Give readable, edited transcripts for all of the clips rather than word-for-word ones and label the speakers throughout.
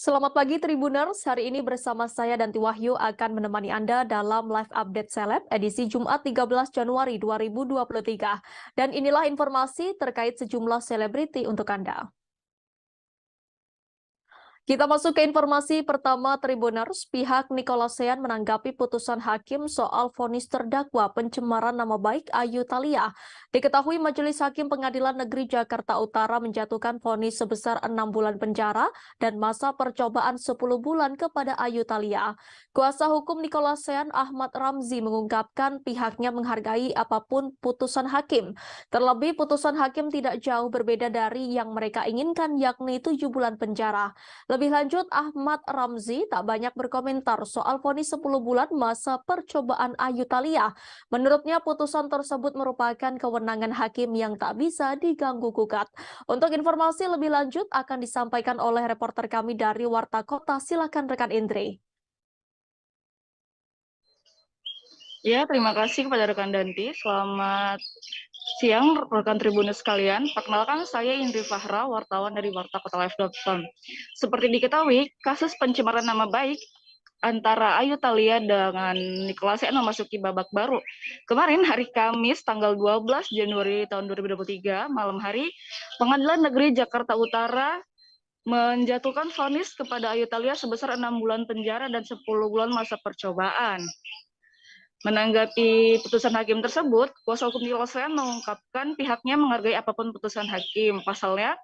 Speaker 1: Selamat pagi Tribuners, hari ini bersama saya Danti Wahyu akan menemani Anda dalam live update seleb edisi Jumat 13 Januari 2023. Dan inilah informasi terkait sejumlah selebriti untuk Anda. Kita masuk ke informasi pertama Tribuners. Pihak Nicolasean menanggapi putusan hakim soal vonis terdakwa pencemaran nama baik Ayu Thalia. Diketahui Majelis Hakim Pengadilan Negeri Jakarta Utara menjatuhkan vonis sebesar 6 bulan penjara dan masa percobaan 10 bulan kepada Ayu Thalia. Kuasa hukum Nicolasean Ahmad Ramzi mengungkapkan pihaknya menghargai apapun putusan hakim. Terlebih putusan hakim tidak jauh berbeda dari yang mereka inginkan, yakni 7 bulan penjara. Lebih lanjut, Ahmad Ramzi tak banyak berkomentar soal vonis 10 bulan masa percobaan Ayu Thalia. Menurutnya, putusan tersebut merupakan kewenangan hakim yang tak bisa diganggu-gugat. Untuk informasi lebih lanjut akan disampaikan oleh reporter kami dari Warta Kota. Silakan rekan Indri.
Speaker 2: Ya, terima kasih kepada rekan Danti. Selamat siang rekan Tribuners sekalian. Perkenalkan saya Indri Fahra, wartawan dari wartakotalive.com. Seperti diketahui, kasus pencemaran nama baik antara Ayu Thalia dengan Nicolasean memasuki babak baru. Kemarin hari Kamis tanggal 12 Januari tahun 2023 malam hari, Pengadilan Negeri Jakarta Utara menjatuhkan vonis kepada Ayu Thalia sebesar 6 bulan penjara dan 10 bulan masa percobaan. Menanggapi putusan hakim tersebut, kuasa hukum Nicolasean mengungkapkan pihaknya menghargai apapun putusan hakim. Pasalnya,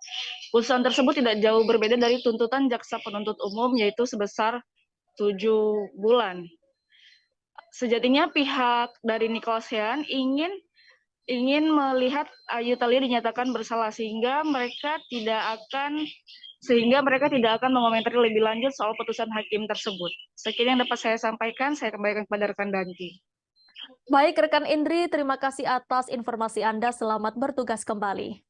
Speaker 2: putusan tersebut tidak jauh berbeda dari tuntutan jaksa penuntut umum, yaitu sebesar 7 bulan. Sejatinya pihak dari Nicolasean ingin melihat Ayu Thalia dinyatakan bersalah sehingga mereka tidak akan mengomentari lebih lanjut soal putusan hakim tersebut. Sekian yang dapat saya sampaikan, saya kembalikan kepada rekan Danti.
Speaker 1: Baik rekan Indri, terima kasih atas informasi Anda. Selamat bertugas kembali.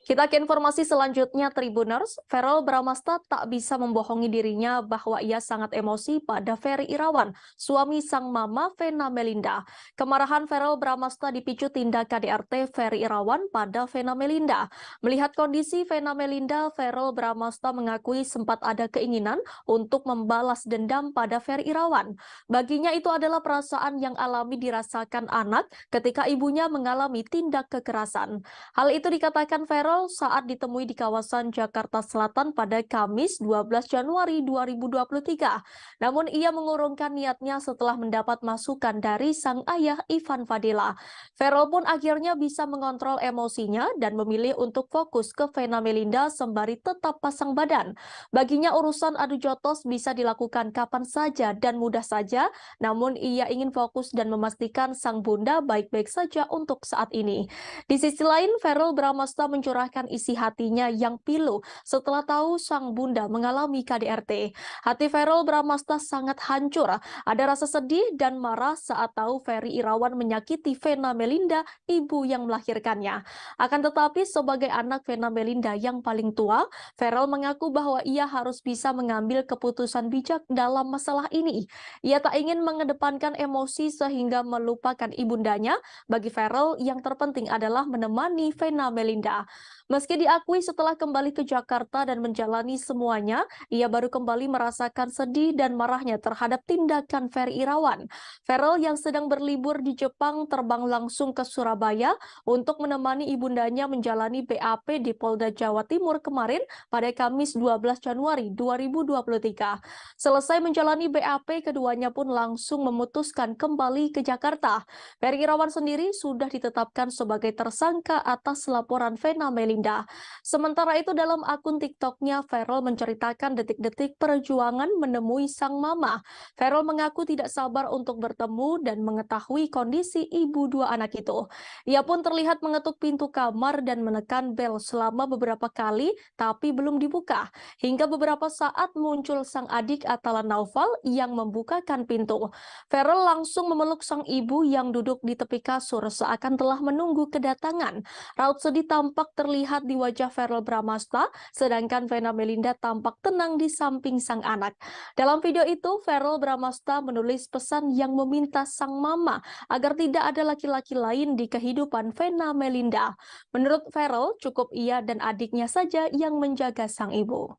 Speaker 1: Kita ke informasi selanjutnya, Tribuners. Verrel Bramasta tak bisa membohongi dirinya bahwa ia sangat emosi pada Ferry Irawan, suami sang mama Vena Melinda. Kemarahan Verrel Bramasta dipicu tindak KDRT Ferry Irawan pada Vena Melinda. Melihat kondisi Vena Melinda, Verrel Bramasta mengakui sempat ada keinginan untuk membalas dendam pada Ferry Irawan. Baginya itu adalah perasaan yang alami dirasakan anak ketika ibunya mengalami tindak kekerasan. Hal itu dikatakan Verrel saat ditemui di kawasan Jakarta Selatan pada Kamis 12 Januari 2023. Namun ia mengurungkan niatnya setelah mendapat masukan dari sang ayah Ivan Fadila. Verrel pun akhirnya bisa mengontrol emosinya dan memilih untuk fokus ke Vena Melinda sembari tetap pasang badan. Baginya urusan adu jotos bisa dilakukan kapan saja dan mudah saja, namun ia ingin fokus dan memastikan sang bunda baik-baik saja untuk saat ini. Di sisi lain, Verrel Bramasta mencurahkan isi hatinya yang pilu setelah tahu sang bunda mengalami KDRT. Hati Verrel Bramasta sangat hancur. Ada rasa sedih dan marah saat tahu Ferry Irawan menyakiti Vena Melinda, ibu yang melahirkannya. Akan tetapi sebagai anak Vena Melinda yang paling tua, Verrel mengaku bahwa ia harus bisa mengambil keputusan bijak dalam masalah ini. Ia tak ingin mengedepankan emosi sehingga melupakan ibundanya. Bagi Verrel, yang terpenting adalah menemani Vena Melinda. Meski diakui setelah kembali ke Jakarta dan menjalani semuanya, ia baru kembali merasakan sedih dan marahnya terhadap tindakan Ferry Irawan. Verrel yang sedang berlibur di Jepang terbang langsung ke Surabaya untuk menemani ibundanya menjalani BAP di Polda Jawa Timur kemarin pada Kamis 12 Januari 2023. Selesai menjalani BAP, keduanya pun langsung memutuskan kembali ke Jakarta. Ferry Irawan sendiri sudah ditetapkan sebagai tersangka atas laporan Vena Melinda. Sementara itu dalam akun TikToknya, Verrel menceritakan detik-detik perjuangan menemui sang mama. Verrel mengaku tidak sabar untuk bertemu dan mengetahui kondisi ibu dua anak itu. Ia pun terlihat mengetuk pintu kamar dan menekan bel selama beberapa kali, tapi belum dibuka. Hingga beberapa saat muncul sang adik Atala Naufal yang membukakan pintu. Verrel langsung memeluk sang ibu yang duduk di tepi kasur seakan telah menunggu kedatangan. Raut sedih tampak terlihat di wajah Verrel Bramasta, sedangkan Vena Melinda tampak tenang di samping sang anak. Dalam video itu, Verrel Bramasta menulis pesan yang meminta sang mama agar tidak ada laki-laki lain di kehidupan Vena Melinda. Menurut Verrel, cukup ia dan adiknya saja yang menjaga sang ibu.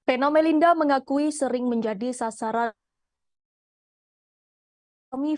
Speaker 1: Vena Melinda mengakui sering menjadi sasaran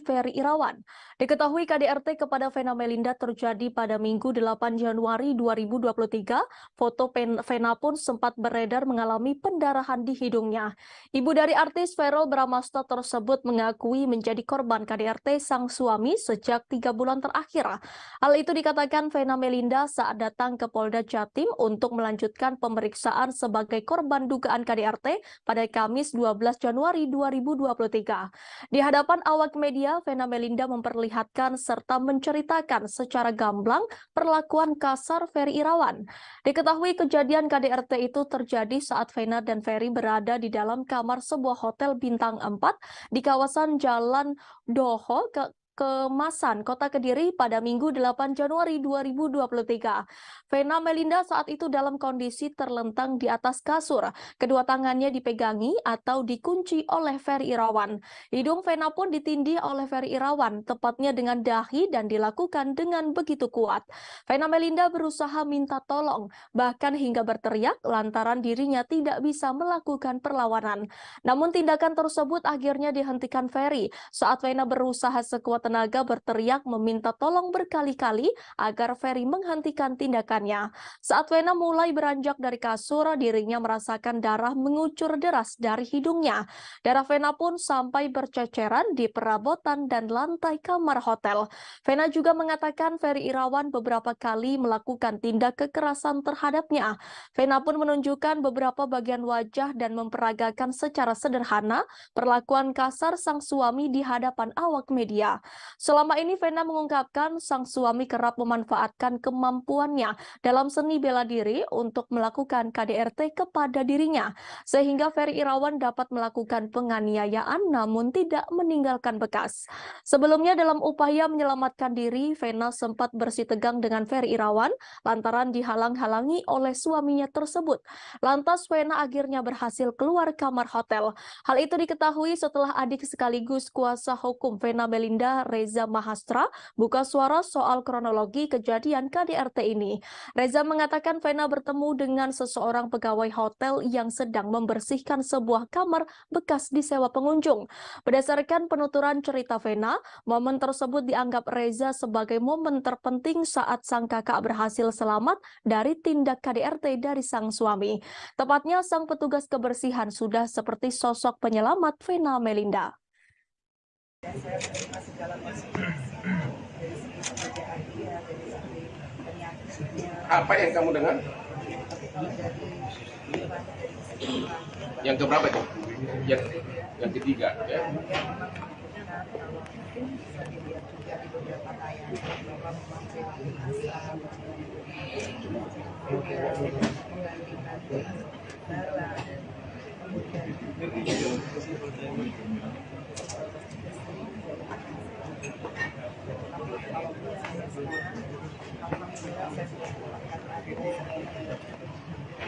Speaker 1: Ferry Irawan. Diketahui KDRT kepada Vena Melinda terjadi pada Minggu 8 Januari 2023. Foto Vena pun sempat beredar mengalami pendarahan di hidungnya. Ibu dari artis Verrell Bramasta tersebut mengakui menjadi korban KDRT sang suami sejak 3 bulan terakhir. Hal itu dikatakan Vena Melinda saat datang ke Polda Jatim untuk melanjutkan pemeriksaan sebagai korban dugaan KDRT pada Kamis 12 Januari 2023. Di hadapan awak media, Vena Melinda memperlihatkan serta menceritakan secara gamblang perlakuan kasar Ferry Irawan. Diketahui kejadian KDRT itu terjadi saat Vena dan Ferry berada di dalam kamar sebuah hotel bintang 4 di kawasan Jalan Doho, Kemasan, Kota Kediri pada Minggu 8 Januari 2023. Vena Melinda saat itu dalam kondisi terlentang di atas kasur. Kedua tangannya dipegangi atau dikunci oleh Ferry Irawan. Hidung Vena pun ditindih oleh Ferry Irawan, tepatnya dengan dahi dan dilakukan dengan begitu kuat. Vena Melinda berusaha minta tolong, bahkan hingga berteriak lantaran dirinya tidak bisa melakukan perlawanan. Namun tindakan tersebut akhirnya dihentikan Ferry saat Vena berusaha sekuat tenaga berteriak meminta tolong berkali-kali agar Ferry menghentikan tindakannya. Saat Vena mulai beranjak dari kasur, dirinya merasakan darah mengucur deras dari hidungnya. Darah Vena pun sampai berceceran di perabotan dan lantai kamar hotel. Vena juga mengatakan Ferry Irawan beberapa kali melakukan tindak kekerasan terhadapnya. Vena pun menunjukkan beberapa bagian wajah dan memperagakan secara sederhana perlakuan kasar sang suami di hadapan awak media. Selama ini Vena mengungkapkan sang suami kerap memanfaatkan kemampuannya dalam seni bela diri untuk melakukan KDRT kepada dirinya, sehingga Ferry Irawan dapat melakukan penganiayaan namun tidak meninggalkan bekas. Sebelumnya dalam upaya menyelamatkan diri, Vena sempat bersitegang dengan Ferry Irawan lantaran dihalang-halangi oleh suaminya tersebut. Lantas Vena akhirnya berhasil keluar kamar hotel. Hal itu diketahui setelah adik sekaligus kuasa hukum Vena Melinda, Reza Mahastra, buka suara soal kronologi kejadian KDRT ini. Reza mengatakan Vena bertemu dengan seseorang pegawai hotel yang sedang membersihkan sebuah kamar bekas disewa pengunjung. Berdasarkan penuturan cerita Vena, momen tersebut dianggap Reza sebagai momen terpenting saat sang kakak berhasil selamat dari tindak KDRT dari sang suami. Tepatnya sang petugas kebersihan sudah seperti sosok penyelamat Vena Melinda.
Speaker 3: Apa yang kamu dengar? Yang keberapa itu? Yang ketiga, ya.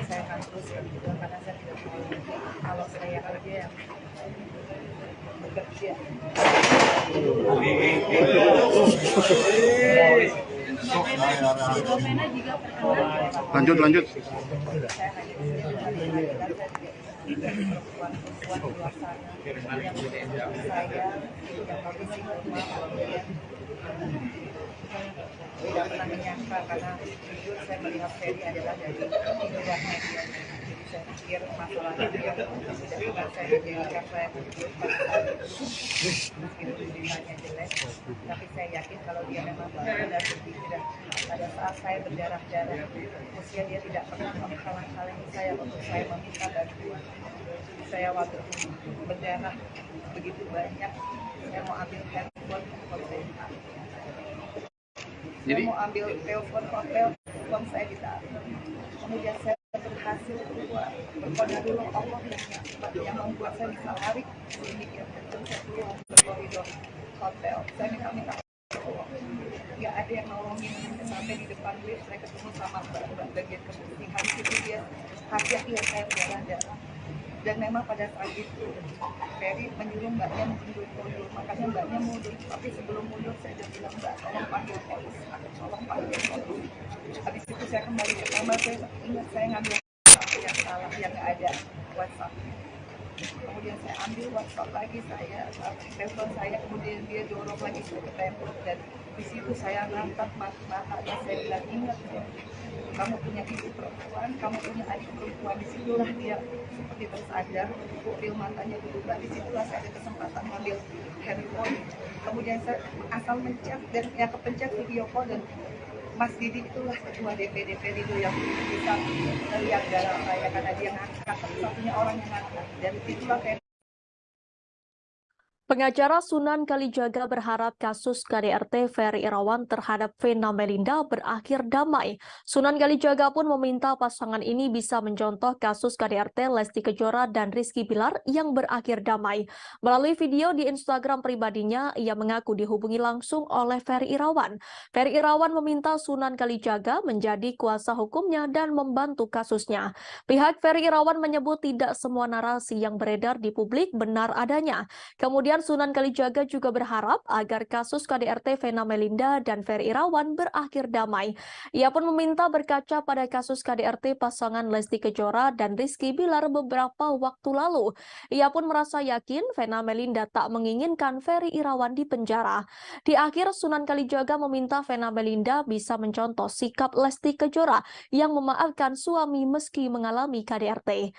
Speaker 4: Saya akan terus bekerja karena saya tidak mau kalau saya kerja yang bekerja.
Speaker 3: Lanjut.
Speaker 4: Saya hanya di sini perempuan luar sana yang saya yang kondisi normal tidak pernah menyangka karena jujur saya melihat Ferry adalah dari luar media. Jadi saya pikir masalahnya dia tidak saya jadikan saya meskipun ceritanya jelek, tapi saya yakin kalau dia memang benar sedih dan pada saat saya berdarah-darah usia dia tidak pernah menghalang-halangi saya untuk saya meminta bantuan. Saya waktu berdarah begitu banyak, saya mau ambil handphone hotel. Saya mau ambil telepon hotel, uang saya ditaruh. Kemudian saya berhasil keluar. Berkodarullah Allah yang membuat saya bisa lari sedikit. Dan saya keluar ke koridor hotel. Saya minta tolong. Nggak ada yang nolongin sampai di depan lift. Saya ketemu sama mbak bagian kebersihan. Itu dia hajat saya berdarah. Dan memang pada saat itu Ferry menyuruh mbaknya mundur, makanya mbaknya mundur. Tapi sebelum mundur saya sudah bilang, mbak tolong panggil polis, tolong panggil polis. Habis itu saya kembali ke kamar, saya ingat saya ngambil yang salah, yang nggak ada. WhatsApp. Kemudian saya ambil WhatsApp lagi, saya telepon saya, kemudian dia dorong lagi saya ke tembok, dan di situ saya ngangkat matanya, saya bilang, ingat ya, kamu punya ibu perempuan, kamu punya adik perempuan. Disitulah dia seperti tersadar, pupil matanya berubah. Disitulah saya ada kesempatan ngambil handphone, kemudian saya asal mencet, dan yang kepencet video call, dan Mas Didi itulah ketua DPD Perindo yang bisa melihat darah saya, karena dia ngangkat, satu-satunya orang yang ngangkat. Dan itulah saya.
Speaker 1: Pengacara Sunan Kalijaga berharap kasus KDRT Ferry Irawan terhadap Vena Melinda berakhir damai. Sunan Kalijaga pun meminta pasangan ini bisa mencontoh kasus KDRT Lesti Kejora dan Rizky Bilar yang berakhir damai. Melalui video di Instagram pribadinya, ia mengaku dihubungi langsung oleh Ferry Irawan. Ferry Irawan meminta Sunan Kalijaga menjadi kuasa hukumnya dan membantu kasusnya. Pihak Ferry Irawan menyebut tidak semua narasi yang beredar di publik benar adanya. Kemudian Sunan Kalijaga juga berharap agar kasus KDRT Vena Melinda dan Ferry Irawan berakhir damai. Ia pun meminta berkaca pada kasus KDRT pasangan Lesti Kejora dan Rizky Bilar beberapa waktu lalu. Ia pun merasa yakin Vena Melinda tak menginginkan Ferry Irawan di penjara. Di akhir, Sunan Kalijaga meminta Vena Melinda bisa mencontoh sikap Lesti Kejora yang memaafkan suami meski mengalami KDRT.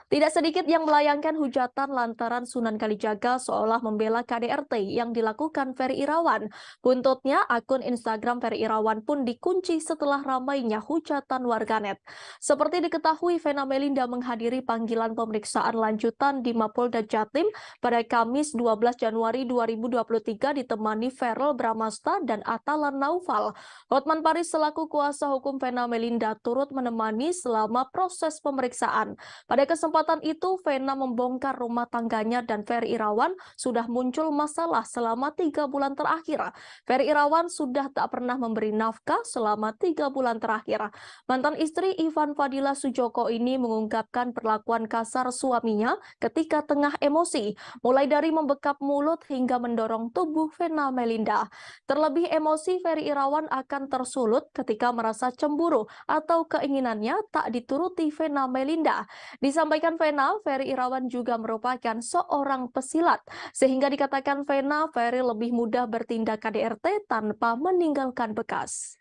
Speaker 1: Tidak sedikit yang melayangkan hujatan lantaran Sunan Kalijaga seolah membela KDRT yang dilakukan Ferry Irawan. Buntutnya, akun Instagram Ferry Irawan pun dikunci setelah ramainya hujatan warganet. Seperti diketahui, Vena Melinda menghadiri panggilan pemeriksaan lanjutan di Mapolda Jatim pada Kamis 12 Januari 2023 ditemani Verrel Bramasta dan Atalan Naufal. Hotman Paris selaku kuasa hukum Vena Melinda turut menemani selama proses pemeriksaan. Pada kesempatan itu, Vena membongkar rumah tangganya dan Ferry Irawan sudah muncul masalah selama 3 bulan terakhir. Ferry Irawan sudah tak pernah memberi nafkah selama 3 bulan terakhir. Mantan istri Ivan Fadila Sujoko ini mengungkapkan perlakuan kasar suaminya ketika tengah emosi, mulai dari membekap mulut hingga mendorong tubuh Vena Melinda. Terlebih emosi Ferry Irawan akan tersulut ketika merasa cemburu atau keinginannya tak dituruti Vena Melinda. Disampaikan Vena, Ferry Irawan juga merupakan seorang pesilat, sehingga dikatakan Vena, Ferry lebih mudah bertindak KDRT tanpa meninggalkan bekas.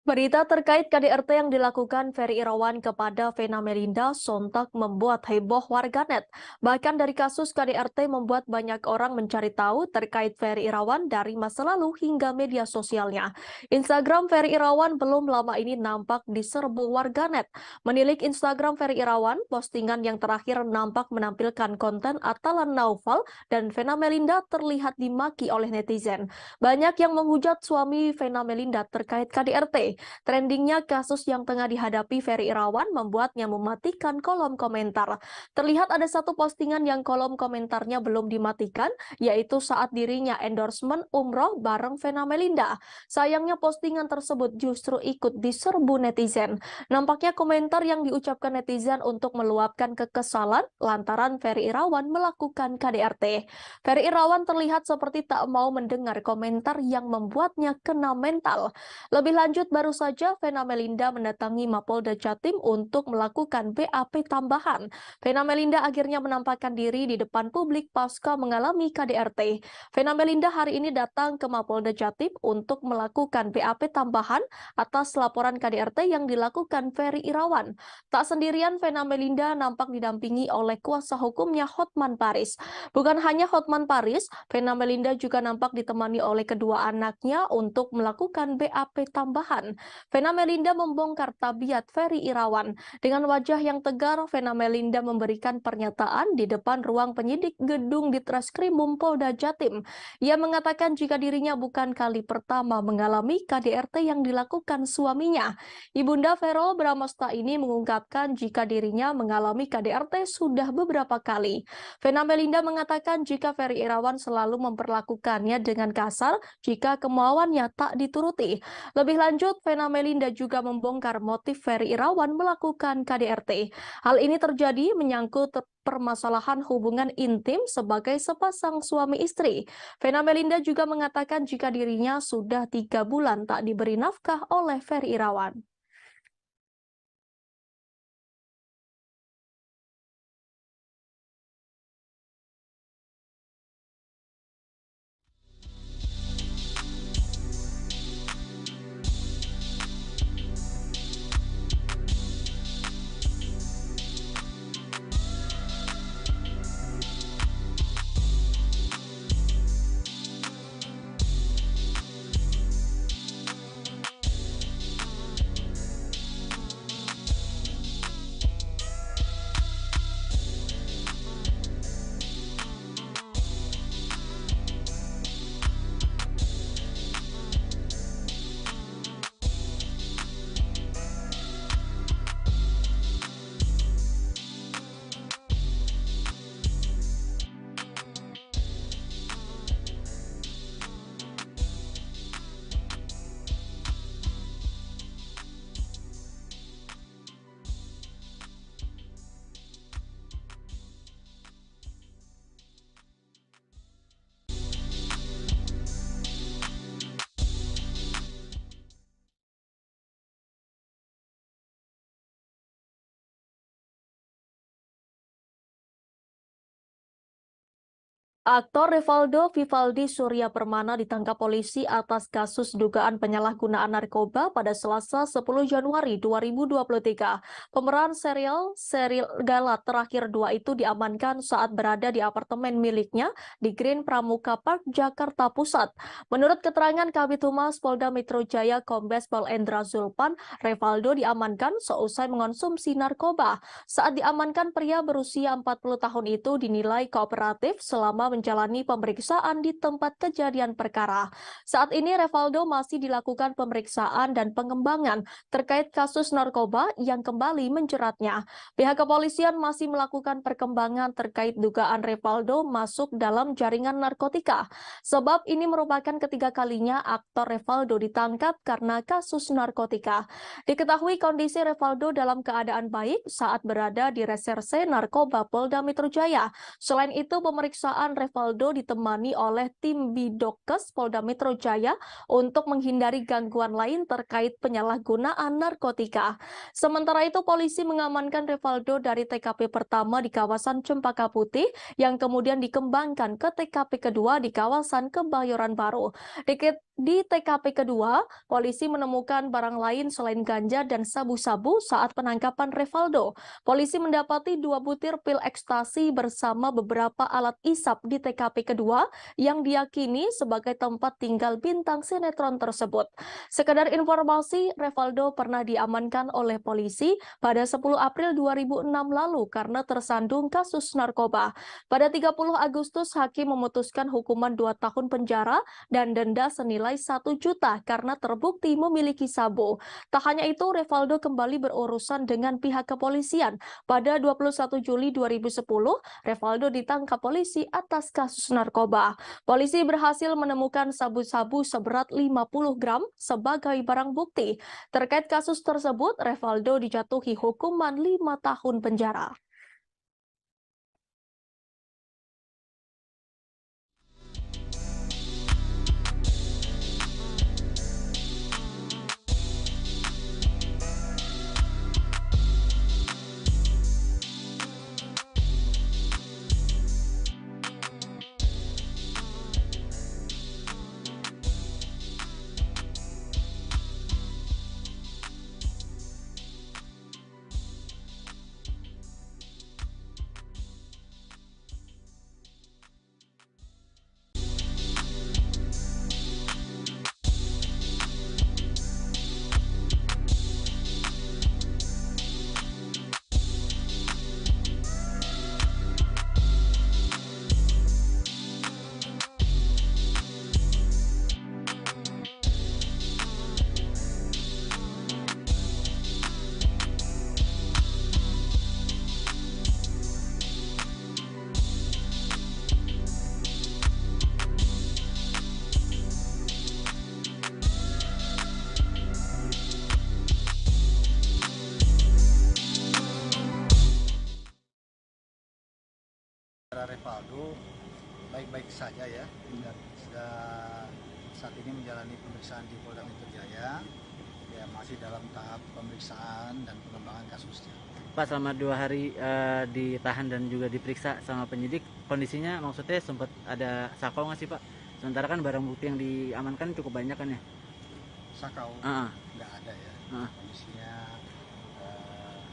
Speaker 1: Berita terkait KDRT yang dilakukan Ferry Irawan kepada Vena Melinda sontak membuat heboh warganet. Bahkan dari kasus KDRT membuat banyak orang mencari tahu terkait Ferry Irawan dari masa lalu hingga media sosialnya. Instagram Ferry Irawan belum lama ini nampak diserbu warganet. Menilik Instagram Ferry Irawan, postingan yang terakhir nampak menampilkan konten Atalan Naufal dan Vena Melinda terlihat dimaki oleh netizen. Banyak yang menghujat suami Vena Melinda terkait KDRT. Trendingnya kasus yang tengah dihadapi Ferry Irawan membuatnya mematikan kolom komentar. Terlihat ada satu postingan yang kolom komentarnya belum dimatikan, yaitu saat dirinya endorsement umroh bareng Vena Melinda. Sayangnya postingan tersebut justru ikut diserbu netizen. Nampaknya komentar yang diucapkan netizen untuk meluapkan kekesalan lantaran Ferry Irawan melakukan KDRT. Ferry Irawan terlihat seperti tak mau mendengar komentar yang membuatnya kena mental. Lebih lanjut, baru saja Vena Melinda mendatangi Mapolda Jatim untuk melakukan BAP tambahan. Vena Melinda akhirnya menampakkan diri di depan publik pasca mengalami KDRT. Vena Melinda hari ini datang ke Mapolda Jatim untuk melakukan BAP tambahan atas laporan KDRT yang dilakukan Ferry Irawan. Tak sendirian, Vena Melinda nampak didampingi oleh kuasa hukumnya Hotman Paris. Bukan hanya Hotman Paris, Vena Melinda juga nampak ditemani oleh kedua anaknya untuk melakukan BAP tambahan. Vena Melinda membongkar tabiat Ferry Irawan. Dengan wajah yang tegar, Vena Melinda memberikan pernyataan di depan ruang penyidik gedung Ditreskrimum Polda Jatim. Ia mengatakan jika dirinya bukan kali pertama mengalami KDRT yang dilakukan suaminya. Ibunda Verrel Bramasta ini mengungkapkan jika dirinya mengalami KDRT sudah beberapa kali. Vena Melinda mengatakan jika Ferry Irawan selalu memperlakukannya dengan kasar jika kemauannya tak dituruti. Lebih lanjut, Vena Melinda juga membongkar motif Ferry Irawan melakukan KDRT. Hal ini terjadi menyangkut permasalahan hubungan intim sebagai sepasang suami istri. Vena Melinda juga mengatakan jika dirinya sudah 3 bulan tak diberi nafkah oleh Ferry Irawan. Aktor Revaldo Vivaldi Surya Permana ditangkap polisi atas kasus dugaan penyalahgunaan narkoba pada Selasa 10 Januari 2023. Pemeran serial Gala terakhir 2 itu diamankan saat berada di apartemen miliknya di Green Pramuka Park, Jakarta Pusat. Menurut keterangan Kabid Humas Polda Metro Jaya Kombes Pol Endra Zulpan, Revaldo diamankan seusai mengonsumsi narkoba. Saat diamankan, pria berusia 40 tahun itu dinilai kooperatif selama menjalani pemeriksaan di tempat kejadian perkara. Saat ini Revaldo masih dilakukan pemeriksaan dan pengembangan terkait kasus narkoba yang kembali menjeratnya. Pihak kepolisian masih melakukan perkembangan terkait dugaan Revaldo masuk dalam jaringan narkotika. Sebab ini merupakan ketiga kalinya aktor Revaldo ditangkap karena kasus narkotika. Diketahui kondisi Revaldo dalam keadaan baik saat berada di Reserse Narkoba Polda Metro Jaya. Selain itu, pemeriksaan Revaldo ditemani oleh tim Bidokes Polda Metro Jaya untuk menghindari gangguan lain terkait penyalahgunaan narkotika. Sementara itu, polisi mengamankan Revaldo dari TKP pertama di kawasan Cempaka Putih yang kemudian dikembangkan ke TKP kedua di kawasan Kebayoran Baru. Di TKP kedua, polisi menemukan barang lain selain ganja dan sabu-sabu saat penangkapan Revaldo. Polisi mendapati 2 butir pil ekstasi bersama beberapa alat isap di TKP kedua yang diyakini sebagai tempat tinggal bintang sinetron tersebut. Sekedar informasi, Revaldo pernah diamankan oleh polisi pada 10 April 2006 lalu karena tersandung kasus narkoba. Pada 30 Agustus, hakim memutuskan hukuman 2 tahun penjara dan denda senilai 1 juta karena terbukti memiliki sabu. Tak hanya itu, Revaldo kembali berurusan dengan pihak kepolisian. Pada 21 Juli 2010, Revaldo ditangkap polisi atas kasus narkoba. Polisi berhasil menemukan sabu-sabu seberat 50 gram sebagai barang bukti. Terkait kasus tersebut, Revaldo dijatuhi hukuman 5 tahun penjara.
Speaker 5: Revaldo baik-baik saja ya, dan sudah saat ini menjalani pemeriksaan di Polda Metro Jaya, ya masih dalam tahap pemeriksaan dan pengembangan kasusnya.
Speaker 6: Pak, selama 2 hari ditahan dan juga diperiksa sama penyidik, kondisinya maksudnya sempat ada sakau nggak sih Pak? Sementara kan barang bukti yang diamankan cukup banyak kan ya?
Speaker 5: Sakau
Speaker 6: Ah,
Speaker 5: nggak ada ya, kondisinya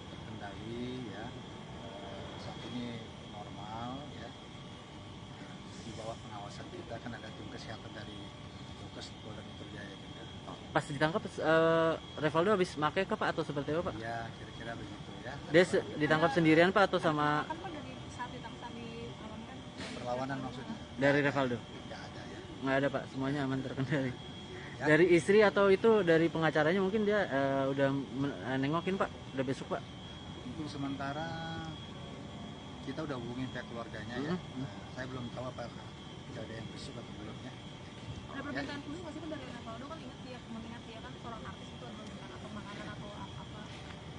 Speaker 5: terkendali ya, saat ini normal ya, di bawah pengawasan kita, kan ada tim kesehatan dari Dokes Polda Metro Jaya juga.
Speaker 6: pas ditangkap Revaldo habis make kah Pak atau seperti apa Pak?
Speaker 5: Ya kira-kira begitu ya.
Speaker 6: Dia ditangkap sendirian Pak atau sama
Speaker 5: Perlawanan maksudnya
Speaker 6: dari Revaldo?
Speaker 5: nggak ada ya.
Speaker 6: Nggak ada Pak, semuanya aman terkendali.
Speaker 5: Ya.
Speaker 6: Dari istri atau itu dari pengacaranya mungkin dia udah nengokin Pak, udah besok Pak?
Speaker 5: Untuk sementara kita udah hubungin pihak keluarganya ya. Nah, saya belum tahu apakah sudah ada yang besok atau belum ya.
Speaker 7: Ada permintaan khusus nggak sih Pak dari Revaldo, kan mengingat dia kan seorang artis, itu ada permintaan atau makanan atau apa?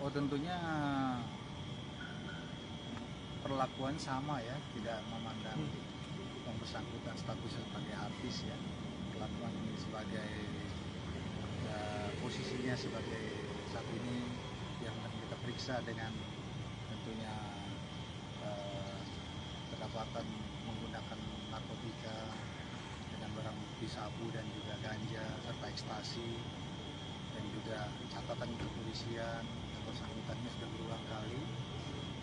Speaker 5: Oh tentunya perlakuan sama ya, tidak memandang yang bersangkutan statusnya sebagai artis ya. Perlakuan ini sebagai posisinya sebagai saat ini yang kita periksa dengan tentunya kedapatan menggunakan narkotika dengan barang bukti sabu dan juga ganja serta ekstasi, dan juga catatan kepolisian yang bersangkutannya sudah berulang kali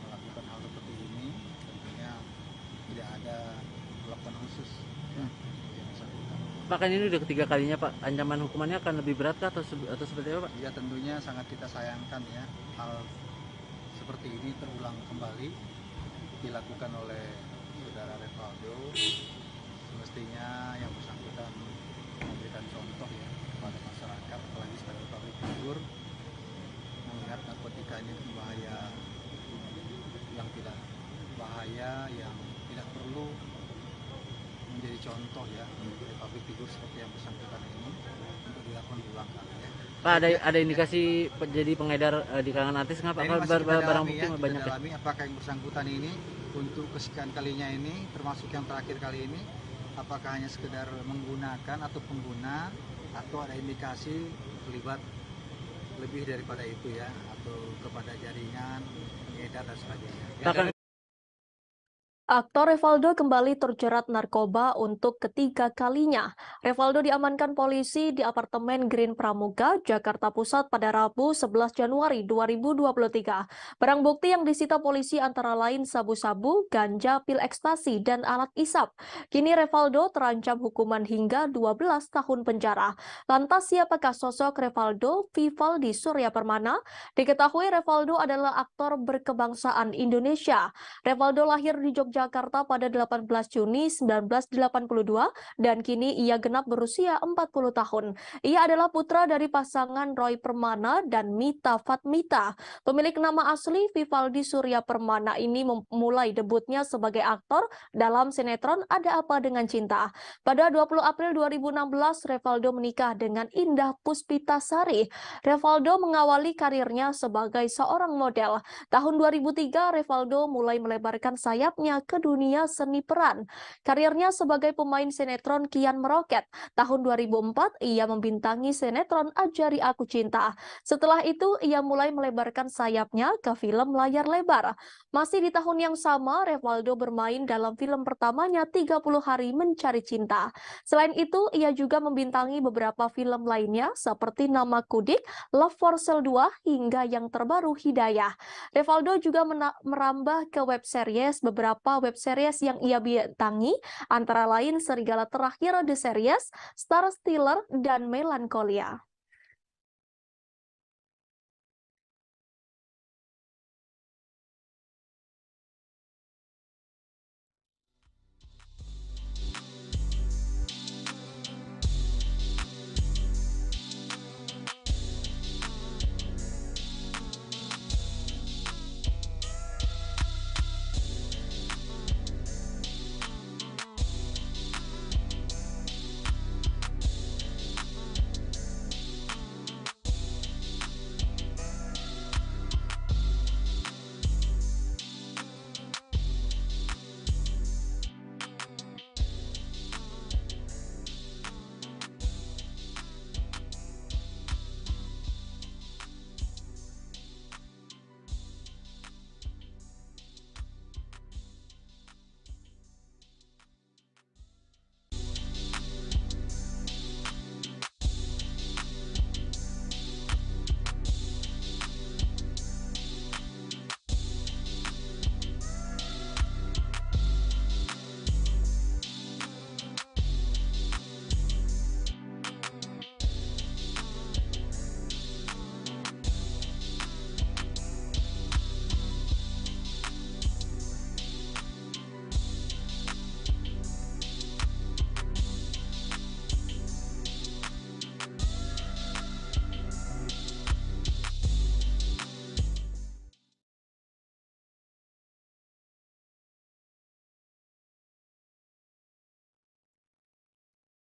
Speaker 5: melakukan hal seperti ini, tentunya tidak ada perlakuan khusus ya, yang bersangkutan.
Speaker 6: Pak, kan ini udah ketiga kalinya Pak, ancaman hukumannya akan lebih berat kah atau seperti apa Pak?
Speaker 5: Ya tentunya sangat kita sayangkan ya, hal seperti ini terulang kembali dilakukan oleh saudara Revaldo. Semestinya yang bersangkutan memberikan contoh ya kepada masyarakat, apalagi sebagai public figure, mengingat narkotika ini bahaya, yang tidak bahaya, yang tidak perlu menjadi contoh ya dari public figure seperti yang bersangkutan ini untuk dilakukan berulang kali ya.
Speaker 6: Pak, ada indikasi jadi pengedar di kalangan artis nggak Pak?
Speaker 5: Ini masih kita
Speaker 6: Barang
Speaker 5: dalami
Speaker 6: bukti
Speaker 5: ya, kita
Speaker 6: banyak ya?
Speaker 5: dalami apakah yang bersangkutan ini untuk kesekian kalinya ini, termasuk yang terakhir kali ini, apakah hanya sekedar menggunakan atau pengguna, atau ada indikasi terlibat lebih daripada itu ya, atau kepada jaringan pengedar dan sebagainya ya.
Speaker 6: Pak, kan
Speaker 1: Aktor Revaldo kembali terjerat narkoba untuk ketiga kalinya. Revaldo diamankan polisi di apartemen Green Pramuga, Jakarta Pusat pada Rabu 11 Januari 2023. Barang bukti yang disita polisi antara lain sabu-sabu, ganja, pil ekstasi, dan alat isap. Kini Revaldo terancam hukuman hingga 12 tahun penjara. Lantas siapakah sosok Revaldo Vivaldi Surya Permana? Diketahui Revaldo adalah aktor berkebangsaan Indonesia. Revaldo lahir di Jakarta pada 18 Juni 1982 dan kini ia genap berusia 40 tahun. Ia adalah putra dari pasangan Roy Permana dan Mita Fatmita. Pemilik nama asli Vivaldi Surya Permana ini memulai debutnya sebagai aktor dalam sinetron Ada Apa Dengan Cinta. Pada 20 April 2016, Revaldo menikah dengan Indah Puspitasari. Revaldo mengawali karirnya sebagai seorang model. Tahun 2003, Revaldo mulai melebarkan sayapnya ke dunia seni peran. Karirnya sebagai pemain sinetron kian meroket. Tahun 2004, ia membintangi sinetron Ajari Aku Cinta. Setelah itu, ia mulai melebarkan sayapnya ke film layar lebar. Masih di tahun yang sama, Revaldo bermain dalam film pertamanya 30 Hari Mencari Cinta. Selain itu, ia juga membintangi beberapa film lainnya seperti Nama Kudik, Love for Sale 2, hingga yang terbaru Hidayah. Revaldo juga merambah ke web series. Beberapa web series yang ia bintangi antara lain Serigala Terakhir The Series, Star Stealer, dan Melancholia.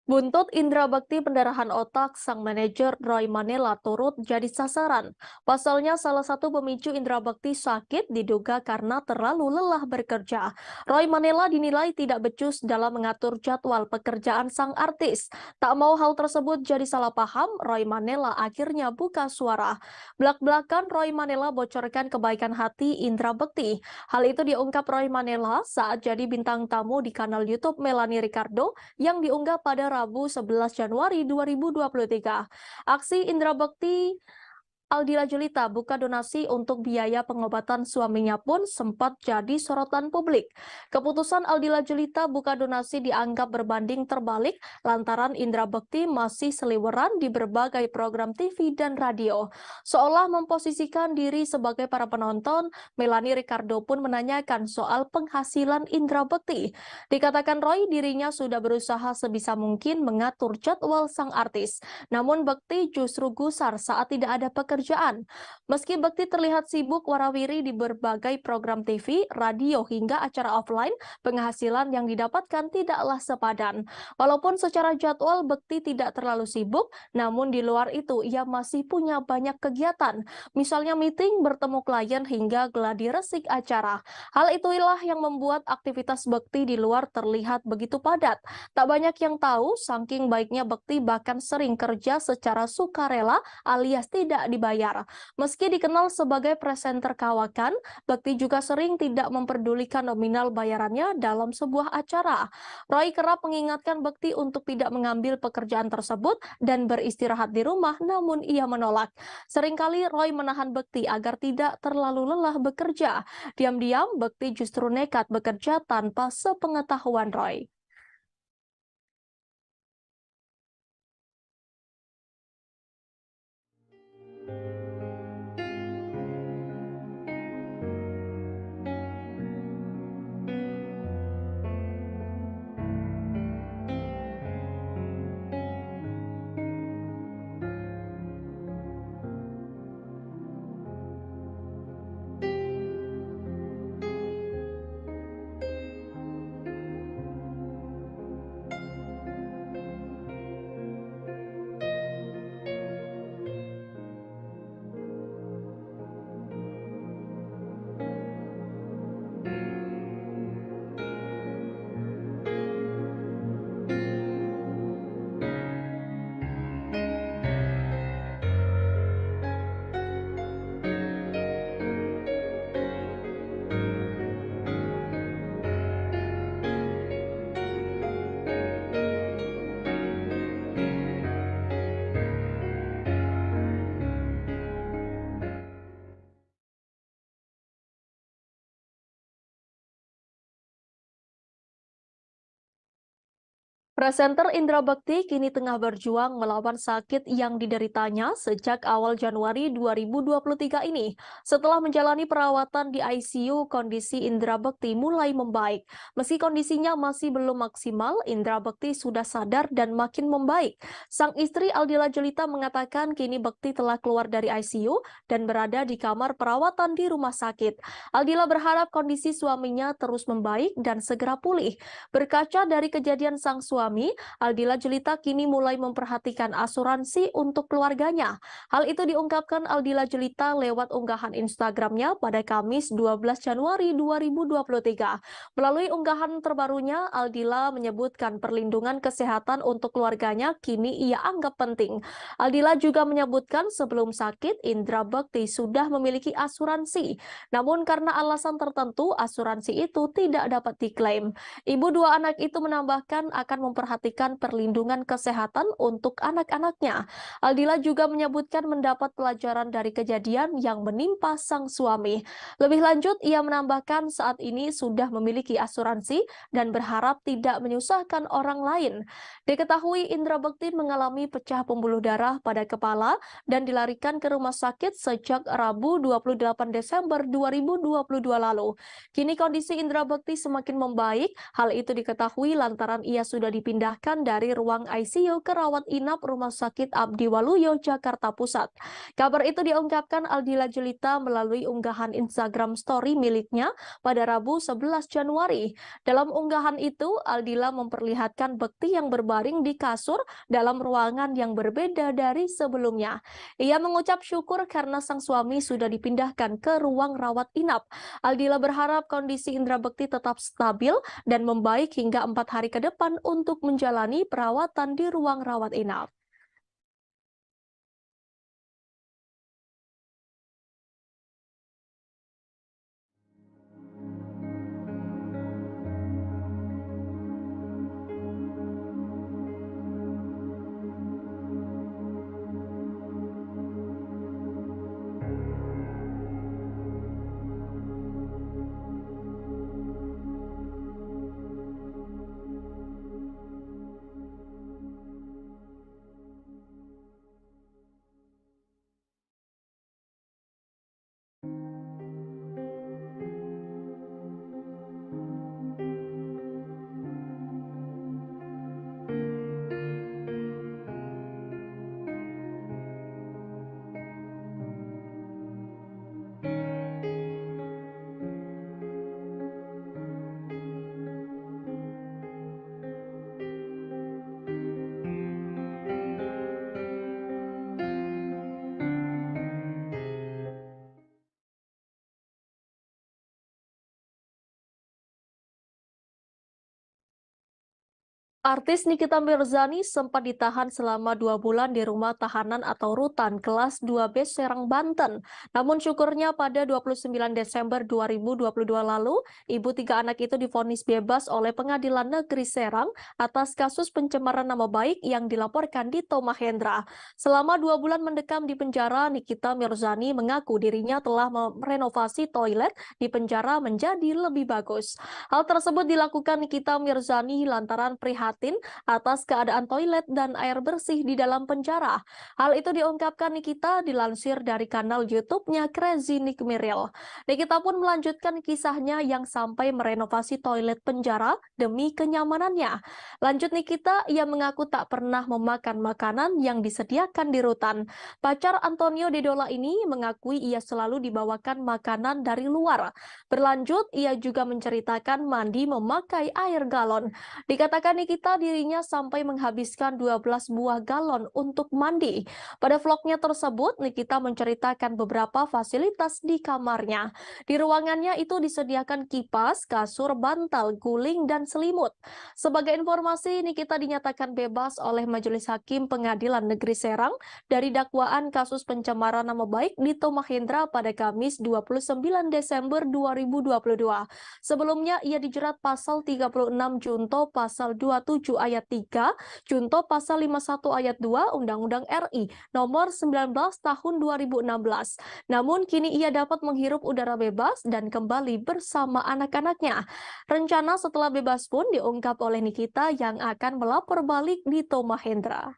Speaker 1: Buntut Indra Bekti pendarahan otak, sang manajer Roy Manela turut jadi sasaran. Pasalnya salah satu pemicu Indra Bekti sakit diduga karena terlalu lelah bekerja. Roy Manela dinilai tidak becus dalam mengatur jadwal pekerjaan sang artis. Tak mau hal tersebut jadi salah paham, Roy Manela akhirnya buka suara. Belak-belakan Roy Manela bocorkan kebaikan hati Indra Bekti. Hal itu diungkap Roy Manela saat jadi bintang tamu di kanal YouTube Melanie Ricardo yang diunggah pada Rabu 11 Januari 2023. Aksi Indra Bekti Aldila Julita buka donasi untuk biaya pengobatan suaminya pun sempat jadi sorotan publik. Keputusan Aldila Julita buka donasi dianggap berbanding terbalik lantaran Indra Bekti masih seliweran di berbagai program TV dan radio. Seolah memposisikan diri sebagai para penonton, Melanie Ricardo pun menanyakan soal penghasilan Indra Bekti. Dikatakan Roy dirinya sudah berusaha sebisa mungkin mengatur jadwal sang artis. Namun Bekti justru gusar saat tidak ada pekerjaan. Meski Bekti terlihat sibuk warawiri di berbagai program TV, radio, hingga acara offline, penghasilan yang didapatkan tidaklah sepadan. Walaupun secara jadwal Bekti tidak terlalu sibuk, namun di luar itu ia masih punya banyak kegiatan. Misalnya meeting, bertemu klien, hingga gladi resik acara. Hal itulah yang membuat aktivitas Bekti di luar terlihat begitu padat. Tak banyak yang tahu, saking baiknya Bekti bahkan sering kerja secara sukarela alias tidak dibayar. Meski dikenal sebagai presenter kawakan, Bekti juga sering tidak memperdulikan nominal bayarannya dalam sebuah acara. Roy kerap mengingatkan Bekti untuk tidak mengambil pekerjaan tersebut dan beristirahat di rumah, namun ia menolak. Seringkali Roy menahan Bekti agar tidak terlalu lelah bekerja. Diam-diam, Bekti justru nekat bekerja tanpa sepengetahuan Roy. Presenter Indra Bekti kini tengah berjuang melawan sakit yang dideritanya sejak awal Januari 2023 ini. Setelah menjalani perawatan di ICU, kondisi Indra Bekti mulai membaik. Meski kondisinya masih belum maksimal, Indra Bekti sudah sadar dan makin membaik. Sang istri Aldila Julita mengatakan kini Bekti telah keluar dari ICU dan berada di kamar perawatan di rumah sakit. Aldila berharap kondisi suaminya terus membaik dan segera pulih. Berkaca dari kejadian sang suami, Aldila Julita kini mulai memperhatikan asuransi untuk keluarganya. Hal itu diungkapkan Aldila Julita lewat unggahan Instagramnya pada Kamis 12 Januari 2023. Melalui unggahan terbarunya, Aldila menyebutkan perlindungan kesehatan untuk keluarganya kini ia anggap penting. Aldila juga menyebutkan sebelum sakit, Indra Bekti sudah memiliki asuransi. Namun karena alasan tertentu, asuransi itu tidak dapat diklaim. Ibu dua anak itu menambahkan akan memperhatikan perlindungan kesehatan untuk anak-anaknya. Aldila juga menyebutkan mendapat pelajaran dari kejadian yang menimpa sang suami. Lebih lanjut, ia menambahkan saat ini sudah memiliki asuransi dan berharap tidak menyusahkan orang lain. Diketahui Indra Bekti mengalami pecah pembuluh darah pada kepala dan dilarikan ke rumah sakit sejak Rabu 28 Desember 2022 lalu. Kini kondisi Indra Bekti semakin membaik. Hal itu diketahui lantaran ia sudah dipindahkan dari ruang ICU ke rawat inap Rumah Sakit Abdi Waluyo, Jakarta Pusat. Kabar itu diungkapkan Aldila Jelita melalui unggahan Instagram story miliknya pada Rabu 11 Januari. Dalam unggahan itu, Aldila memperlihatkan bekti yang berbaring di kasur dalam ruangan yang berbeda dari sebelumnya. Ia mengucap syukur karena sang suami sudah dipindahkan ke ruang rawat inap. Aldila berharap kondisi Indra Bekti tetap stabil dan membaik hingga 4 hari ke depan untuk menjalani perawatan di ruang rawat inap. Artis Nikita Mirzani sempat ditahan selama 2 bulan di rumah tahanan atau rutan kelas 2B Serang, Banten. Namun syukurnya pada 29 Desember 2022 lalu, ibu 3 anak itu divonis bebas oleh Pengadilan Negeri Serang atas kasus pencemaran nama baik yang dilaporkan Dito Mahendra. Selama 2 bulan mendekam di penjara, Nikita Mirzani mengaku dirinya telah merenovasi toilet di penjara menjadi lebih bagus. Hal tersebut dilakukan Nikita Mirzani lantaran prihatin atas keadaan toilet dan air bersih di dalam penjara. Hal itu diungkapkan Nikita dilansir dari kanal YouTube-nya Crazy Nick Miril. Nikita pun melanjutkan kisahnya yang sampai merenovasi toilet penjara demi kenyamanannya. Lanjut Nikita, ia mengaku tak pernah memakan makanan yang disediakan di rutan. Pacar Antonio Dedola ini mengakui ia selalu dibawakan makanan dari luar. Berlanjut, ia juga menceritakan mandi memakai air galon. Dikatakan Nikita dirinya sampai menghabiskan 12 buah galon untuk mandi. Pada vlognya tersebut, Nikita menceritakan beberapa fasilitas di kamarnya. Di ruangannya itu disediakan kipas, kasur, bantal, guling, dan selimut. Sebagai informasi, Nikita dinyatakan bebas oleh Majelis Hakim Pengadilan Negeri Serang dari dakwaan kasus pencemaran nama baik Dito Mahendra pada Kamis 29 Desember 2022. Sebelumnya, ia dijerat pasal 36 Junto pasal 27 ayat 3, Junto pasal 51 ayat 2 Undang-Undang RI nomor 19 tahun 2016. Namun kini ia dapat menghirup udara bebas dan kembali bersama anak-anaknya. Rencana setelah bebas pun diungkap oleh Nikita yang akan melapor balik Dito Mahendra.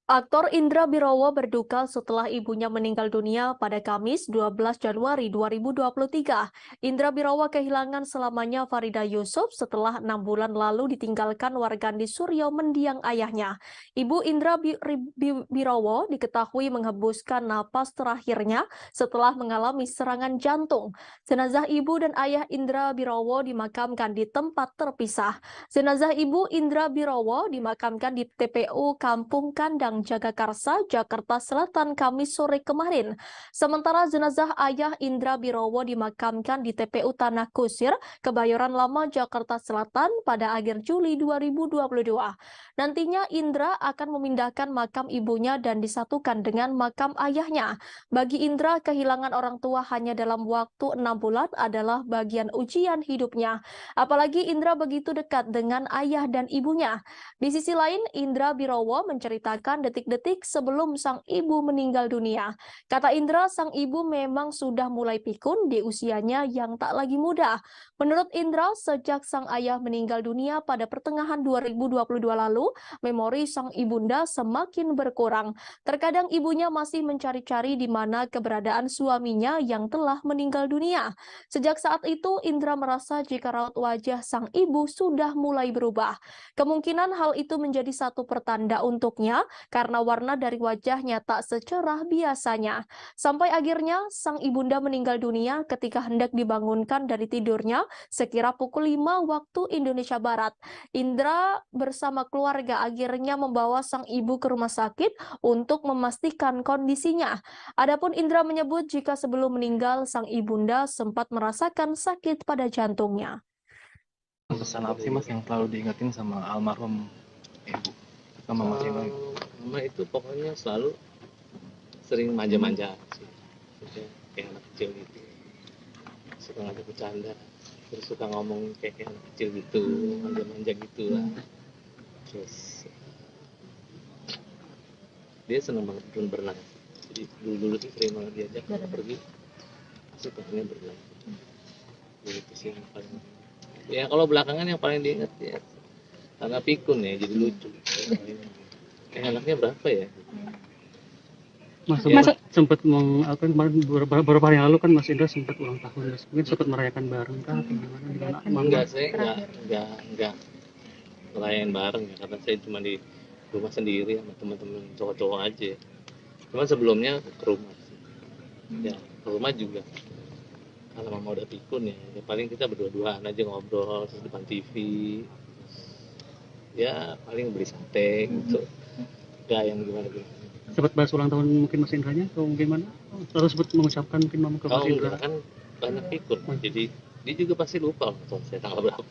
Speaker 1: Aktor Indra Birowo berduka setelah ibunya meninggal dunia pada Kamis 12 Januari 2023. Indra Birowo kehilangan selamanya Farida Yusuf setelah 6 bulan lalu ditinggalkan wargandi Suryo mendiang ayahnya. Ibu Indra Birowo diketahui menghembuskan napas terakhirnya setelah mengalami serangan jantung. Jenazah ibu dan ayah Indra Birowo dimakamkan di tempat terpisah. Jenazah ibu Indra Birowo dimakamkan di TPU Kampung Kandang Jagakarsa, Jakarta Selatan, Kamis sore kemarin. Sementara jenazah ayah Indra Birowo dimakamkan di TPU Tanah Kusir, Kebayoran Lama, Jakarta Selatan pada akhir Juli 2022. Nantinya Indra akan memindahkan makam ibunya dan disatukan dengan makam ayahnya. Bagi Indra, kehilangan orang tua hanya dalam waktu 6 bulan adalah bagian ujian hidupnya. Apalagi Indra begitu dekat dengan ayah dan ibunya. Di sisi lain, Indra Birowo menceritakan detik-detik sebelum sang ibu meninggal dunia. Kata Indra, sang ibu memang sudah mulai pikun di usianya yang tak lagi muda. Menurut Indra, sejak sang ayah meninggal dunia pada pertengahan 2022 lalu, memori sang ibunda semakin berkurang. Terkadang ibunya masih mencari-cari di mana keberadaan suaminya yang telah meninggal dunia. Sejak saat itu, Indra merasa jika raut wajah sang ibu sudah mulai berubah. Kemungkinan hal itu menjadi satu pertanda untuknya karena warna dari wajahnya tak secerah biasanya. Sampai akhirnya, sang ibunda meninggal dunia ketika hendak dibangunkan dari tidurnya sekira pukul 5 waktu Indonesia Barat. Indra bersama keluarga akhirnya membawa sang ibu ke rumah sakit untuk memastikan kondisinya. Adapun Indra menyebut jika sebelum meninggal sang ibunda sempat merasakan sakit pada jantungnya.
Speaker 8: Pesan apa sih Mas yang selalu diingetin sama almarhum ibu sama Mas Ino?
Speaker 9: Mama itu pokoknya selalu sering manja-manja sih. Maksudnya kayak anak kecil gitu. Suka ngajak bercanda, terus suka ngomong kayak anak kecil gitu, manja-manja gitu lah. Terus dia seneng banget berenang. Jadi dulu tuh sering banget diajak pergi, pasti pengennya berenang. Gitu sih yang paling. Ya kalau belakangan yang paling diingat ya karena pikun ya jadi lucu. Anaknya berapa ya?
Speaker 10: Mas sempat kemarin beberapa hari yang lalu kan Mas Indra sempat ulang tahun, mungkin sempat merayakan bareng kah atau gimana?
Speaker 9: Enggak, saya enggak ngerayain bareng ya karena saya cuma di rumah sendiri sama teman-teman cowok-cowok aja. Cuman sebelumnya ke rumah sih. Ya ke rumah juga. Kalau mama udah pikun ya paling kita berdua-duaan aja ngobrol terus depan TV. Ya paling beli sate gitu. Gak yang gimana-gimana.
Speaker 10: Sempat bahas ulang tahun mungkin Mas Indranya atau gimana? Atau sempat mengucapkan mungkin mama ke Mas Indra?
Speaker 9: Kan banyak pikun, jadi dia juga pasti lupa waktu saya tanggal berapa.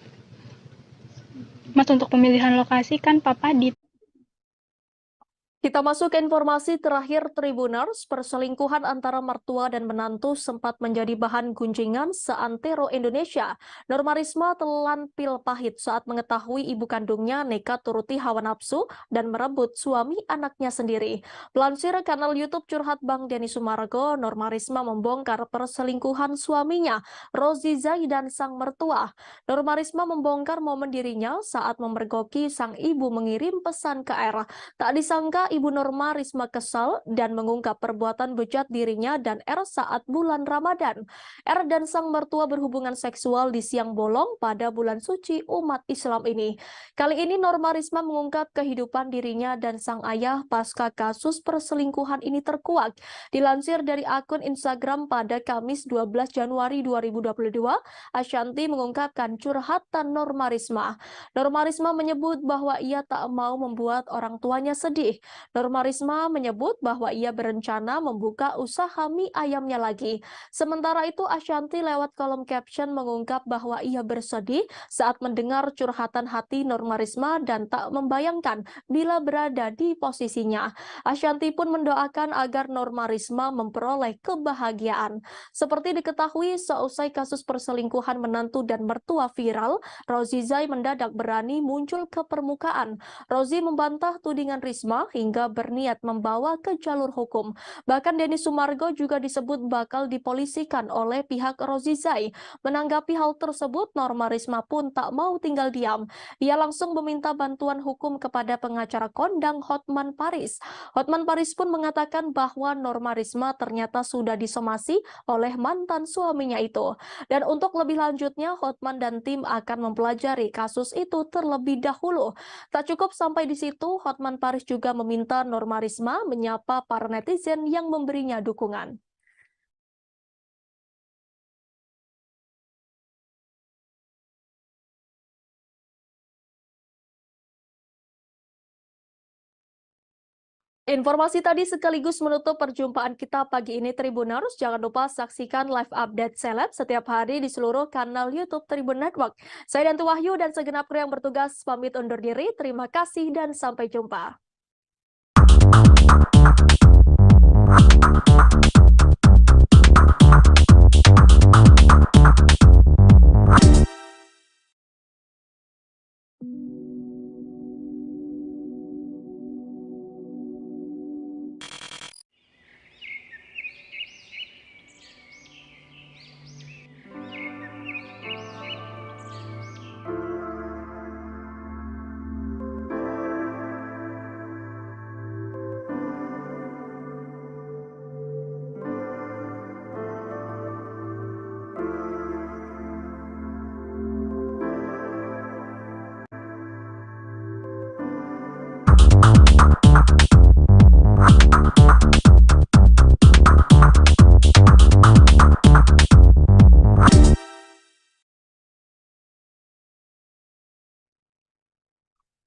Speaker 11: Mas, untuk pemilihan lokasi kan Papa di
Speaker 1: Kita masuk ke informasi terakhir Tribuners. Perselingkuhan antara mertua dan menantu sempat menjadi bahan gunjingan seantero Indonesia. Norma Risma telan pil pahit saat mengetahui ibu kandungnya nekat turuti hawa nafsu dan merebut suami anaknya sendiri. Pelansir kanal YouTube Curhat Bang Denny Sumargo, Norma Risma membongkar perselingkuhan suaminya, Rozi Zai dan sang mertua. Norma Risma membongkar momen dirinya saat memergoki sang ibu mengirim pesan ke R. Tak disangka Ibu Norma Risma kesal dan mengungkap perbuatan bejat dirinya dan R saat bulan Ramadan. R dan sang mertua berhubungan seksual di siang bolong pada bulan suci umat Islam ini. Kali ini Norma Risma mengungkap kehidupan dirinya dan sang ayah pasca kasus perselingkuhan ini terkuak. Dilansir dari akun Instagram pada Kamis 12 Januari 2022, Ashanti mengungkapkan curhatan Norma Risma. Norma Risma menyebut bahwa ia tak mau membuat orang tuanya sedih. Norma Risma menyebut bahwa ia berencana membuka usaha mie ayamnya lagi. Sementara itu, Ashanti lewat kolom caption mengungkap bahwa ia bersedih saat mendengar curhatan hati Norma Risma dan tak membayangkan bila berada di posisinya. Ashanti pun mendoakan agar Norma Risma memperoleh kebahagiaan. Seperti diketahui, seusai kasus perselingkuhan menantu dan mertua viral, Rozi Zai mendadak berani muncul ke permukaan. Rozi membantah tudingan Risma hingga hingga berniat membawa ke jalur hukum. Bahkan Denny Sumargo juga disebut bakal dipolisikan oleh pihak Rozi Zai. Menanggapi hal tersebut, Norma Risma pun tak mau tinggal diam. Ia langsung meminta bantuan hukum kepada pengacara kondang Hotman Paris. Hotman Paris pun mengatakan bahwa Norma Risma ternyata sudah disomasi oleh mantan suaminya itu. Dan untuk lebih lanjutnya, Hotman dan tim akan mempelajari kasus itu terlebih dahulu. Tak cukup sampai di situ, Hotman Paris juga meminta Norma Risma menyapa para netizen yang memberinya dukungan. Informasi tadi sekaligus menutup perjumpaan kita pagi ini Tribuners. Jangan lupa saksikan live update seleb setiap hari di seluruh kanal YouTube Tribun Network. Saya Danti Wahyu dan segenap kru yang bertugas pamit undur diri. Terima kasih dan sampai jumpa.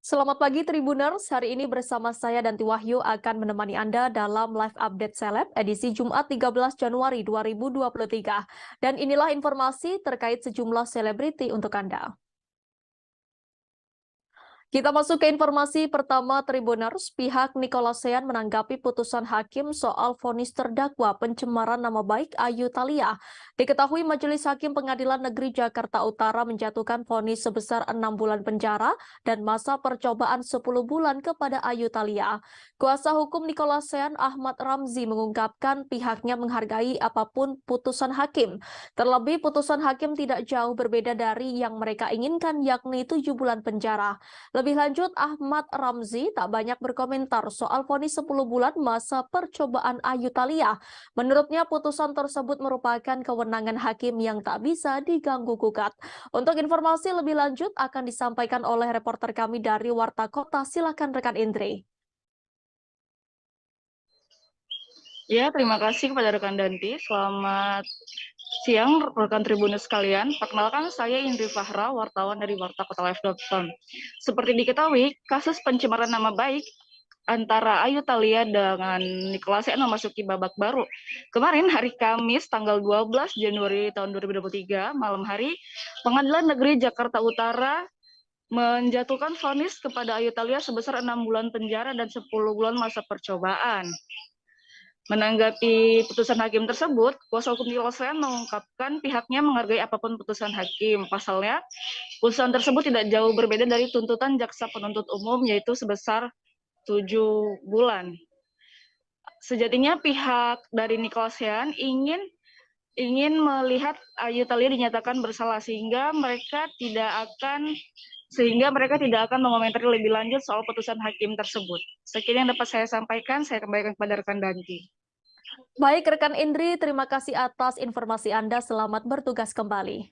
Speaker 1: Selamat pagi Tribuners, hari ini bersama saya Danti Wahyu akan menemani Anda dalam live update seleb edisi Jumat 13 Januari 2023. Dan inilah informasi terkait sejumlah selebriti untuk Anda. Kita masuk ke informasi pertama Tribuners. Pihak Nicolasean menanggapi putusan hakim soal vonis terdakwa pencemaran nama baik Ayu Thalia. Diketahui Majelis Hakim Pengadilan Negeri Jakarta Utara menjatuhkan vonis sebesar 6 bulan penjara dan masa percobaan 10 bulan kepada Ayu Thalia. Kuasa hukum Nicolasean Ahmad Ramzi mengungkapkan pihaknya menghargai apapun putusan hakim. Terlebih putusan hakim tidak jauh berbeda dari yang mereka inginkan, yakni 7 bulan penjara. Lebih lanjut, Ahmad Ramzi tak banyak berkomentar soal vonis 10 bulan masa percobaan Ayu Thalia. Menurutnya, putusan tersebut merupakan kewenangan hakim yang tak bisa diganggu-gugat. Untuk informasi lebih lanjut akan disampaikan oleh reporter kami dari Warta Kota. Silakan rekan Indri.
Speaker 2: Ya, terima kasih kepada rekan Danti. Selamat siang rekan Tribuners sekalian. Perkenalkan saya Indri Fahra, wartawan dari wartakotalive.com. Seperti diketahui, kasus pencemaran nama baik antara Ayu Thalia dengan Nicolasean memasuki babak baru. Kemarin hari Kamis tanggal 12 Januari tahun 2023 malam hari, Pengadilan Negeri Jakarta Utara menjatuhkan vonis kepada Ayu Thalia sebesar 6 bulan penjara dan 10 bulan masa percobaan. Menanggapi putusan hakim tersebut, kuasa hukum Nicolasean mengungkapkan pihaknya menghargai apapun putusan hakim. Pasalnya, putusan tersebut tidak jauh berbeda dari tuntutan jaksa penuntut umum, yaitu sebesar 7 bulan. Sejatinya pihak dari Nicolasean ingin melihat Ayu Thalia dinyatakan bersalah sehingga mereka tidak akan mengomentari lebih lanjut soal putusan hakim tersebut. Sekian yang dapat saya sampaikan, saya kembalikan kepada rekan Danti.
Speaker 1: Baik rekan Indri, terima kasih atas informasi Anda. Selamat bertugas kembali.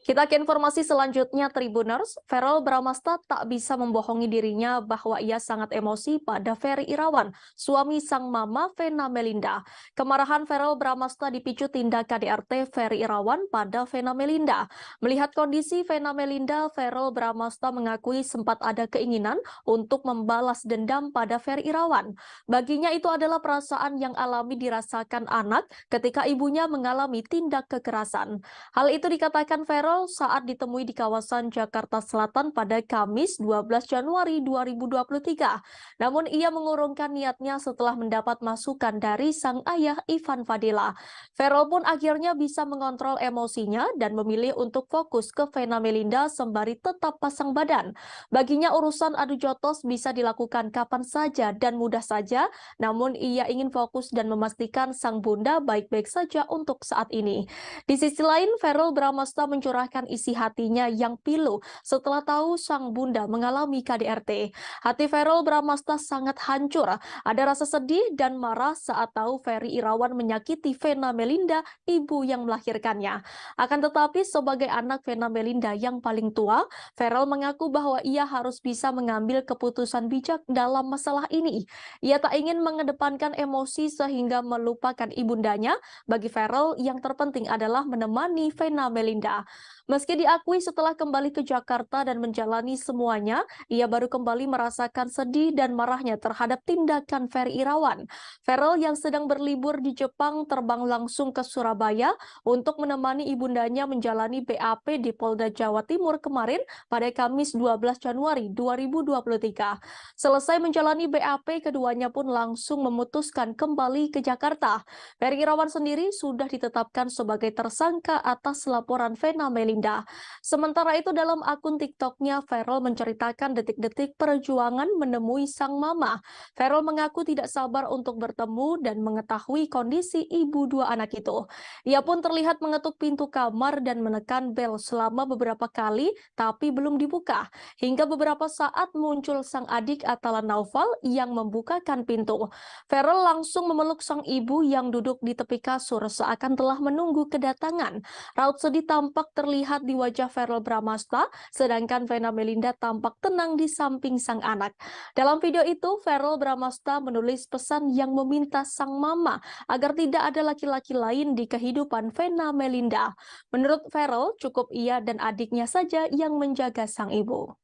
Speaker 1: Kita ke informasi selanjutnya Tribuners. Verrel Bramasta tak bisa membohongi dirinya bahwa ia sangat emosi pada Ferry Irawan, suami sang mama Vena Melinda. Kemarahan Verrel Bramasta dipicu tindak KDRT Ferry Irawan pada Vena Melinda. Melihat kondisi Vena Melinda, Verrel Bramasta mengakui sempat ada keinginan untuk membalas dendam pada Ferry Irawan. Baginya itu adalah perasaan yang alami dirasakan anak ketika ibunya mengalami tindak kekerasan. Hal itu dikatakan Verrel viral saat ditemui di kawasan Jakarta Selatan pada Kamis 12 Januari 2023. Namun ia mengurungkan niatnya setelah mendapat masukan dari sang ayah Ivan Fadila. Feral pun akhirnya bisa mengontrol emosinya dan memilih untuk fokus ke Vena Melinda sembari tetap pasang badan. Baginya urusan adu jotos bisa dilakukan kapan saja dan mudah saja, namun ia ingin fokus dan memastikan sang bunda baik-baik saja untuk saat ini. Di sisi lain, Verrell Bramasta mencurahkan isi hatinya yang pilu setelah tahu sang bunda mengalami KDRT. Hati Verrell Bramasta sangat hancur. Ada rasa sedih dan marah saat tahu Ferry Irawan menyakiti Vena Melinda, ibu yang melahirkannya. Akan tetapi, sebagai anak Vena Melinda yang paling tua, Verrell mengaku bahwa ia harus bisa mengambil keputusan bijak dalam masalah ini. Ia tak ingin mengedepankan emosi sehingga melupakan ibundanya. Bagi Verrell, yang terpenting adalah menemani Vena Melinda. Meski diakui setelah kembali ke Jakarta dan menjalani semuanya, ia baru kembali merasakan sedih dan marahnya terhadap tindakan Ferry Irawan. Verrell yang sedang berlibur di Jepang terbang langsung ke Surabaya untuk menemani ibundanya menjalani BAP di Polda Jawa Timur kemarin pada Kamis 12 Januari 2023. Selesai menjalani BAP, keduanya pun langsung memutuskan kembali ke Jakarta. Ferry Irawan sendiri sudah ditetapkan sebagai tersangka atas laporan Vena Melinda. Sementara itu dalam akun TikTok-nya, Verrell menceritakan detik-detik perjuangan menemui sang mama. Verrell mengaku tidak sabar untuk bertemu dan mengetahui kondisi ibu dua anak itu. Ia pun terlihat mengetuk pintu kamar dan menekan bel selama beberapa kali, tapi belum dibuka. Hingga beberapa saat muncul sang adik Atala Naufal yang membukakan pintu. Verrell langsung memeluk sang ibu yang duduk di tepi kasur seakan telah menunggu kedatangan. Raut sedih tampak terlihat di wajah Verrell Bramasta, sedangkan Vena Melinda tampak tenang di samping sang anak. Dalam video itu, Verrell Bramasta menulis pesan yang meminta sang mama agar tidak ada laki-laki lain di kehidupan Vena Melinda. Menurut Verrell, cukup ia dan adiknya saja yang menjaga sang ibu.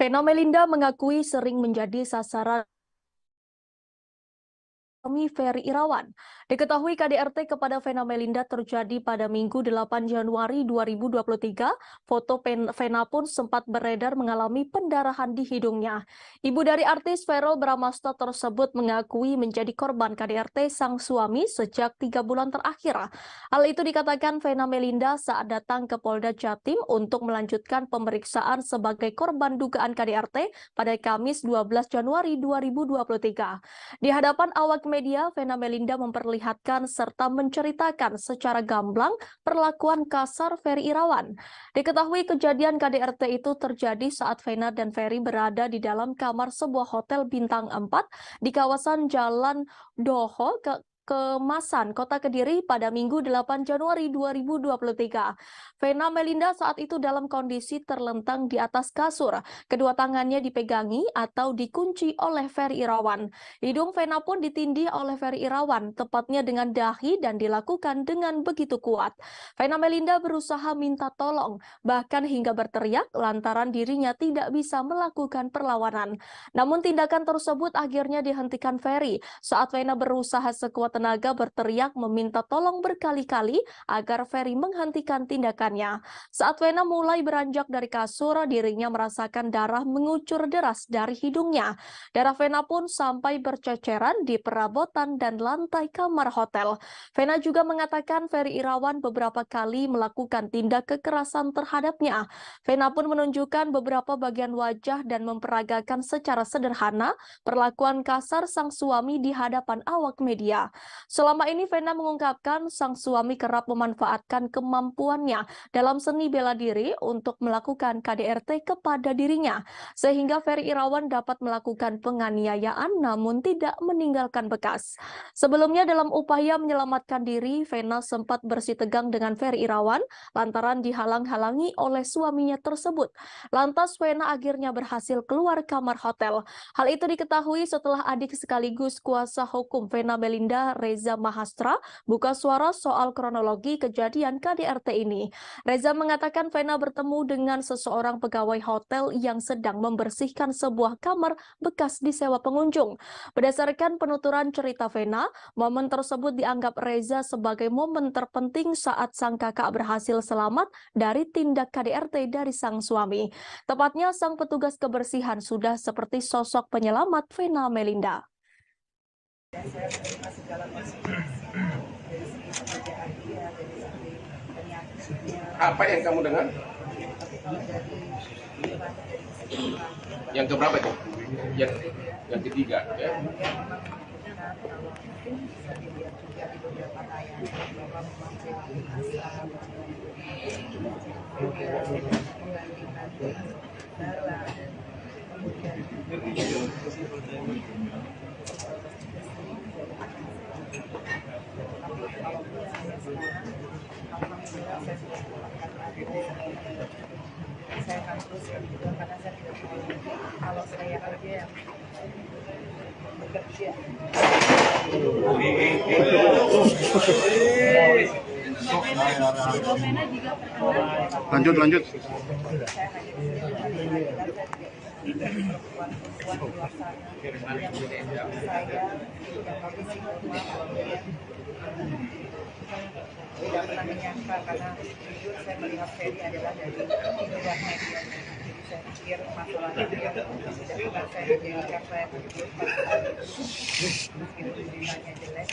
Speaker 1: Vena Melinda mengakui sering menjadi sasaran Ferry Irawan. Diketahui KDRT kepada Vena Melinda terjadi pada Minggu 8 Januari 2023. Foto Vena pun sempat beredar mengalami pendarahan di hidungnya. Ibu dari artis Verrell Bramasta tersebut mengakui menjadi korban KDRT sang suami sejak 3 bulan terakhir. Hal itu dikatakan Vena Melinda saat datang ke Polda Jatim untuk melanjutkan pemeriksaan sebagai korban dugaan KDRT pada Kamis 12 Januari 2023. Di hadapan awak media media, Vena Melinda memperlihatkan serta menceritakan secara gamblang perlakuan kasar Ferry Irawan. Diketahui kejadian KDRT itu terjadi saat Vena dan Ferry berada di dalam kamar sebuah hotel bintang 4 di kawasan Jalan Doho, Kemasan, Kota Kediri pada Minggu 8 Januari 2023. Vena Melinda saat itu dalam kondisi terlentang di atas kasur. Kedua tangannya dipegangi atau dikunci oleh Ferry Irawan. Hidung Vena pun ditindih oleh Ferry Irawan, tepatnya dengan dahi dan dilakukan dengan begitu kuat. Vena Melinda berusaha minta tolong, bahkan hingga berteriak lantaran dirinya tidak bisa melakukan perlawanan. Namun tindakan tersebut akhirnya dihentikan Ferry saat Vena berusaha sekuat tenaga berteriak meminta tolong berkali-kali agar Ferry menghentikan tindakannya. Saat Vena mulai beranjak dari kasur, dirinya merasakan darah mengucur deras dari hidungnya. Darah Vena pun sampai berceceran di perabotan dan lantai kamar hotel. Vena juga mengatakan Ferry Irawan beberapa kali melakukan tindak kekerasan terhadapnya. Vena pun menunjukkan beberapa bagian wajah dan memperagakan secara sederhana perlakuan kasar sang suami di hadapan awak media. Selama ini Vena mengungkapkan sang suami kerap memanfaatkan kemampuannya dalam seni bela diri untuk melakukan KDRT kepada dirinya, sehingga Ferry Irawan dapat melakukan penganiayaan namun tidak meninggalkan bekas. Sebelumnya dalam upaya menyelamatkan diri, Vena sempat bersitegang dengan Ferry Irawan lantaran dihalang-halangi oleh suaminya tersebut. Lantas Vena akhirnya berhasil keluar kamar hotel. Hal itu diketahui setelah adik sekaligus kuasa hukum Vena Melinda, Reza Mahastra, buka suara soal kronologi kejadian KDRT ini. Reza mengatakan Vena bertemu dengan seseorang pegawai hotel yang sedang membersihkan sebuah kamar bekas disewa pengunjung. Berdasarkan penuturan cerita Vena, momen tersebut dianggap Reza sebagai momen terpenting saat sang kakak berhasil selamat dari tindak KDRT dari sang suami. Tepatnya sang petugas kebersihan sudah seperti sosok penyelamat Vena Melinda.
Speaker 4: Saya terima segala konsekuensi dari segi pekerjaan dia, dari segi penyakitnya.
Speaker 3: Apa yang kamu dengar?
Speaker 4: Tapi kalau dari
Speaker 3: Yang keberapa itu? Yang ketiga, ya.
Speaker 4: kalau mungkin bisa dilihat juga di beberapa tayangan bahwa memang asal membandingkan darah, kemudian alhamdulillah saya sudah mendapatkan adik saya akan teruskan juga karena saya tidak mau lagi kalau saya aja yang bekerja.
Speaker 3: Lanjut.
Speaker 4: Saya hanya perempuan-perempuan di luar sana yang saya yang kondisi tidak pernah menyangka karena jujur saya melihat Ferry adalah dari luar media. Jadi saya pikir masalahnya dia tidak pernah saya jadikan saya berjujur meskipun tulisannya jelek,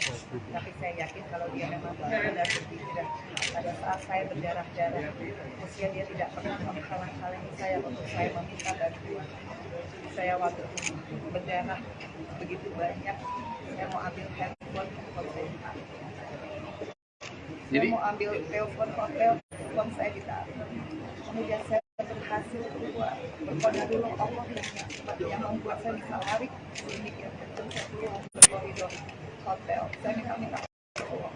Speaker 4: tapi saya yakin kalau dia memang benar-benar begitu dan pada saat saya berdarah-darah usia dia tidak pernah menghalang-halangi saya untuk saya meminta bantuan. Saya waktu berdarah begitu banyak, saya mau ambil handphone kalau saya ditarik. Saya mau ambil telepon hotel, uang saya ditarik. Kemudian saya berhasil keluar. Berkodarullah Allah yang membuat saya bisa lari sedikit. Dan saya keluar ke koridor hotel. Saya minta tolong.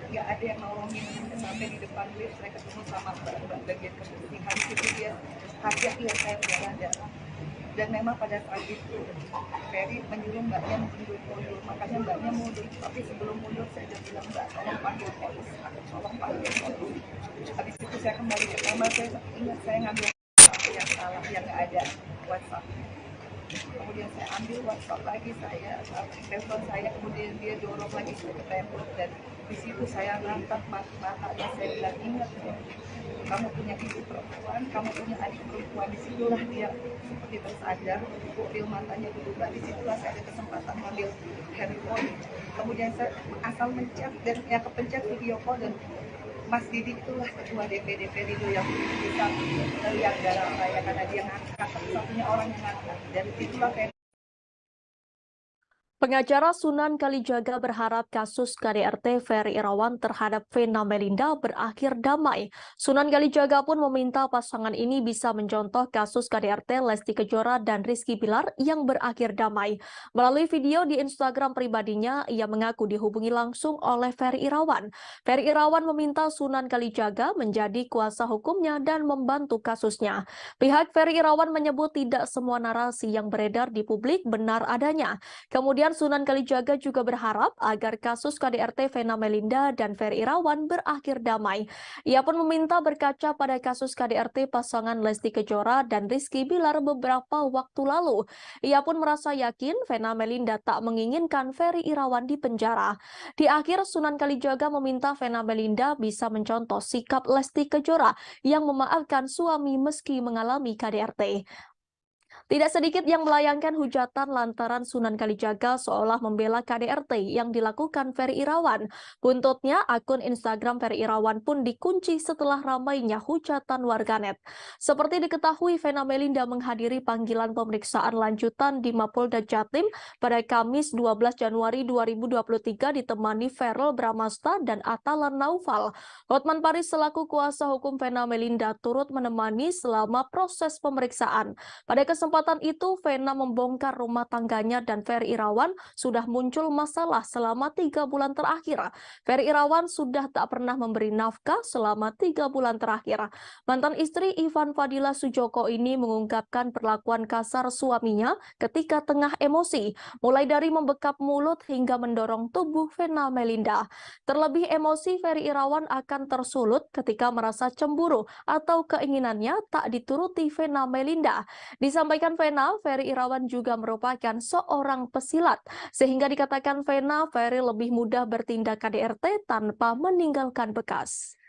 Speaker 4: Nggak ada yang nolongin. Sampai di depan lift saya ketemu sama mbak bagian kebersihan. Itu dia kaget lihat saya berdarah. Dan memang pada saat itu Ferry menyuruh mbaknya mundur, makanya mbaknya mundur. Tapi sebelum mundur saya sudah bilang mbak tolong panggil polisi, tolong panggil polisi. Habis itu saya kembali ke kamar, saya ingat saya ngambil yang salah, yang nggak ada WhatsApp. Kemudian saya ambil WhatsApp lagi, saya telepon saya, kemudian dia dorong lagi ke tembok dan di situ saya ngangkat mata-matanya, saya bilang ingat kamu punya ibu perempuan, kamu punya adik perempuan. Disitulah dia seperti tersadar, pupil matanya berubah. Disitulah saya ada kesempatan ngambil handphone. Kemudian saya asal mencet dan yang kepencet video call dan Mas Didi itulah ketua DPD Perindo yang bisa melihat darah saya karena dia ngangkat, satu-satunya orang yang ngangkat. Dan itulah
Speaker 1: Pengacara Sunan Kalijaga berharap kasus KDRT Ferry Irawan terhadap Vena Melinda berakhir damai. Sunan Kalijaga pun meminta pasangan ini bisa mencontoh kasus KDRT Lesti Kejora dan Rizky Bilar yang berakhir damai. Melalui video di Instagram pribadinya, ia mengaku dihubungi langsung oleh Ferry Irawan. Ferry Irawan meminta Sunan Kalijaga menjadi kuasa hukumnya dan membantu kasusnya. Pihak Ferry Irawan menyebut tidak semua narasi yang beredar di publik benar adanya. Kemudian Sunan Kalijaga juga berharap agar kasus KDRT Vena Melinda dan Ferry Irawan berakhir damai. Ia pun meminta berkaca pada kasus KDRT pasangan Lesti Kejora dan Rizky Bilar beberapa waktu lalu. Ia pun merasa yakin Vena Melinda tak menginginkan Ferry Irawan di penjara. Di akhir, Sunan Kalijaga meminta Vena Melinda bisa mencontoh sikap Lesti Kejora yang memaafkan suami meski mengalami KDRT. Tidak sedikit yang melayangkan hujatan lantaran Sunan Kalijaga seolah membela KDRT yang dilakukan Ferry Irawan. Buntutnya, akun Instagram Ferry Irawan pun dikunci setelah ramainya hujatan warganet. Seperti diketahui, Vena Melinda menghadiri panggilan pemeriksaan lanjutan di Mapolda Jatim pada Kamis 12 Januari 2023 ditemani Verrel Bramasta dan Atalan Naufal. Hotman Paris selaku kuasa hukum Vena Melinda turut menemani selama proses pemeriksaan. Pada kesempatan itu, Vena membongkar rumah tangganya dan Ferry Irawan sudah muncul masalah selama 3 bulan terakhir. Ferry Irawan sudah tak pernah memberi nafkah selama 3 bulan terakhir. Mantan istri Ivan Fadila Sujoko ini mengungkapkan perlakuan kasar suaminya ketika tengah emosi, mulai dari membekap mulut hingga mendorong tubuh Vena Melinda. Terlebih emosi Ferry Irawan akan tersulut ketika merasa cemburu atau keinginannya tak dituruti Vena Melinda. Disampaikan Vena, Ferry Irawan juga merupakan seorang pesilat, sehingga dikatakan Vena, Ferry lebih mudah bertindak KDRT tanpa meninggalkan bekas.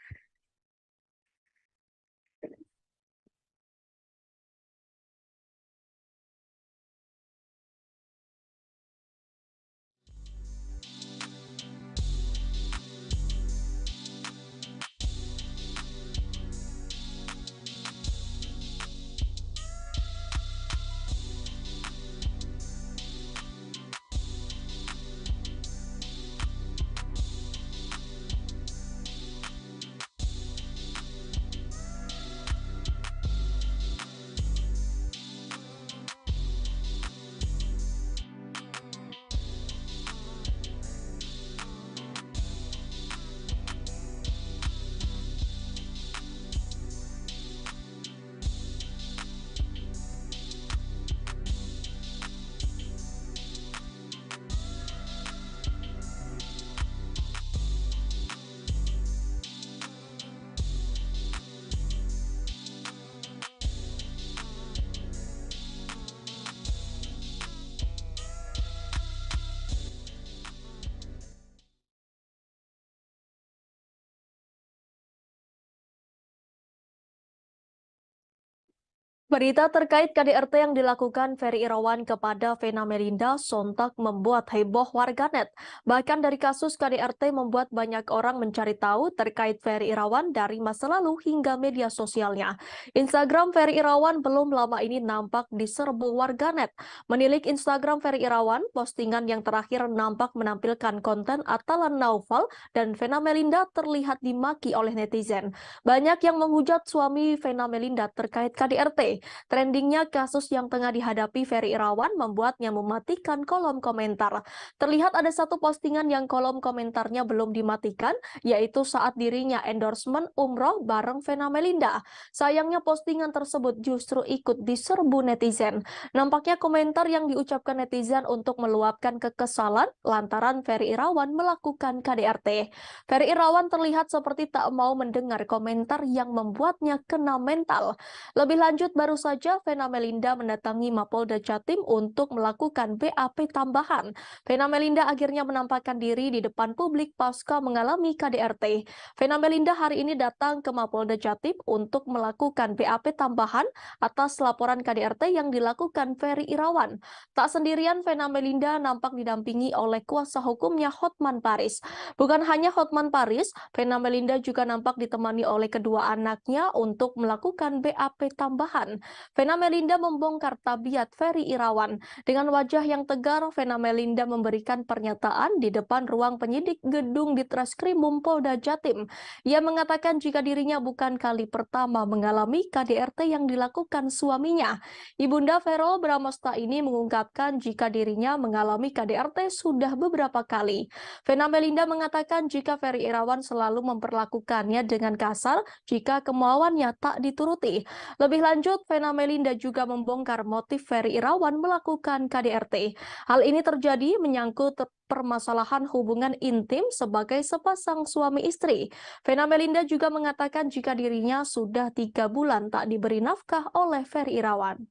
Speaker 1: Berita terkait KDRT yang dilakukan Ferry Irawan kepada Vena Melinda sontak membuat heboh warganet. Bahkan dari kasus KDRT membuat banyak orang mencari tahu terkait Ferry Irawan dari masa lalu hingga media sosialnya. Instagram Ferry Irawan belum lama ini nampak diserbu warganet. Menilik Instagram Ferry Irawan, postingan yang terakhir nampak menampilkan konten Atalan Naufal dan Vena Melinda terlihat dimaki oleh netizen. Banyak yang menghujat suami Vena Melinda terkait KDRT. Trendingnya kasus yang tengah dihadapi Ferry Irawan membuatnya mematikan kolom komentar. Terlihat ada satu postingan yang kolom komentarnya belum dimatikan, yaitu saat dirinya endorsement umroh bareng Vena Melinda. Sayangnya postingan tersebut justru ikut diserbu netizen. Nampaknya komentar yang diucapkan netizen untuk meluapkan kekesalan lantaran Ferry Irawan melakukan KDRT. Ferry Irawan terlihat seperti tak mau mendengar komentar yang membuatnya kena mental. Lebih lanjut, baru saja Vena Melinda mendatangi Mapolda Jatim untuk melakukan BAP tambahan. Vena Melinda akhirnya menampakkan diri di depan publik pasca mengalami KDRT. Vena Melinda hari ini datang ke Mapolda Jatim untuk melakukan BAP tambahan atas laporan KDRT yang dilakukan Ferry Irawan. Tak sendirian, Vena Melinda nampak didampingi oleh kuasa hukumnya Hotman Paris. Bukan hanya Hotman Paris, Vena Melinda juga nampak ditemani oleh kedua anaknya untuk melakukan BAP tambahan. Irawan. Vena Melinda membongkar tabiat Ferry Irawan. Dengan wajah yang tegar, Vena Melinda memberikan pernyataan di depan ruang penyidik gedung Ditreskrimum Polda Jatim. Ia mengatakan jika dirinya bukan kali pertama mengalami KDRT yang dilakukan suaminya. Ibunda Verrel Bramasta ini mengungkapkan jika dirinya mengalami KDRT sudah beberapa kali. Vena Melinda mengatakan jika Ferry Irawan selalu memperlakukannya dengan kasar jika kemauannya tak dituruti. Lebih lanjut, Vena Melinda juga membongkar motif Ferry Irawan melakukan KDRT. Hal ini terjadi menyangkut permasalahan hubungan intim sebagai sepasang suami istri. Vena Melinda juga mengatakan jika dirinya sudah 3 bulan tak diberi nafkah oleh Ferry Irawan.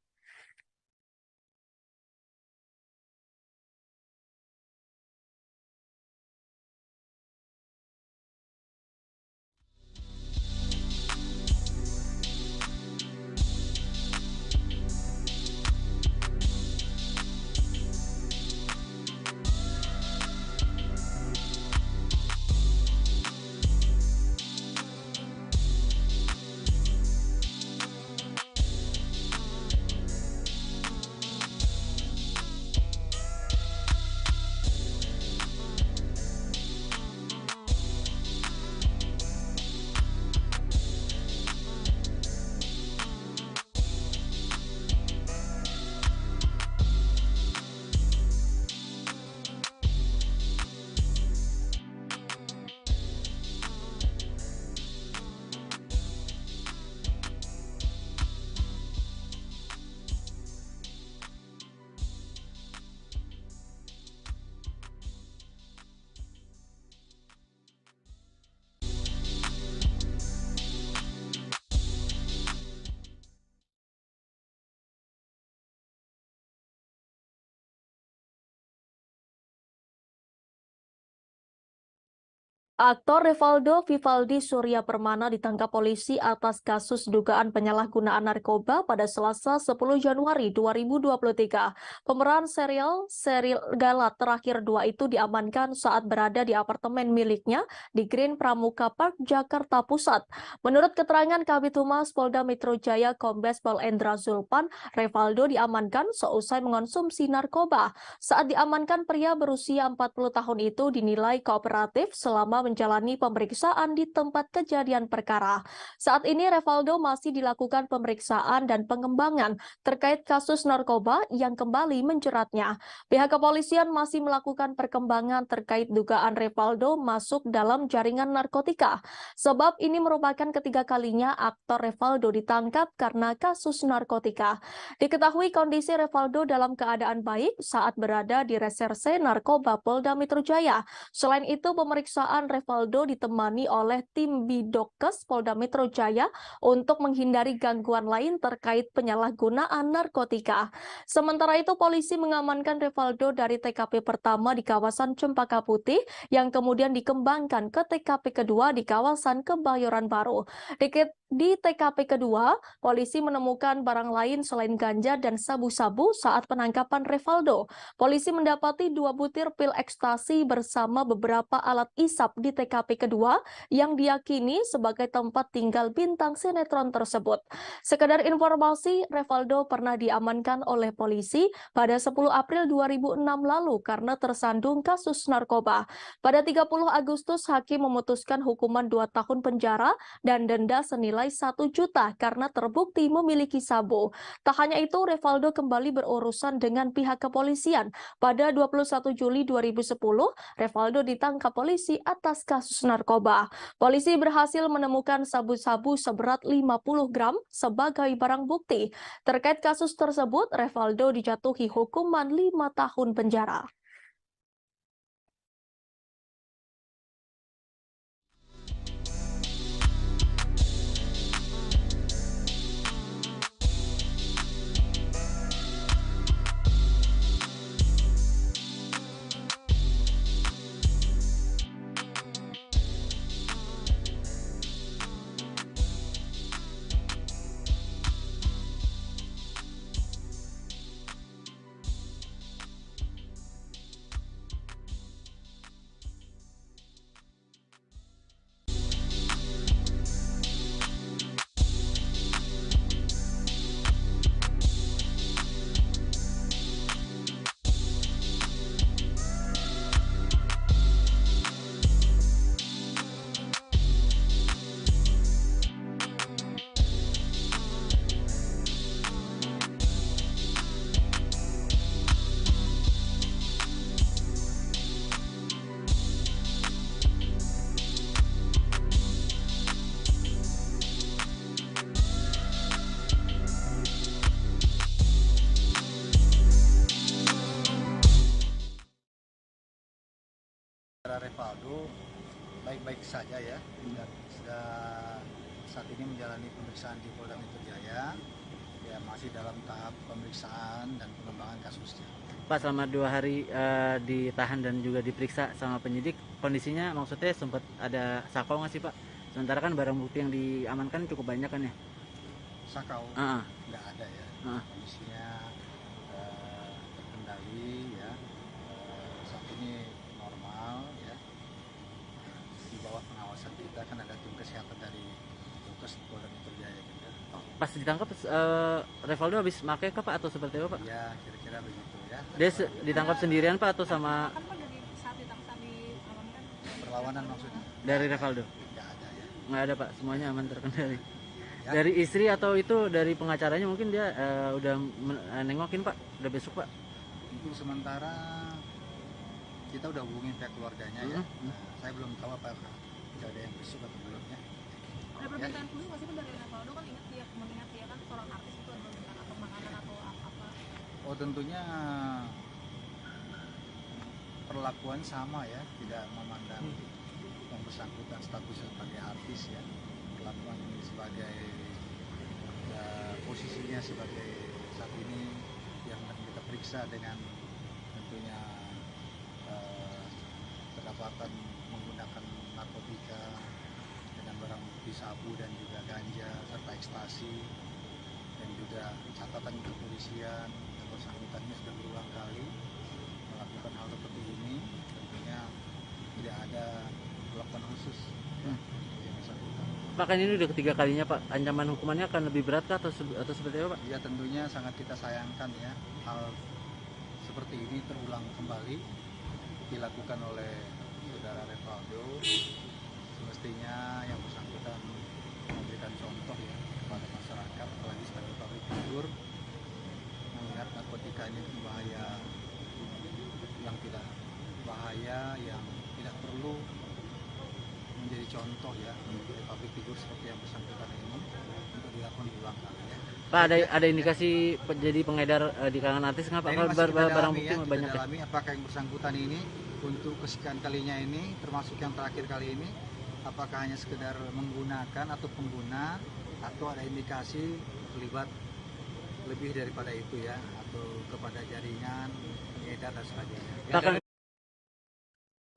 Speaker 1: Aktor Revaldo Vivaldi Surya Permana ditangkap polisi atas kasus dugaan penyalahgunaan narkoba pada Selasa 10 Januari 2023. Pemeran serial Gala terakhir 2 itu diamankan saat berada di apartemen miliknya di Green Pramuka Park, Jakarta Pusat. Menurut keterangan Kabid Humas Polda Metro Jaya Kombes Pol Endra Zulpan, Revaldo diamankan seusai mengonsumsi narkoba. Saat diamankan, pria berusia 40 tahun itu dinilai kooperatif selama menjalani pemeriksaan di tempat kejadian perkara. Saat ini Revaldo masih dilakukan pemeriksaan dan pengembangan terkait kasus narkoba yang kembali menjeratnya. Pihak kepolisian masih melakukan perkembangan terkait dugaan Revaldo masuk dalam jaringan narkotika. Sebab ini merupakan ketiga kalinya aktor Revaldo ditangkap karena kasus narkotika. Diketahui kondisi Revaldo dalam keadaan baik saat berada di Reserse Narkoba Polda Metro Jaya. Selain itu, pemeriksaan Revaldo ditemani oleh tim Bidokes Polda Metro Jaya untuk menghindari gangguan lain terkait penyalahgunaan narkotika. Sementara itu, polisi mengamankan Revaldo dari TKP pertama di kawasan Cempaka Putih yang kemudian dikembangkan ke TKP kedua di kawasan Kebayoran Baru. Di TKP kedua, polisi menemukan barang lain selain ganja dan sabu-sabu saat penangkapan Revaldo. Polisi mendapati 2 butir pil ekstasi bersama beberapa alat isap di TKP kedua yang diyakini sebagai tempat tinggal bintang sinetron tersebut. Sekedar informasi, Revaldo pernah diamankan oleh polisi pada 10 April 2006 lalu karena tersandung kasus narkoba. Pada 30 Agustus, hakim memutuskan hukuman 2 tahun penjara dan denda senilai 1 juta karena terbukti memiliki sabu. Tak hanya itu, Revaldo kembali berurusan dengan pihak kepolisian. Pada 21 Juli 2010, Revaldo ditangkap polisi atas kasus narkoba. Polisi berhasil menemukan sabu-sabu seberat 50 gram sebagai barang bukti. Terkait kasus tersebut, Revaldo dijatuhi hukuman 5 tahun penjara.
Speaker 5: Saudara Revaldo baik-baik saja ya, dan saat ini menjalani pemeriksaan di Polda Metro Jaya, ya masih dalam tahap pemeriksaan dan pengembangan kasusnya.
Speaker 6: Pak, selama 2 hari ditahan dan juga diperiksa sama penyidik, kondisinya maksudnya sempat ada sakau nggak sih Pak? Sementara kan barang bukti yang diamankan cukup banyak kan ya?
Speaker 5: Sakau nggak ada ya, kondisinya terkendali ya, saat ini normal ya, di bawah pengawasan kita kan ada tim kesehatan dari Dokes Polda Metro Jaya juga.
Speaker 6: Pas ditangkap Revaldo habis pakai kah Pak atau seperti apa Pak?
Speaker 5: Ya kira-kira begitu ya.
Speaker 6: Dia ditangkap sendirian Pak atau sama
Speaker 7: Kan Pak dari saat ditangkap diamankan
Speaker 5: perlawanan maksudnya?
Speaker 6: dari Revaldo?
Speaker 5: Nggak ada ya.
Speaker 6: Nggak ada Pak, semuanya aman terkendali.
Speaker 5: Ya.
Speaker 6: Dari istri atau itu dari pengacaranya mungkin dia udah nengokin Pak, udah besok Pak?
Speaker 5: Untuk sementara kita udah hubungin pihak keluarganya ya. Nah, saya belum tahu apakah sudah ada yang besok atau belum ya.
Speaker 7: ada permintaan khusus nggak sih Pak dari Revaldo, kan mengingat dia kan seorang artis, itu ada permintaan atau makanan atau apa?
Speaker 5: Oh tentunya perlakuan sama ya, tidak memandang yang bersangkutan statusnya sebagai artis ya, perlakuan sebagai posisinya sebagai saat ini yang kita periksa dengan tentunya kedapatan menggunakan narkotika dengan barang bukti sabu dan juga ganja serta ekstasi, dan juga catatan kepolisian yang bersangkutannya sudah berulang kali melakukan hal seperti ini, tentunya tidak ada perlakuan khusus yang bersangkutan.
Speaker 6: Pak, kan ini udah ketiga kalinya Pak, ancaman hukumannya akan lebih berat kah atau seperti apa Pak?
Speaker 5: Ya tentunya sangat kita sayangkan ya, hal seperti ini terulang kembali dilakukan oleh saudara Revaldo. Semestinya yang bersangkutan memberikan contoh ya kepada masyarakat, apalagi sebagai public figure, mengingat narkotika ini bahaya, yang tidak bahaya, yang tidak perlu menjadi contoh ya dari public figure seperti yang bersangkutan ini untuk dilakukan berulang kali ya.
Speaker 6: Pak, ada indikasi jadi pengedar di kalangan artis nggak Pak?
Speaker 5: Nah, ini masih kita
Speaker 6: Barang
Speaker 5: dalami
Speaker 6: bukti
Speaker 5: ya, kita
Speaker 6: banyak ya?
Speaker 5: dalami apakah yang bersangkutan ini untuk kesekian kalinya ini, termasuk yang terakhir kali ini, apakah hanya sekedar menggunakan atau pengguna, atau ada indikasi terlibat lebih daripada itu ya, atau kepada jaringan pengedar dan sebagainya. Ya,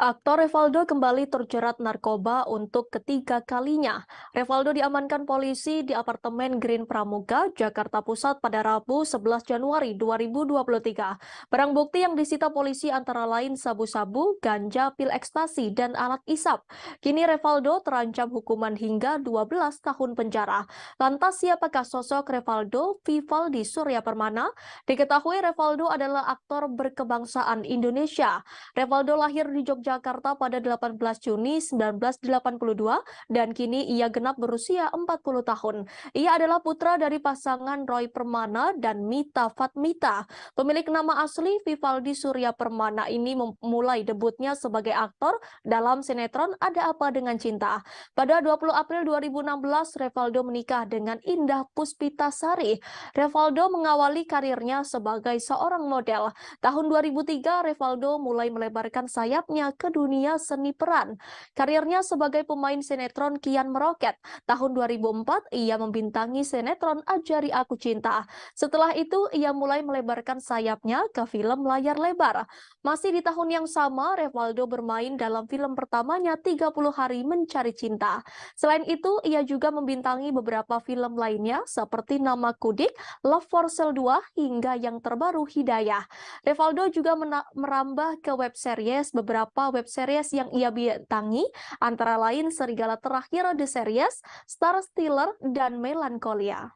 Speaker 1: Aktor Revaldo kembali terjerat narkoba untuk ketiga kalinya. Revaldo diamankan polisi di apartemen Green Pramuka, Jakarta Pusat pada Rabu 11 Januari 2023. Barang bukti yang disita polisi antara lain sabu-sabu, ganja, pil ekstasi, dan alat isap. Kini Revaldo terancam hukuman hingga 12 tahun penjara. Lantas siapakah sosok Revaldo Vivaldi Surya Permana? Diketahui Revaldo adalah aktor berkebangsaan Indonesia. Revaldo lahir di Jakarta pada 18 Juni 1982 dan kini ia genap berusia 40 tahun. Ia adalah putra dari pasangan Roy Permana dan Mita Fatmita. Pemilik nama asli Vivaldi Surya Permana ini memulai debutnya sebagai aktor dalam sinetron Ada Apa Dengan Cinta. Pada 20 April 2016, Revaldo menikah dengan Indah Puspitasari. Revaldo mengawali karirnya sebagai seorang model. Tahun 2003, Revaldo mulai melebarkan sayapnya ke dunia seni peran. Karirnya sebagai pemain sinetron kian meroket. Tahun 2004, ia membintangi sinetron Ajari Aku Cinta. Setelah itu, ia mulai melebarkan sayapnya ke film layar lebar. Masih di tahun yang sama, Revaldo bermain dalam film pertamanya 30 Hari Mencari Cinta. Selain itu, ia juga membintangi beberapa film lainnya seperti Nama Kudik, Love for Sale 2, hingga yang terbaru Hidayah. Revaldo juga merambah ke web series beberapa web series yang ia bintangi, antara lain Serigala Terakhir The Series, Star Stealer, dan Melancholia.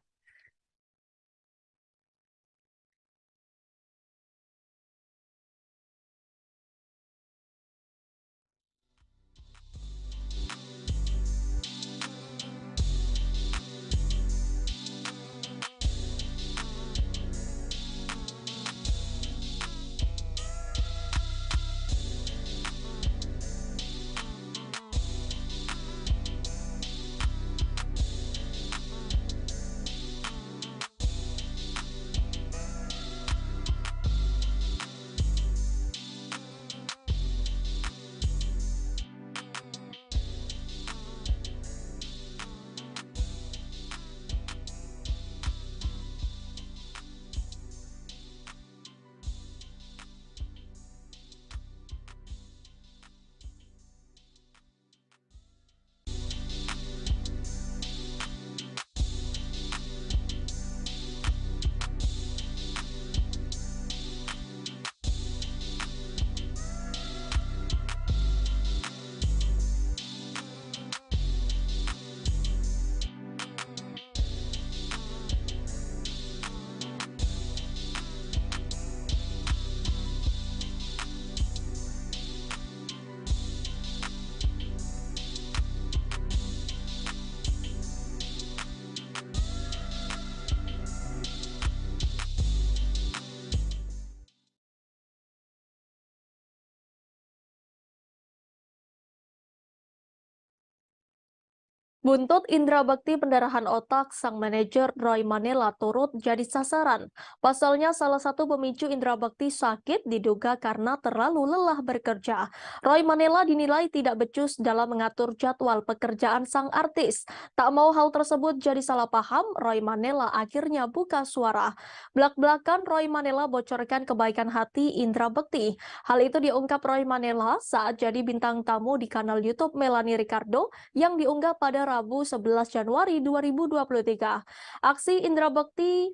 Speaker 1: Buntut indra bekti pendarahan otak, sang manajer Roy Manela turut jadi sasaran. Pasalnya salah satu pemicu indra bekti sakit diduga karena terlalu lelah bekerja. Roy Manela dinilai tidak becus dalam mengatur jadwal pekerjaan sang artis. Tak mau hal tersebut jadi salah paham, Roy Manela akhirnya buka suara. Belak-belakan Roy Manela bocorkan kebaikan hati indra bekti. Hal itu diungkap Roy Manela saat jadi bintang tamu di kanal YouTube Melanie Ricardo yang diunggah pada Rabu 11 Januari 2023. Aksi Indra Bekti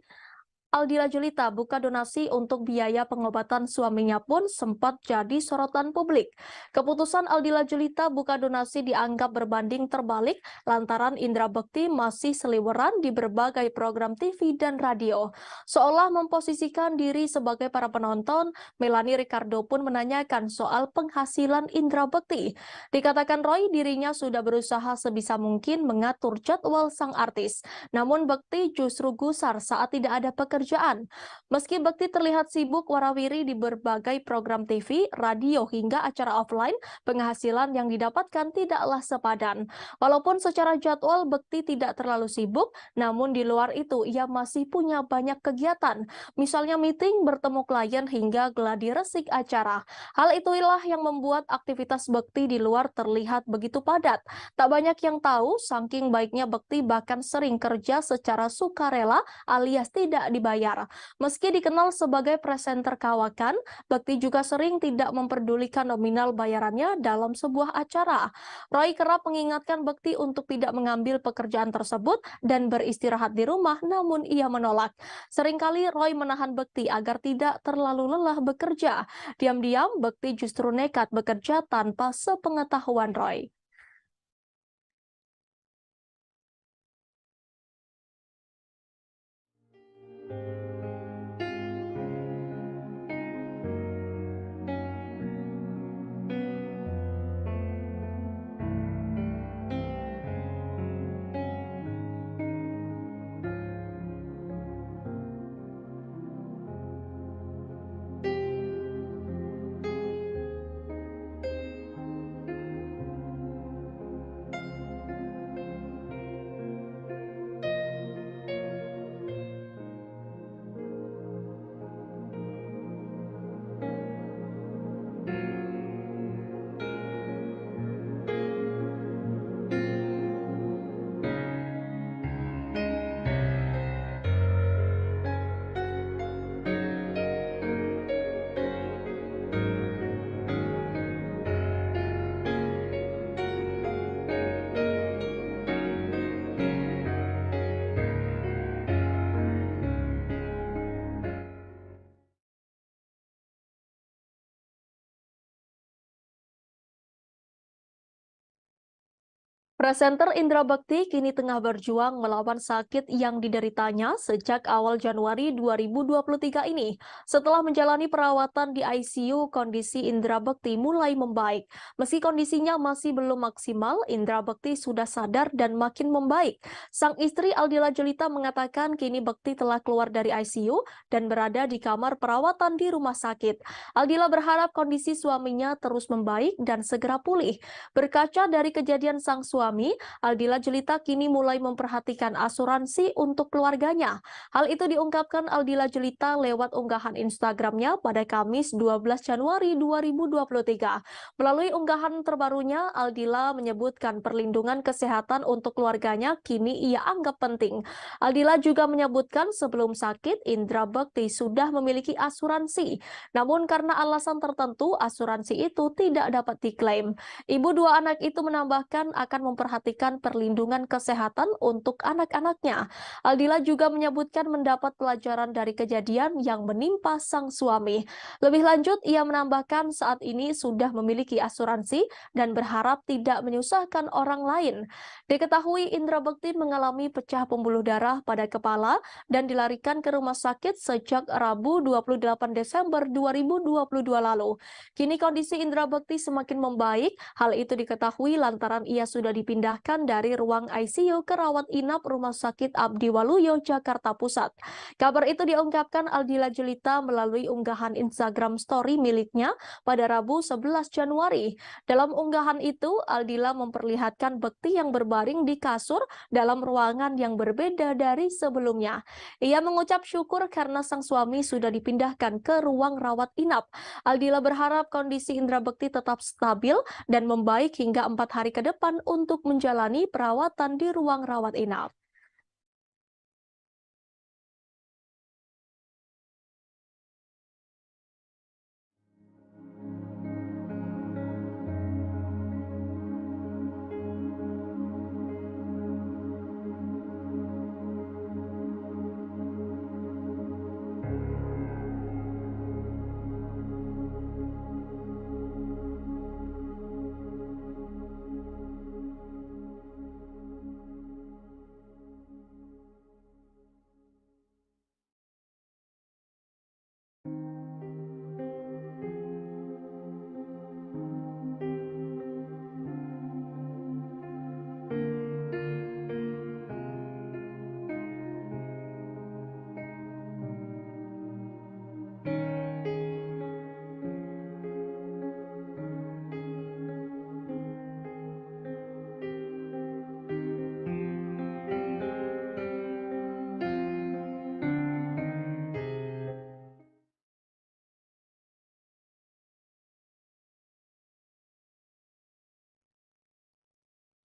Speaker 1: Aldila Julita buka donasi untuk biaya pengobatan suaminya pun sempat jadi sorotan publik. Keputusan Aldila Julita buka donasi dianggap berbanding terbalik lantaran Indra Bekti masih seliweran di berbagai program TV dan radio. Seolah memposisikan diri sebagai para penonton, Melanie Ricardo pun menanyakan soal penghasilan Indra Bekti. Dikatakan Roy dirinya sudah berusaha sebisa mungkin mengatur jadwal sang artis. Namun Bekti justru gusar saat tidak ada pekerjaan. Meski Bekti terlihat sibuk warawiri di berbagai program TV, radio hingga acara offline, penghasilan yang didapatkan tidaklah sepadan. Walaupun secara jadwal Bekti tidak terlalu sibuk, namun di luar itu ia masih punya banyak kegiatan. Misalnya meeting, bertemu klien hingga gladi resik acara. Hal itulah yang membuat aktivitas Bekti di luar terlihat begitu padat. Tak banyak yang tahu, saking baiknya Bekti bahkan sering kerja secara sukarela alias tidak dibayar. Meski dikenal sebagai presenter kawakan, Bekti juga sering tidak memperdulikan nominal bayarannya dalam sebuah acara. Roy kerap mengingatkan Bekti untuk tidak mengambil pekerjaan tersebut dan beristirahat di rumah, namun ia menolak. Seringkali Roy menahan Bekti agar tidak terlalu lelah bekerja. Diam-diam, Bekti justru nekat bekerja tanpa sepengetahuan Roy. Presenter Indra Bekti kini tengah berjuang melawan sakit yang dideritanya sejak awal Januari 2023 ini. Setelah menjalani perawatan di ICU, kondisi Indra Bekti mulai membaik. Meski kondisinya masih belum maksimal, Indra Bekti sudah sadar dan makin membaik. Sang istri Aldila Julita mengatakan kini Bekti telah keluar dari ICU dan berada di kamar perawatan di rumah sakit. Aldila berharap kondisi suaminya terus membaik dan segera pulih. Berkaca dari kejadian sang suami, Aldila Julita kini mulai memperhatikan asuransi untuk keluarganya. Hal itu diungkapkan Aldila Julita lewat unggahan Instagramnya pada Kamis 12 Januari 2023. Melalui unggahan terbarunya, Aldila menyebutkan perlindungan kesehatan untuk keluarganya kini ia anggap penting. Aldila juga menyebutkan sebelum sakit, Indra Bekti sudah memiliki asuransi. Namun karena alasan tertentu, asuransi itu tidak dapat diklaim. Ibu dua anak itu menambahkan akan memperhatikan perlindungan kesehatan untuk anak-anaknya. Aldila juga menyebutkan mendapat pelajaran dari kejadian yang menimpa sang suami. Lebih lanjut, ia menambahkan saat ini sudah memiliki asuransi dan berharap tidak menyusahkan orang lain. Diketahui Indra Bekti mengalami pecah pembuluh darah pada kepala dan dilarikan ke rumah sakit sejak Rabu 28 Desember 2022 lalu. Kini kondisi Indra Bekti semakin membaik. Hal itu diketahui lantaran ia sudah dipindahkan dipindahkan dari ruang ICU ke rawat inap Rumah Sakit Abdi Waluyo, Jakarta Pusat. Kabar itu diungkapkan Aldila Jelita melalui unggahan Instagram Story miliknya pada Rabu 11 Januari. Dalam unggahan itu, Aldila memperlihatkan bekti yang berbaring di kasur dalam ruangan yang berbeda dari sebelumnya. Ia mengucap syukur karena sang suami sudah dipindahkan ke ruang rawat inap. Aldila berharap kondisi Indra Bekti tetap stabil dan membaik hingga 4 hari ke depan untuk menjalani perawatan di ruang rawat inap.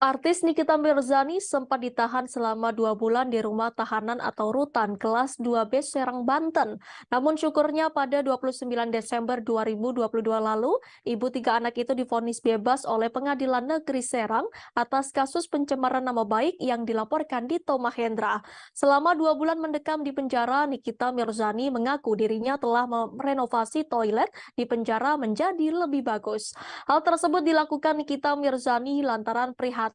Speaker 1: Artis Nikita Mirzani sempat ditahan selama 2 bulan di rumah tahanan atau rutan kelas 2B Serang, Banten. Namun syukurnya pada 29 Desember 2022 lalu, ibu 3 anak itu divonis bebas oleh Pengadilan Negeri Serang atas kasus pencemaran nama baik yang dilaporkan Dito Mahendra. Selama 2 bulan mendekam di penjara, Nikita Mirzani mengaku dirinya telah merenovasi toilet di penjara menjadi lebih bagus. Hal tersebut dilakukan Nikita Mirzani lantaran prihatin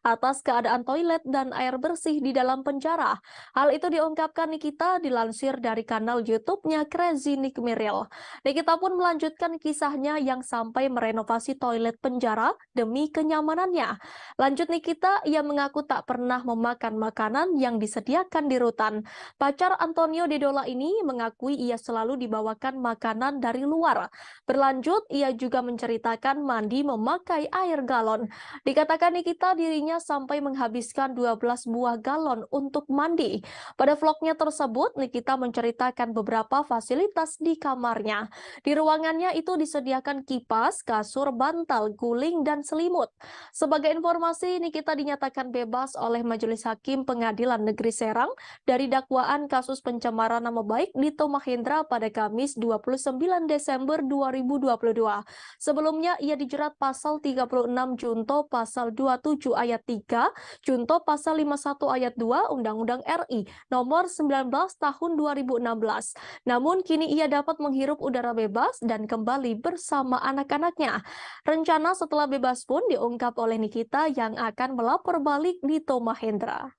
Speaker 1: atas keadaan toilet dan air bersih di dalam penjara. Hal itu diungkapkan Nikita dilansir dari kanal YouTube-nya Crazy Nick Miril. Nikita pun melanjutkan kisahnya yang sampai merenovasi toilet penjara demi kenyamanannya. Lanjut Nikita, ia mengaku tak pernah memakan makanan yang disediakan di rutan. Pacar Antonio Dedola ini mengakui ia selalu dibawakan makanan dari luar. Berlanjut, ia juga menceritakan mandi memakai air galon. Dikatakan Nikita dirinya sampai menghabiskan 12 buah galon untuk mandi. Pada vlognya tersebut, Nikita menceritakan beberapa fasilitas di kamarnya. Di ruangannya itu disediakan kipas, kasur, bantal, guling, dan selimut. Sebagai informasi, Nikita dinyatakan bebas oleh Majelis Hakim Pengadilan Negeri Serang dari dakwaan kasus pencemaran nama baik Dito Mahendra pada Kamis 29 Desember 2022. Sebelumnya, ia dijerat pasal 36 Junto pasal 27 ayat 3, Junto pasal 51 ayat 2 Undang-Undang RI nomor 19 tahun 2016. Namun kini ia dapat menghirup udara bebas dan kembali bersama anak-anaknya. Rencana setelah bebas pun diungkap oleh Nikita yang akan melapor balik Dito Mahendra.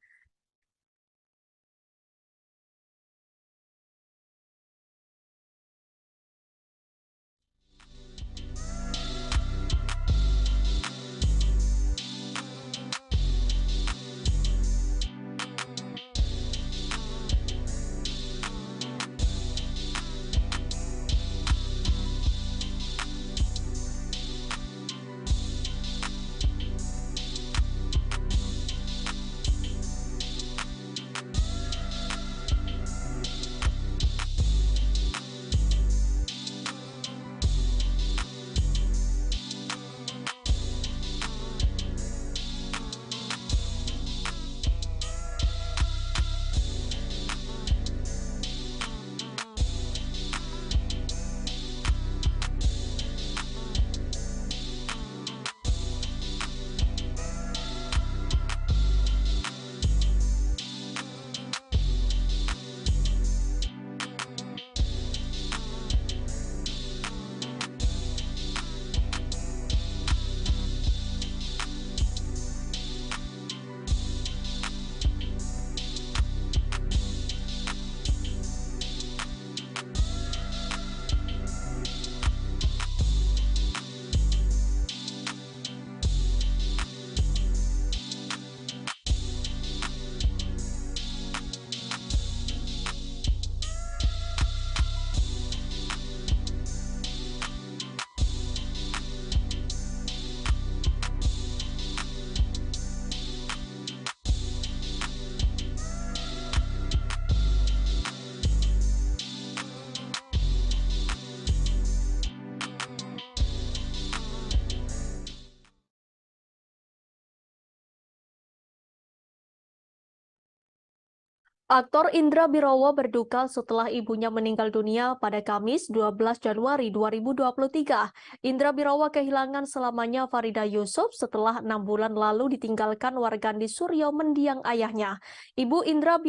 Speaker 1: Aktor Indra Birowo berduka setelah ibunya meninggal dunia pada Kamis 12 Januari 2023. Indra Birowo kehilangan selamanya Farida Yusuf setelah 6 bulan lalu ditinggalkan wargandi Suryo mendiang ayahnya. Ibu Indra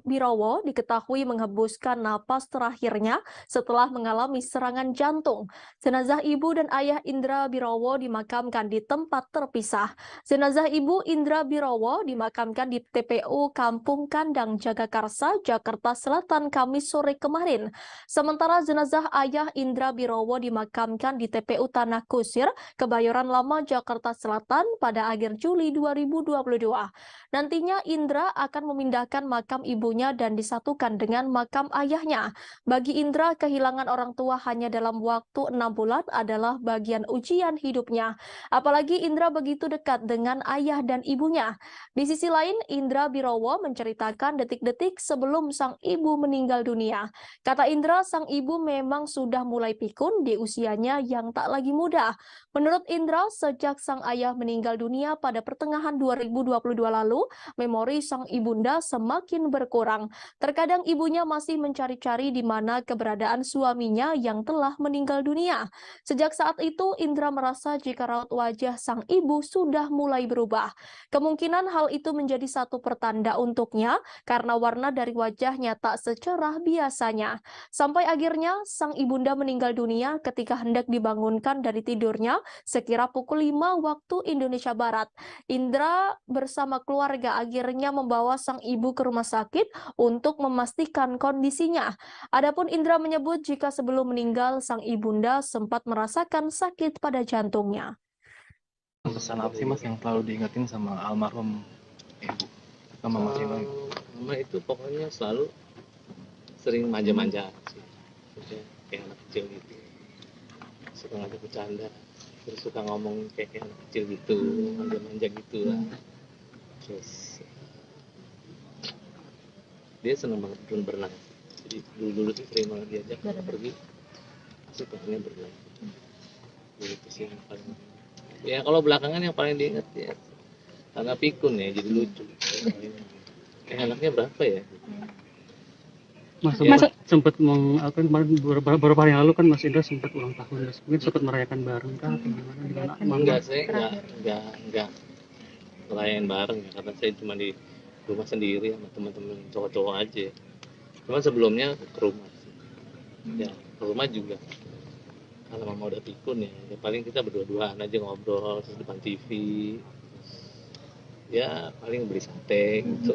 Speaker 1: Birowo diketahui menghembuskan napas terakhirnya setelah mengalami serangan jantung. Jenazah ibu dan ayah Indra Birowo dimakamkan di tempat terpisah. Jenazah ibu Indra Birowo dimakamkan di TPU Kampung Kandang Jagakarsa, Jakarta Selatan, Kamis sore kemarin. Sementara jenazah ayah Indra Birowo dimakamkan di TPU Tanah Kusir, Kebayoran Lama, Jakarta Selatan pada akhir Juli 2022. Nantinya Indra akan memindahkan makam ibunya dan disatukan dengan makam ayahnya. Bagi Indra, kehilangan orang tua hanya dalam waktu 6 bulan adalah bagian ujian hidupnya. Apalagi Indra begitu dekat dengan ayah dan ibunya. Di sisi lain, Indra Birowo menceritakan detik-detik sebelum sang ibu meninggal dunia. Kata Indra, sang ibu memang sudah mulai pikun di usianya yang tak lagi muda. Menurut Indra, sejak sang ayah meninggal dunia pada pertengahan 2022 lalu, memori sang ibunda semakin berkurang. Terkadang ibunya masih mencari-cari di mana keberadaan suaminya yang telah meninggal dunia. Sejak saat itu, Indra merasa jika raut wajah sang ibu sudah mulai berubah. Kemungkinan hal itu menjadi satu pertanda untuknya karena warna dari wajahnya tak secerah biasanya. Sampai akhirnya sang ibunda meninggal dunia ketika hendak dibangunkan dari tidurnya sekira pukul 5 waktu Indonesia Barat. Indra bersama keluarga akhirnya membawa sang ibu ke rumah sakit untuk memastikan kondisinya. Adapun Indra menyebut jika sebelum meninggal sang ibunda sempat merasakan sakit pada jantungnya.
Speaker 8: Pesan apa sih mas yang selalu diingetin sama almarhum ibu sama mas Ino?
Speaker 9: Mama itu pokoknya selalu sering manja-manja sih. Maksudnya kayak anak kecil gitu. Suka ngajak bercanda, terus suka ngomong kayak anak kecil gitu, manja-manja gitu lah. Terus dia seneng banget berenang. Jadi dulu tuh sering banget diajak pergi, pasti pengennya berenang. Gitu sih yang paling. Ya kalau belakangan yang paling diingat ya karena pikun ya, jadi lucu. Anaknya berapa ya?
Speaker 10: Mas sempat kemarin beberapa hari yang lalu kan Mas Indra sempat ulang tahun, mungkin sempat merayakan bareng kah atau gimana dengan mama?
Speaker 9: Enggak, saya enggak ngerayain bareng ya, karena saya cuma di rumah sendiri sama teman-teman cowok-cowok aja. Cuman sebelumnya ke rumah sih. Ya ke rumah juga. Kalau mama udah pikun ya paling kita berdua-duaan aja ngobrol terus depan TV. Ya paling beli sate gitu.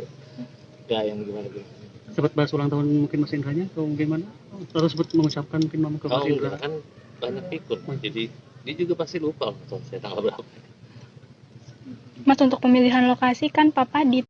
Speaker 9: Enggak yang gimana-gimana.
Speaker 10: Sempat bahas ulang tahun mungkin Mas Indranya atau gimana? Atau sempat mengucapkan mungkin mama ke Mas Indra?
Speaker 9: Enggak, kan banyak pikun, jadi dia juga pasti lupa loh saya tanggal berapa.
Speaker 11: Mas, untuk pemilihan lokasi kan Papa di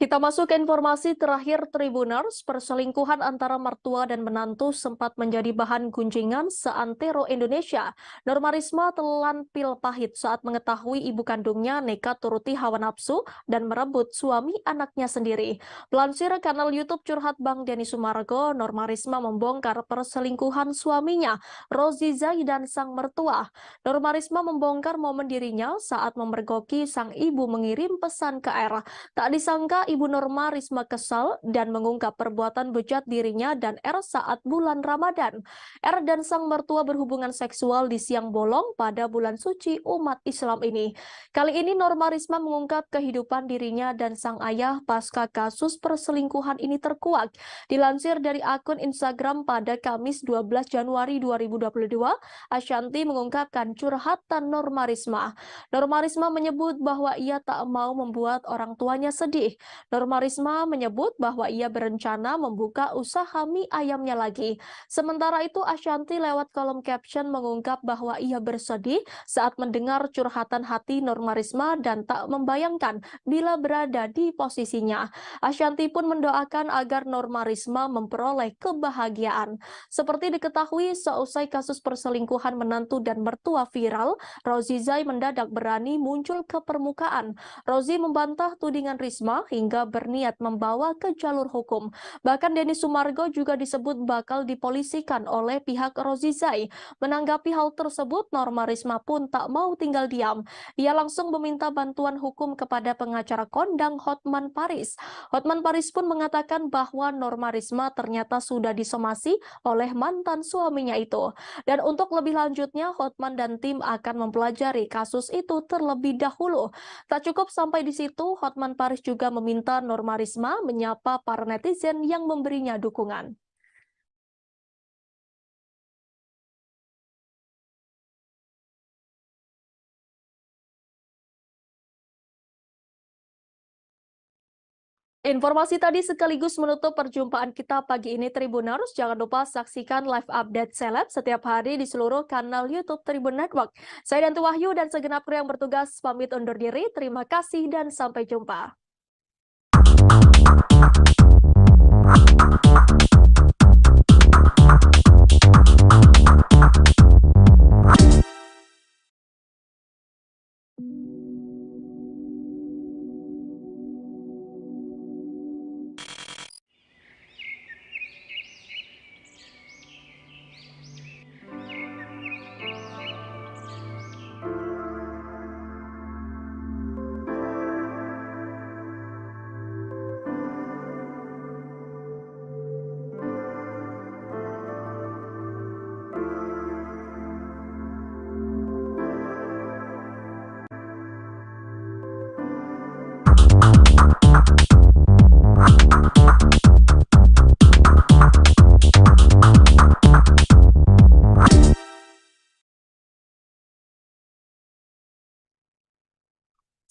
Speaker 1: Kita masuk ke informasi terakhir Tribuners. Perselingkuhan antara mertua dan menantu sempat menjadi bahan gunjingan seantero Indonesia. Norma Risma telan pil pahit saat mengetahui ibu kandungnya nekat turuti hawa nafsu dan merebut suami anaknya sendiri. Pelansir kanal YouTube Curhat Bang Denny Sumargo, Norma Risma membongkar perselingkuhan suaminya, Rozi Zai dan sang mertua. Norma Risma membongkar momen dirinya saat memergoki sang ibu mengirim pesan ke R. Tak disangka Ibu Norma Risma kesal dan mengungkap perbuatan bejat dirinya dan R saat bulan Ramadan. R dan sang mertua berhubungan seksual di siang bolong pada bulan suci umat Islam ini. Kali ini Norma Risma mengungkap kehidupan dirinya dan sang ayah pasca kasus perselingkuhan ini terkuak. Dilansir dari akun Instagram pada Kamis 12 Januari 2022, Ashanti mengungkapkan curhatan Norma Risma. Norma Risma menyebut bahwa ia tak mau membuat orang tuanya sedih. Norma Risma menyebut bahwa ia berencana membuka usaha mie ayamnya lagi. Sementara itu Ashanti lewat kolom caption mengungkap bahwa ia bersedih saat mendengar curhatan hati Norma Risma dan tak membayangkan bila berada di posisinya. Ashanti pun mendoakan agar Norma Risma memperoleh kebahagiaan. Seperti diketahui, seusai kasus perselingkuhan menantu dan mertua viral, Rozi Zai mendadak berani muncul ke permukaan. Rozi membantah tudingan Risma hingga hingga berniat membawa ke jalur hukum. Bahkan Denny Sumargo juga disebut bakal dipolisikan oleh pihak Rozi Zai. Menanggapi hal tersebut, Norma Risma pun tak mau tinggal diam. Ia langsung meminta bantuan hukum kepada pengacara kondang Hotman Paris. Hotman Paris pun mengatakan bahwa Norma Risma ternyata sudah disomasi oleh mantan suaminya itu. Dan untuk lebih lanjutnya, Hotman dan tim akan mempelajari kasus itu terlebih dahulu. Tak cukup sampai di situ, Hotman Paris juga meminta Norma Risma menyapa para netizen yang memberinya dukungan. Informasi tadi sekaligus menutup perjumpaan kita pagi ini Tribuners. Jangan lupa saksikan live update seleb setiap hari di seluruh kanal YouTube Tribun Network. Saya Danti Wahyu dan segenap kru yang bertugas pamit undur diri. Terima kasih dan sampai jumpa.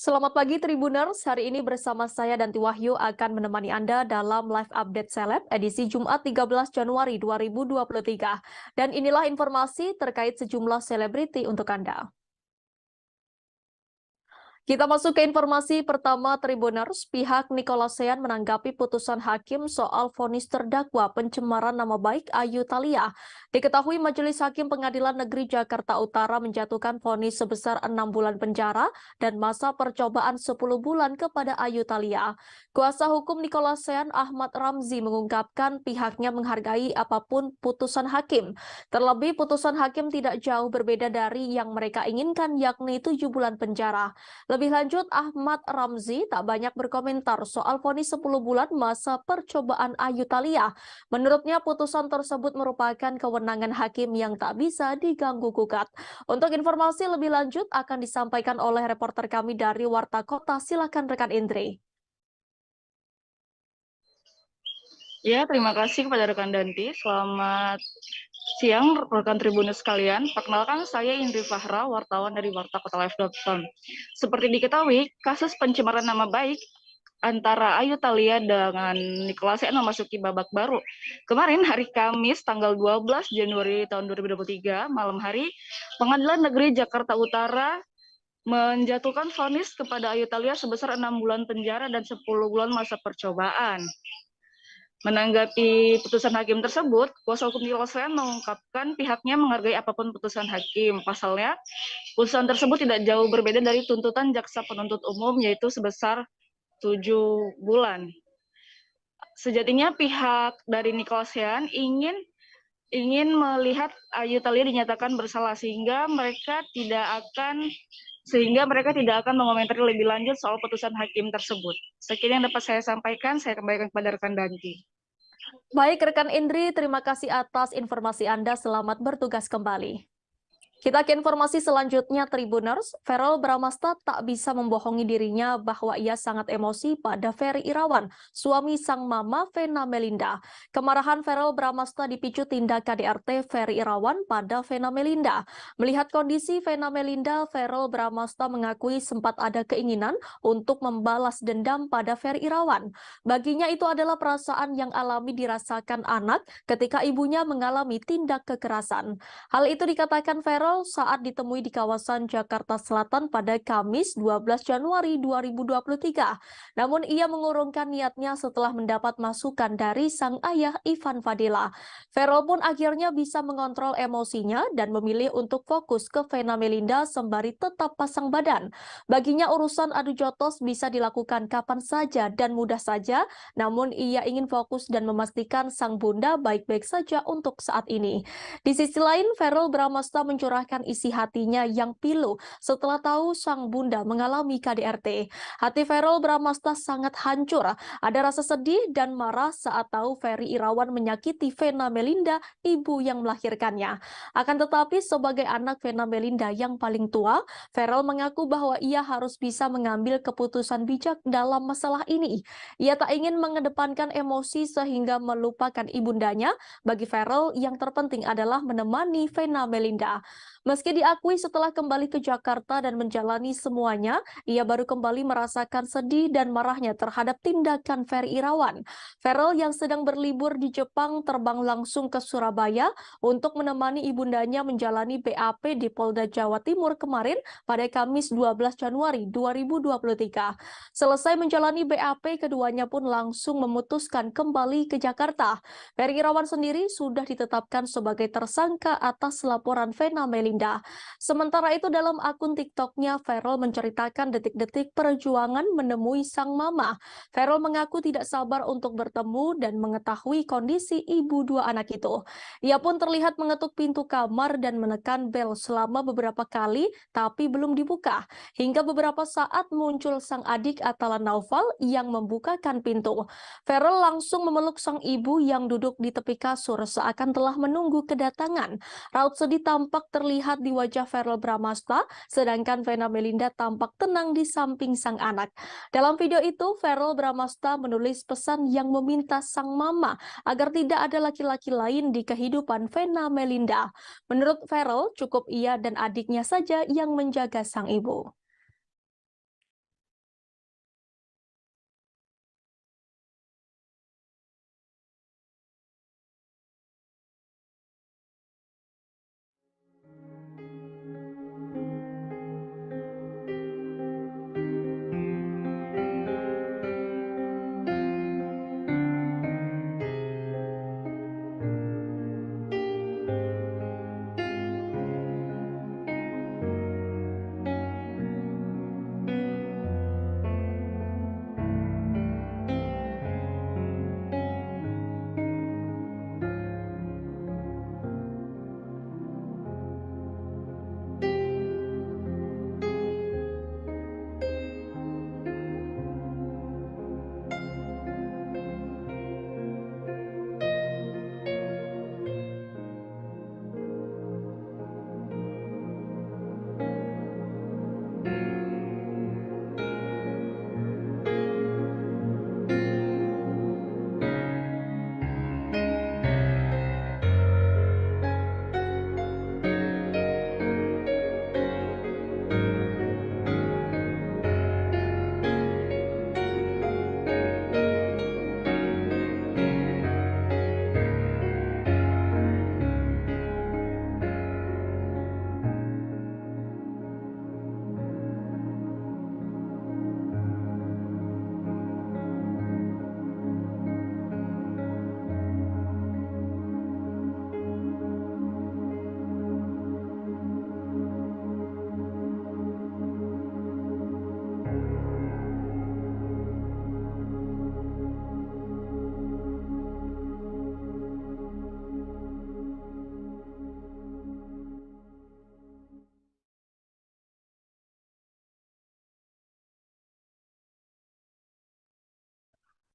Speaker 1: Selamat pagi Tribuners, hari ini bersama saya Danti Wahyu akan menemani Anda dalam live update seleb edisi Jumat 13 Januari 2023. Dan inilah informasi terkait sejumlah selebriti untuk Anda. Kita masuk ke informasi pertama Tribuners. Pihak Nicolasean menanggapi putusan hakim soal vonis terdakwa pencemaran nama baik Ayu Thalia. Diketahui Majelis Hakim Pengadilan Negeri Jakarta Utara menjatuhkan vonis sebesar 6 bulan penjara dan masa percobaan 10 bulan kepada Ayu Thalia. Kuasa hukum Nicolasean Ahmad Ramzi mengungkapkan pihaknya menghargai apapun putusan hakim. Terlebih putusan hakim tidak jauh berbeda dari yang mereka inginkan, yakni 7 bulan penjara. Lebih lanjut, Ahmad Ramzi tak banyak berkomentar soal vonis 10 bulan masa percobaan Ayu Thalia. Menurutnya, putusan tersebut merupakan kewenangan hakim yang tak bisa diganggu-gugat. Untuk informasi lebih lanjut akan disampaikan oleh reporter kami dari Warta Kota. Silakan rekan Indri.
Speaker 2: Ya, terima kasih kepada rekan Danti. Selamat siang rekan Tribuners sekalian. Perkenalkan saya Indri Fahra, wartawan dari wartakotalive.com. Seperti diketahui, kasus pencemaran nama baik antara Ayu Thalia dengan Nicolasean memasuki babak baru. Kemarin hari Kamis tanggal 12 Januari tahun 2023 malam hari, Pengadilan Negeri Jakarta Utara menjatuhkan vonis kepada Ayu Thalia sebesar 6 bulan penjara dan 10 bulan masa percobaan. Menanggapi putusan hakim tersebut, kuasa hukum Nicolasean mengungkapkan pihaknya menghargai apapun putusan hakim. Pasalnya, putusan tersebut tidak jauh berbeda dari tuntutan jaksa penuntut umum, yaitu sebesar 7 bulan. Sejatinya pihak dari Nicolasean ingin melihat Ayu Thalia dinyatakan bersalah sehingga mereka tidak akan mengomentari lebih lanjut soal putusan hakim tersebut. Sekian yang dapat saya sampaikan, saya kembalikan kepada rekan Danti.
Speaker 1: Baik rekan Indri, terima kasih atas informasi Anda. Selamat bertugas kembali. Kita ke informasi selanjutnya Tribuners. Verrel Bramasta tak bisa membohongi dirinya bahwa ia sangat emosi pada Ferry Irawan, suami sang mama Vena Melinda. Kemarahan Verrel Bramasta dipicu tindak KDRT Ferry Irawan pada Vena Melinda. Melihat kondisi Vena Melinda, Verrel Bramasta mengakui sempat ada keinginan untuk membalas dendam pada Ferry Irawan. Baginya itu adalah perasaan yang alami dirasakan anak ketika ibunya mengalami tindak kekerasan. Hal itu dikatakan Verrel viral saat ditemui di kawasan Jakarta Selatan pada Kamis 12 Januari 2023. Namun ia mengurungkan niatnya setelah mendapat masukan dari sang ayah Ivan Fadila. Feral pun akhirnya bisa mengontrol emosinya dan memilih untuk fokus ke Vena Melinda sembari tetap pasang badan. Baginya urusan adu jotos bisa dilakukan kapan saja dan mudah saja, namun ia ingin fokus dan memastikan sang bunda baik-baik saja untuk saat ini. Di sisi lain, Verrell Bramasta mencurahkan isi hatinya yang pilu setelah tahu sang bunda mengalami KDRT. Hati Verrell Bramasta sangat hancur. Ada rasa sedih dan marah saat tahu Ferry Irawan menyakiti Vena Melinda, ibu yang melahirkannya. Akan tetapi, sebagai anak Vena Melinda yang paling tua, Verrell mengaku bahwa ia harus bisa mengambil keputusan bijak dalam masalah ini. Ia tak ingin mengedepankan emosi sehingga melupakan ibundanya. Bagi Verrell, yang terpenting adalah menemani Vena Melinda. Meski diakui setelah kembali ke Jakarta dan menjalani semuanya, ia baru kembali merasakan sedih dan marahnya terhadap tindakan Ferry Irawan. Verrell yang sedang berlibur di Jepang terbang langsung ke Surabaya untuk menemani ibundanya menjalani BAP di Polda Jawa Timur kemarin pada Kamis 12 Januari 2023. Selesai menjalani BAP, keduanya pun langsung memutuskan kembali ke Jakarta. Ferry Irawan sendiri sudah ditetapkan sebagai tersangka atas laporan Vena Melinda. Sementara itu dalam akun TikTok-nya, Verrell menceritakan detik-detik perjuangan menemui sang mama. Verrell mengaku tidak sabar untuk bertemu dan mengetahui kondisi ibu dua anak itu. Ia pun terlihat mengetuk pintu kamar dan menekan bel selama beberapa kali, tapi belum dibuka. Hingga beberapa saat muncul sang adik Atala Naufal yang membukakan pintu. Verrell langsung memeluk sang ibu yang duduk di tepi kasur seakan telah menunggu kedatangan. Raut sedih tampak terlihat di wajah Verrell Bramasta, sedangkan Vena Melinda tampak tenang di samping sang anak. Dalam video itu, Verrell Bramasta menulis pesan yang meminta sang mama agar tidak ada laki-laki lain di kehidupan Vena Melinda. Menurut Verrell, cukup ia dan adiknya saja yang menjaga sang ibu.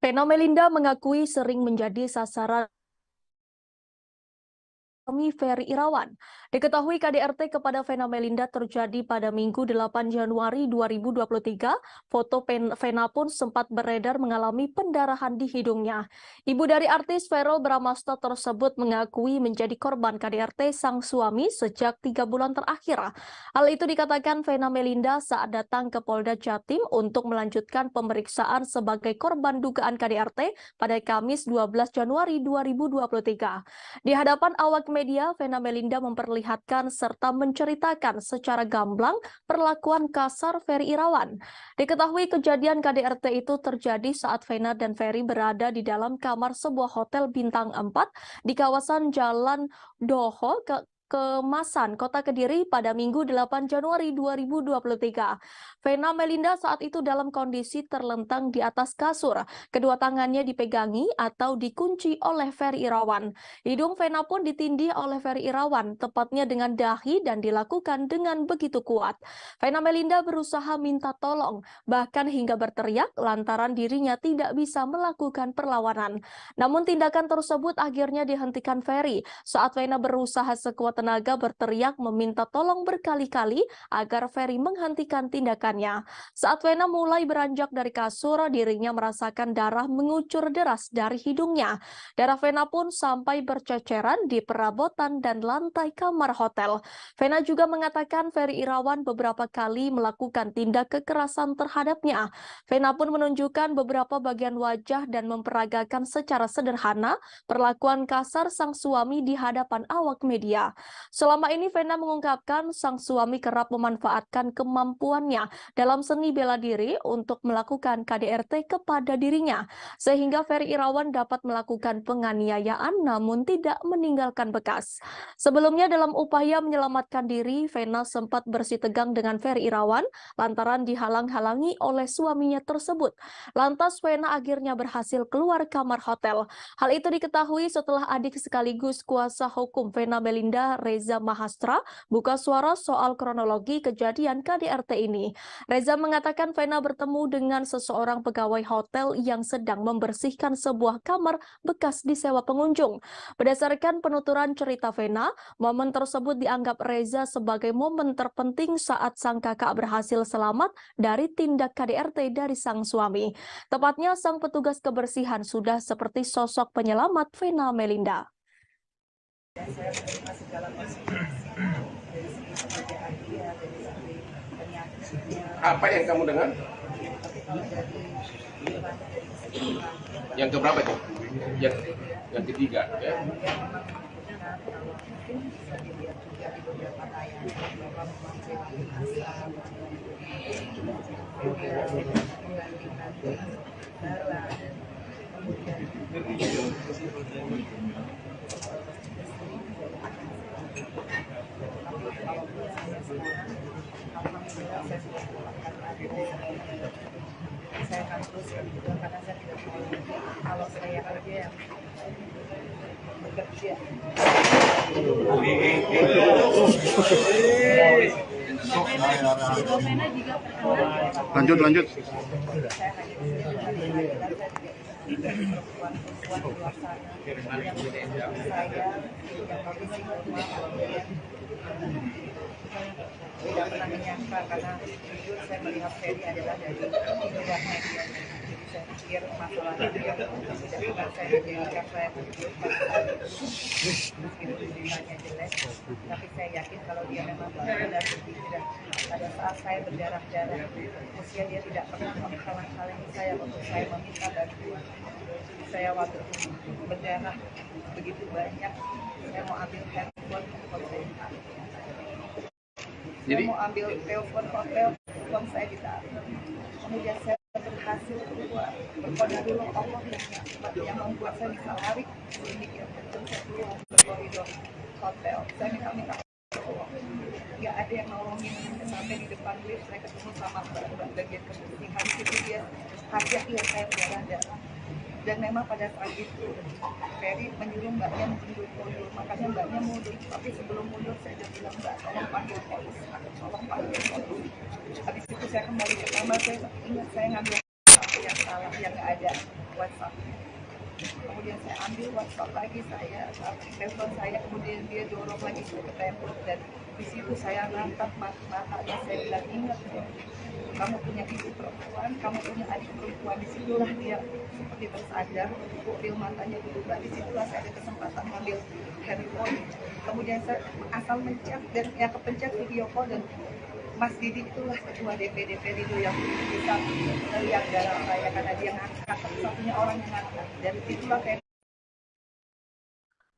Speaker 1: Vena Melinda mengakui sering menjadi sasaran Ferry Irawan. Diketahui KDRT kepada Vena Melinda terjadi pada Minggu 8 Januari 2023. Foto Vena pun sempat beredar mengalami pendarahan di hidungnya. Ibu dari artis Verrell Bramasta tersebut mengakui menjadi korban KDRT sang suami sejak 3 bulan terakhir. Hal itu dikatakan Vena Melinda saat datang ke Polda Jatim untuk melanjutkan pemeriksaan sebagai korban dugaan KDRT pada Kamis 12 Januari 2023. Di hadapan awak media, Vena Melinda memperlihatkan serta menceritakan secara gamblang perlakuan kasar Ferry Irawan. Diketahui kejadian KDRT itu terjadi saat Vena dan Ferry berada di dalam kamar sebuah hotel bintang 4 di kawasan Jalan Doho, Kemasan, Kota Kediri pada Minggu 8 Januari 2023. Vena Melinda saat itu dalam kondisi terlentang di atas kasur. Kedua tangannya dipegangi atau dikunci oleh Ferry Irawan. Hidung Vena pun ditindih oleh Ferry Irawan, tepatnya dengan dahi dan dilakukan dengan begitu kuat. Vena Melinda berusaha minta tolong, bahkan hingga berteriak lantaran dirinya tidak bisa melakukan perlawanan. Namun tindakan tersebut akhirnya dihentikan Ferry saat Vena berusaha sekuat tenaga berteriak meminta tolong berkali-kali agar Ferry menghentikan tindakannya. Saat Vena mulai beranjak dari kasur, dirinya merasakan darah mengucur deras dari hidungnya. Darah Vena pun sampai berceceran di perabotan dan lantai kamar hotel. Vena juga mengatakan Ferry Irawan beberapa kali melakukan tindak kekerasan terhadapnya. Vena pun menunjukkan beberapa bagian wajah dan memperagakan secara sederhana perlakuan kasar sang suami di hadapan awak media. Selama ini Vena mengungkapkan sang suami kerap memanfaatkan kemampuannya dalam seni bela diri untuk melakukan KDRT kepada dirinya, sehingga Ferry Irawan dapat melakukan penganiayaan namun tidak meninggalkan bekas. Sebelumnya dalam upaya menyelamatkan diri, Vena sempat bersitegang dengan Ferry Irawan lantaran dihalang-halangi oleh suaminya tersebut. Lantas Vena akhirnya berhasil keluar kamar hotel. Hal itu diketahui setelah adik sekaligus kuasa hukum Vena Melinda, Reza Mahastra, buka suara soal kronologi kejadian KDRT ini. Reza mengatakan Vena bertemu dengan seseorang pegawai hotel yang sedang membersihkan sebuah kamar bekas disewa pengunjung. Berdasarkan penuturan cerita Vena, momen tersebut dianggap Reza sebagai momen terpenting saat sang kakak berhasil selamat dari tindak KDRT dari sang suami. Tepatnya sang petugas kebersihan sudah seperti sosok penyelamat Vena Melinda.
Speaker 4: Saya terima segala konsultasi dari segi pekerjaan dia, dari segi penyakitnya.
Speaker 3: Apa yang kamu dengar?
Speaker 4: Tapi kalau dari
Speaker 3: Yang keberapa itu? Yang ketiga, ya.
Speaker 4: dia memang menyebutkan kalau mungkin bisa dilihat juga di beberapa tayangan bahwa memang perilaku kasar, membandingkan darah, kemudian alhamdulillah saya sudah melakukan lagi. Saya akan teruskan juga karena saya tidak mau kalau saya kerja yang bekerja.
Speaker 12: Lanjut.
Speaker 4: Saya hanya perempuan-perempuan di luar sana yang saya yang kondisi tidak pernah menyangka karena jujur saya melihat Ferry adalah dari luar media. Jadi saya pikir masalah itu yang tidak pernah saya jadikan saya tunjukkan meskipun tulisannya jelek, tapi saya yakin kalau dia memang benar-benar begitu dan pada saat saya berdarah-darah usia dia tidak pernah menghalang-halangi saya untuk saya meminta bantuan. Saya waktu berdarah begitu banyak, saya mau ambil handphone kalau saya ditarik. Saya mau ambil telepon hotel, uang saya ditarik. Kemudian saya berhasil keluar, berkoordinasi Allah yang membuat saya bisa lari sedikit dan saya keluar ke koridor hotel. Saya minta tolong. Nggak ada yang nolongin sampai di depan lift saya ketemu sama mbak bagian kebersihan. Itu dia hajat yang saya berdarah. Dan memang pada saat itu Ferry menyuruh mbaknya mundur, makanya mbaknya mundur. Tapi sebelum mundur saya sudah bilang mbak tolong panggil polisi, tolong panggil polisi. Habis itu saya kembali ke kamar, saya ingat saya ngambil yang salah, yang nggak ada WhatsApp. Kemudian saya ambil WhatsApp lagi, saya telepon saya, kemudian dia dorong lagi ke tembok dan di situ saya ngangkat matanya, saya bilang ingat kamu punya ibu perempuan, kamu punya adik perempuan. Disitulah dia seperti tersadar, pupil matanya berubah. Disitulah saya ada kesempatan ngambil handphone. Kemudian saya asal mencet dan yang kepencet video call dan Mas Didi itulah ketua DPD Perindo yang bisa melihat darah saya karena dia ngangkat, satu-satunya orang yang ngangkat. Dan itulah saya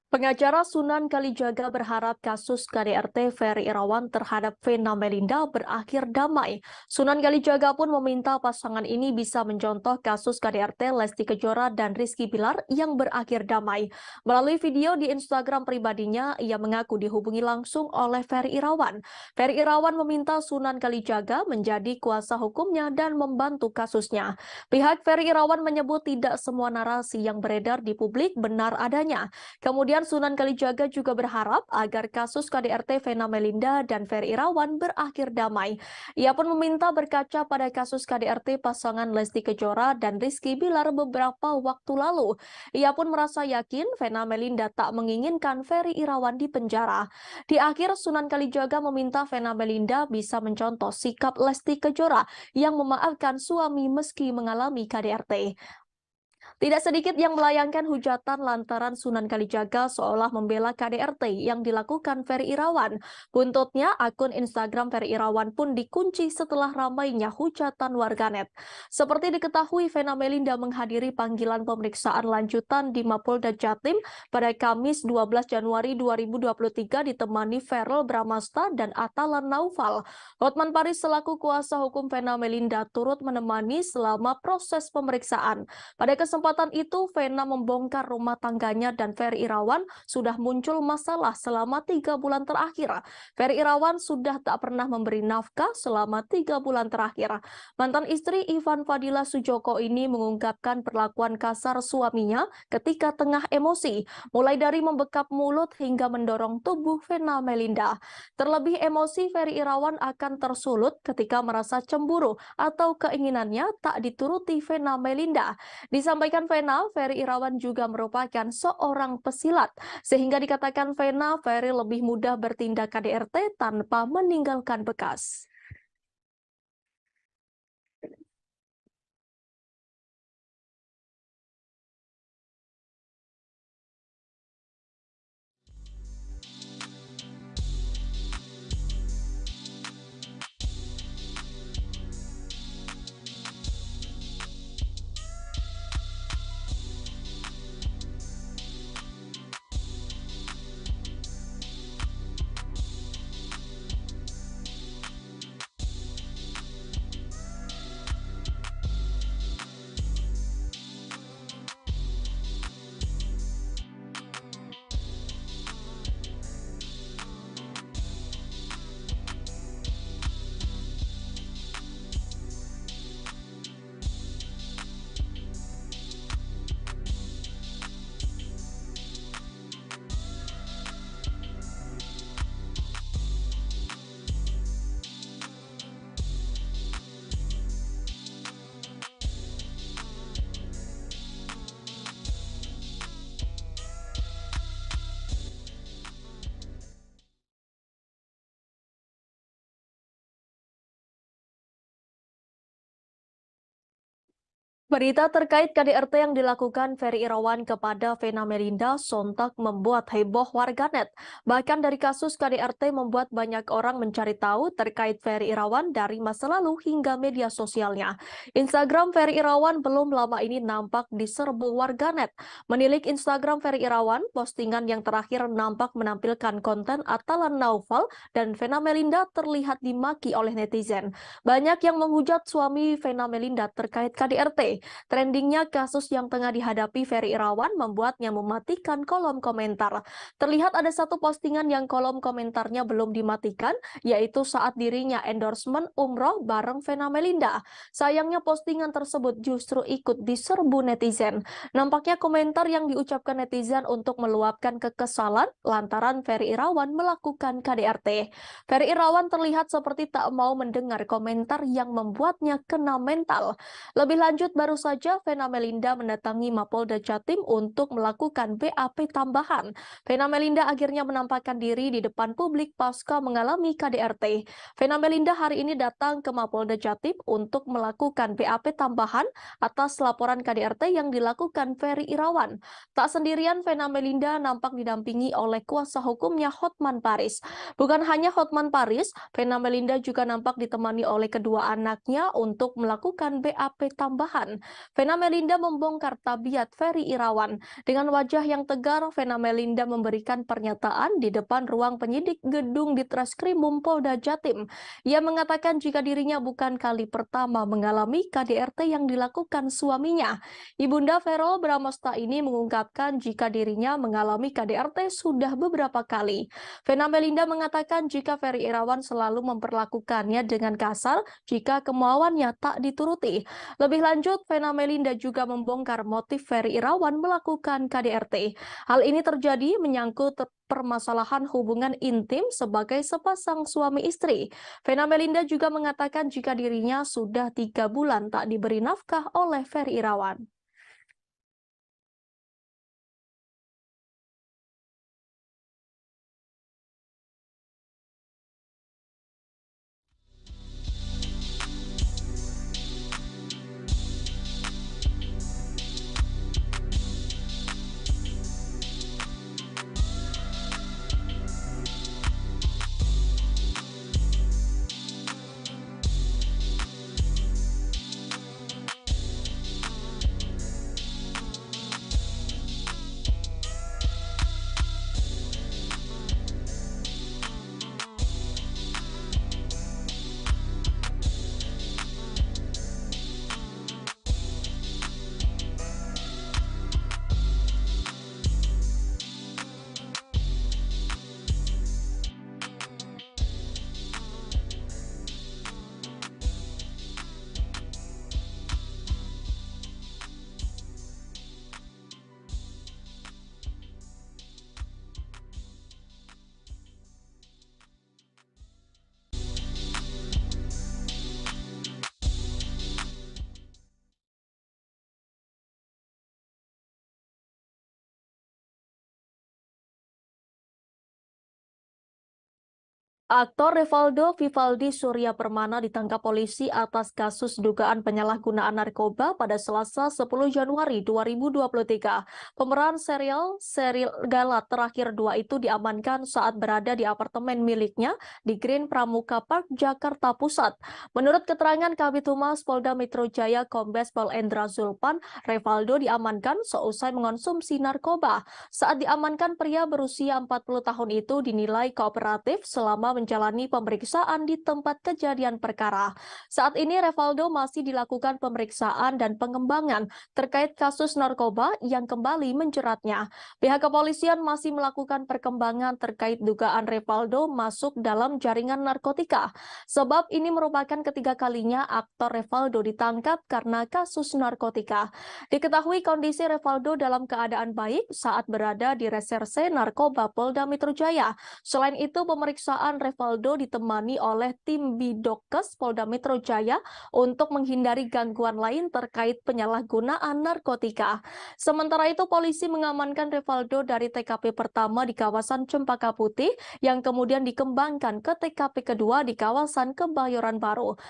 Speaker 1: Pengacara Sunan Kalijaga berharap kasus KDRT Ferry Irawan terhadap Vena Melinda berakhir damai. Sunan Kalijaga pun meminta pasangan ini bisa mencontoh kasus KDRT Lesti Kejora dan Rizky Bilar yang berakhir damai. Melalui video di Instagram pribadinya, ia mengaku dihubungi langsung oleh Ferry Irawan. Ferry Irawan meminta Sunan Kalijaga menjadi kuasa hukumnya dan membantu kasusnya. Pihak Ferry Irawan menyebut tidak semua narasi yang beredar di publik benar adanya. Kemudian Sunan Kalijaga juga berharap agar kasus KDRT Vena Melinda dan Ferry Irawan berakhir damai. Ia pun meminta berkaca pada kasus KDRT pasangan Lesti Kejora dan Rizky Bilar beberapa waktu lalu. Ia pun merasa yakin Vena Melinda tak menginginkan Ferry Irawan di penjara. Di akhir, Sunan Kalijaga meminta Vena Melinda bisa mencontoh sikap Lesti Kejora yang memaafkan suami meski mengalami KDRT. Tidak sedikit yang melayangkan hujatan lantaran Sunan Kalijaga seolah membela KDRT yang dilakukan Ferry Irawan. Buntutnya, akun Instagram Ferry Irawan pun dikunci setelah ramainya hujatan warganet. Seperti diketahui, Vena Melinda menghadiri panggilan pemeriksaan lanjutan di Mapolda Jatim pada Kamis 12 Januari 2023 ditemani Verrel Bramasta dan Atalan Naufal. Hotman Paris selaku kuasa hukum Vena Melinda turut menemani selama proses pemeriksaan. Pada kesempatan itu, Vena membongkar rumah tangganya dan Ferry Irawan sudah muncul masalah selama 3 bulan terakhir. Ferry Irawan sudah tak pernah memberi nafkah selama 3 bulan terakhir. Mantan istri Ivan Fadila Sujoko ini mengungkapkan perlakuan kasar suaminya ketika tengah emosi, mulai dari membekap mulut hingga mendorong tubuh Vena Melinda. Terlebih emosi Ferry Irawan akan tersulut ketika merasa cemburu atau keinginannya tak dituruti Vena Melinda. Disampaikan Vena, Ferry Irawan juga merupakan seorang pesilat, sehingga dikatakan Vena, Ferry lebih mudah bertindak KDRT tanpa meninggalkan bekas. Berita terkait KDRT yang dilakukan Ferry Irawan kepada Vena Melinda sontak membuat heboh warganet. Bahkan dari kasus KDRT membuat banyak orang mencari tahu terkait Ferry Irawan dari masa lalu hingga media sosialnya. Instagram Ferry Irawan belum lama ini nampak diserbu warganet. Menilik Instagram Ferry Irawan, postingan yang terakhir nampak menampilkan konten Atalan Naufal dan Vena Melinda terlihat dimaki oleh netizen. Banyak yang menghujat suami Vena Melinda terkait KDRT. Trendingnya kasus yang tengah dihadapi Ferry Irawan membuatnya mematikan kolom komentar. Terlihat ada satu postingan yang kolom komentarnya belum dimatikan, yaitu saat dirinya endorsement umroh bareng Vena Melinda. Sayangnya postingan tersebut justru ikut diserbu netizen. Nampaknya komentar yang diucapkan netizen untuk meluapkan kekesalan lantaran Ferry Irawan melakukan KDRT. Ferry Irawan terlihat seperti tak mau mendengar komentar yang membuatnya kena mental. Lebih lanjut, baru saja Vena Melinda mendatangi Mapolda Jatim untuk melakukan BAP tambahan. Vena Melinda akhirnya menampakkan diri di depan publik pasca mengalami KDRT. Vena Melinda hari ini datang ke Mapolda Jatim untuk melakukan BAP tambahan atas laporan KDRT yang dilakukan Ferry Irawan. Tak sendirian, Vena Melinda nampak didampingi oleh kuasa hukumnya Hotman Paris. Bukan hanya Hotman Paris, Vena Melinda juga nampak ditemani oleh kedua anaknya untuk melakukan BAP tambahan. Irawan. Vena Melinda membongkar tabiat Ferry Irawan. Dengan wajah yang tegar, Vena Melinda memberikan pernyataan di depan ruang penyidik gedung Ditreskrimum Polda Jatim. Ia mengatakan jika dirinya bukan kali pertama mengalami KDRT yang dilakukan suaminya. Ibunda Verrel Bramasta ini mengungkapkan jika dirinya mengalami KDRT sudah beberapa kali. Vena Melinda mengatakan jika Ferry Irawan selalu memperlakukannya dengan kasar jika kemauannya tak dituruti. Lebih lanjut, Vena Melinda juga membongkar motif Ferry Irawan melakukan KDRT. Hal ini terjadi menyangkut permasalahan hubungan intim sebagai sepasang suami istri. Vena Melinda juga mengatakan jika dirinya sudah 3 bulan tak diberi nafkah oleh Ferry Irawan. Aktor Revaldo Vivaldi Surya Permana ditangkap polisi atas kasus dugaan penyalahgunaan narkoba pada Selasa 10 Januari 2023. Pemeran serial Gala terakhir 2 itu diamankan saat berada di apartemen miliknya di Green Pramuka Park, Jakarta Pusat. Menurut keterangan Kabid Humas Polda Metro Jaya Kombes Pol Endra Zulpan, Revaldo diamankan seusai mengonsumsi narkoba. Saat diamankan, pria berusia 40 tahun itu dinilai kooperatif selama menjalani pemeriksaan di tempat kejadian perkara. Saat ini Revaldo masih dilakukan pemeriksaan dan pengembangan terkait kasus narkoba yang kembali menjeratnya. Pihak kepolisian masih melakukan perkembangan terkait dugaan Revaldo masuk dalam jaringan narkotika. Sebab ini merupakan ketiga kalinya aktor Revaldo ditangkap karena kasus narkotika. Diketahui kondisi Revaldo dalam keadaan baik saat berada di Reserse Narkoba Polda Metro Jaya. Selain itu, pemeriksaan Revaldo ditemani oleh tim Bidokes Polda Metro Jaya untuk menghindari gangguan lain terkait penyalahgunaan narkotika. Sementara itu, polisi mengamankan Revaldo dari TKP pertama di kawasan Cempaka Putih yang kemudian dikembangkan ke TKP kedua di kawasan Kebayoran Baru.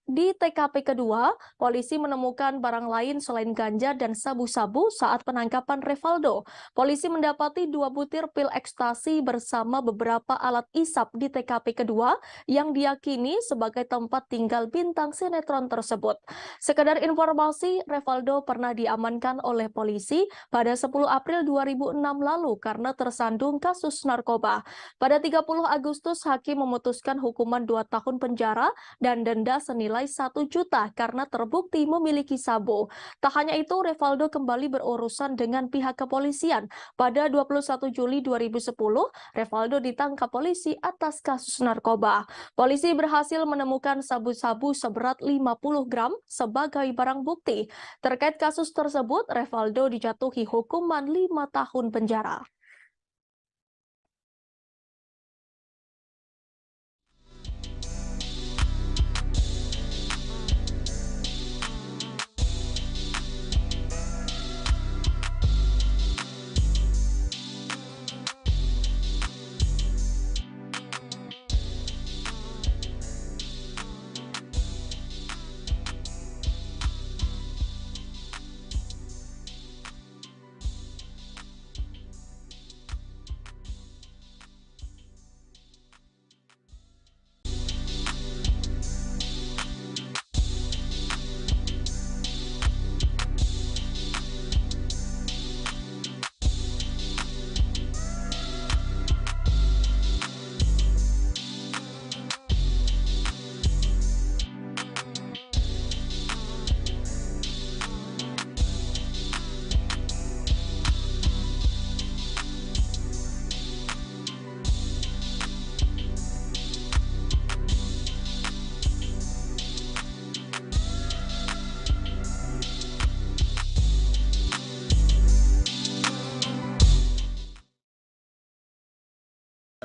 Speaker 1: Di TKP kedua, polisi menemukan barang lain selain ganja dan sabu-sabu saat penangkapan Revaldo. Polisi mendapati 2 butir pil ekstasi bersama beberapa alat isap di TKP kedua yang diyakini sebagai tempat tinggal bintang sinetron tersebut. Sekedar informasi, Revaldo pernah diamankan oleh polisi pada 10 April 2006 lalu karena tersandung kasus narkoba. Pada 30 Agustus, hakim memutuskan hukuman 2 tahun penjara dan denda senilai 1 juta karena terbukti memiliki sabu. Tak hanya itu, Revaldo kembali berurusan dengan pihak kepolisian. Pada 21 Juli 2010, Revaldo ditangkap polisi atas kasus narkoba. Polisi berhasil menemukan sabu-sabu seberat 50 gram sebagai barang bukti. Terkait kasus tersebut, Revaldo dijatuhi hukuman 5 tahun penjara.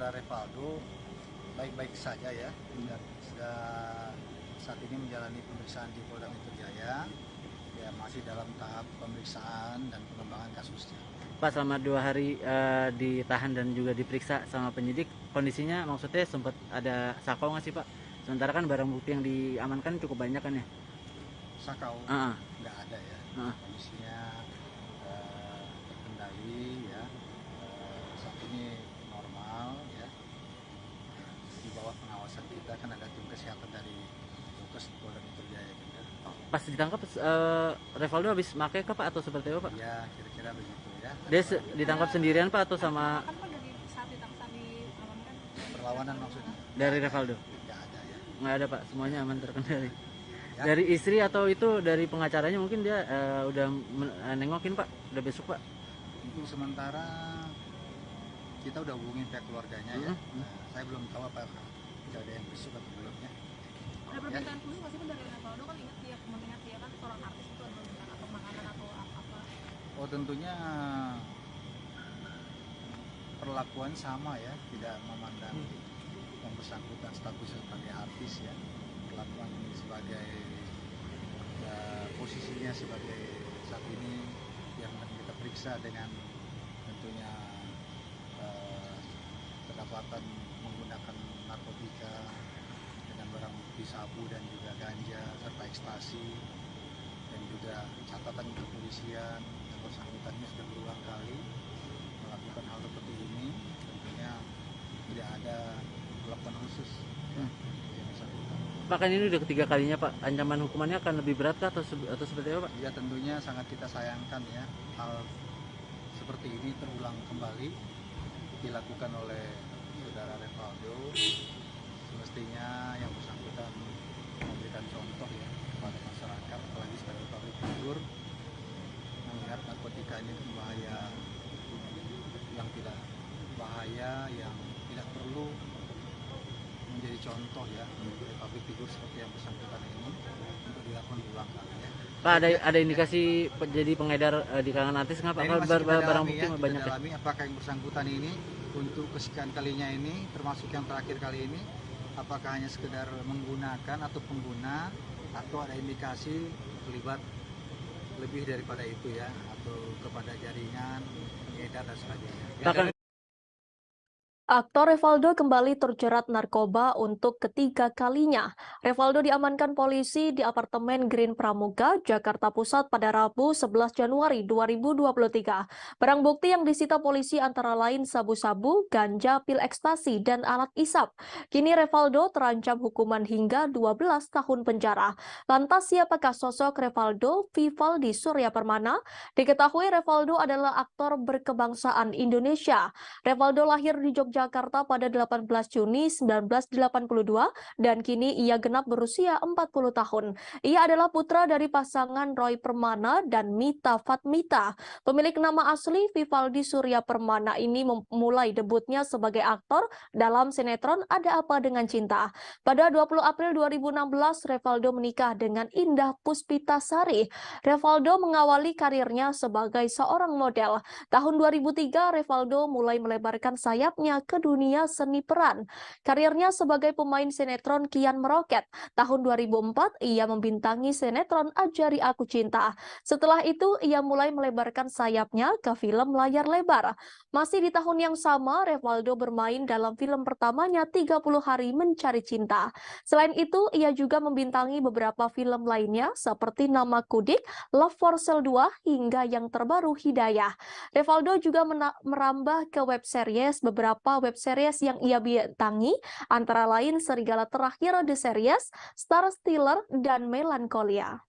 Speaker 5: saudara Revaldo baik-baik saja ya, dan saat ini menjalani pemeriksaan di Polda Metro Jaya, ya masih dalam tahap pemeriksaan dan pengembangan kasusnya.
Speaker 6: Pak, selama 2 hari ditahan dan juga diperiksa sama penyidik, kondisinya maksudnya sempat ada sakau nggak sih Pak? Sementara kan barang bukti yang diamankan cukup banyak kan ya?
Speaker 5: Sakau nggak ada ya, kondisinya terkendali ya, saat ini normal ya, di bawah pengawasan kita kan ada tim kesehatan dari Dokes Polda Metro Jaya juga.
Speaker 6: Pas ditangkap Revaldo habis make ke Pak atau seperti apa Pak?
Speaker 5: Ya kira-kira begitu ya.
Speaker 6: Dia ditangkap sendirian Pak atau sama?
Speaker 7: Kan Pak dari saat ditangkap diamankan
Speaker 5: Perlawanan maksudnya?
Speaker 6: Dari Revaldo?
Speaker 5: Nggak ada ya.
Speaker 6: Nggak ada Pak, semuanya aman terkendali.
Speaker 5: Ya.
Speaker 6: Dari istri atau itu dari pengacaranya mungkin dia udah nengokin Pak, udah besok Pak?
Speaker 5: Untuk sementara kita udah hubungin pihak keluarganya ya. Saya belum tahu apa sudah ada yang besok atau belum ya.
Speaker 7: ada permintaan khusus nggak sih Pak dari Revaldo, kan mengingat dia kan seorang artis, itu ada permintaan atau makanan atau apa?
Speaker 5: Oh tentunya perlakuan sama ya, tidak memandang yang bersangkutan statusnya sebagai artis ya, perlakuan sebagai posisinya sebagai saat ini yang kita periksa dengan tentunya kedapatan menggunakan narkotika dengan barang bukti sabu dan juga ganja serta ekstasi, dan juga catatan kepolisian yang bersangkutannya sudah berulang kali melakukan hal seperti ini, tentunya tidak ada perlakuan khusus yang bersangkutan.
Speaker 6: Pak, kan ini udah ketiga kalinya Pak, ancaman hukumannya akan lebih berat kah atau seperti apa Pak?
Speaker 5: Ya tentunya sangat kita sayangkan ya, hal seperti ini terulang kembali dilakukan oleh saudara Revaldo. Semestinya yang bersangkutan memberikan contoh ya kepada masyarakat, apalagi sebagai public figure, mengingat narkotika ini bahaya, yang tidak bahaya, yang tidak perlu menjadi contoh ya untuk public figure seperti yang bersangkutan ini untuk dilakukan berulang kali ya.
Speaker 6: Pak, ada indikasi jadi pengedar di kalangan artis nggak Pak?
Speaker 5: Nah,
Speaker 6: Barang bukti
Speaker 5: ya,
Speaker 6: banyak ya?
Speaker 5: dalami apakah yang bersangkutan ini untuk kesekian kalinya ini, termasuk yang terakhir kali ini, apakah hanya sekedar menggunakan atau pengguna, atau ada indikasi terlibat lebih daripada itu ya, atau kepada jaringan pengedar dan sebagainya. Ya,
Speaker 1: Aktor Revaldo kembali terjerat narkoba untuk ketiga kalinya. Revaldo diamankan polisi di apartemen Green Pramuka, Jakarta Pusat pada Rabu 11 Januari 2023. Barang bukti yang disita polisi antara lain sabu-sabu, ganja, pil ekstasi, dan alat isap. Kini Revaldo terancam hukuman hingga 12 tahun penjara. Lantas siapakah sosok Revaldo Vivaldi Surya Permana? Diketahui Revaldo adalah aktor berkebangsaan Indonesia. Revaldo lahir di Jakarta pada 18 Juni 1982 dan kini ia genap berusia 40 tahun. Ia adalah putra dari pasangan Roy Permana dan Mita Fatmita. Pemilik nama asli Vivaldi Surya Permana ini memulai debutnya sebagai aktor dalam sinetron Ada Apa Dengan Cinta. Pada 20 April 2016, Revaldo menikah dengan Indah Puspitasari. Revaldo mengawali karirnya sebagai seorang model. Tahun 2003, Revaldo mulai melebarkan sayapnya ke dunia seni peran. Karirnya sebagai pemain sinetron kian meroket. Tahun 2004, ia membintangi sinetron Ajari Aku Cinta. Setelah itu, ia mulai melebarkan sayapnya ke film layar lebar. Masih di tahun yang sama, Revaldo bermain dalam film pertamanya 30 Hari Mencari Cinta. Selain itu, ia juga membintangi beberapa film lainnya seperti Nama Kudik, Love for Sale 2, hingga yang terbaru Hidayah. Revaldo juga merambah ke web series beberapa web series yang ia bintangi, antara lain Serigala Terakhir The Series, Star Stealer, dan Melancholia.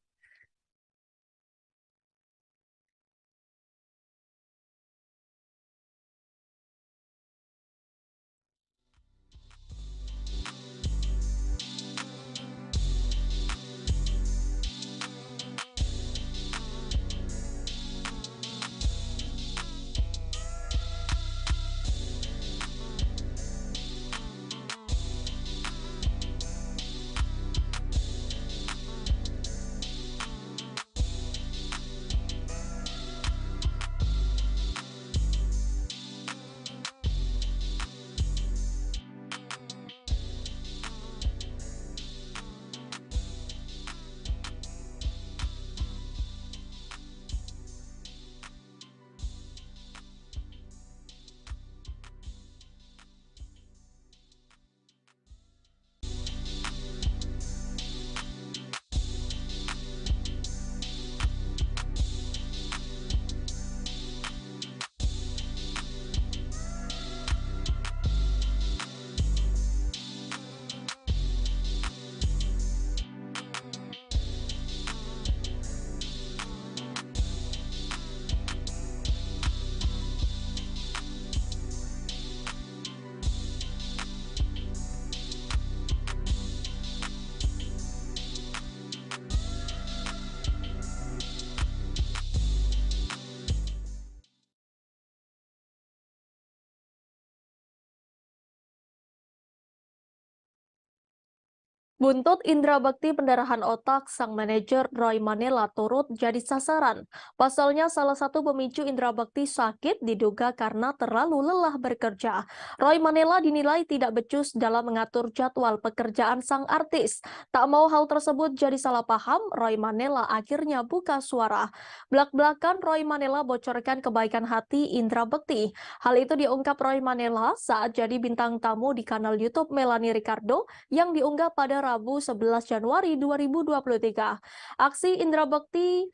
Speaker 1: Buntut indra bekti pendarahan otak, sang manajer Roy Manela turut jadi sasaran. Pasalnya salah satu pemicu indra bekti sakit diduga karena terlalu lelah bekerja. Roy Manela dinilai tidak becus dalam mengatur jadwal pekerjaan sang artis. Tak mau hal tersebut jadi salah paham, Roy Manela akhirnya buka suara. Belak-belakan Roy Manela bocorkan kebaikan hati indra bekti. Hal itu diungkap Roy Manela saat jadi bintang tamu di kanal YouTube Melanie Ricardo yang diunggah pada Rabu 11 Januari 2023. Aksi Indra Bekti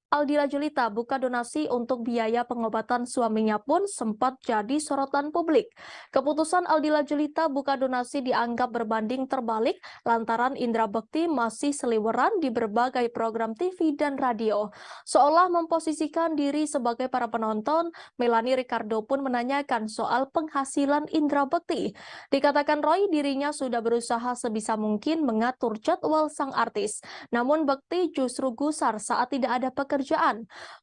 Speaker 1: Aldila Julita buka donasi untuk biaya pengobatan suaminya pun sempat jadi sorotan publik. Keputusan Aldila Julita buka donasi dianggap berbanding terbalik lantaran Indra Bekti masih seliweran di berbagai program TV dan radio. Seolah memposisikan diri sebagai para penonton, Melanie Ricardo pun menanyakan soal penghasilan Indra Bekti. Dikatakan Roy dirinya sudah berusaha sebisa mungkin mengatur jadwal sang artis. Namun Bekti justru gusar saat tidak ada pekerjaan.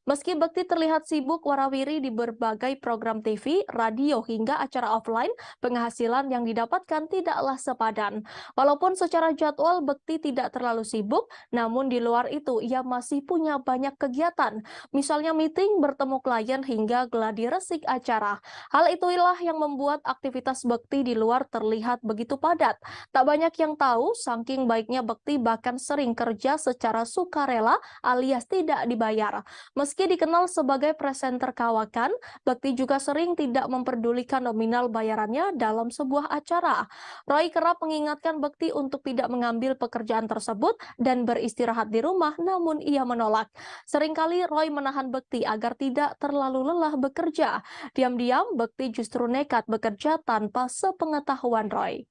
Speaker 1: Meski Bekti terlihat sibuk warawiri di berbagai program TV, radio hingga acara offline, penghasilan yang didapatkan tidaklah sepadan. Walaupun secara jadwal Bekti tidak terlalu sibuk, namun di luar itu ia masih punya banyak kegiatan. Misalnya meeting, bertemu klien hingga gladi resik acara. Hal itulah yang membuat aktivitas Bekti di luar terlihat begitu padat. Tak banyak yang tahu, saking baiknya Bekti bahkan sering kerja secara sukarela alias tidak dibayar. Meski dikenal sebagai presenter kawakan, Bekti juga sering tidak memperdulikan nominal bayarannya dalam sebuah acara. Roy kerap mengingatkan Bekti untuk tidak mengambil pekerjaan tersebut dan beristirahat di rumah, namun ia menolak. Seringkali Roy menahan Bekti agar tidak terlalu lelah bekerja. Diam-diam, Bekti justru nekat bekerja tanpa sepengetahuan Roy.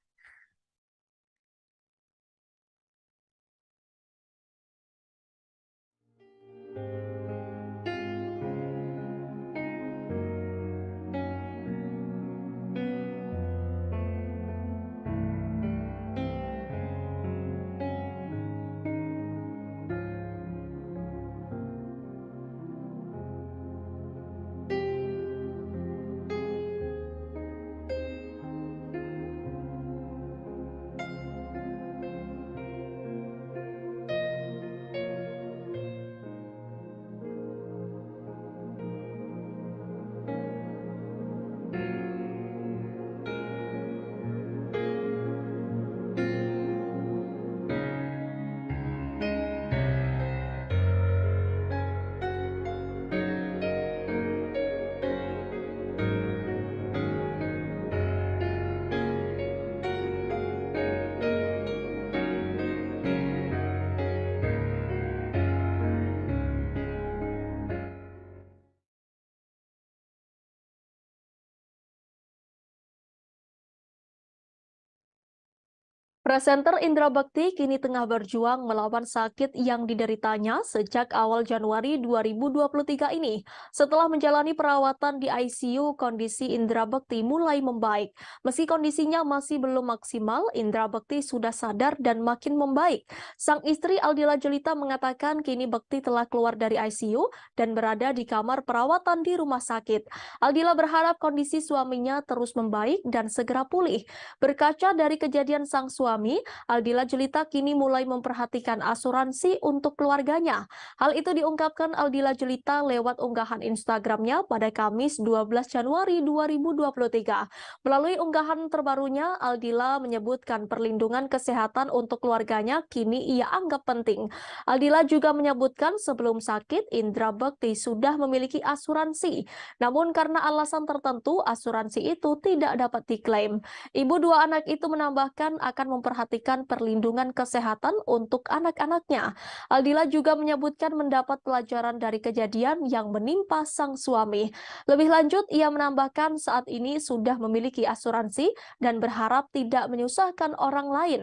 Speaker 1: Presenter Indra Bekti kini tengah berjuang melawan sakit yang dideritanya sejak awal Januari 2023 ini. Setelah menjalani perawatan di ICU, kondisi Indra Bekti mulai membaik. Meski kondisinya masih belum maksimal, Indra Bekti sudah sadar dan makin membaik. Sang istri Aldila Julita mengatakan kini Bekti telah keluar dari ICU dan berada di kamar perawatan di rumah sakit. Aldila berharap kondisi suaminya terus membaik dan segera pulih. Berkaca dari kejadian sang suami, Aldila Julita kini mulai memperhatikan asuransi untuk keluarganya. Hal itu diungkapkan Aldila Julita lewat unggahan Instagramnya pada Kamis 12 Januari 2023. Melalui unggahan terbarunya, Aldila menyebutkan perlindungan kesehatan untuk keluarganya kini ia anggap penting. Aldila juga menyebutkan sebelum sakit, Indra Bekti sudah memiliki asuransi. Namun karena alasan tertentu, asuransi itu tidak dapat diklaim. Ibu dua anak itu menambahkan akan memperhatikan perlindungan kesehatan untuk anak-anaknya. Aldila juga menyebutkan mendapat pelajaran dari kejadian yang menimpa sang suami. Lebih lanjut, ia menambahkan saat ini sudah memiliki asuransi dan berharap tidak menyusahkan orang lain.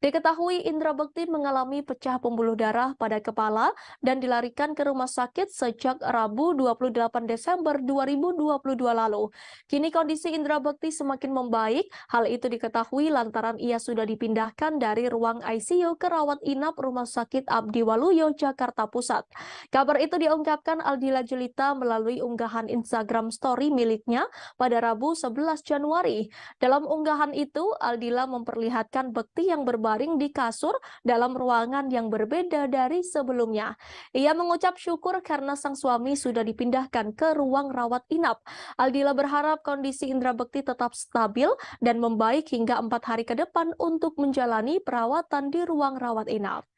Speaker 1: Diketahui Indra Bekti mengalami pecah pembuluh darah pada kepala dan dilarikan ke rumah sakit sejak Rabu 28 Desember 2022 lalu. Kini kondisi Indra Bekti semakin membaik. Hal itu diketahui lantaran ia sudah dipindahkan dipindahkan dari ruang ICU ke rawat inap Rumah Sakit Abdi Waluyo, Jakarta Pusat. Kabar itu diungkapkan Aldila Jelita melalui unggahan Instagram Story miliknya pada Rabu 11 Januari. Dalam unggahan itu, Aldila memperlihatkan bekti yang berbaring di kasur dalam ruangan yang berbeda dari sebelumnya. Ia mengucap syukur karena sang suami sudah dipindahkan ke ruang rawat inap. Aldila berharap kondisi Indra Bekti tetap stabil dan membaik hingga 4 hari ke depan untuk menjalani perawatan di ruang rawat inap.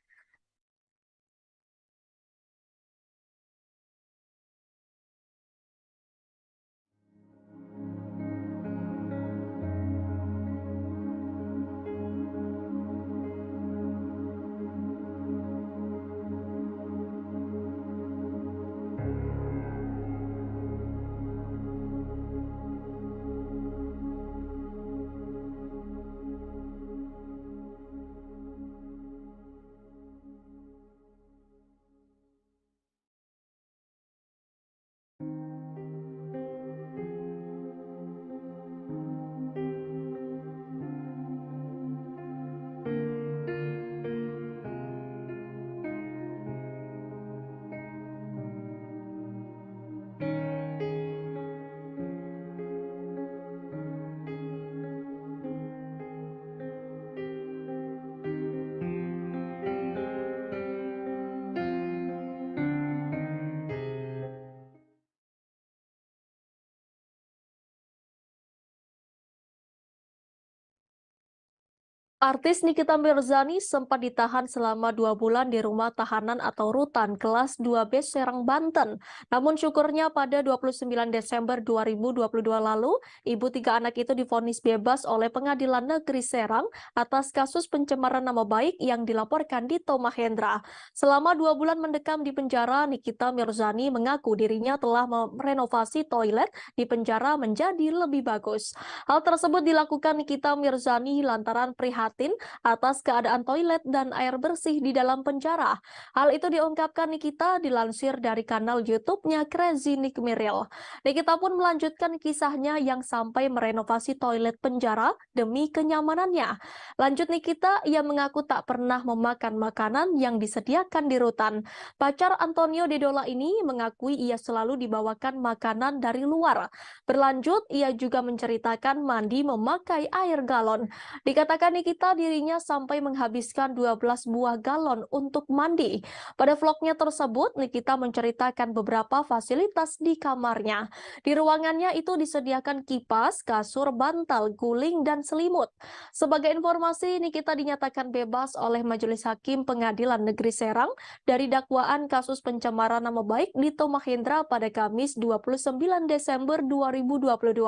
Speaker 1: Artis Nikita Mirzani sempat ditahan selama 2 bulan di rumah tahanan atau rutan kelas 2B Serang, Banten. Namun syukurnya pada 29 Desember 2022 lalu, ibu 3 anak itu divonis bebas oleh Pengadilan Negeri Serang atas kasus pencemaran nama baik yang dilaporkan Dito Mahendra. Selama 2 bulan mendekam di penjara, Nikita Mirzani mengaku dirinya telah merenovasi toilet di penjara menjadi lebih bagus. Hal tersebut dilakukan Nikita Mirzani lantaran prihatin atas keadaan toilet dan air bersih di dalam penjara. Hal itu diungkapkan Nikita dilansir dari kanal YouTube-nya Crazy Nick Miril. Nikita pun melanjutkan kisahnya yang sampai merenovasi toilet penjara demi kenyamanannya. Lanjut Nikita, ia mengaku tak pernah memakan makanan yang disediakan di rutan. Pacar Antonio Dedola ini mengakui ia selalu dibawakan makanan dari luar. Berlanjut, ia juga menceritakan mandi memakai air galon. Dikatakan Nikita dirinya sampai menghabiskan 12 buah galon untuk mandi. Pada vlognya tersebut, Nikita menceritakan beberapa fasilitas di kamarnya. Di ruangannya itu disediakan kipas, kasur, bantal, guling, dan selimut. Sebagai informasi, Nikita dinyatakan bebas oleh Majelis Hakim Pengadilan Negeri Serang dari dakwaan kasus pencemaran nama baik Dito Mahendra pada Kamis 29 Desember 2022.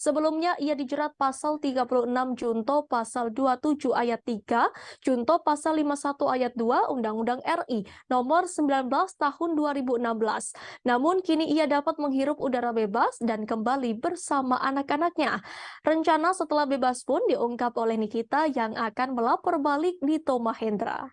Speaker 1: Sebelumnya, ia dijerat pasal 36 Junto pasal 27 ayat 3, Junto pasal 51 ayat 2 Undang-Undang RI nomor 19 tahun 2016. Namun kini ia dapat menghirup udara bebas dan kembali bersama anak-anaknya. Rencana setelah bebas pun diungkap oleh Nikita yang akan melapor balik Dito Mahendra.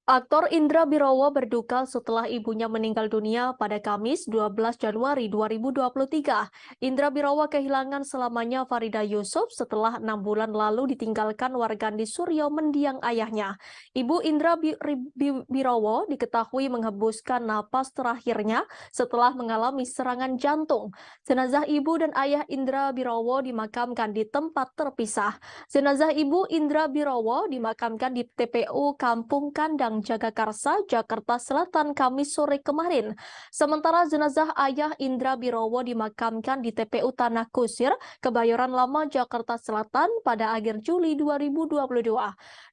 Speaker 1: Aktor Indra Birowo berduka setelah ibunya meninggal dunia pada Kamis 12 Januari 2023. Indra Birowo kehilangan selamanya Farida Yusuf setelah 6 bulan lalu ditinggalkan wargandi Suryo mendiang ayahnya. Ibu Indra Birowo diketahui menghembuskan napas terakhirnya setelah mengalami serangan jantung. Jenazah ibu dan ayah Indra Birowo dimakamkan di tempat terpisah. Jenazah ibu Indra Birowo dimakamkan di TPU Kampung Kandang Jagakarsa, Jakarta Selatan, Kamis sore kemarin. Sementara jenazah ayah Indra Birowo dimakamkan di TPU Tanah Kusir, Kebayoran Lama, Jakarta Selatan pada akhir Juli 2022.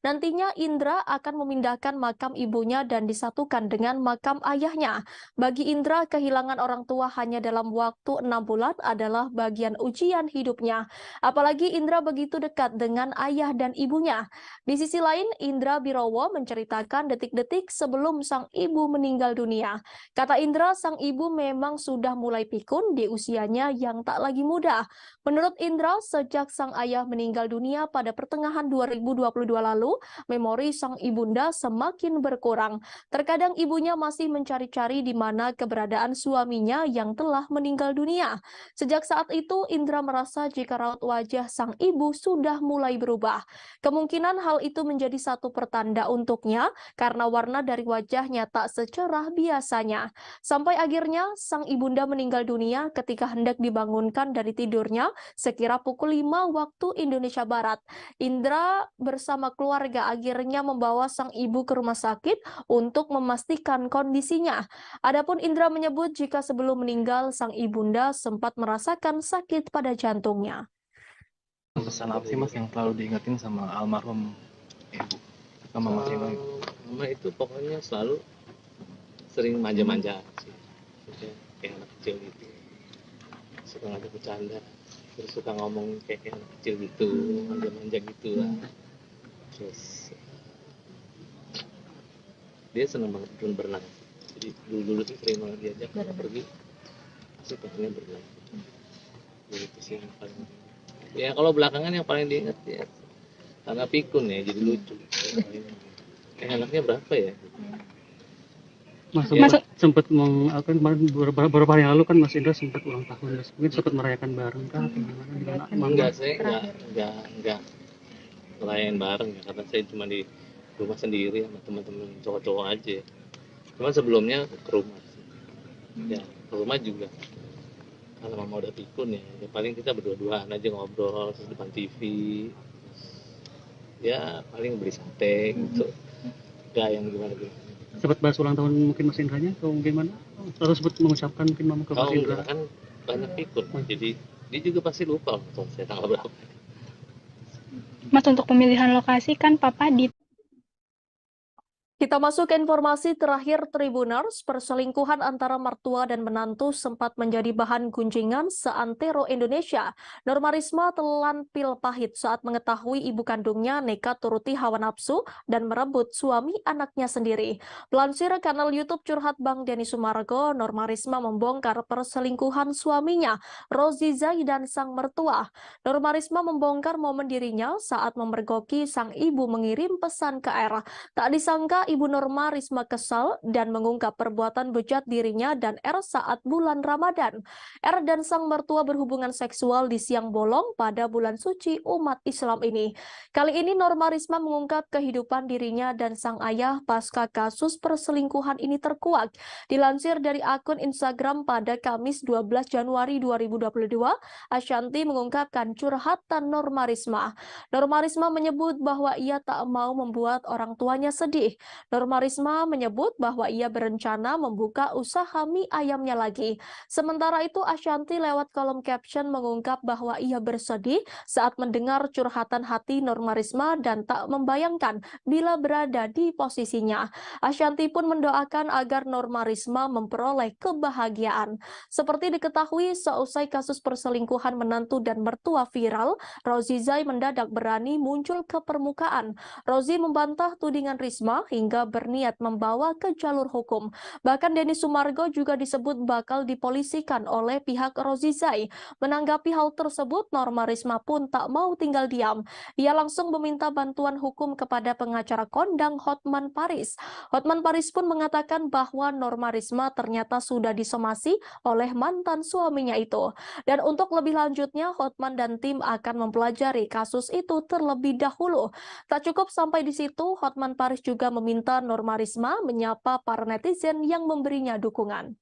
Speaker 1: Nantinya Indra akan memindahkan makam ibunya dan disatukan dengan makam ayahnya. Bagi Indra, kehilangan orang tua hanya dalam waktu 6 bulan adalah bagian ujian hidupnya. Apalagi Indra begitu dekat dengan ayah dan ibunya. Di sisi lain, Indra Birowo menceritakan detik-detik sebelum sang ibu meninggal dunia. Kata Indra, sang ibu memang sudah mulai pikun di usianya yang tak lagi muda. Menurut Indra, sejak sang ayah meninggal dunia pada pertengahan 2022 lalu, memori sang ibunda semakin berkurang. Terkadang ibunya masih mencari-cari di mana keberadaan suaminya yang telah meninggal dunia. Sejak saat itu, Indra merasa jika raut wajah sang ibu sudah mulai berubah. Kemungkinan hal itu menjadi satu pertanda untuknya karena warna dari wajahnya tak secerah biasanya. Sampai akhirnya sang ibunda meninggal dunia ketika hendak dibangunkan dari tidurnya sekira pukul 5 waktu Indonesia Barat. Indra bersama keluarga akhirnya membawa sang ibu ke rumah sakit untuk memastikan kondisinya. Adapun Indra menyebut jika sebelum meninggal sang ibunda sempat merasakan sakit pada jantungnya.
Speaker 8: Pesan apa sih mas yang selalu diingetin sama almarhum ibu sama mas Indra?
Speaker 9: Mama itu pokoknya selalu sering manja-manja sih, kayak anak kecil gitu, suka ngajak bercanda, terus suka ngomong kayak anak kecil gitu, manja-manja gitu lah. Terus dia seneng banget berenang, jadi dulu tuh sering banget diajak pergi, pasti pengennya berenang. Itu sih yang paling, ya kalau belakangan yang paling diingat ya karena pikun ya, jadi lucu. Anaknya berapa ya?
Speaker 10: Mas sempat kemarin beberapa hari yang lalu kan Mas Indra sempat ulang tahun, Mas. Mungkin sempat merayakan bareng kah atau gimana?
Speaker 9: Enggak, saya enggak ngerayain bareng ya, karena saya cuma di rumah sendiri sama teman-teman cowok-cowok aja. Cuman sebelumnya ke rumah sih. Ya, ke rumah juga. Kalau mama udah pikun ya paling kita berdua-duaan aja ngobrol terus depan TV. Ya paling beli sate gitu. Enggak yang gimana-gimana.
Speaker 10: Sempat bahas ulang tahun mungkin Mas Indranya atau gimana? Atau sempat mengucapkan mungkin mama ke Mas Indra?
Speaker 9: Enggak, kan banyak pikun, jadi dia juga pasti lupa loh saya tanggal berapa.
Speaker 11: Mas, untuk pemilihan lokasi kan Papa di
Speaker 1: Kita masuk ke informasi terakhir Tribuners. Perselingkuhan antara mertua dan menantu sempat menjadi bahan gunjingan seantero Indonesia. Norma Risma telan pil pahit saat mengetahui ibu kandungnya nekat turuti hawa nafsu dan merebut suami anaknya sendiri. Pelansir kanal YouTube Curhat Bang Denny Sumargo, Norma Risma membongkar perselingkuhan suaminya, Rozi Zai dan sang mertua. Norma Risma membongkar momen dirinya saat memergoki sang ibu mengirim pesan ke R. Tak disangka Ibu Norma Risma kesal dan mengungkap perbuatan bejat dirinya dan R saat bulan Ramadan. R dan sang mertua berhubungan seksual di siang bolong pada bulan suci umat Islam ini. Kali ini Norma Risma mengungkap kehidupan dirinya dan sang ayah pasca kasus perselingkuhan ini terkuak. Dilansir dari akun Instagram pada Kamis 12 Januari 2022, Ashanti mengungkapkan curhatan Norma Risma. Norma Risma menyebut bahwa ia tak mau membuat orang tuanya sedih. Norma Risma menyebut bahwa ia berencana membuka usaha mie ayamnya lagi. Sementara itu Ashanti lewat kolom caption mengungkap bahwa ia bersedih saat mendengar curhatan hati Norma Risma dan tak membayangkan bila berada di posisinya. Ashanti pun mendoakan agar Norma Risma memperoleh kebahagiaan. Seperti diketahui, seusai kasus perselingkuhan menantu dan mertua viral, Rozi Zai mendadak berani muncul ke permukaan. Rozi membantah tudingan Risma hingga hingga berniat membawa ke jalur hukum. Bahkan Denny Sumargo juga disebut bakal dipolisikan oleh pihak Rozizai. Menanggapi hal tersebut, Norma Risma pun tak mau tinggal diam. Ia langsung meminta bantuan hukum kepada pengacara kondang Hotman Paris. Hotman Paris pun mengatakan bahwa Norma Risma ternyata sudah disomasi oleh mantan suaminya itu. Dan untuk lebih lanjutnya, Hotman dan tim akan mempelajari kasus itu terlebih dahulu. Tak cukup sampai di situ, Hotman Paris juga meminta Norma Risma menyapa para netizen yang memberinya dukungan.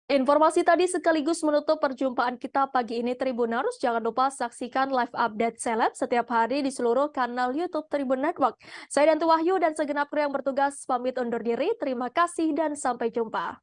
Speaker 1: Informasi tadi sekaligus menutup perjumpaan kita pagi ini Tribuners. Jangan lupa saksikan live update seleb setiap hari di seluruh kanal YouTube Tribun Network. Saya Danti Wahyu dan segenap kru yang bertugas pamit undur diri. Terima kasih dan sampai jumpa.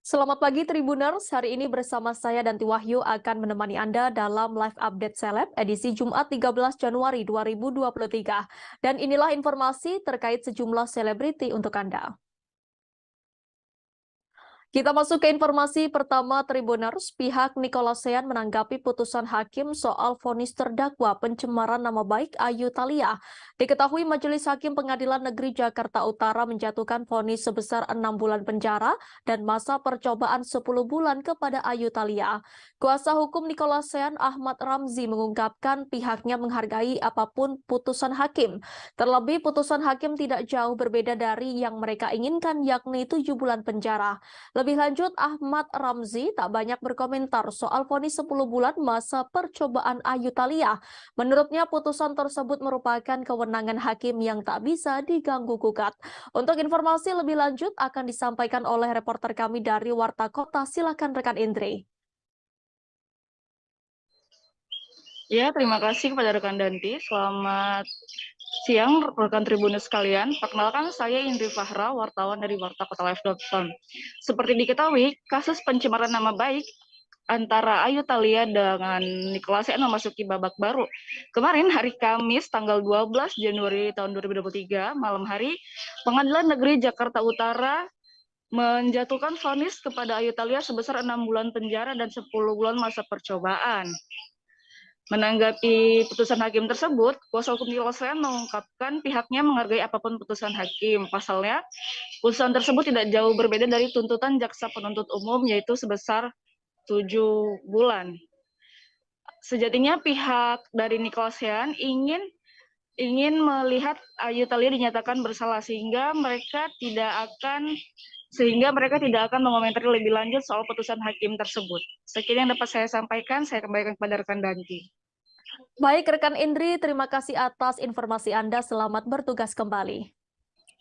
Speaker 1: Selamat pagi Tribuners, hari ini bersama saya Danti Wahyu akan menemani Anda dalam live update seleb edisi Jumat 13 Januari 2023. Dan inilah informasi terkait sejumlah selebriti untuk Anda. Kita masuk ke informasi pertama Tribuners. Pihak Nicolasean menanggapi putusan hakim soal vonis terdakwa pencemaran nama baik Ayu Thalia. Diketahui Majelis Hakim Pengadilan Negeri Jakarta Utara menjatuhkan vonis sebesar 6 bulan penjara dan masa percobaan 10 bulan kepada Ayu Thalia. Kuasa hukum Nicolasean Ahmad Ramzi mengungkapkan pihaknya menghargai apapun putusan hakim. Terlebih putusan hakim tidak jauh berbeda dari yang mereka inginkan, yakni 7 bulan penjara. Lebih lanjut, Ahmad Ramzi tak banyak berkomentar soal vonis 10 bulan masa percobaan Ayu Thalia. Menurutnya, putusan tersebut merupakan kewenangan hakim yang tak bisa diganggu-gugat. Untuk informasi lebih lanjut akan disampaikan oleh reporter kami dari Warta Kota. Silakan rekan Indri.
Speaker 2: Ya, terima kasih kepada rekan Danti. Selamat siang rekan Tribuners sekalian. Perkenalkan saya Indri Fahra, wartawan dari wartakotalive.com. Seperti diketahui, kasus pencemaran nama baik antara Ayu Thalia dengan Nicolasean memasuki babak baru. Kemarin hari Kamis tanggal 12 Januari tahun 2023 malam hari, Pengadilan Negeri Jakarta Utara menjatuhkan vonis kepada Ayu Thalia sebesar 6 bulan penjara dan 10 bulan masa percobaan. Menanggapi putusan hakim tersebut, kuasa hukum Nicolasean mengungkapkan pihaknya menghargai apapun putusan hakim. Pasalnya, putusan tersebut tidak jauh berbeda dari tuntutan jaksa penuntut umum, yaitu sebesar 7 bulan. Sejatinya pihak dari Nicolasean ingin melihat Ayu Thalia dinyatakan bersalah sehingga mereka tidak akan mengomentari lebih lanjut soal putusan hakim tersebut. Sekian yang dapat saya sampaikan, saya kembalikan kepada rekan Danti.
Speaker 1: Baik rekan Indri, terima kasih atas informasi Anda. Selamat bertugas kembali.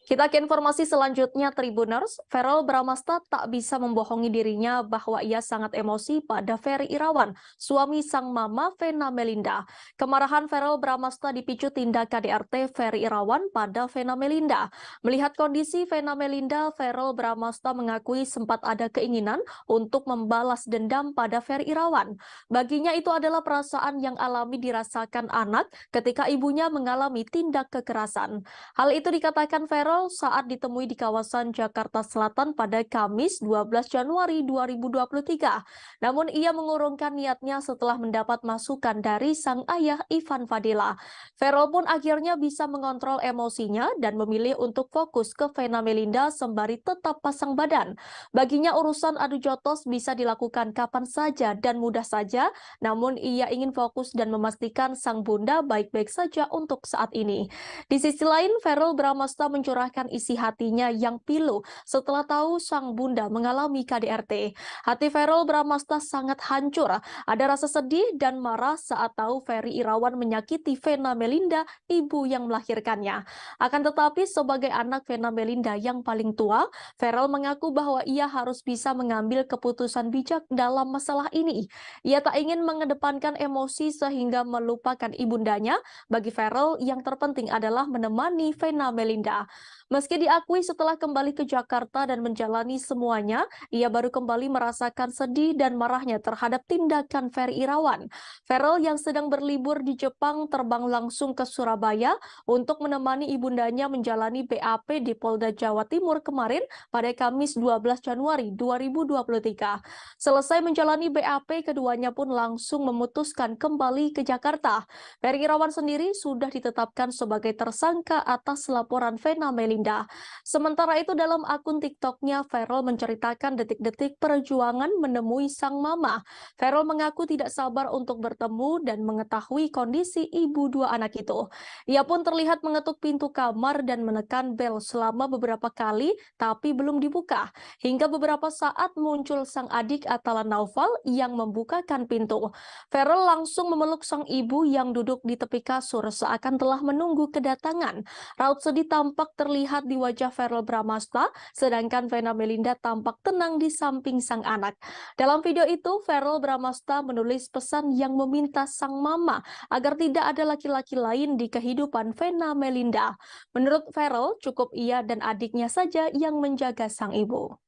Speaker 1: Kita ke informasi selanjutnya Tribuners. Verrel Bramasta tak bisa membohongi dirinya bahwa ia sangat emosi pada Ferry Irawan, suami sang mama Vena Melinda. Kemarahan Verrel Bramasta dipicu tindak KDRT Ferry Irawan pada Vena Melinda. Melihat kondisi Vena Melinda, Verrel Bramasta mengakui sempat ada keinginan untuk membalas dendam pada Ferry Irawan. Baginya itu adalah perasaan yang alami dirasakan anak ketika ibunya mengalami tindak kekerasan. Hal itu dikatakan Verrel viral saat ditemui di kawasan Jakarta Selatan pada Kamis 12 Januari 2023. Namun ia mengurungkan niatnya setelah mendapat masukan dari sang ayah Ivan Fadila. Feral pun akhirnya bisa mengontrol emosinya dan memilih untuk fokus ke Vena Melinda sembari tetap pasang badan. Baginya urusan adu jotos bisa dilakukan kapan saja dan mudah saja, namun ia ingin fokus dan memastikan sang bunda baik-baik saja untuk saat ini. Di sisi lain, Verrell Bramasta mencurahkan isi hatinya yang pilu setelah tahu sang bunda mengalami KDRT. Hati Verrell Bramasta sangat hancur. Ada rasa sedih dan marah saat tahu Ferry Irawan menyakiti Vena Melinda, ibu yang melahirkannya. Akan tetapi, sebagai anak Vena Melinda yang paling tua, Verrell mengaku bahwa ia harus bisa mengambil keputusan bijak dalam masalah ini. Ia tak ingin mengedepankan emosi sehingga melupakan ibundanya. Bagi Verrell, yang terpenting adalah menemani Vena Melinda. Meski diakui setelah kembali ke Jakarta dan menjalani semuanya, ia baru kembali merasakan sedih dan marahnya terhadap tindakan Ferry Irawan. Verrell yang sedang berlibur di Jepang terbang langsung ke Surabaya untuk menemani ibundanya menjalani BAP di Polda Jawa Timur kemarin pada Kamis 12 Januari 2023. Selesai menjalani BAP, keduanya pun langsung memutuskan kembali ke Jakarta. Ferry Irawan sendiri sudah ditetapkan sebagai tersangka atas laporan Vena Melinda. Sementara itu dalam akun TikTok-nya, Verrell menceritakan detik-detik perjuangan menemui sang mama. Verrell mengaku tidak sabar untuk bertemu dan mengetahui kondisi ibu dua anak itu. Ia pun terlihat mengetuk pintu kamar dan menekan bel selama beberapa kali, tapi belum dibuka. Hingga beberapa saat muncul sang adik Atala Naufal yang membukakan pintu. Verrell langsung memeluk sang ibu yang duduk di tepi kasur seakan telah menunggu kedatangan. Raut sedih tampak terlihat di wajah Verrell Bramasta, sedangkan Vena Melinda tampak tenang di samping sang anak. Dalam video itu, Verrell Bramasta menulis pesan yang meminta sang mama agar tidak ada laki-laki lain di kehidupan Vena Melinda. Menurut Verrell, cukup ia dan adiknya saja yang menjaga sang ibu.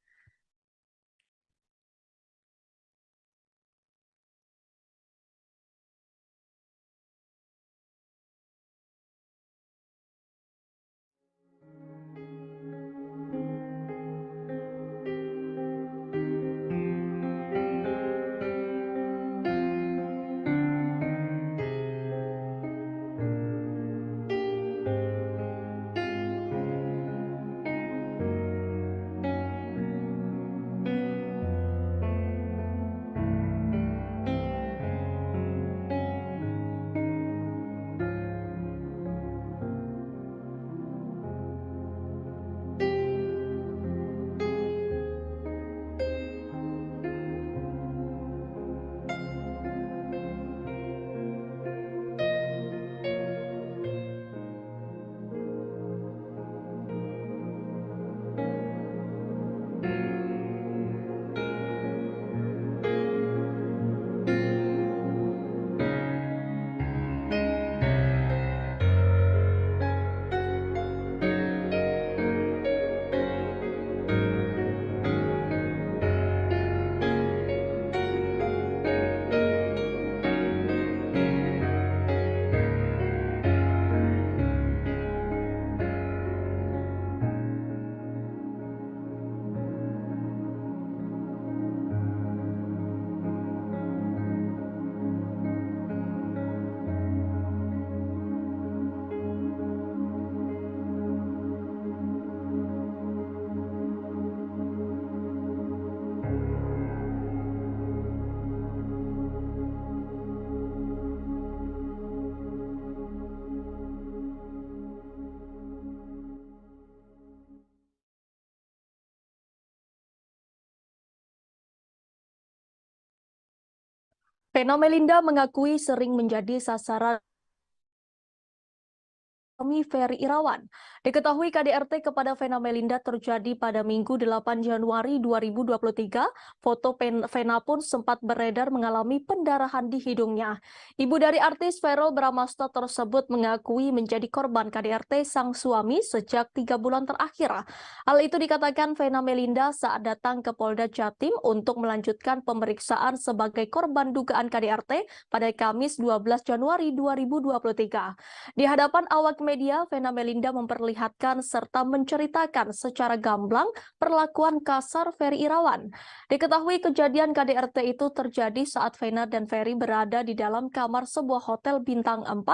Speaker 1: Vena Melinda mengakui sering menjadi sasaran Ferry Irawan. Diketahui KDRT kepada Vena Melinda terjadi pada Minggu 8 Januari 2023. Foto Vena pun sempat beredar mengalami pendarahan di hidungnya. Ibu dari artis Verrell Bramasta tersebut mengakui menjadi korban KDRT sang suami sejak 3 bulan terakhir. Hal itu dikatakan Vena Melinda saat datang ke Polda Jatim untuk melanjutkan pemeriksaan sebagai korban dugaan KDRT pada Kamis 12 Januari 2023. Di hadapan awak media, Vena Melinda memperlihatkan serta menceritakan secara gamblang perlakuan kasar Ferry Irawan. Diketahui kejadian KDRT itu terjadi saat Vena dan Ferry berada di dalam kamar sebuah hotel bintang 4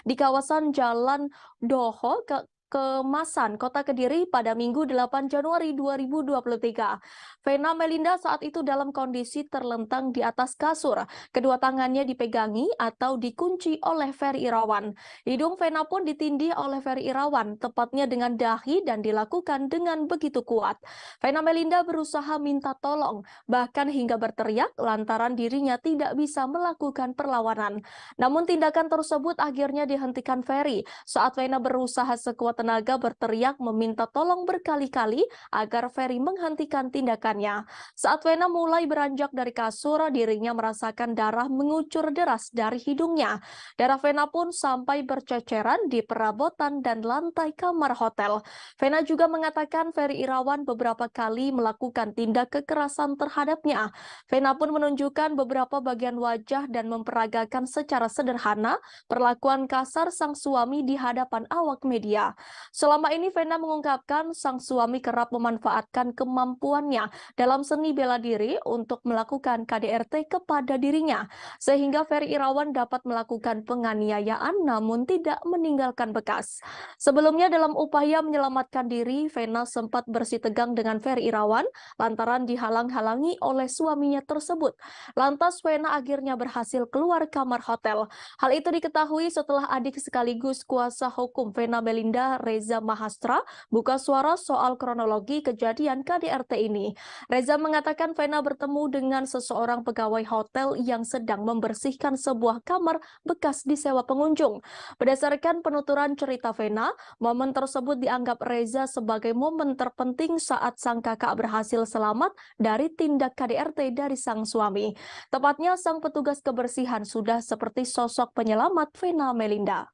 Speaker 1: di kawasan Jalan Doho, Kemasan, Kota Kediri pada Minggu 8 Januari 2023. Vena Melinda saat itu dalam kondisi terlentang di atas kasur. Kedua tangannya dipegangi atau dikunci oleh Ferry Irawan. Hidung Vena pun ditindih oleh Ferry Irawan, tepatnya dengan dahi dan dilakukan dengan begitu kuat. Vena Melinda berusaha minta tolong, bahkan hingga berteriak lantaran dirinya tidak bisa melakukan perlawanan. Namun tindakan tersebut akhirnya dihentikan Ferry saat Vena berusaha sekuat tenaga berteriak meminta tolong berkali-kali agar Ferry menghentikan tindakannya. Saat Vena mulai beranjak dari kasur, dirinya merasakan darah mengucur deras dari hidungnya. Darah Vena pun sampai berceceran di perabotan dan lantai kamar hotel. Vena juga mengatakan Ferry Irawan beberapa kali melakukan tindak kekerasan terhadapnya. Vena pun menunjukkan beberapa bagian wajah dan memperagakan secara sederhana perlakuan kasar sang suami di hadapan awak media. Selama ini Vena mengungkapkan sang suami kerap memanfaatkan kemampuannya dalam seni bela diri untuk melakukan KDRT kepada dirinya, sehingga Ferry Irawan dapat melakukan penganiayaan namun tidak meninggalkan bekas. Sebelumnya dalam upaya menyelamatkan diri, Vena sempat bersitegang dengan Ferry Irawan lantaran dihalang-halangi oleh suaminya tersebut. Lantas Vena akhirnya berhasil keluar kamar hotel. Hal itu diketahui setelah adik sekaligus kuasa hukum Vena Melinda, Reza Mahastra, buka suara soal kronologi kejadian KDRT ini. Reza mengatakan Vena bertemu dengan seseorang pegawai hotel yang sedang membersihkan sebuah kamar bekas disewa pengunjung. Berdasarkan penuturan cerita Vena, momen tersebut dianggap Reza sebagai momen terpenting saat sang kakak berhasil selamat dari tindak KDRT dari sang suami. Tepatnya sang petugas kebersihan sudah seperti sosok penyelamat Vena Melinda.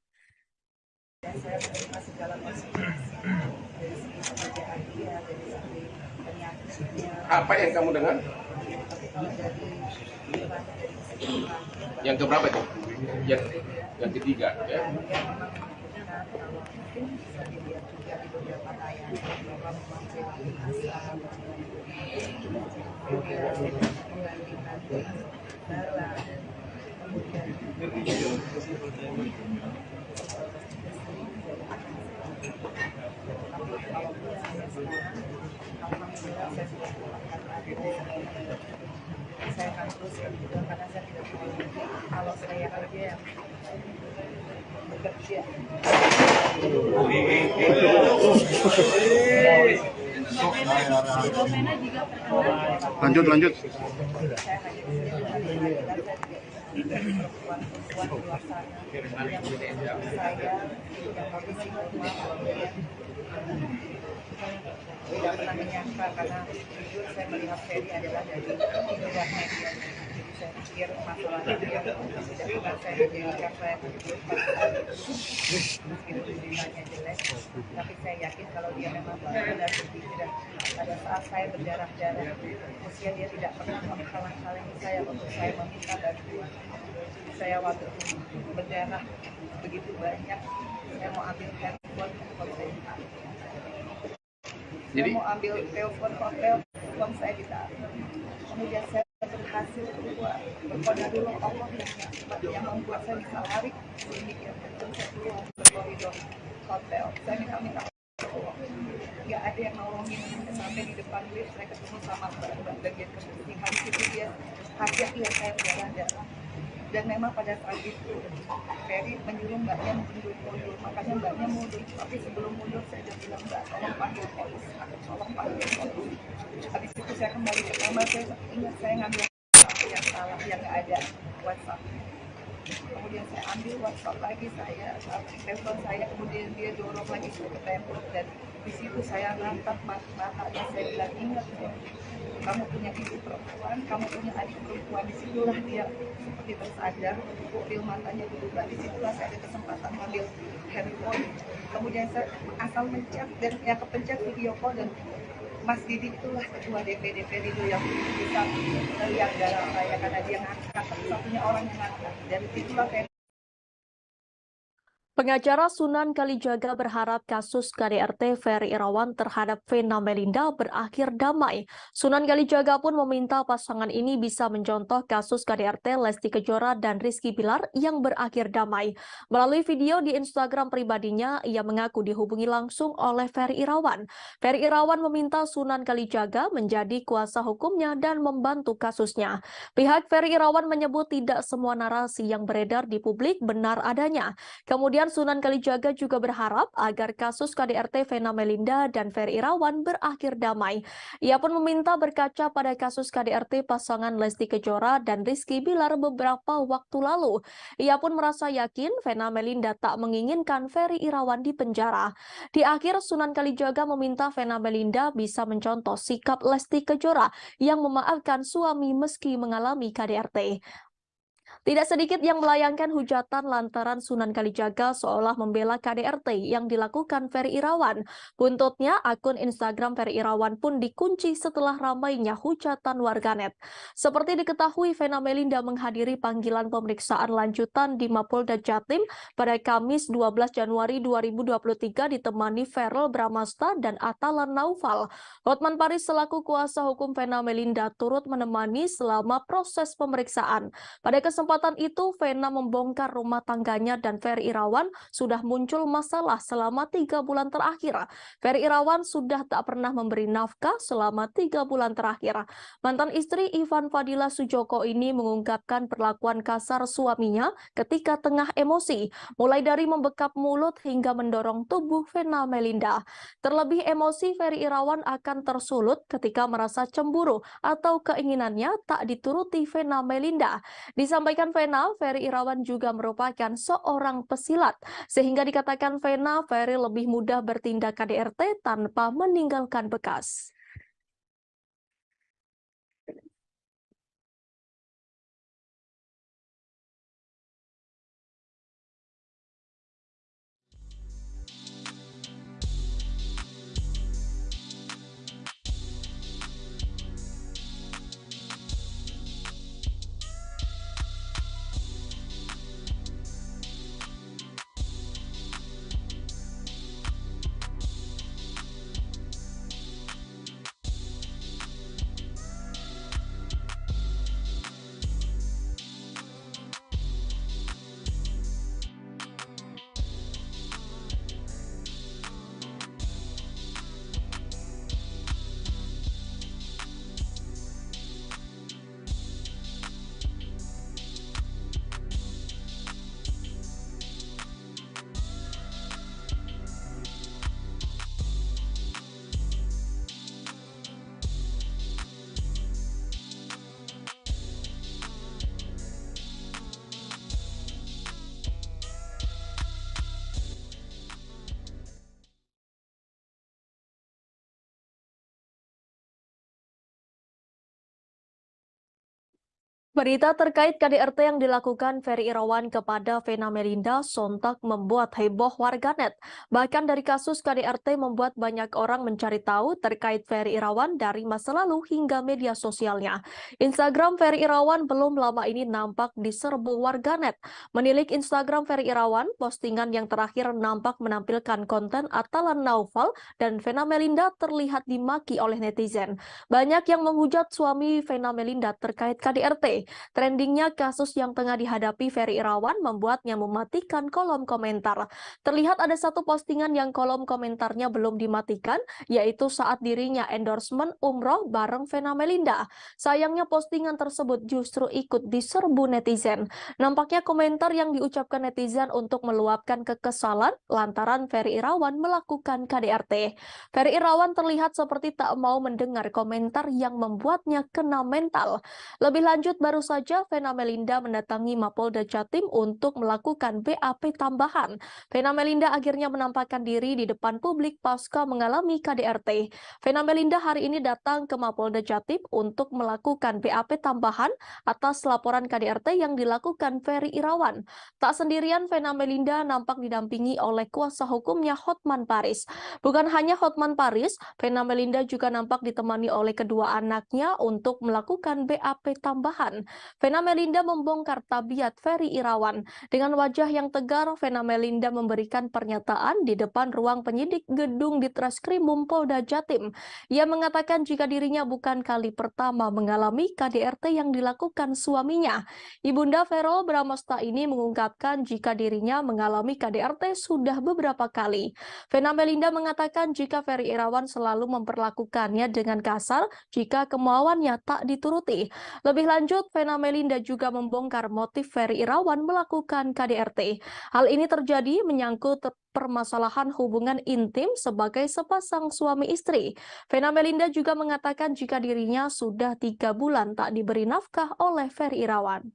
Speaker 4: Saya menerima segala konsekuensi dari segi pekerjaan dia, dari segi penyakitnya.
Speaker 3: Apa yang kamu dengar?
Speaker 4: Tapi kalau dari
Speaker 3: Yang keberapa itu? Yang ketiga, ya.
Speaker 4: dia memang menyebutkan kalau mungkin bisa dilihat juga di beberapa tayangan bahwa memang perilaku kasar, membanding-banding barang, kemudian alhamdulillah saya sudah pulangkan lagi. Saya akan teruskan juga karena saya tidak mau lagi kalau saya kerja yang bekerja.
Speaker 12: Lanjut.
Speaker 4: Saya hanya perempuan-perempuan di luar sana yang saya yang kondisi normal tidak pernah menyangka karena jujur saya melihat Ferry adalah dari luar media. Jadi saya pikir masalah itu yang tidak pernah saya jadikan saya meskipun tulisannya jelek, tapi saya yakin kalau dia memang benar-benar begitu dan pada saat saya berdarah-darah usia dia tidak pernah menghalang-halangi saya untuk saya meminta bantuan. Saya waktu berdarah begitu banyak, saya mau ambil handphone saya mau ambil telepon hotel, uang saya ditarik. Kemudian saya berhasil keluar. Berkodarullah Allah yang membuat saya bisa lari sedikit. Dan saya keluar ke koridor hotel. Saya minta tolong. Nggak ada yang nolongin sampai di depan lift. Saya ketemu sama mbak bagian kebersihan. Itu dia hajat lihat saya berdarah. Dan memang pada saat itu Ferry menyuruh mbaknya mundur, makanya mbaknya mundur. Tapi sebelum mundur saya sudah bilang mbak tolong panggil polisi, Habis itu saya kembali ke kamar, saya ingat saya ngambil yang salah, yang nggak ada WhatsApp. Kemudian saya ambil WhatsApp lagi, saya telepon saya, kemudian dia dorong lagi ke tembok dan di situ saya ngangkat matanya, saya bilang ingat ya, kamu punya ibu perempuan, kamu punya adik perempuan. Disitulah dia seperti tersadar, kupil matanya berubah. Disitulah saya ada kesempatan ngambil handphone. Kemudian saya asal mencet dan yang kepencet video call dan Mas Didi itulah ketua DPD itu yang bisa melihat darah saya karena dia ngangkat, satu-satunya orang yang ngangkat. Dan itulah saya
Speaker 1: Pengacara Sunan Kalijaga berharap kasus KDRT Ferry Irawan terhadap Vena Melinda berakhir damai. Sunan Kalijaga pun meminta pasangan ini bisa mencontoh kasus KDRT Lesti Kejora dan Rizky Bilar yang berakhir damai. Melalui video di Instagram pribadinya, ia mengaku dihubungi langsung oleh Ferry Irawan. Ferry Irawan meminta Sunan Kalijaga menjadi kuasa hukumnya dan membantu kasusnya. Pihak Ferry Irawan menyebut tidak semua narasi yang beredar di publik benar adanya. Kemudian Sunan Kalijaga juga berharap agar kasus KDRT Vena Melinda dan Ferry Irawan berakhir damai. Ia pun meminta berkaca pada kasus KDRT pasangan Lesti Kejora dan Rizky Bilar beberapa waktu lalu. Ia pun merasa yakin Vena Melinda tak menginginkan Ferry Irawan di penjara. Di akhir, Sunan Kalijaga meminta Vena Melinda bisa mencontoh sikap Lesti Kejora yang memaafkan suami meski mengalami KDRT. Tidak sedikit yang melayangkan hujatan lantaran Sunan Kalijaga seolah membela KDRT yang dilakukan Ferry Irawan. Buntutnya, akun Instagram Ferry Irawan pun dikunci setelah ramainya hujatan warganet. Seperti diketahui, Vena Melinda menghadiri panggilan pemeriksaan lanjutan di Mapolda Jatim pada Kamis 12 Januari 2023 ditemani Verrel Bramasta dan Atalan Naufal. Hotman Paris selaku kuasa hukum Vena Melinda turut menemani selama proses pemeriksaan. Pada kesempatan itu, Vena membongkar rumah tangganya dan Ferry Irawan sudah muncul masalah selama 3 bulan terakhir. Ferry Irawan sudah tak pernah memberi nafkah selama 3 bulan terakhir. Mantan istri Ivan Fadila Sujoko ini mengungkapkan perlakuan kasar suaminya ketika tengah emosi, mulai dari membekap mulut hingga mendorong tubuh Vena Melinda. Terlebih emosi Ferry Irawan akan tersulut ketika merasa cemburu atau keinginannya tak dituruti Vena Melinda. Disampaikan Vena, Ferry Irawan juga merupakan seorang pesilat, sehingga dikatakan Vena, Ferry lebih mudah bertindak KDRT tanpa meninggalkan bekas. Berita terkait KDRT yang dilakukan Ferry Irawan kepada Vena Melinda sontak membuat heboh warganet. Bahkan dari kasus KDRT membuat banyak orang mencari tahu terkait Ferry Irawan dari masa lalu hingga media sosialnya. Instagram Ferry Irawan belum lama ini nampak diserbu warganet. Menilik Instagram Ferry Irawan, postingan yang terakhir nampak menampilkan konten Atalan Naufal dan Vena Melinda terlihat dimaki oleh netizen. Banyak yang menghujat suami Vena Melinda terkait KDRT. Trendingnya kasus yang tengah dihadapi Ferry Irawan membuatnya mematikan kolom komentar. Terlihat ada satu postingan yang kolom komentarnya belum dimatikan, yaitu saat dirinya endorsement umroh bareng Vena Melinda. Sayangnya postingan tersebut justru ikut diserbu netizen. Nampaknya komentar yang diucapkan netizen untuk meluapkan kekesalan lantaran Ferry Irawan melakukan KDRT. Ferry Irawan terlihat seperti tak mau mendengar komentar yang membuatnya kena mental. Lebih lanjut, baru saja Vena Melinda mendatangi Mapolda Jatim untuk melakukan BAP tambahan. Vena Melinda akhirnya menampakkan diri di depan publik pasca mengalami KDRT. Vena Melinda hari ini datang ke Mapolda Jatim untuk melakukan BAP tambahan atas laporan KDRT yang dilakukan Ferry Irawan. Tak sendirian, Vena Melinda nampak didampingi oleh kuasa hukumnya Hotman Paris. Bukan hanya Hotman Paris, Vena Melinda juga nampak ditemani oleh kedua anaknya untuk melakukan BAP tambahan. Irawan. Vena Melinda membongkar tabiat Ferry Irawan. Dengan wajah yang tegar, Vena Melinda memberikan pernyataan di depan ruang penyidik gedung Ditreskrimum Polda Jatim. Ia mengatakan jika dirinya bukan kali pertama mengalami KDRT yang dilakukan suaminya. Ibunda Verrel Bramasta ini mengungkapkan jika dirinya mengalami KDRT sudah beberapa kali. Vena Melinda mengatakan jika Ferry Irawan selalu memperlakukannya dengan kasar jika kemauannya tak dituruti. Lebih lanjut, Vena Melinda juga membongkar motif Ferry Irawan melakukan KDRT. Hal ini terjadi menyangkut permasalahan hubungan intim sebagai sepasang suami istri. Vena Melinda juga mengatakan jika dirinya sudah 3 bulan tak diberi nafkah oleh Ferry Irawan.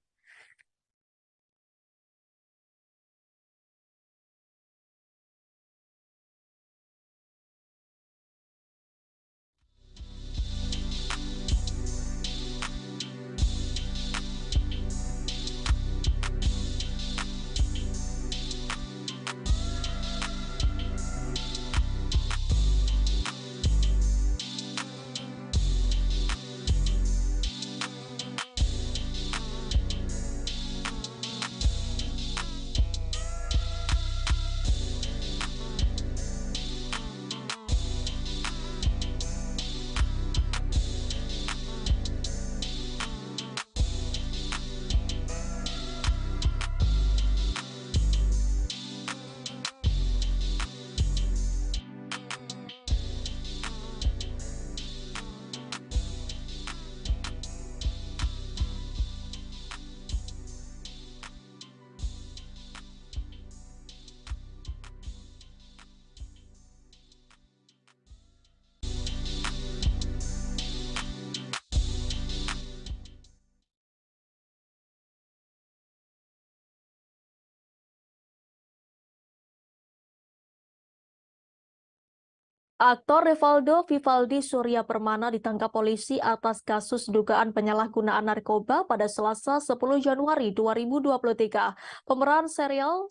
Speaker 1: Aktor Revaldo Vivaldi Surya Permana ditangkap polisi atas kasus dugaan penyalahgunaan narkoba pada Selasa 10 Januari 2023. Pemeran serial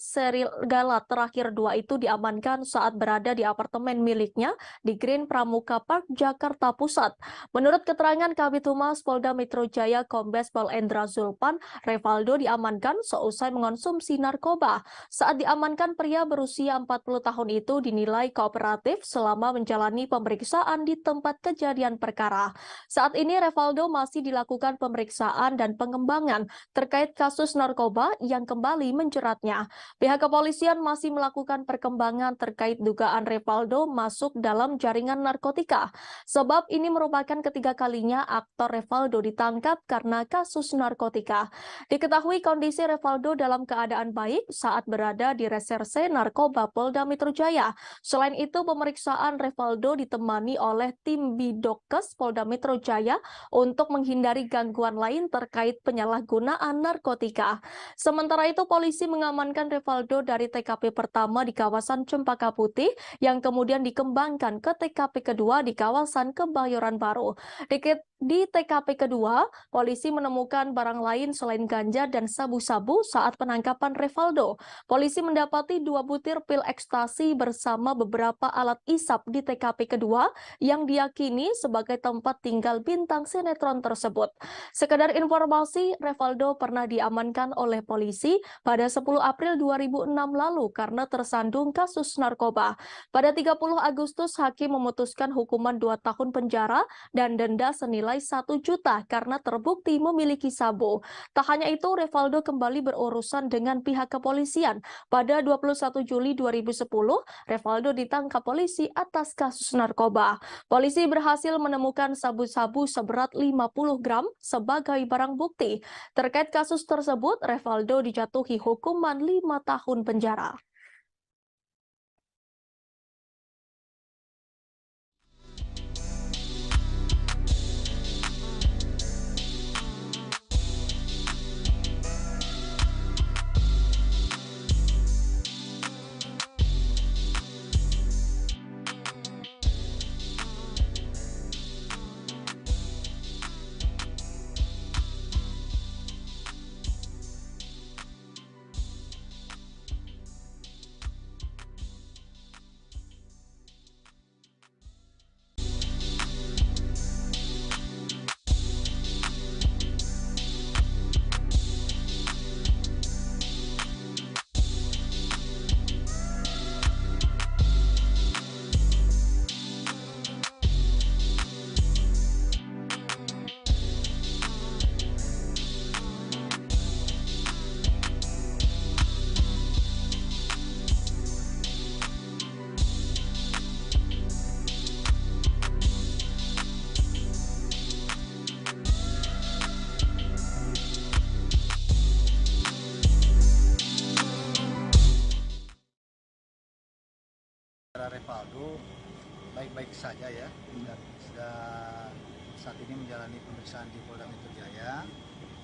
Speaker 1: Gala terakhir 2 itu diamankan saat berada di apartemen miliknya di Green Pramuka Park, Jakarta Pusat. Menurut keterangan Kabid Humas Polda Metro Jaya Kombes Pol Endra Zulpan, Revaldo diamankan seusai mengonsumsi narkoba. Saat diamankan, pria berusia 40 tahun itu dinilai kooperatif selama menjalani pemeriksaan di tempat kejadian perkara. Saat ini Revaldo masih dilakukan pemeriksaan dan pengembangan terkait kasus narkoba yang kembali menjeratnya. Pihak kepolisian masih melakukan perkembangan terkait dugaan Revaldo masuk dalam jaringan narkotika. Sebab ini merupakan ketiga kalinya aktor Revaldo ditangkap karena kasus narkotika. Diketahui kondisi Revaldo dalam keadaan baik saat berada di Reserse Narkoba Polda Metro Jaya. Selain itu, pemeriksaan Revaldo ditemani oleh tim Bidokes Polda Metro Jaya untuk menghindari gangguan lain terkait penyalahgunaan narkotika. Sementara itu, polisi mengamankan Revaldo dari TKP pertama di kawasan Cempaka Putih yang kemudian dikembangkan ke TKP kedua di kawasan Kebayoran Baru. Di TKP kedua, polisi menemukan barang lain selain ganja dan sabu-sabu saat penangkapan Revaldo. Polisi mendapati 2 butir pil ekstasi bersama beberapa alat isap di TKP kedua yang diyakini sebagai tempat tinggal bintang sinetron tersebut. Sekedar informasi, Revaldo pernah diamankan oleh polisi pada 10 April 2006 lalu karena tersandung kasus narkoba. Pada 30 Agustus, hakim memutuskan hukuman 2 tahun penjara dan denda senilai 1 juta karena terbukti memiliki sabu. Tak hanya itu, Revaldo kembali berurusan dengan pihak kepolisian. Pada 21 Juli 2010, Revaldo ditangkap polisi atas kasus narkoba. Polisi berhasil menemukan sabu-sabu seberat 50 gram sebagai barang bukti. Terkait kasus tersebut, Revaldo dijatuhi hukuman 5 tahun penjara.
Speaker 5: baik-baik saja ya, dan sudah saat ini menjalani pemeriksaan di Polda Metro Jaya,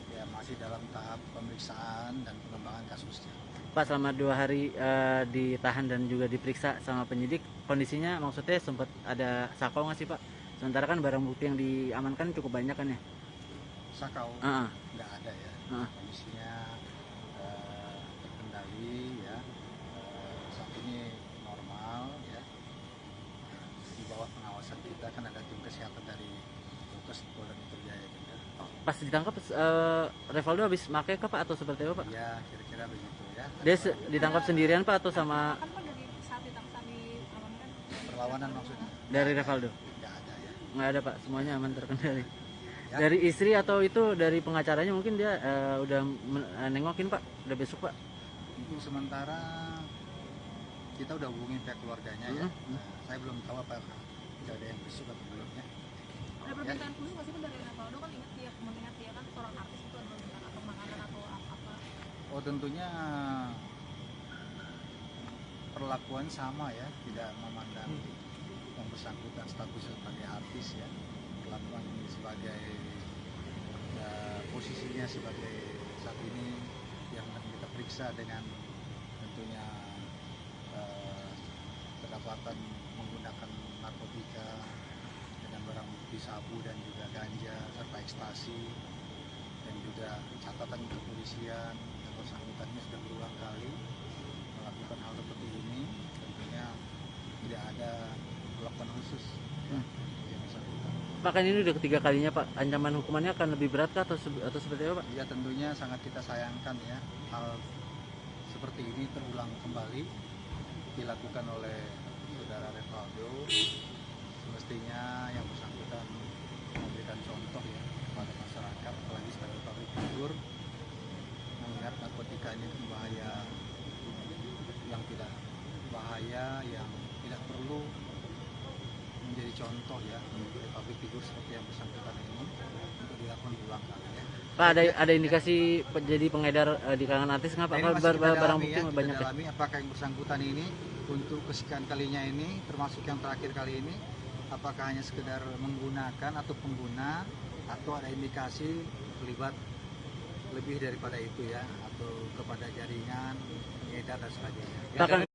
Speaker 5: ya masih dalam tahap pemeriksaan dan pengembangan kasusnya.
Speaker 6: Pak, selama 2 hari ditahan dan juga diperiksa sama penyidik, kondisinya maksudnya sempat ada sakau nggak sih Pak? Sementara kan barang bukti yang diamankan cukup banyak kan ya?
Speaker 5: Sakau nggak ada ya, kondisinya terkendali ya, saat ini normal ya, di bawah pengawasan kita kan ada tim kesehatan dari Dokes Polda Metro Jaya juga.
Speaker 6: Pas ditangkap Revaldo habis make kah Pak atau seperti apa Pak?
Speaker 5: Ya kira-kira begitu ya.
Speaker 6: Dia ditangkap sendirian Pak atau sama
Speaker 7: Kan Pak dari saat ditangkap diamankan
Speaker 5: perlawanan maksudnya?
Speaker 6: dari Revaldo?
Speaker 5: Nggak ada ya.
Speaker 6: Nggak ada Pak, semuanya aman terkendali.
Speaker 5: Ya.
Speaker 6: Dari istri atau itu dari pengacaranya mungkin dia udah nengokin Pak, udah besok Pak?
Speaker 5: Untuk sementara kita udah hubungin pihak keluarganya ya. Nah, saya belum tahu apa tidak ada yang besok atau belum ya.
Speaker 7: ada permintaan khusus nggak sih Pak dari Revaldo, kan mengingat dia kan seorang artis, itu ada permintaan atau makanan atau apa?
Speaker 5: Oh tentunya perlakuan sama ya, tidak memandang yang bersangkutan status sebagai artis ya, perlakuan sebagai posisinya sebagai saat ini yang kita periksa dengan tentunya kedapatan menggunakan narkotika dengan barang bukti sabu dan juga ganja serta ekstasi, dan juga catatan kepolisian yang bersangkutannya sudah berulang kali melakukan hal seperti ini, tentunya tidak ada perlakuan khusus yang bersangkutan.
Speaker 6: Pak, kan ini udah ketiga kalinya Pak, ancaman hukumannya akan lebih berat kah atau seperti apa Pak?
Speaker 5: Ya tentunya sangat kita sayangkan ya, hal seperti ini terulang kembali dilakukan oleh saudara Revaldo. Semestinya yang bersangkutan memberikan contoh ya kepada masyarakat, apalagi sebagai public figure, mengingat narkotika ini bahaya, yang tidak bahaya, yang tidak perlu menjadi contoh ya untuk public figure seperti yang bersangkutan ini untuk dilakukan berulang kali ya.
Speaker 6: Pak, ada indikasi jadi pengedar di kalangan artis nggak Pak?
Speaker 5: Nah, ini masih kita
Speaker 6: Barang
Speaker 5: dalami
Speaker 6: bukti
Speaker 5: ya, kita
Speaker 6: banyak ya?
Speaker 5: dalami apakah yang bersangkutan ini untuk kesekian kalinya ini, termasuk yang terakhir kali ini, apakah hanya sekedar menggunakan atau pengguna, atau ada indikasi terlibat lebih daripada itu ya, atau kepada jaringan pengedar dan sebagainya. Ya,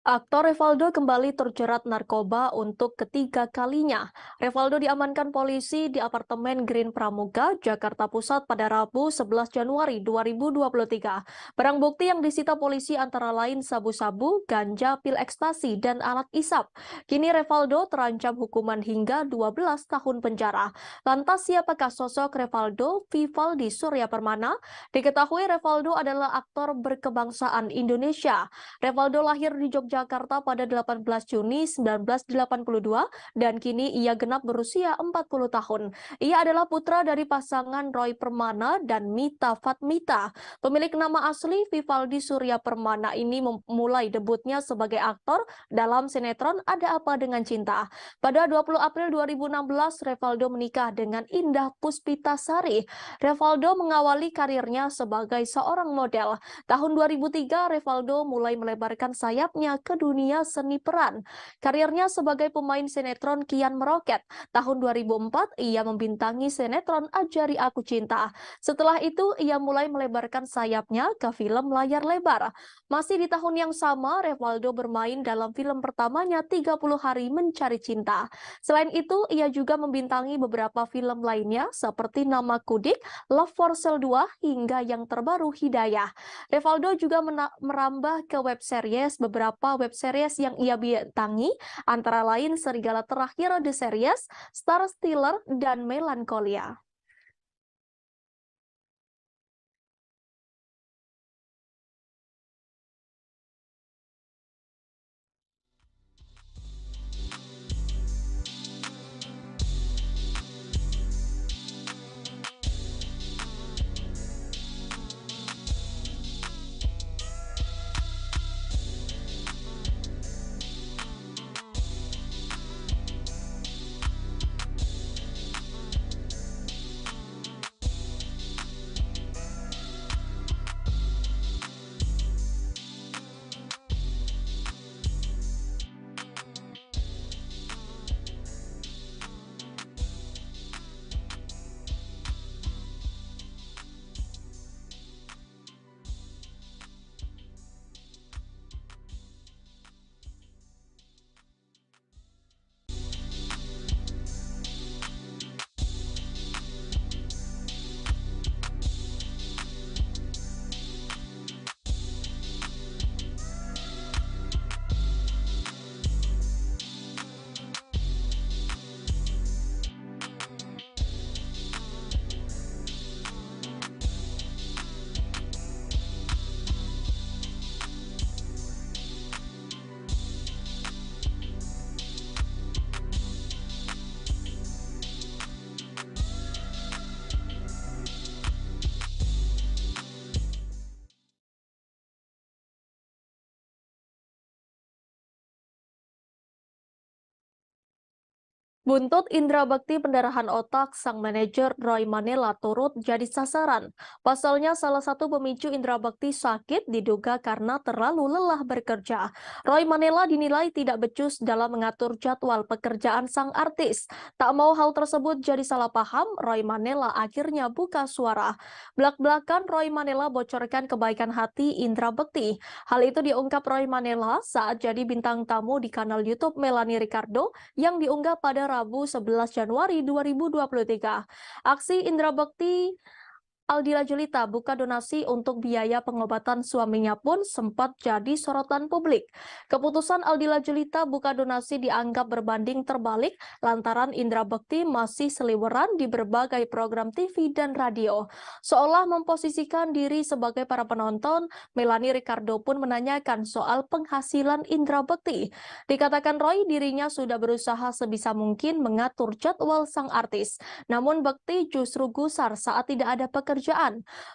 Speaker 1: Aktor Revaldo kembali terjerat narkoba untuk ketiga kalinya. Revaldo diamankan polisi di apartemen Green Pramuga, Jakarta Pusat pada Rabu 11 Januari 2023. Barang bukti yang disita polisi antara lain sabu-sabu, ganja, pil ekstasi, dan alat isap. Kini Revaldo terancam hukuman hingga 12 tahun penjara. Lantas siapakah sosok Revaldo Vivaldi Surya Permana? Diketahui Revaldo adalah aktor berkebangsaan Indonesia. Revaldo lahir di Jakarta pada 18 Juni 1982 dan kini ia genap berusia 40 tahun. Ia adalah putra dari pasangan Roy Permana dan Mita Fatmita. Pemilik nama asli Vivaldi Surya Permana ini memulai debutnya sebagai aktor dalam sinetron Ada Apa Dengan Cinta. Pada 20 April 2016, Revaldo menikah dengan Indah Puspitasari. Revaldo mengawali karirnya sebagai seorang model. Tahun 2003, Revaldo mulai melebarkan sayapnya ke dunia seni peran. Karirnya sebagai pemain sinetron kian meroket. Tahun 2004, ia membintangi sinetron Ajari Aku Cinta. Setelah itu, ia mulai melebarkan sayapnya ke film layar lebar. Masih di tahun yang sama, Revaldo bermain dalam film pertamanya 30 Hari Mencari Cinta. Selain itu, ia juga membintangi beberapa film lainnya seperti Nama Kudik, Love for Sale 2, hingga yang terbaru Hidayah. Revaldo juga merambah ke web series beberapa web series yang ia bintangi, antara lain Serigala Terakhir The Series, Star Stealer, dan Melancholia. Buntut indra bekti pendarahan otak, sang manajer Roy Manela turut jadi sasaran. Pasalnya salah satu pemicu indra bekti sakit diduga karena terlalu lelah bekerja. Roy Manela dinilai tidak becus dalam mengatur jadwal pekerjaan sang artis. Tak mau hal tersebut jadi salah paham, Roy Manela akhirnya buka suara. Belak-belakan Roy Manela bocorkan kebaikan hati indra bekti. Hal itu diungkap Roy Manela saat jadi bintang tamu di kanal YouTube Melanie Ricardo yang diunggah pada Rabu 11 Januari 2023. Aksi Indra Bekti Aldila Julita buka donasi untuk biaya pengobatan suaminya pun sempat jadi sorotan publik. Keputusan Aldila Julita buka donasi dianggap berbanding terbalik lantaran Indra Bekti masih seliweran di berbagai program TV dan radio. Seolah memposisikan diri sebagai para penonton, Melanie Ricardo pun menanyakan soal penghasilan Indra Bekti. Dikatakan Roy dirinya sudah berusaha sebisa mungkin mengatur jadwal sang artis. Namun Bekti justru gusar saat tidak ada pekerjaan.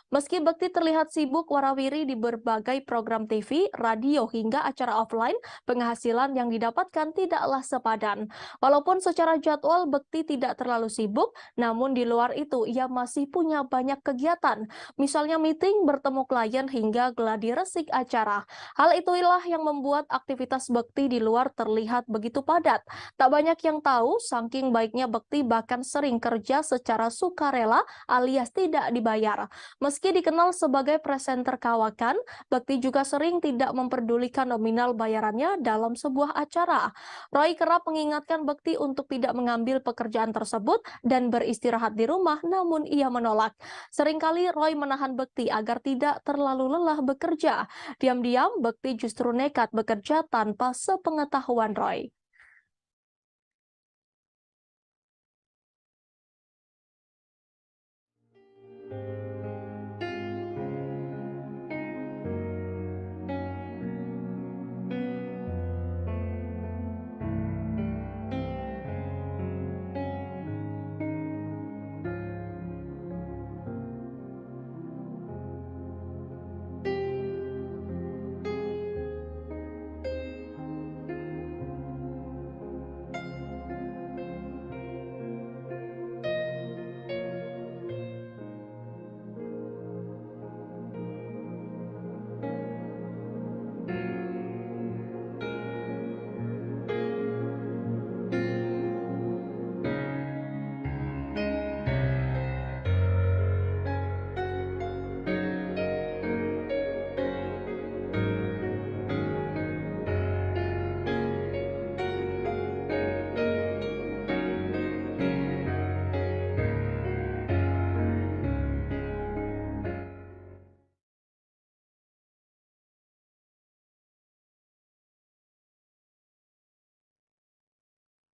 Speaker 1: Meski Bekti terlihat sibuk warawiri di berbagai program TV, radio hingga acara offline, penghasilan yang didapatkan tidaklah sepadan. Walaupun secara jadwal Bekti tidak terlalu sibuk, namun di luar itu ia masih punya banyak kegiatan. Misalnya meeting, bertemu klien hingga gladi resik acara. Hal itulah yang membuat aktivitas Bekti di luar terlihat begitu padat. Tak banyak yang tahu, saking baiknya Bekti bahkan sering kerja secara sukarela alias tidak dibayar. Meski dikenal sebagai presenter kawakan, Bekti juga sering tidak memperdulikan nominal bayarannya dalam sebuah acara. Roy kerap mengingatkan Bekti untuk tidak mengambil pekerjaan tersebut dan beristirahat di rumah, namun ia menolak. Seringkali Roy menahan Bekti agar tidak terlalu lelah bekerja. Diam-diam, Bekti justru nekat bekerja tanpa sepengetahuan Roy.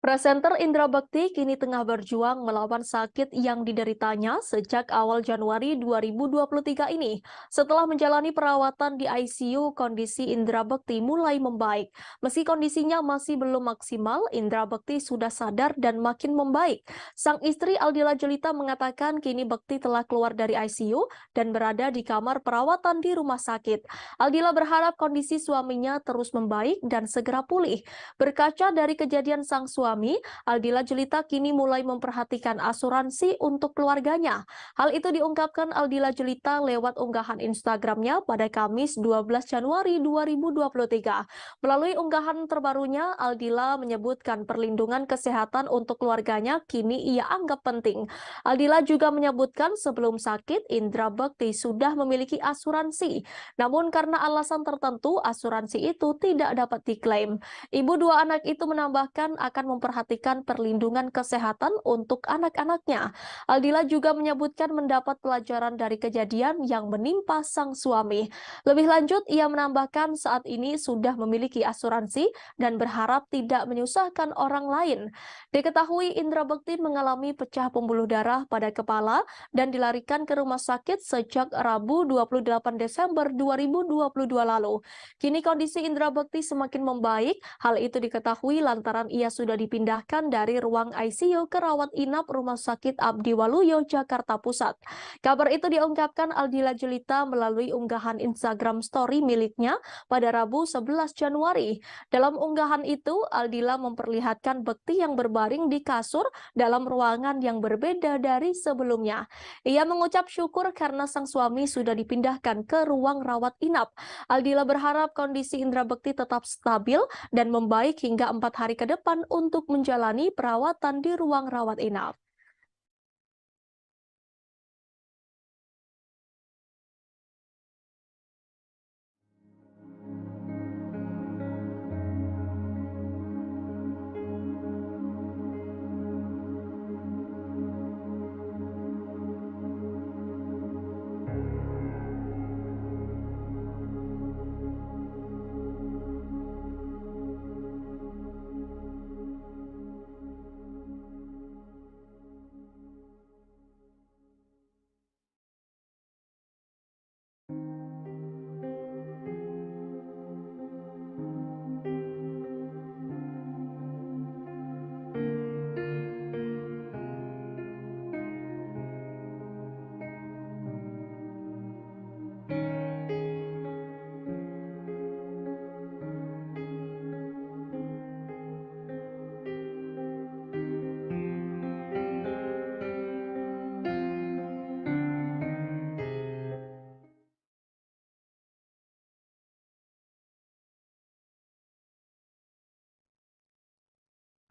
Speaker 1: Presenter Indra Bekti kini tengah berjuang melawan sakit yang dideritanya sejak awal Januari 2023 ini. Setelah menjalani perawatan di ICU, kondisi Indra Bekti mulai membaik. Meski kondisinya masih belum maksimal, Indra Bekti sudah sadar dan makin membaik. Sang istri Aldila Julita mengatakan kini Bekti telah keluar dari ICU dan berada di kamar perawatan di rumah sakit. Aldila berharap kondisi suaminya terus membaik dan segera pulih. Berkaca dari kejadian sang suami, Aldila Julita kini mulai memperhatikan asuransi untuk keluarganya. Hal itu diungkapkan Aldila Julita lewat unggahan Instagramnya pada Kamis 12 Januari 2023. Melalui unggahan terbarunya, Aldila menyebutkan perlindungan kesehatan untuk keluarganya kini ia anggap penting. Aldila juga menyebutkan sebelum sakit, Indra Bekti sudah memiliki asuransi. Namun karena alasan tertentu, asuransi itu tidak dapat diklaim. Ibu dua anak itu menambahkan akan memperhatikan perlindungan kesehatan untuk anak-anaknya. Aldila juga menyebutkan mendapat pelajaran dari kejadian yang menimpa sang suami. Lebih lanjut, ia menambahkan saat ini sudah memiliki asuransi dan berharap tidak menyusahkan orang lain. Diketahui Indra Bekti mengalami pecah pembuluh darah pada kepala dan dilarikan ke rumah sakit sejak Rabu 28 Desember 2022 lalu. Kini kondisi Indra Bekti semakin membaik. Hal itu diketahui lantaran ia sudah dipindahkan dipindahkan dari ruang ICU ke rawat inap Rumah Sakit Abdi Waluyo, Jakarta Pusat. Kabar itu diungkapkan Aldila Jelita melalui unggahan Instagram Story miliknya pada Rabu 11 Januari. Dalam unggahan itu, Aldila memperlihatkan bekti yang berbaring di kasur dalam ruangan yang berbeda dari sebelumnya. Ia mengucap syukur karena sang suami sudah dipindahkan ke ruang rawat inap. Aldila berharap kondisi Indra Bekti tetap stabil dan membaik hingga 4 hari ke depan untuk menjalani perawatan di ruang rawat inap.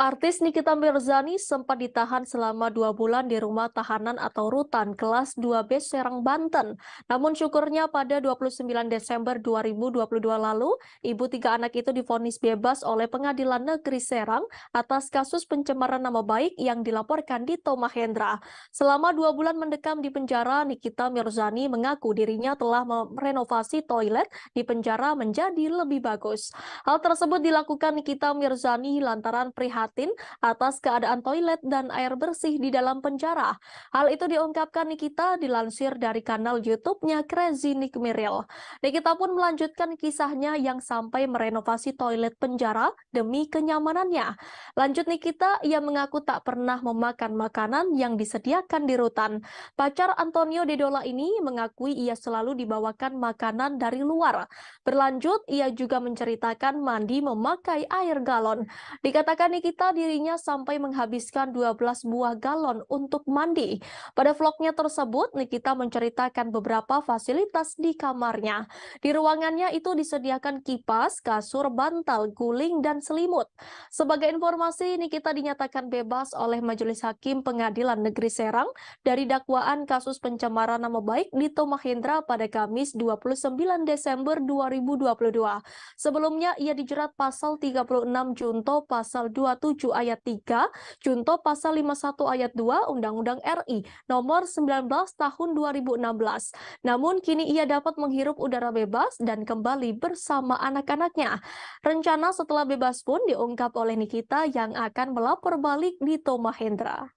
Speaker 1: Artis Nikita Mirzani sempat ditahan selama 2 bulan di rumah tahanan atau rutan kelas 2B Serang, Banten. Namun syukurnya pada 29 Desember 2022 lalu, ibu 3 anak itu divonis bebas oleh Pengadilan Negeri Serang atas kasus pencemaran nama baik yang dilaporkan Dito Mahendra. Selama 2 bulan mendekam di penjara, Nikita Mirzani mengaku dirinya telah merenovasi toilet di penjara menjadi lebih bagus. Hal tersebut dilakukan Nikita Mirzani lantaran prihatin atas keadaan toilet dan air bersih di dalam penjara. Hal itu diungkapkan Nikita dilansir dari kanal YouTube-nya Crazy Nick Miril. Nikita pun melanjutkan kisahnya yang sampai merenovasi toilet penjara demi kenyamanannya. Lanjut Nikita, ia mengaku tak pernah memakan makanan yang disediakan di rutan. Pacar Antonio Dedola ini mengakui ia selalu dibawakan makanan dari luar. Berlanjut, ia juga menceritakan mandi memakai air galon. Dikatakan Nikita dirinya sampai menghabiskan 12 buah galon untuk mandi. Pada vlognya tersebut, Nikita menceritakan beberapa fasilitas di kamarnya. Di ruangannya itu disediakan kipas, kasur, bantal, guling, dan selimut. Sebagai informasi, Nikita dinyatakan bebas oleh Majelis Hakim Pengadilan Negeri Serang dari dakwaan kasus pencemaran nama baik Dito Mahendra pada Kamis 29 Desember 2022. Sebelumnya, ia dijerat pasal 36 Junto pasal 27 ayat 3, Junto pasal 51 ayat 2 Undang-Undang RI nomor 19 tahun 2016. Namun kini ia dapat menghirup udara bebas dan kembali bersama anak-anaknya. Rencana setelah bebas pun diungkap oleh Nikita yang akan melapor balik Dito Mahendra.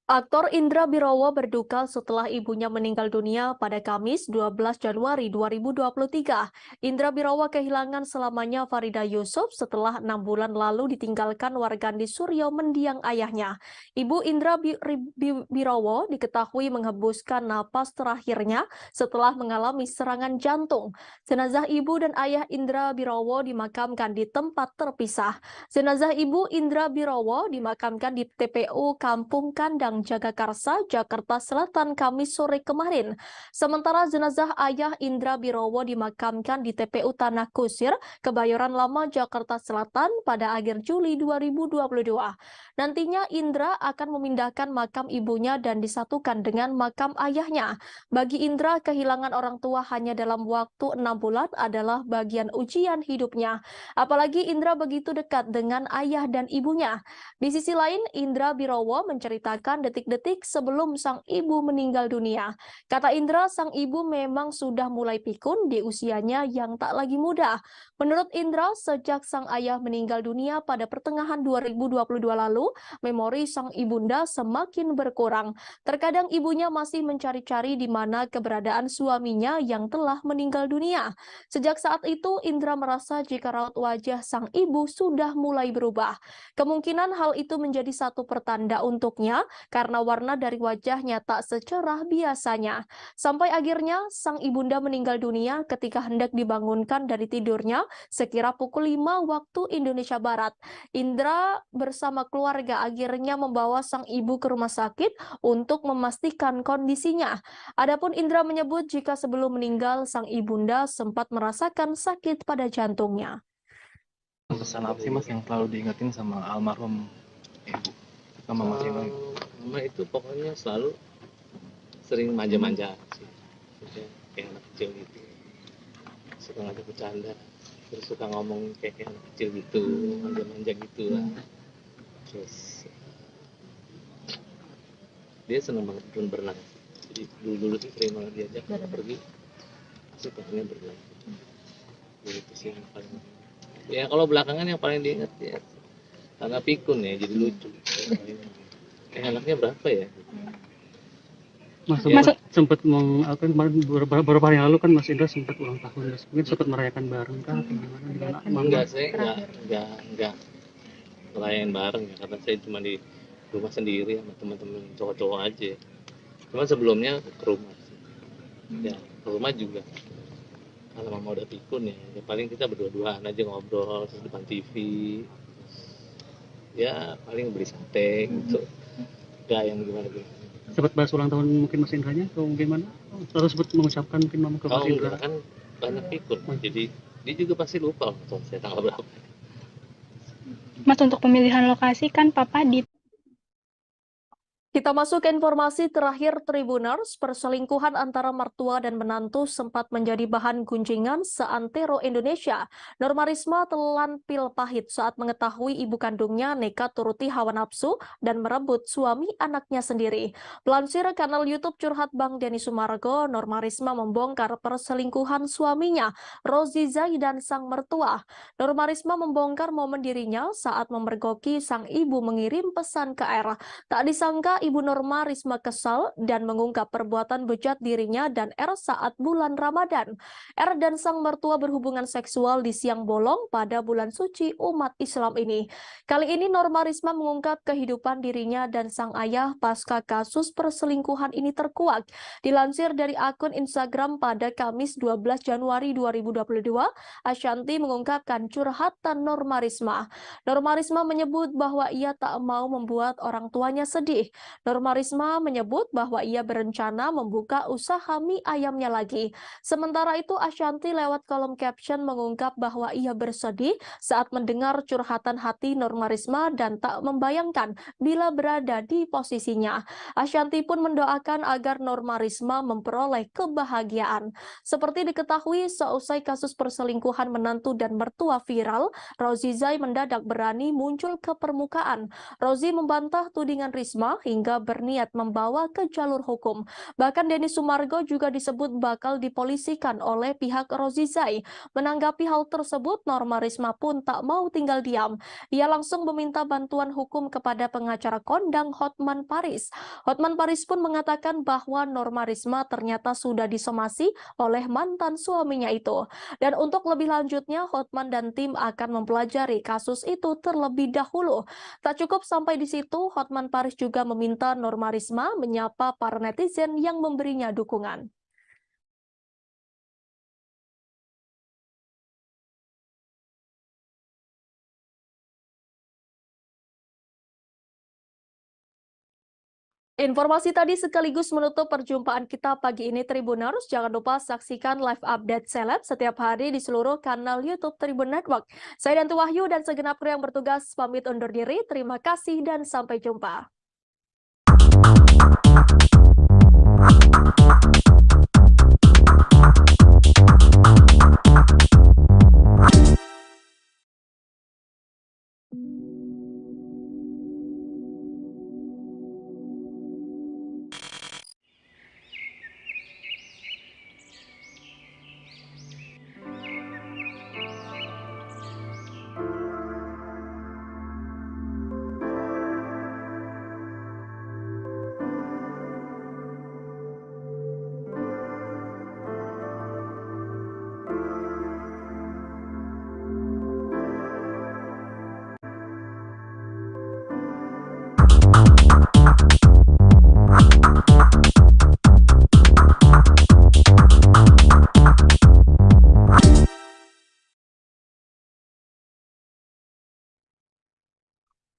Speaker 1: Aktor Indra Birowo berduka setelah ibunya meninggal dunia pada Kamis 12 Januari 2023. Indra Birowo kehilangan selamanya Farida Yusuf setelah 6 bulan lalu ditinggalkan wargandi Suryo mendiang ayahnya. Ibu Indra Birowo diketahui menghembuskan napas terakhirnya setelah mengalami serangan jantung. Jenazah ibu dan ayah Indra Birowo dimakamkan di tempat terpisah. Jenazah ibu Indra Birowo dimakamkan di TPU Kampung Kandang Jagakarsa, Jakarta Selatan, Kamis sore kemarin. Sementara jenazah ayah Indra Birowo dimakamkan di TPU Tanah Kusir, Kebayoran Lama, Jakarta Selatan pada akhir Juli 2022. Nantinya Indra akan memindahkan makam ibunya dan disatukan dengan makam ayahnya. Bagi Indra, kehilangan orang tua hanya dalam waktu 6 bulan adalah bagian ujian hidupnya. Apalagi Indra begitu dekat dengan ayah dan ibunya. Di sisi lain, Indra Birowo menceritakan detik-detik sebelum sang ibu meninggal dunia. Kata Indra, sang ibu memang sudah mulai pikun di usianya yang tak lagi muda. Menurut Indra, sejak sang ayah meninggal dunia pada pertengahan 2022 lalu, memori sang ibunda semakin berkurang. Terkadang ibunya masih mencari-cari di mana keberadaan suaminya yang telah meninggal dunia. Sejak saat itu, Indra merasa jika raut wajah sang ibu sudah mulai berubah. Kemungkinan hal itu menjadi satu pertanda untuknya karena warna dari wajahnya tak secerah biasanya. Sampai akhirnya sang ibunda meninggal dunia ketika hendak dibangunkan dari tidurnya sekira pukul 5 waktu Indonesia Barat. Indra bersama keluarga akhirnya membawa sang ibu ke rumah sakit untuk memastikan kondisinya. Adapun Indra menyebut jika sebelum meninggal sang ibunda sempat merasakan sakit pada jantungnya.
Speaker 8: Pesan apa sih mas yang selalu diingetin sama almarhum ibu sama mas Ino?
Speaker 9: Mama itu pokoknya selalu sering manja-manja sih, kayak anak kecil gitu, suka ngajak bercanda, terus suka ngomong kayak anak kecil gitu, manja-manja gitu lah. Terus dia seneng banget berenang, jadi dulu tuh sering banget diajak pergi, pasti pengennya berenang. Itu sih yang paling. Ya kalau belakangan yang paling diingat ya karena pikun ya, jadi lucu. Anaknya berapa ya?
Speaker 10: Mas sempat kemarin beberapa hari yang lalu kan Mas Indra sempat ulang tahun, mungkin sempat merayakan bareng kah atau gimana?
Speaker 9: Enggak, saya enggak ngerayain bareng ya, karena saya cuma di rumah sendiri sama teman-teman cowok-cowok aja. Cuma sebelumnya ke rumah sih. Ya ke rumah juga. Kalau mama udah pikun ya paling kita berdua-duaan aja ngobrol terus depan TV. Ya paling beli sate gitu. Enggak yang gimana-gimana.
Speaker 10: Sempat bahas ulang tahun mungkin Mas Indranya atau gimana? Atau sempat mengucapkan mungkin mama ke Mas Indra?
Speaker 9: Enggak, kan banyak pikun, jadi dia juga pasti lupa loh saya tanggal berapa.
Speaker 11: Mas, untuk pemilihan lokasi kan Papa di
Speaker 1: Kita masuk ke informasi terakhir Tribuners. Perselingkuhan antara mertua dan menantu sempat menjadi bahan gunjingan seantero Indonesia. Norma Risma telan pil pahit saat mengetahui ibu kandungnya nekat turuti hawa nafsu dan merebut suami anaknya sendiri. Pelansir kanal YouTube Curhat Bang Denny Sumargo, Norma Risma membongkar perselingkuhan suaminya, Rozi Zai dan sang mertua. Norma Risma membongkar momen dirinya saat memergoki sang ibu mengirim pesan ke R. Tak disangka Ibu Norma Risma kesal dan mengungkap perbuatan bejat dirinya dan R saat bulan Ramadan. R dan sang mertua berhubungan seksual di siang bolong pada bulan suci umat Islam ini. Kali ini Norma Risma mengungkap kehidupan dirinya dan sang ayah pasca kasus perselingkuhan ini terkuak. Dilansir dari akun Instagram pada Kamis 12 Januari 2022, Ashanti mengungkapkan curhatan Norma Risma. Norma Risma menyebut bahwa ia tak mau membuat orang tuanya sedih. Norma Risma menyebut bahwa ia berencana membuka usaha mie ayamnya lagi. Sementara itu Ashanti lewat kolom caption mengungkap bahwa ia bersedih saat mendengar curhatan hati Norma Risma dan tak membayangkan bila berada di posisinya. Ashanti pun mendoakan agar Norma Risma memperoleh kebahagiaan. Seperti diketahui, seusai kasus perselingkuhan menantu dan mertua viral, Rozi Zai mendadak berani muncul ke permukaan. Rozi membantah tudingan Risma hingga hingga berniat membawa ke jalur hukum. Bahkan Denny Sumargo juga disebut bakal dipolisikan oleh pihak Rozizai. Menanggapi hal tersebut, Norma Risma pun tak mau tinggal diam. Ia langsung meminta bantuan hukum kepada pengacara kondang Hotman Paris. Hotman Paris pun mengatakan bahwa Norma Risma ternyata sudah disomasi oleh mantan suaminya itu. Dan untuk lebih lanjutnya, Hotman dan tim akan mempelajari kasus itu terlebih dahulu. Tak cukup sampai di situ, Hotman Paris juga meminta Norma Risma menyapa para netizen yang memberinya dukungan. Informasi tadi sekaligus menutup perjumpaan kita pagi ini Tribuners. Jangan lupa saksikan live update seleb setiap hari di seluruh kanal YouTube Tribun Network. Saya Danti Wahyu dan segenap kru yang bertugas pamit undur diri. Terima kasih dan sampai jumpa.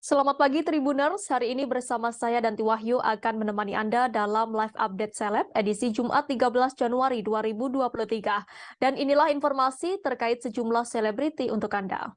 Speaker 1: Selamat pagi Tribuners, hari ini bersama saya Danti Wahyu akan menemani Anda dalam live update seleb edisi Jumat 13 Januari 2023. Dan inilah informasi terkait sejumlah selebriti untuk Anda.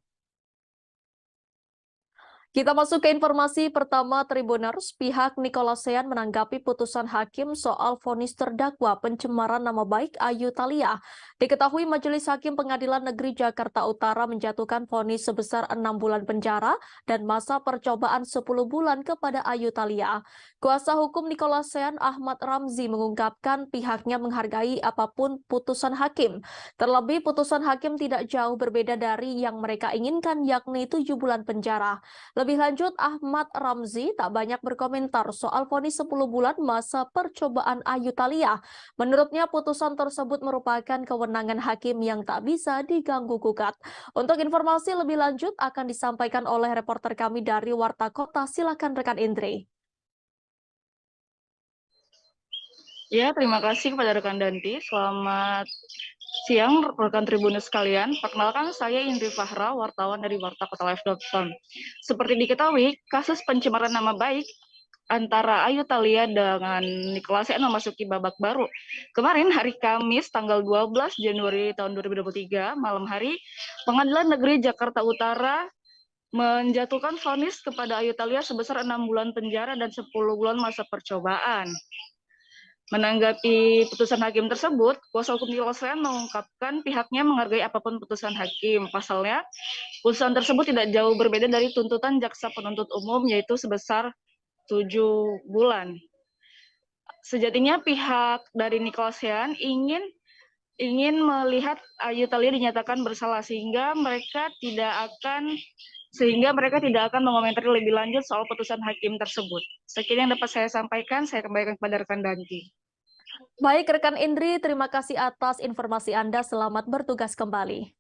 Speaker 1: Kita masuk ke informasi pertama Tribuners. Pihak Nicolasean menanggapi putusan hakim soal vonis terdakwa pencemaran nama baik Ayu Thalia. Diketahui Majelis Hakim Pengadilan Negeri Jakarta Utara menjatuhkan vonis sebesar 6 bulan penjara dan masa percobaan 10 bulan kepada Ayu Thalia. Kuasa hukum Nicolasean Ahmad Ramzi mengungkapkan pihaknya menghargai apapun putusan hakim. Terlebih putusan hakim tidak jauh berbeda dari yang mereka inginkan, yakni 7 bulan penjara. Lebih lanjut, Ahmad Ramzi tak banyak berkomentar soal vonis 10 bulan masa percobaan Ayu Thalia. Menurutnya, putusan tersebut merupakan kewenangan hakim yang tak bisa diganggu-gugat. Untuk informasi lebih lanjut akan disampaikan oleh reporter kami dari Warta Kota. Silakan rekan Indri.
Speaker 2: Ya, terima kasih kepada rekan Danti. Selamat siang rekan Tribuners sekalian, perkenalkan saya Indri Fahra, wartawan dari wartakotalive.com. Seperti diketahui, kasus pencemaran nama baik antara Ayu Thalia dengan Nicolasean memasuki babak baru. Kemarin hari Kamis tanggal 12 Januari tahun 2023 malam hari, Pengadilan Negeri Jakarta Utara menjatuhkan vonis kepada Ayu Thalia sebesar 6 bulan penjara dan 10 bulan masa percobaan. Menanggapi putusan hakim tersebut, kuasa hukum Nicolasean mengungkapkan pihaknya menghargai apapun putusan hakim. Pasalnya, putusan tersebut tidak jauh berbeda dari tuntutan jaksa penuntut umum, yaitu sebesar 7 bulan. Sejatinya pihak dari Nicolasean ingin melihat Ayu Thalia dinyatakan bersalah sehingga mereka tidak akan mengomentari lebih lanjut soal putusan hakim tersebut. Sekian yang dapat saya sampaikan, saya kembalikan kepada rekan Danti.
Speaker 1: Baik rekan Indri, terima kasih atas informasi Anda. Selamat bertugas kembali.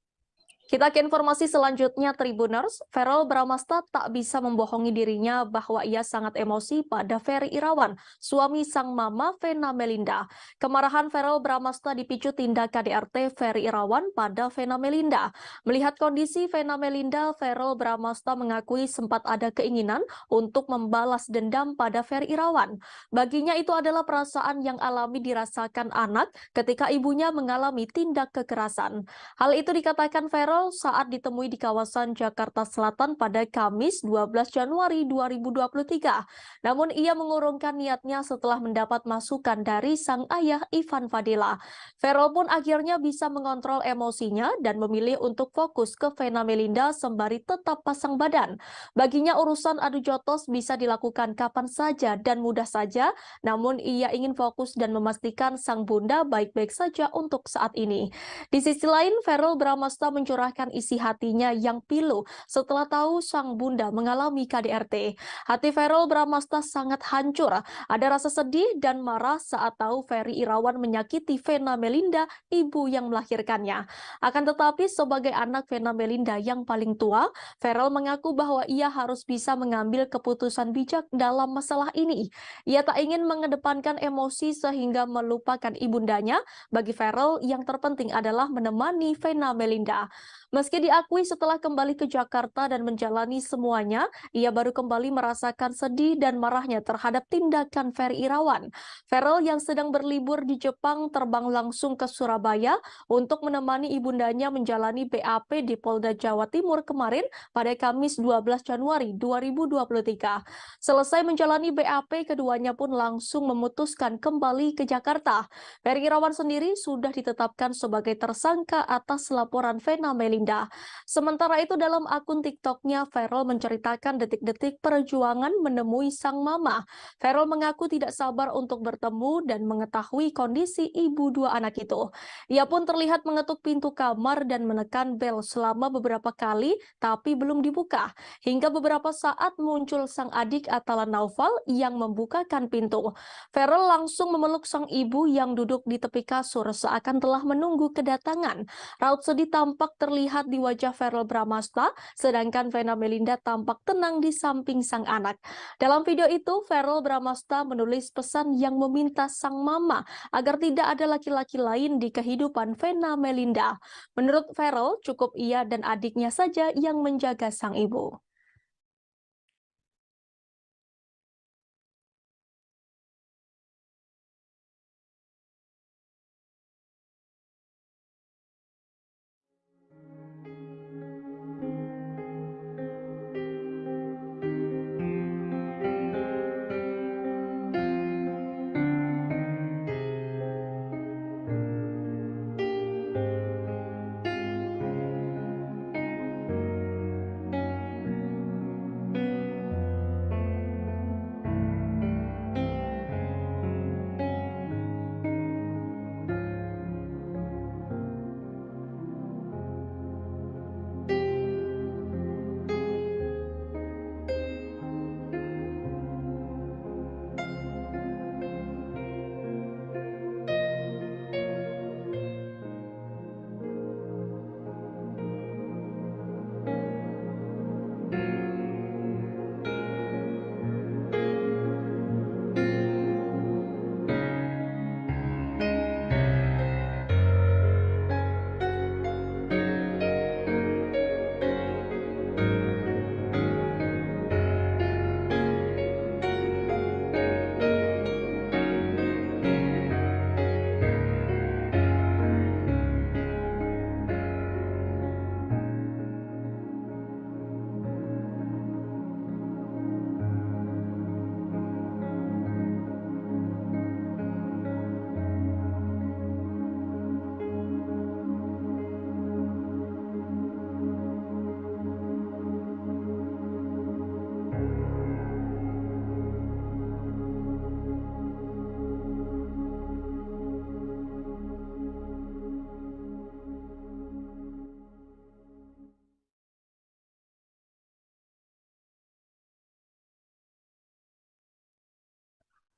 Speaker 1: Kita ke informasi selanjutnya Tribuners. Verrell Bramasta tak bisa membohongi dirinya bahwa ia sangat emosi pada Ferry Irawan, suami sang mama Vena Melinda. Kemarahan Verrell Bramasta dipicu tindak KDRT Ferry Irawan pada Vena Melinda. Melihat kondisi Vena Melinda, Verrell Bramasta mengakui sempat ada keinginan untuk membalas dendam pada Ferry Irawan. Baginya itu adalah perasaan yang alami dirasakan anak ketika ibunya mengalami tindak kekerasan. Hal itu dikatakan Verrell viral saat ditemui di kawasan Jakarta Selatan pada Kamis 12 Januari 2023. Namun ia mengurungkan niatnya setelah mendapat masukan dari sang ayah Ivan Fadila. Feral pun akhirnya bisa mengontrol emosinya dan memilih untuk fokus ke Vena Melinda sembari tetap pasang badan. Baginya urusan adu jotos bisa dilakukan kapan saja dan mudah saja, namun ia ingin fokus dan memastikan sang bunda baik-baik saja untuk saat ini. Di sisi lain, Verrell Bramasta mencurahkan isi hatinya yang pilu setelah tahu sang bunda mengalami KDRT. Hati Verrell Bramasta sangat hancur. Ada rasa sedih dan marah saat tahu Ferry Irawan menyakiti Vena Melinda, ibu yang melahirkannya. Akan tetapi, sebagai anak Vena Melinda yang paling tua, Verrell mengaku bahwa ia harus bisa mengambil keputusan bijak dalam masalah ini. Ia tak ingin mengedepankan emosi sehingga melupakan ibundanya. Bagi Verrell, yang terpenting adalah menemani Vena Melinda. Meski diakui setelah kembali ke Jakarta dan menjalani semuanya, ia baru kembali merasakan sedih dan marahnya terhadap tindakan Ferry Irawan. Verrell yang sedang berlibur di Jepang terbang langsung ke Surabaya untuk menemani ibundanya menjalani BAP di Polda Jawa Timur kemarin pada Kamis 12 Januari 2023. Selesai menjalani BAP, keduanya pun langsung memutuskan kembali ke Jakarta. Ferry Irawan sendiri sudah ditetapkan sebagai tersangka atas laporan Vena Melinda. Sementara itu dalam akun TikToknya, Verrell menceritakan detik-detik perjuangan menemui sang mama. Verrell mengaku tidak sabar untuk bertemu dan mengetahui kondisi ibu dua anak itu. Ia pun terlihat mengetuk pintu kamar dan menekan bel selama beberapa kali, tapi belum dibuka. Hingga beberapa saat muncul sang adik Atala Naufal yang membukakan pintu. Verrell langsung memeluk sang ibu yang duduk di tepi kasur seakan telah menunggu kedatangan. Raut sedih tampak terlihat di wajah Verrell Bramasta, sedangkan Vena Melinda tampak tenang di samping sang anak. Dalam video itu, Verrell Bramasta menulis pesan yang meminta sang mama agar tidak ada laki-laki lain di kehidupan Vena Melinda. Menurut Verrell, cukup ia dan adiknya saja yang menjaga sang ibu.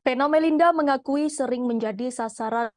Speaker 1: Vena Melinda mengakui sering menjadi sasaran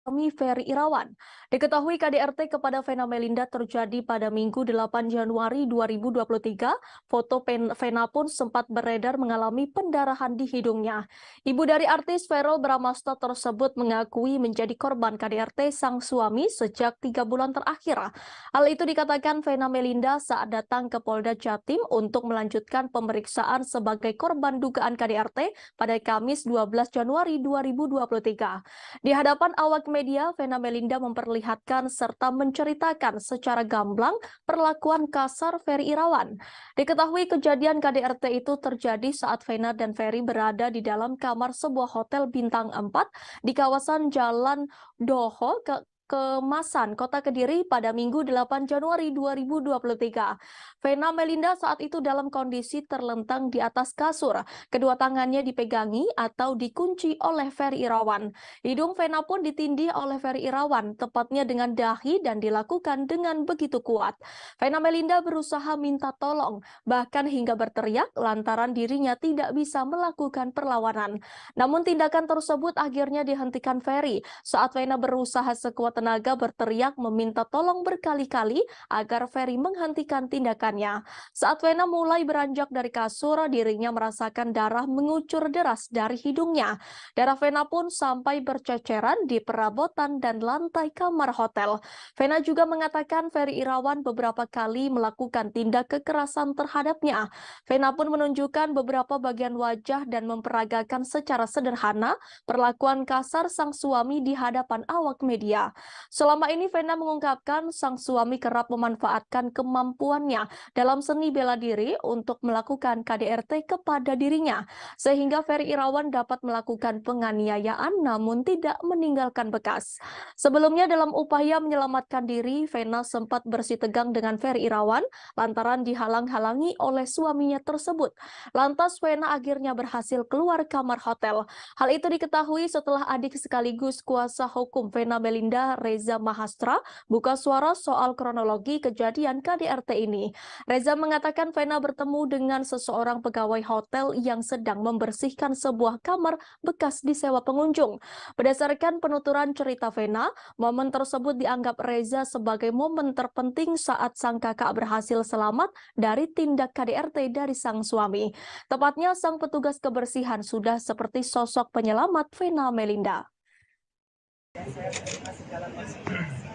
Speaker 1: Ferry Irawan. Diketahui KDRT kepada Vena Melinda terjadi pada Minggu 8 Januari 2023. Foto Vena pun sempat beredar mengalami pendarahan di hidungnya. Ibu dari artis Verrell Bramasta tersebut mengakui menjadi korban KDRT sang suami sejak 3 bulan terakhir. Hal itu dikatakan Vena Melinda saat datang ke Polda Jatim untuk melanjutkan pemeriksaan sebagai korban dugaan KDRT pada Kamis 12 Januari 2023. Di hadapan awak media, Vena Melinda memperlihatkan serta menceritakan secara gamblang perlakuan kasar Ferry Irawan. Diketahui kejadian KDRT itu terjadi saat Vena dan Ferry berada di dalam kamar sebuah hotel bintang 4 di kawasan Jalan Doho, Kemasan, Kota Kediri pada Minggu 8 Januari 2023. Vena Melinda saat itu dalam kondisi terlentang di atas kasur. Kedua tangannya dipegangi atau dikunci oleh Ferry Irawan. Hidung Vena pun ditindih oleh Ferry Irawan, tepatnya dengan dahi dan dilakukan dengan begitu kuat. Vena Melinda berusaha minta tolong, bahkan hingga berteriak lantaran dirinya tidak bisa melakukan perlawanan. Namun tindakan tersebut akhirnya dihentikan Ferry saat Vena berusaha sekuat tenaga berteriak meminta tolong berkali-kali agar Ferry menghentikan tindakannya. Saat Vena mulai beranjak dari kasur, dirinya merasakan darah mengucur deras dari hidungnya. Darah Vena pun sampai berceceran di perabotan dan lantai kamar hotel. Vena juga mengatakan Ferry Irawan beberapa kali melakukan tindak kekerasan terhadapnya. Vena pun menunjukkan beberapa bagian wajah dan memperagakan secara sederhana perlakuan kasar sang suami di hadapan awak media. Selama ini Vena mengungkapkan sang suami kerap memanfaatkan kemampuannya dalam seni bela diri untuk melakukan KDRT kepada dirinya, sehingga Ferry Irawan dapat melakukan penganiayaan namun tidak meninggalkan bekas. Sebelumnya dalam upaya menyelamatkan diri, Vena sempat bersitegang dengan Ferry Irawan lantaran dihalang-halangi oleh suaminya tersebut. Lantas Vena akhirnya berhasil keluar kamar hotel. Hal itu diketahui setelah adik sekaligus kuasa hukum Vena Melinda, Reza Mahastra, buka suara soal kronologi kejadian KDRT ini. Reza mengatakan Vena bertemu dengan seseorang pegawai hotel yang sedang membersihkan sebuah kamar bekas disewa pengunjung. Berdasarkan penuturan cerita Vena, momen tersebut dianggap Reza sebagai momen terpenting saat sang kakak berhasil selamat dari tindak KDRT dari sang suami. Tepatnya sang petugas kebersihan sudah seperti sosok penyelamat Vena Melinda.
Speaker 4: Saya menerima segala konsekuensi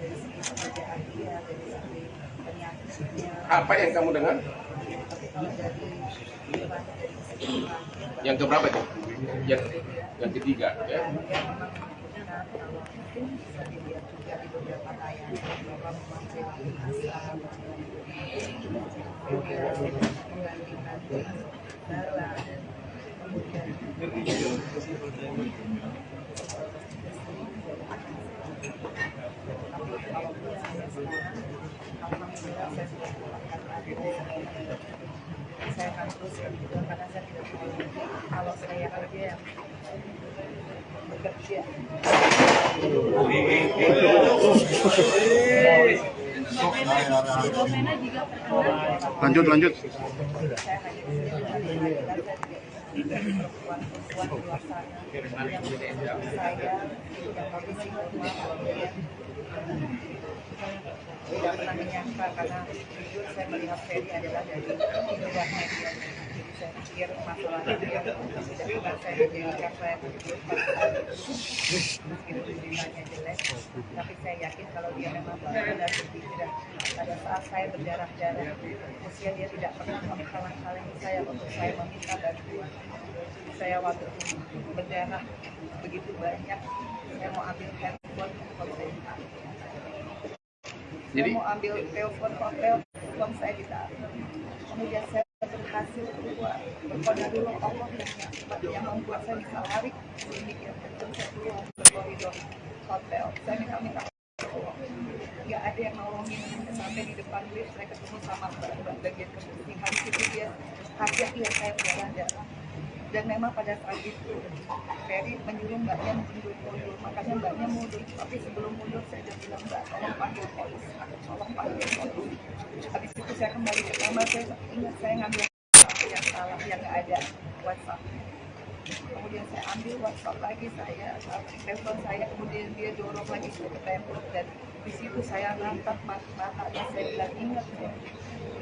Speaker 4: dari segi pekerjaan dia, dari segi penyakitnya.
Speaker 3: Apa yang kamu dengar?
Speaker 4: Tapi kalau dari segi
Speaker 3: Yang keberapa itu? Yang ketiga, ya.
Speaker 4: memang benar kalau mungkin bisa dilihat juga di beberapa tayangan bahwa memang jadi asal membandingkan darah dan kemudian alhamdulillah saya sudah mendapatkan lagi saya akan teruskan juga karena saya tidak mau kalau saya kerja yang bekerja
Speaker 5: Lanjut.
Speaker 4: saya hanya perempuan-perempuan di luar sana yang saya yang kondisi tidak pernah menyangka karena jujur saya melihat Ferry adalah dari luar media. Jadi saya pikir masalahnya dia tidak pernah saya jadikan saya berpikir meskipun ceritanya jelek, tapi saya yakin kalau dia memang benar tidak pada saat saya berdarah-darah usia dia tidak pernah menghalang-halangi saya untuk saya meminta bantuan. Saya waktu itu berdarah begitu banyak, saya mau ambil handphone hotel. Saya mau ambil telepon hotel, uang saya ditaruh. Kemudian saya berhasil keluar. Berkoda dulu Allah yang membuat saya bisa lari sedikit. Dan saya keluar ke koridor hotel. Saya minta tolong. Nggak ada yang nolongin. Sampai di depan lift saya ketemu sama mbak bagian kebersihan. Itu dia hati-hati yang saya berdarah. Dan memang pada saat itu Ferry menyuruh mbaknya mundur, makanya mbaknya mundur. Tapi sebelum mundur saya sudah bilang mbak tolong panggil polisi, tolong panggil polisi. Habis itu saya kembali ke kamar, saya ingat saya ngambil yang salah, yang nggak ada WhatsApp. Kemudian saya ambil WhatsApp lagi, saya telepon saya, kemudian dia dorong lagi ke tembok dan di situ saya ngangkat matanya, saya bilang ingat ya,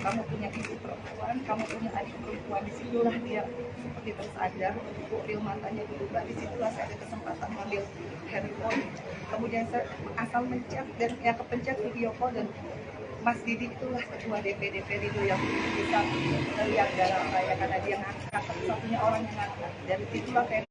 Speaker 4: kamu punya ibu perempuan, kamu punya adik perempuan. Disitulah dia seperti tersadar, pupil matanya berubah. Disitulah saya ada kesempatan ngambil handphone. Kemudian saya asal mencet dan yang kepencet video call dan Mas Didi itulah ketua DPD itu yang bisa melihat darah saya karena dia ngangkat, satu-satunya orang yang ngangkat. Dari situlah saya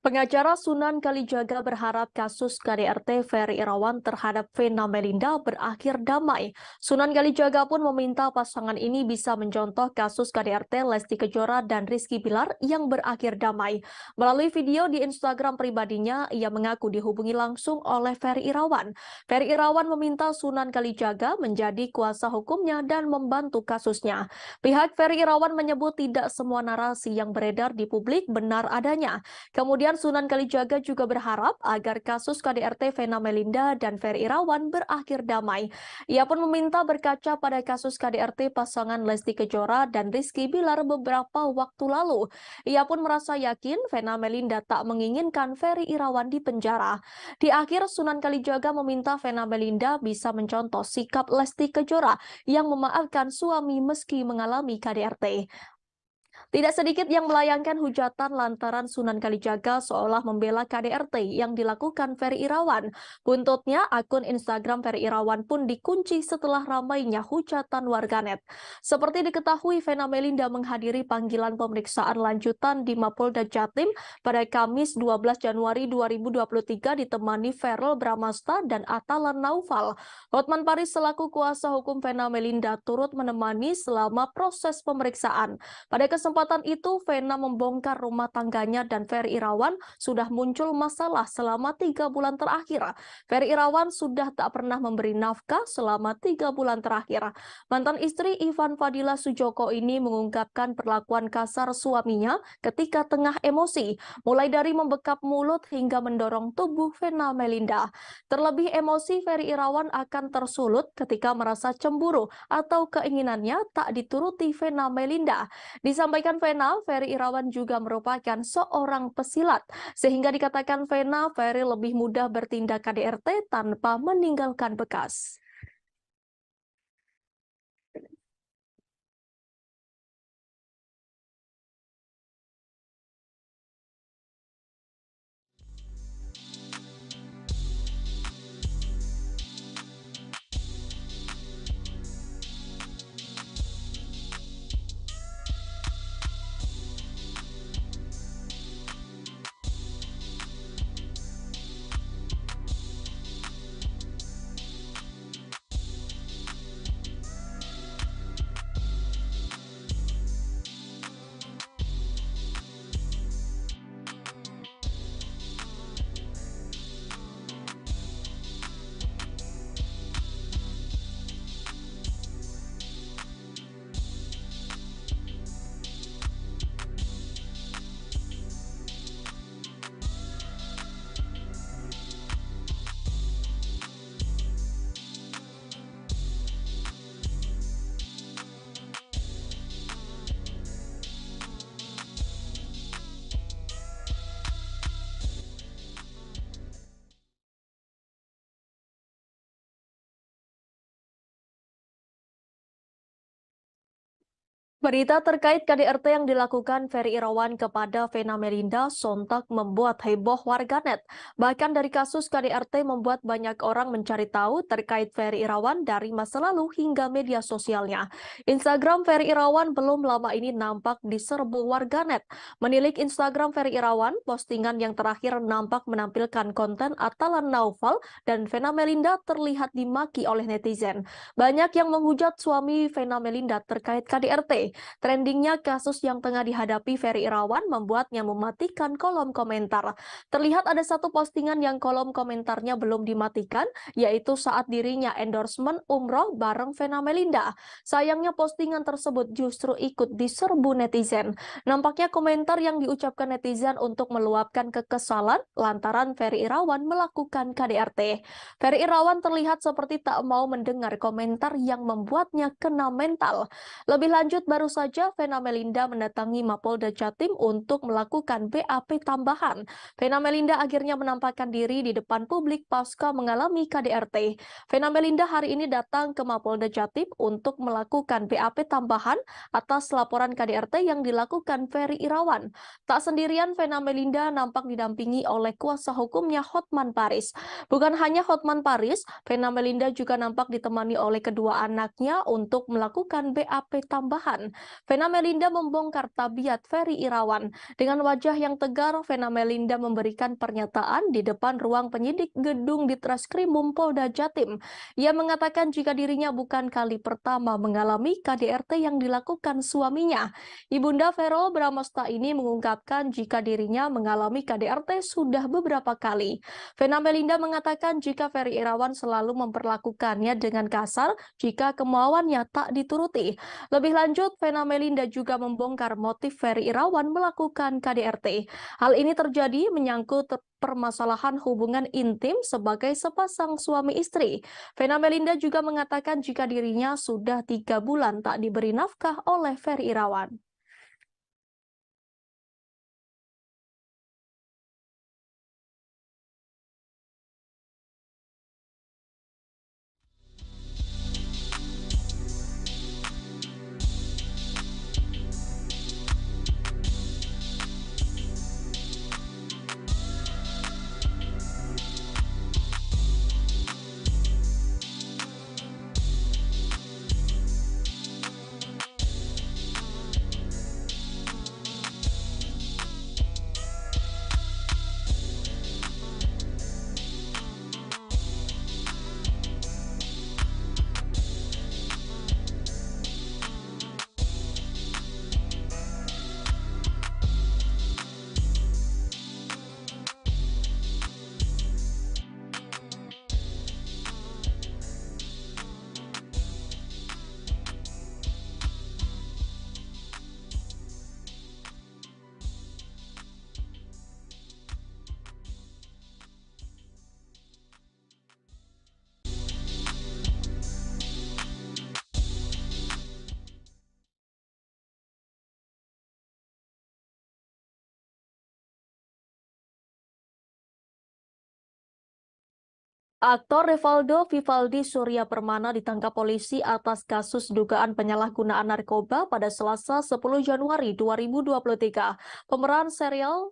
Speaker 1: Pengacara Sunan Kalijaga berharap kasus KDRT Ferry Irawan terhadap Vena Melinda berakhir damai. Sunan Kalijaga pun meminta pasangan ini bisa mencontoh kasus KDRT Lesti Kejora dan Rizky Bilar yang berakhir damai. Melalui video di Instagram pribadinya, ia mengaku dihubungi langsung oleh Ferry Irawan. Ferry Irawan meminta Sunan Kalijaga menjadi kuasa hukumnya dan membantu kasusnya. Pihak Ferry Irawan menyebut tidak semua narasi yang beredar di publik benar adanya. Kemudian Sunan Kalijaga juga berharap agar kasus KDRT Vena Melinda dan Ferry Irawan berakhir damai. Ia pun meminta berkaca pada kasus KDRT pasangan Lesti Kejora dan Rizky Bilar beberapa waktu lalu. Ia pun merasa yakin Vena Melinda tak menginginkan Ferry Irawan di penjara. Di akhir, Sunan Kalijaga meminta Vena Melinda bisa mencontoh sikap Lesti Kejora yang memaafkan suami meski mengalami KDRT. Tidak sedikit yang melayangkan hujatan lantaran Sunan Kalijaga seolah membela KDRT yang dilakukan Ferry Irawan. Buntutnya, akun Instagram Ferry Irawan pun dikunci setelah ramainya hujatan warganet. Seperti diketahui, Vena Melinda menghadiri panggilan pemeriksaan lanjutan di Mapolda Jatim pada Kamis 12 Januari 2023 ditemani Verrel Bramasta dan Atalan Naufal. Hotman Paris selaku kuasa hukum Vena Melinda turut menemani selama proses pemeriksaan. Pada kesempatan itu, Vena membongkar rumah tangganya dan Ferry Irawan sudah muncul masalah selama 3 bulan terakhir. Ferry Irawan sudah tak pernah memberi nafkah selama 3 bulan terakhir. Mantan istri Ivan Fadila Sujoko ini mengungkapkan perlakuan kasar suaminya ketika tengah emosi, mulai dari membekap mulut hingga mendorong tubuh Vena Melinda. Terlebih emosi Ferry Irawan akan tersulut ketika merasa cemburu atau keinginannya tak dituruti Vena Melinda. Disampaikan Vena, Ferry Irawan juga merupakan seorang pesilat, sehingga dikatakan Vena, Ferry lebih mudah bertindak KDRT tanpa meninggalkan bekas. Berita terkait KDRT yang dilakukan Ferry Irawan kepada Vena Melinda sontak membuat heboh warganet. Bahkan dari kasus KDRT membuat banyak orang mencari tahu terkait Ferry Irawan dari masa lalu hingga media sosialnya. Instagram Ferry Irawan belum lama ini nampak diserbu warganet. Menilik Instagram Ferry Irawan, postingan yang terakhir nampak menampilkan konten Atalan Naufal dan Vena Melinda terlihat dimaki oleh netizen. Banyak yang menghujat suami Vena Melinda terkait KDRT. Trendingnya kasus yang tengah dihadapi Ferry Irawan membuatnya mematikan kolom komentar. Terlihat ada satu postingan yang kolom komentarnya belum dimatikan, yaitu saat dirinya endorsement umroh bareng Vena Melinda. Sayangnya postingan tersebut justru ikut diserbu netizen. Nampaknya komentar yang diucapkan netizen untuk meluapkan kekesalan lantaran Ferry Irawan melakukan KDRT. Ferry Irawan terlihat seperti tak mau mendengar komentar yang membuatnya kena mental. Lebih lanjut, baru saja Vena Melinda mendatangi Mapolda Jatim untuk melakukan BAP tambahan. Vena Melinda akhirnya menampakkan diri di depan publik pasca mengalami KDRT. Vena Melinda hari ini datang ke Mapolda Jatim untuk melakukan BAP tambahan atas laporan KDRT yang dilakukan Ferry Irawan. Tak sendirian, Vena Melinda nampak didampingi oleh kuasa hukumnya Hotman Paris. Bukan hanya Hotman Paris, Vena Melinda juga nampak ditemani oleh kedua anaknya untuk melakukan BAP tambahan. Vena Melinda membongkar tabiat Ferry Irawan. Dengan wajah yang tegar, Vena Melinda memberikan pernyataan di depan ruang penyidik gedung Ditreskrimum Polda Jatim. Ia mengatakan jika dirinya bukan kali pertama mengalami KDRT yang dilakukan suaminya. Ibunda Verrel Bramasta ini mengungkapkan jika dirinya mengalami KDRT sudah beberapa kali. Vena Melinda mengatakan jika Ferry Irawan selalu memperlakukannya dengan kasar jika kemauannya tak dituruti. Lebih lanjut, Vena Melinda juga membongkar motif Ferry Irawan melakukan KDRT. Hal ini terjadi menyangkut permasalahan hubungan intim sebagai sepasang suami istri. Vena Melinda juga mengatakan jika dirinya sudah 3 bulan tak diberi nafkah oleh Ferry Irawan. Aktor Revaldo Vivaldi Surya Permana ditangkap polisi atas kasus dugaan penyalahgunaan narkoba pada Selasa 10 Januari 2023. Pemeran serial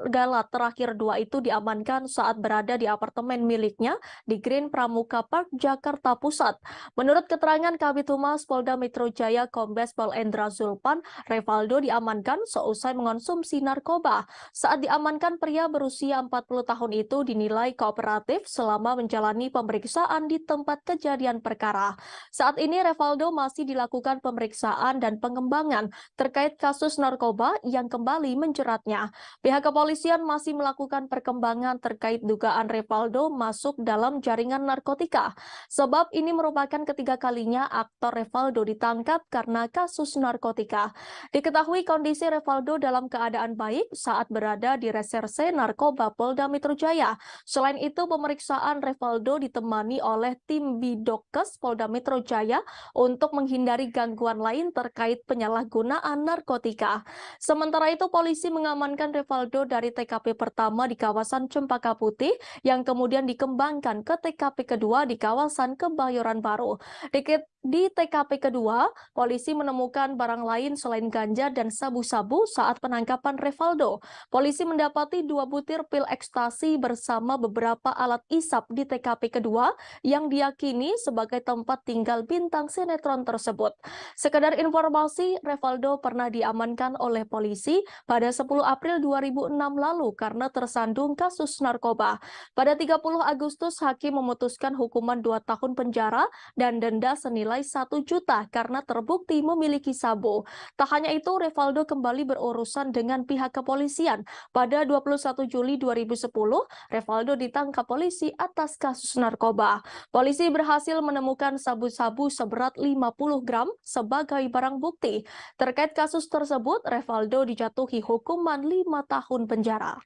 Speaker 1: Gala Terakhir 2 itu diamankan saat berada di apartemen miliknya di Green Pramuka Park, Jakarta Pusat. Menurut keterangan Kabid Humas Polda Metro Jaya Kombes Pol Endra Zulpan, Revaldo diamankan seusai mengonsumsi narkoba. Saat diamankan, pria berusia 40 tahun itu dinilai kooperatif selama menjalani pemeriksaan di tempat kejadian perkara. Saat ini Revaldo masih dilakukan pemeriksaan dan pengembangan terkait kasus narkoba yang kembali menjeratnya. Pihak kepolisian masih melakukan perkembangan terkait dugaan Revaldo masuk dalam jaringan narkotika. Sebab ini merupakan ketiga kalinya aktor Revaldo ditangkap karena kasus narkotika. Diketahui kondisi Revaldo dalam keadaan baik saat berada di Reserse Narkoba Polda Metro Jaya. Selain itu, pemeriksaan Revaldo ditemani oleh tim Bidokes Polda Metro Jaya untuk menghindari gangguan lain terkait penyalahgunaan narkotika. Sementara itu, polisi mengamankan Revaldo dari TKP pertama di kawasan Cempaka Putih yang kemudian dikembangkan ke TKP kedua di kawasan Kebayoran Baru. Di TKP kedua, polisi menemukan barang lain selain ganja dan sabu-sabu saat penangkapan Revaldo. Polisi mendapati 2 butir pil ekstasi bersama beberapa alat isap di TKP kedua yang diyakini sebagai tempat tinggal bintang sinetron tersebut. Sekedar informasi, Revaldo pernah diamankan oleh polisi pada 10 April 2006 lalu karena tersandung kasus narkoba. Pada 30 Agustus, hakim memutuskan hukuman 2 tahun penjara dan denda senilai 1 juta karena terbukti memiliki sabu. Tak hanya itu, Revaldo kembali berurusan dengan pihak kepolisian. Pada 21 Juli 2010, Revaldo ditangkap polisi atas kasus narkoba. Polisi berhasil menemukan sabu-sabu seberat 50 gram sebagai barang bukti. Terkait kasus tersebut, Revaldo dijatuhi hukuman 5 tahun penjara.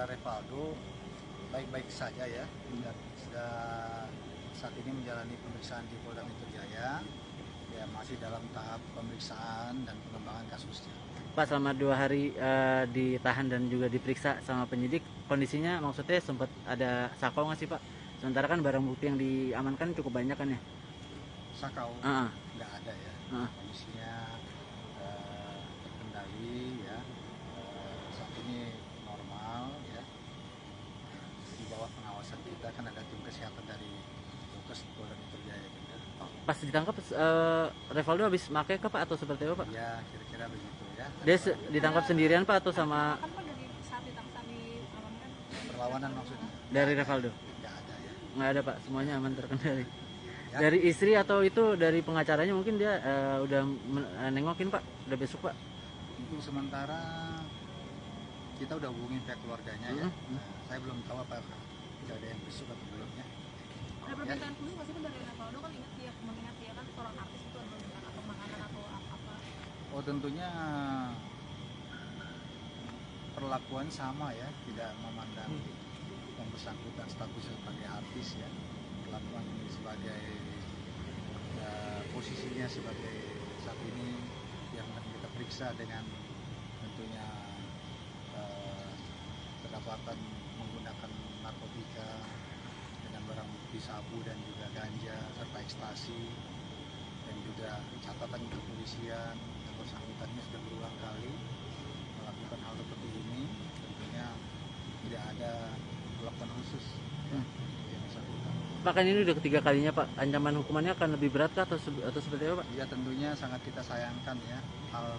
Speaker 5: Revaldo baik-baik saja ya, sudah saat ini menjalani pemeriksaan di Polda Metro Jaya, ya masih dalam tahap pemeriksaan dan pengembangan kasusnya.
Speaker 6: Pak, selama 2 hari ditahan dan juga diperiksa sama penyidik, kondisinya maksudnya sempat ada sakau nggak sih Pak? Sementara kan barang bukti yang diamankan cukup banyak kan ya?
Speaker 5: Sakau nggak ada ya, kondisinya terkendali ya, saat ini normal ya, di bawah pengawasan kita kan ada tim kesehatan dari Dokes Polda Metro Jaya juga.
Speaker 6: Pas ditangkap Revaldo habis make ke Pak atau seperti apa Pak?
Speaker 5: Ya kira-kira begitu ya.
Speaker 6: Dia ditangkap sendirian Pak atau sama
Speaker 7: Kan Pak dari saat ditangkap diamankan
Speaker 5: perlawanan maksudnya?
Speaker 6: dari Revaldo?
Speaker 5: Nggak ada ya.
Speaker 6: Nggak ada Pak, semuanya aman terkendali.
Speaker 5: Ya.
Speaker 6: Dari istri atau itu dari pengacaranya mungkin dia udah nengokin Pak, udah besok Pak?
Speaker 5: Untuk sementara kita udah hubungin pihak keluarganya ya. Saya belum tahu apakah tidak ada yang besok atau belum ya.
Speaker 7: ada permintaan khusus nggak sih Pak dari Revaldo, kan mengingat dia kan seorang artis, itu ada permintaan atau makanan atau apa?
Speaker 5: Oh tentunya perlakuan sama ya, tidak memandang yang bersangkutan statusnya sebagai artis ya, perlakuan sebagai posisinya sebagai saat ini yang kita periksa dengan tentunya kedapatan menggunakan narkotika dengan barang bukti sabu dan juga ganja serta ekstasi, dan juga catatan kepolisian yang bersangkutannya sudah berulang kali melakukan hal seperti ini, tentunya tidak ada perlakuan khusus yang bersangkutan.
Speaker 6: Pak, kan ini udah ketiga kalinya Pak, ancaman hukumannya akan lebih berat kah atau seperti apa Pak?
Speaker 5: Ya tentunya sangat kita sayangkan ya, hal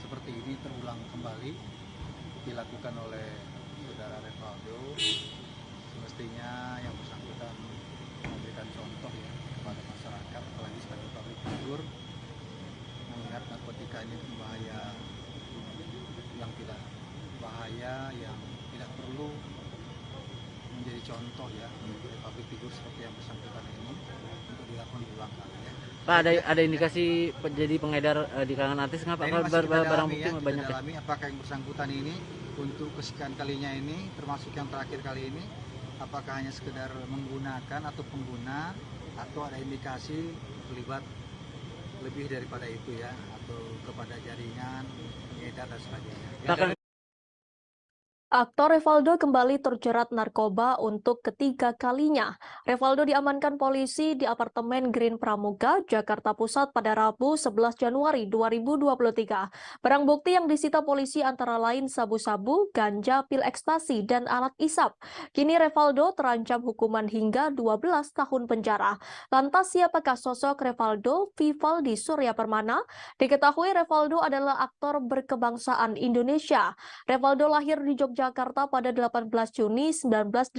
Speaker 5: seperti ini terulang kembali dilakukan oleh saudara Revaldo. Semestinya yang bersangkutan memberikan contoh ya kepada masyarakat, apalagi sebagai public figure, mengingat narkotika ini bahaya, yang tidak bahaya, yang tidak perlu menjadi contoh ya untuk public figure seperti yang bersangkutan ini untuk dilakukan berulang kali ya.
Speaker 6: Pak, ada indikasi jadi pengedar di kalangan artis nggak Pak? Barang bukti banyak ya?
Speaker 5: Apakah yang bersangkutan ini untuk kesekian kalinya ini, termasuk yang terakhir kali ini, apakah hanya sekedar menggunakan atau pengguna, atau ada indikasi terlibat lebih daripada itu ya, atau kepada jaringan pengedar dan sebagainya.
Speaker 1: Aktor Revaldo kembali terjerat narkoba untuk ketiga kalinya. Revaldo diamankan polisi di apartemen Green Pramuka, Jakarta Pusat pada Rabu 11 Januari 2023. Barang bukti yang disita polisi antara lain sabu-sabu, ganja, pil ekstasi, dan alat isap. Kini Revaldo terancam hukuman hingga 12 tahun penjara. Lantas siapakah sosok Revaldo Vivaldi Suryapermana? Diketahui Revaldo adalah aktor berkebangsaan Indonesia. Revaldo lahir di Jakarta pada 18 Juni 1982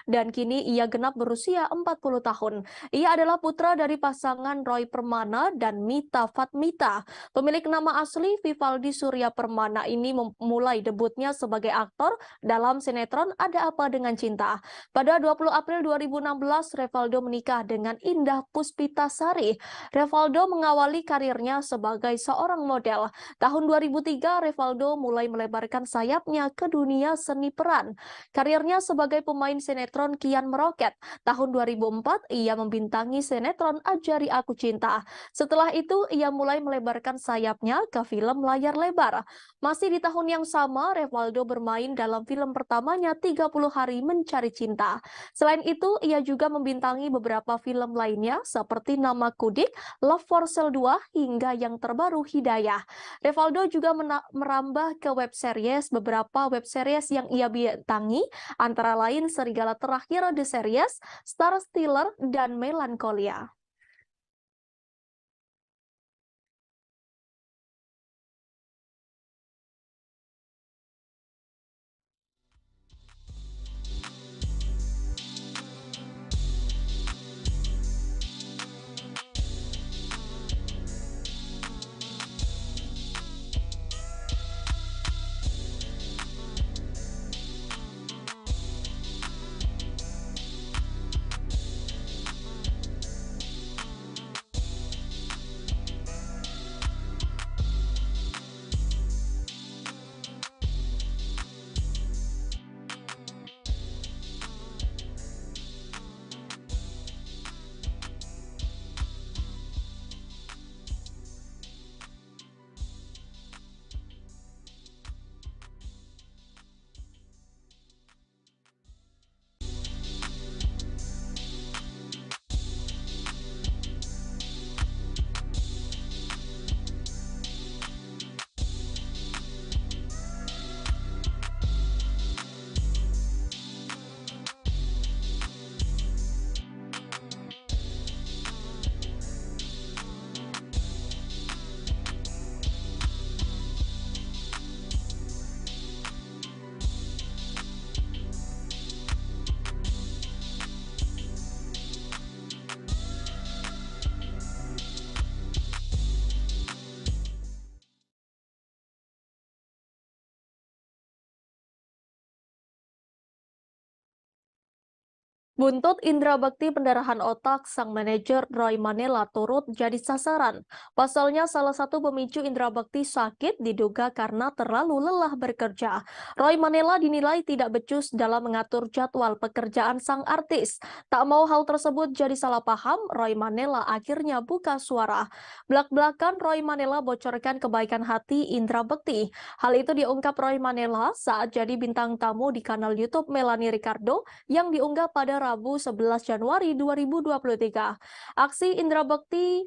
Speaker 1: dan kini ia genap berusia 40 tahun. Ia adalah putra dari pasangan Roy Permana dan Mita Fatmita. Pemilik nama asli Vivaldi Suryapermana ini memulai debutnya sebagai aktor dalam sinetron Ada Apa Dengan Cinta. Pada 20 April 2016, Revaldo menikah dengan Indah Puspitasari. Revaldo mengawali karirnya sebagai seorang model. Tahun 2003, Revaldo mulai melebarkan sayapnya ke dunia seni peran. Karirnya sebagai pemain sinetron kian meroket. Tahun 2004, ia membintangi sinetron Ajari Aku Cinta. Setelah itu, ia mulai melebarkan sayapnya ke film layar lebar. Masih di tahun yang sama, Revaldo bermain dalam film pertamanya 30 Hari Mencari Cinta. Selain itu, ia juga membintangi beberapa film lainnya seperti Nama Kudik, Love for Sale 2, hingga yang terbaru Hidayah. Revaldo juga merambah ke web series beberapa web series yang ia bintangi, antara lain Serigala Terakhir The Series, Star Stealer, dan Melancholia. Buntut indra bekti pendarahan otak, sang manajer Roy Manela turut jadi sasaran. Pasalnya salah satu pemicu indra bekti sakit diduga karena terlalu lelah bekerja. Roy Manela dinilai tidak becus dalam mengatur jadwal pekerjaan sang artis. Tak mau hal tersebut jadi salah paham, Roy Manela akhirnya buka suara. Belak-belakan Roy Manela bocorkan kebaikan hati indra bekti. Hal itu diungkap Roy Manela saat jadi bintang tamu di kanal YouTube Melanie Ricardo yang diunggah pada Rabu 11 Januari 2023. Aksi Indra Bekti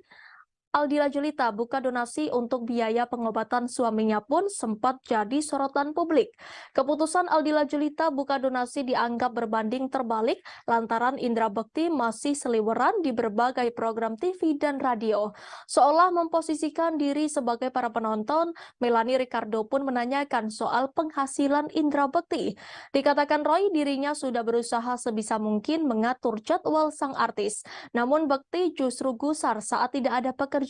Speaker 1: Aldila Julita buka donasi untuk biaya pengobatan suaminya pun sempat jadi sorotan publik. Keputusan Aldila Julita buka donasi dianggap berbanding terbalik lantaran Indra Bekti masih seliweran di berbagai program TV dan radio. Seolah memposisikan diri sebagai para penonton, Melanie Ricardo pun menanyakan soal penghasilan Indra Bekti. Dikatakan Roy dirinya sudah berusaha sebisa mungkin mengatur jadwal sang artis. Namun Bekti justru gusar saat tidak ada pekerjaan.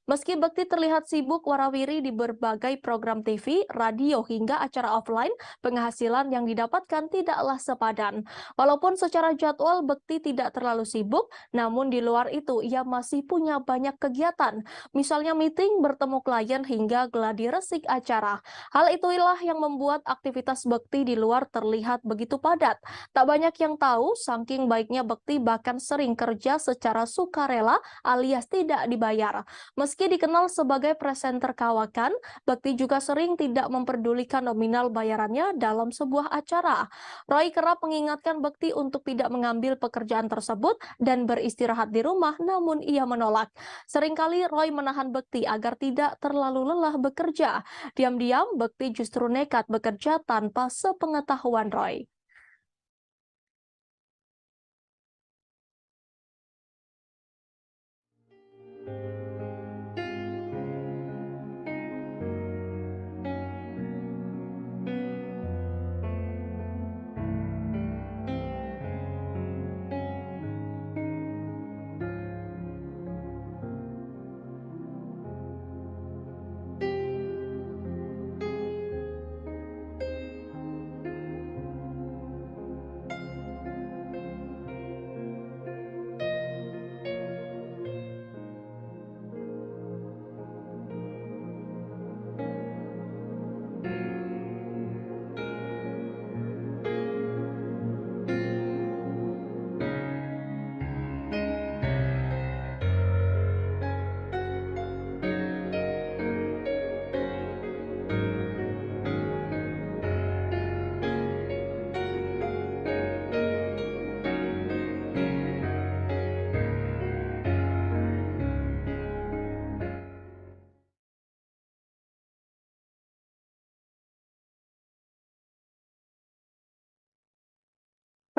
Speaker 1: Meski Bekti terlihat sibuk warawiri di berbagai program TV, radio hingga acara offline, penghasilan yang didapatkan tidaklah sepadan. Walaupun secara jadwal Bekti tidak terlalu sibuk, namun di luar itu ia masih punya banyak kegiatan. Misalnya meeting, bertemu klien hingga gladi resik acara. Hal itulah yang membuat aktivitas Bekti di luar terlihat begitu padat. Tak banyak yang tahu, saking baiknya Bekti bahkan sering kerja secara sukarela alias tidak dibayar. Meski dikenal sebagai presenter kawakan, Bekti juga sering tidak memperdulikan nominal bayarannya dalam sebuah acara. Roy kerap mengingatkan Bekti untuk tidak mengambil pekerjaan tersebut dan beristirahat di rumah, namun ia menolak. Seringkali Roy menahan Bekti agar tidak terlalu lelah bekerja. Diam-diam, Bekti justru nekat bekerja tanpa sepengetahuan Roy.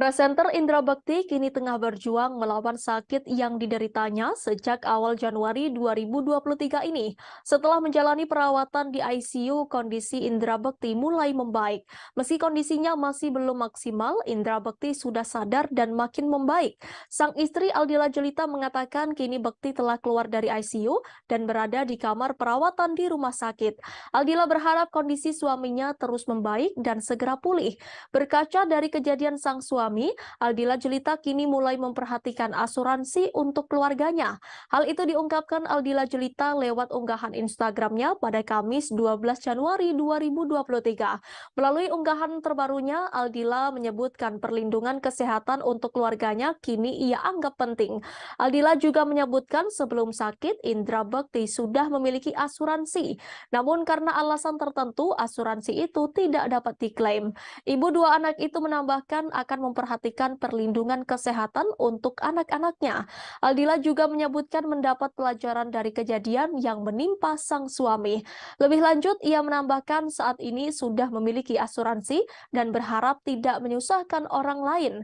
Speaker 1: Presenter Indra Bekti kini tengah berjuang melawan sakit yang dideritanya sejak awal Januari 2023 ini. Setelah menjalani perawatan di ICU, kondisi Indra Bekti mulai membaik. Meski kondisinya masih belum maksimal, Indra Bekti sudah sadar dan makin membaik. Sang istri Aldila Julita mengatakan kini Bekti telah keluar dari ICU dan berada di kamar perawatan di rumah sakit. Aldila berharap kondisi suaminya terus membaik dan segera pulih. Berkaca dari kejadian sang suami, Aldila Julita kini mulai memperhatikan asuransi untuk keluarganya. Hal itu diungkapkan Aldila Julita lewat unggahan Instagramnya pada Kamis 12 Januari 2023. Melalui unggahan terbarunya, Aldila menyebutkan perlindungan kesehatan untuk keluarganya kini ia anggap penting. Aldila juga menyebutkan sebelum sakit, Indra Bekti sudah memiliki asuransi. Namun karena alasan tertentu, asuransi itu tidak dapat diklaim. Ibu dua anak itu menambahkan akan memperhatikan perlindungan kesehatan untuk anak-anaknya. Aldila juga menyebutkan mendapat pelajaran dari kejadian yang menimpa sang suami. Lebih lanjut, ia menambahkan saat ini sudah memiliki asuransi dan berharap tidak menyusahkan orang lain.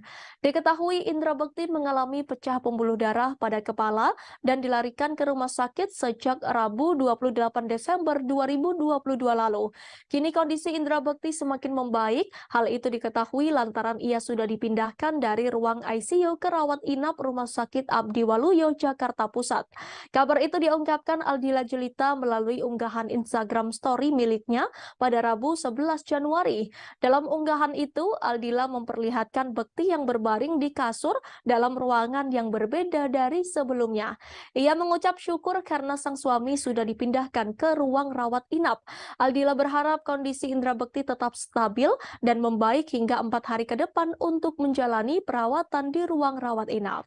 Speaker 1: Diketahui Indra Bekti mengalami pecah pembuluh darah pada kepala dan dilarikan ke rumah sakit sejak Rabu 28 Desember 2022 lalu. Kini kondisi Indra Bekti semakin membaik. Hal itu diketahui lantaran ia sudah dipindahkan dipindahkan dari ruang ICU ke rawat inap Rumah Sakit Abdi Waluyo, Jakarta Pusat. Kabar itu diungkapkan Aldila Jelita melalui unggahan Instagram Story miliknya pada Rabu 11 Januari. Dalam unggahan itu, Aldila memperlihatkan bekti yang berbaring di kasur dalam ruangan yang berbeda dari sebelumnya. Ia mengucap syukur karena sang suami sudah dipindahkan ke ruang rawat inap. Aldila berharap kondisi Indra Bekti tetap stabil dan membaik hingga 4 hari ke depan untuk menjalani perawatan di ruang rawat inap.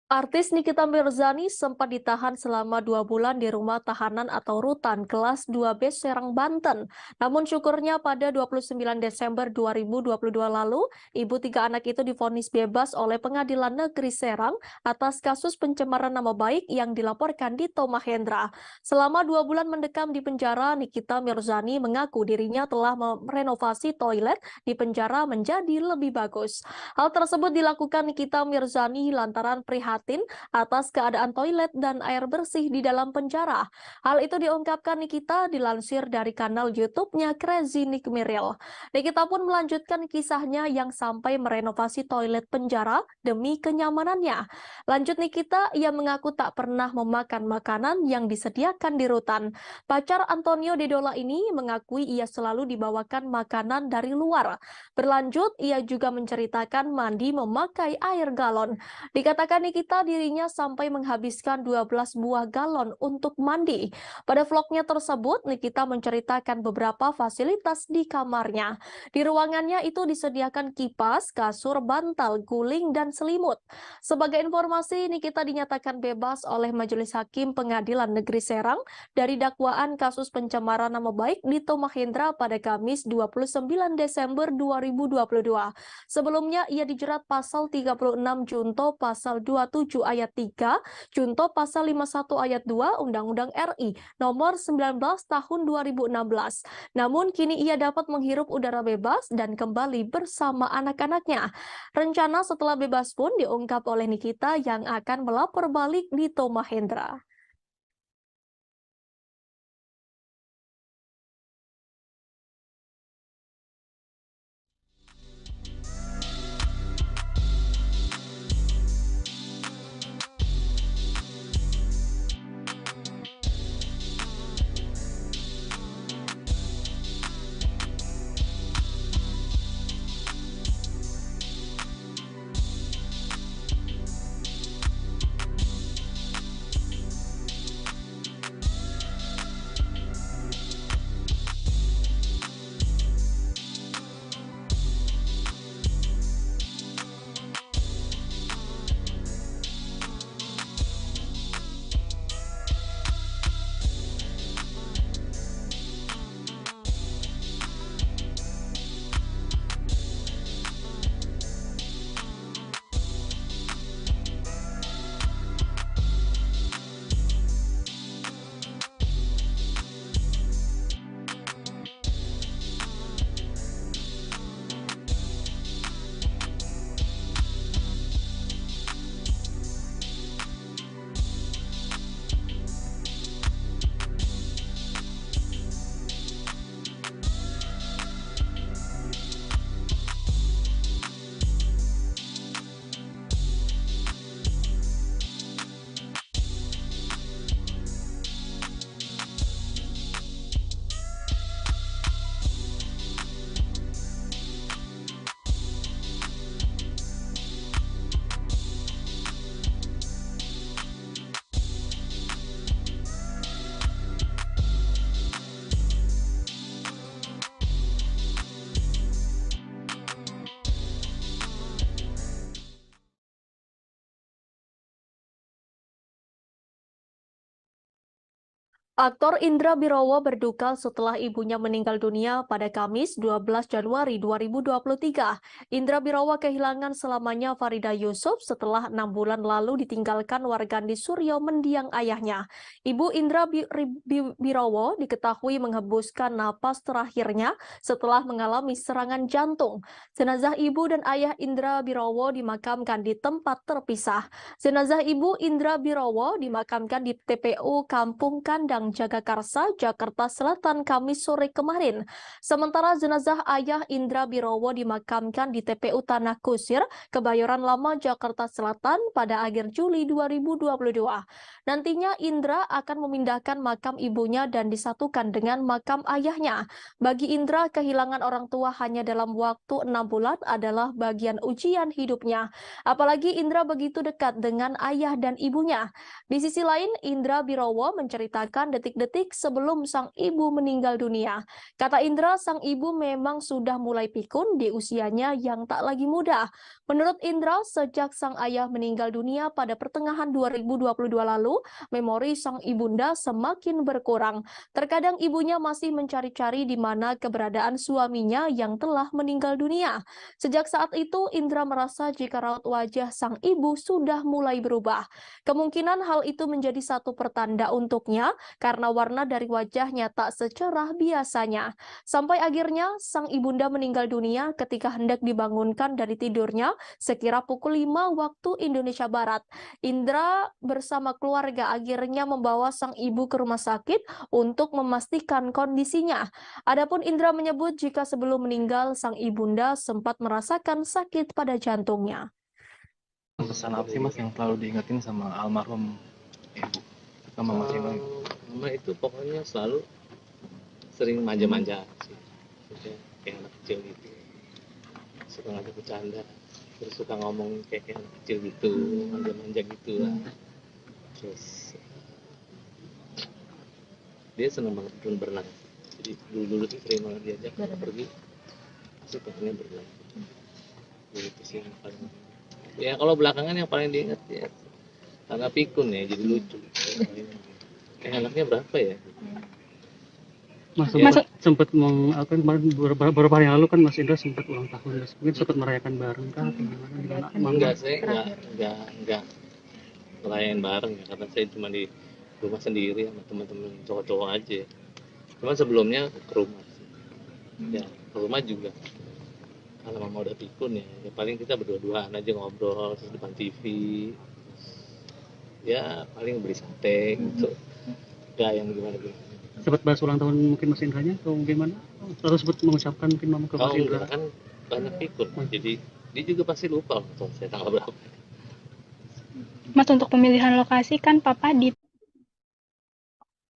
Speaker 1: Artis Nikita Mirzani sempat ditahan selama 2 bulan di rumah tahanan atau rutan kelas 2B Serang, Banten. Namun syukurnya pada 29 Desember 2022 lalu, ibu 3 anak itu divonis bebas oleh Pengadilan Negeri Serang atas kasus pencemaran nama baik yang dilaporkan Dito Mahendra. Selama 2 bulan mendekam di penjara, Nikita Mirzani mengaku dirinya telah merenovasi toilet di penjara menjadi lebih bagus. Hal tersebut dilakukan Nikita Mirzani lantaran prihatin atas keadaan toilet dan air bersih di dalam penjara. Hal itu diungkapkan Nikita dilansir dari kanal YouTube-nya Crazy Nick Miril. Nikita pun melanjutkan kisahnya yang sampai merenovasi toilet penjara demi kenyamanannya. Lanjut Nikita, ia mengaku tak pernah memakan makanan yang disediakan di rutan. Pacar Antonio Dedola ini mengakui ia selalu dibawakan makanan dari luar. Berlanjut, ia juga menceritakan mandi memakai air galon. Dikatakan Nikita dirinya sampai menghabiskan 12 buah galon untuk mandi. Pada vlognya tersebut, Nikita menceritakan beberapa fasilitas di kamarnya. Di ruangannya itu disediakan kipas, kasur, bantal, guling, dan selimut. Sebagai informasi, Nikita dinyatakan bebas oleh Majelis Hakim Pengadilan Negeri Serang dari dakwaan kasus pencemaran nama baik Dito Mahendra pada Kamis 29 Desember 2022. Sebelumnya, ia dijerat pasal 36 Junto pasal 27 ayat 3, Junto pasal 51 ayat 2 Undang-Undang RI nomor 19 tahun 2016. Namun kini ia dapat menghirup udara bebas dan kembali bersama anak-anaknya. Rencana setelah bebas pun diungkap oleh Nikita yang akan melapor balik Dito Mahendra. Aktor Indra Birowo berduka setelah ibunya meninggal dunia pada Kamis 12 Januari 2023. Indra Birowo kehilangan selamanya Farida Yusuf setelah 6 bulan lalu ditinggalkan wargandi Suryo mendiang ayahnya. Ibu Indra Birowo diketahui menghembuskan napas terakhirnya setelah mengalami serangan jantung. Jenazah ibu dan ayah Indra Birowo dimakamkan di tempat terpisah. Jenazah ibu Indra Birowo dimakamkan di TPU Kampung Kandang Jagakarsa, Jakarta Selatan, Kamis sore kemarin. Sementara jenazah ayah Indra Birowo dimakamkan di TPU Tanah Kusir, Kebayoran Lama, Jakarta Selatan pada akhir Juli 2022. Nantinya Indra akan memindahkan makam ibunya dan disatukan dengan makam ayahnya. Bagi Indra, kehilangan orang tua hanya dalam waktu 6 bulan adalah bagian ujian hidupnya. Apalagi Indra begitu dekat dengan ayah dan ibunya. Di sisi lain, Indra Birowo menceritakan detik-detik sebelum sang ibu meninggal dunia. Kata Indra, sang ibu memang sudah mulai pikun di usianya yang tak lagi muda. Menurut Indra, sejak sang ayah meninggal dunia pada pertengahan 2022 lalu, memori sang ibunda semakin berkurang. Terkadang ibunya masih mencari-cari di mana keberadaan suaminya yang telah meninggal dunia. Sejak saat itu, Indra merasa jika raut wajah sang ibu sudah mulai berubah. Kemungkinan hal itu menjadi satu pertanda untuknya karena warna dari wajahnya tak secerah biasanya. Sampai akhirnya, sang ibunda meninggal dunia ketika hendak dibangunkan dari tidurnya sekira pukul 5 waktu Indonesia Barat. Indra bersama keluarga akhirnya membawa sang ibu ke rumah sakit untuk memastikan kondisinya. Adapun Indra menyebut jika sebelum meninggal, sang ibunda sempat merasakan sakit pada jantungnya.
Speaker 8: Pesan apa sih Mas yang selalu diingetin sama almarhum ibu sama Mas Indra?
Speaker 9: Mama itu pokoknya selalu sering manja-manja sih. Kayak anak kecil gitu. Suka ngajak bercanda. Terus suka ngomong kayak anak kecil gitu, manja-manja gitu lah. Terus dia senang banget berenang. Jadi dulu tuh sering banget diajak pergi. Pasti pengennya berenang. Gitu sih yang paling. Ya kalau belakangan yang paling diingat ya karena pikun ya, jadi lucu. Anaknya berapa ya?
Speaker 10: Mas sempat kemarin beberapa hari yang lalu kan Mas Indra sempat ulang tahun, Mas. Mungkin sempat merayakan bareng kah atau gimana?
Speaker 9: Enggak, saya enggak ngerayain bareng ya, karena saya cuma di rumah sendiri sama teman-teman cowok-cowok aja. Cuma sebelumnya ke rumah sih. Ya, ke rumah juga. Kalau mama udah pikun ya paling kita berdua-duaan aja ngobrol terus depan TV. Ya paling beli sate gitu. Enggak yang gimana-gimana.
Speaker 10: Sempat bahas ulang tahun mungkin Mas Indranya atau gimana? Atau sempat mengucapkan mungkin mama ke Mas Indra?
Speaker 9: Enggak, kan banyak pikun. Jadi dia juga pasti lupa tuh saya tanggal berapa.
Speaker 11: Mas, untuk pemilihan lokasi kan Papa di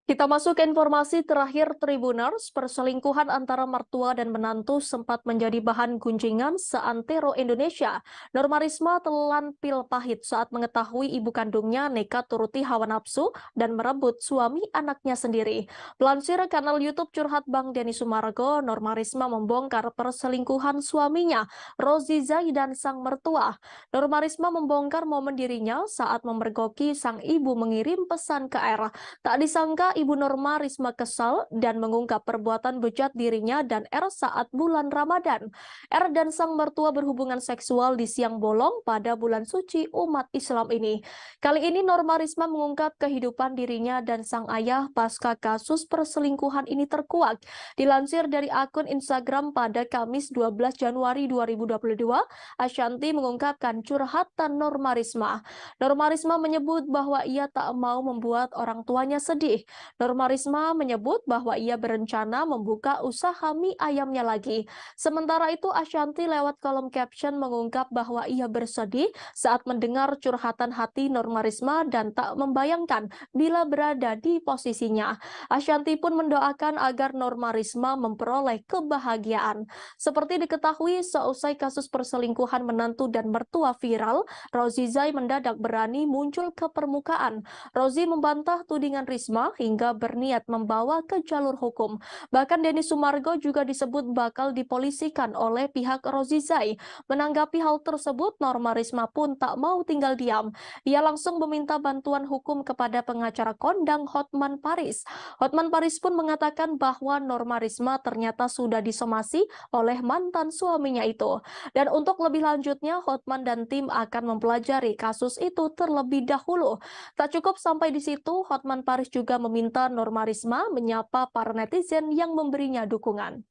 Speaker 1: Kita masuk ke informasi terakhir Tribuners. Perselingkuhan antara mertua dan menantu sempat menjadi bahan gunjingan seantero Indonesia. Norma Risma telan pil pahit saat mengetahui ibu kandungnya nekat turuti hawa nafsu dan merebut suami anaknya sendiri. Pelansir kanal YouTube Curhat Bang Denny Sumargo, Norma Risma membongkar perselingkuhan suaminya, Rozi Zai dan sang mertua. Norma Risma membongkar momen dirinya saat memergoki sang ibu mengirim pesan ke R. Tak disangka Ibu Norma Risma kesal dan mengungkap perbuatan bejat dirinya dan R saat bulan Ramadan. R dan sang mertua berhubungan seksual di siang bolong pada bulan suci umat Islam ini. Kali ini Norma Risma mengungkap kehidupan dirinya dan sang ayah pasca kasus perselingkuhan ini terkuak. Dilansir dari akun Instagram pada Kamis 12 Januari 2022, Ashanti mengungkapkan curhatan Norma Risma. Norma Risma menyebut bahwa ia tak mau membuat orang tuanya sedih. Norma Risma menyebut bahwa ia berencana membuka usaha mie ayamnya lagi. Sementara itu Ashanti lewat kolom caption mengungkap bahwa ia bersedih saat mendengar curhatan hati Norma Risma dan tak membayangkan bila berada di posisinya. Ashanti pun mendoakan agar Norma Risma memperoleh kebahagiaan. Seperti diketahui, seusai kasus perselingkuhan menantu dan mertua viral, Rozi Zai mendadak berani muncul ke permukaan. Rozi membantah tudingan Risma hingga sehingga berniat membawa ke jalur hukum. Bahkan Denny Sumargo juga disebut bakal dipolisikan oleh pihak Rozi Zai. Menanggapi hal tersebut, Norma Risma pun tak mau tinggal diam. Ia langsung meminta bantuan hukum kepada pengacara kondang Hotman Paris. Hotman Paris pun mengatakan bahwa Norma Risma ternyata sudah disomasi oleh mantan suaminya itu. Dan untuk lebih lanjutnya, Hotman dan tim akan mempelajari kasus itu terlebih dahulu. Tak cukup sampai di situ, Hotman Paris juga meminta Norma Risma menyapa para netizen yang memberinya dukungan.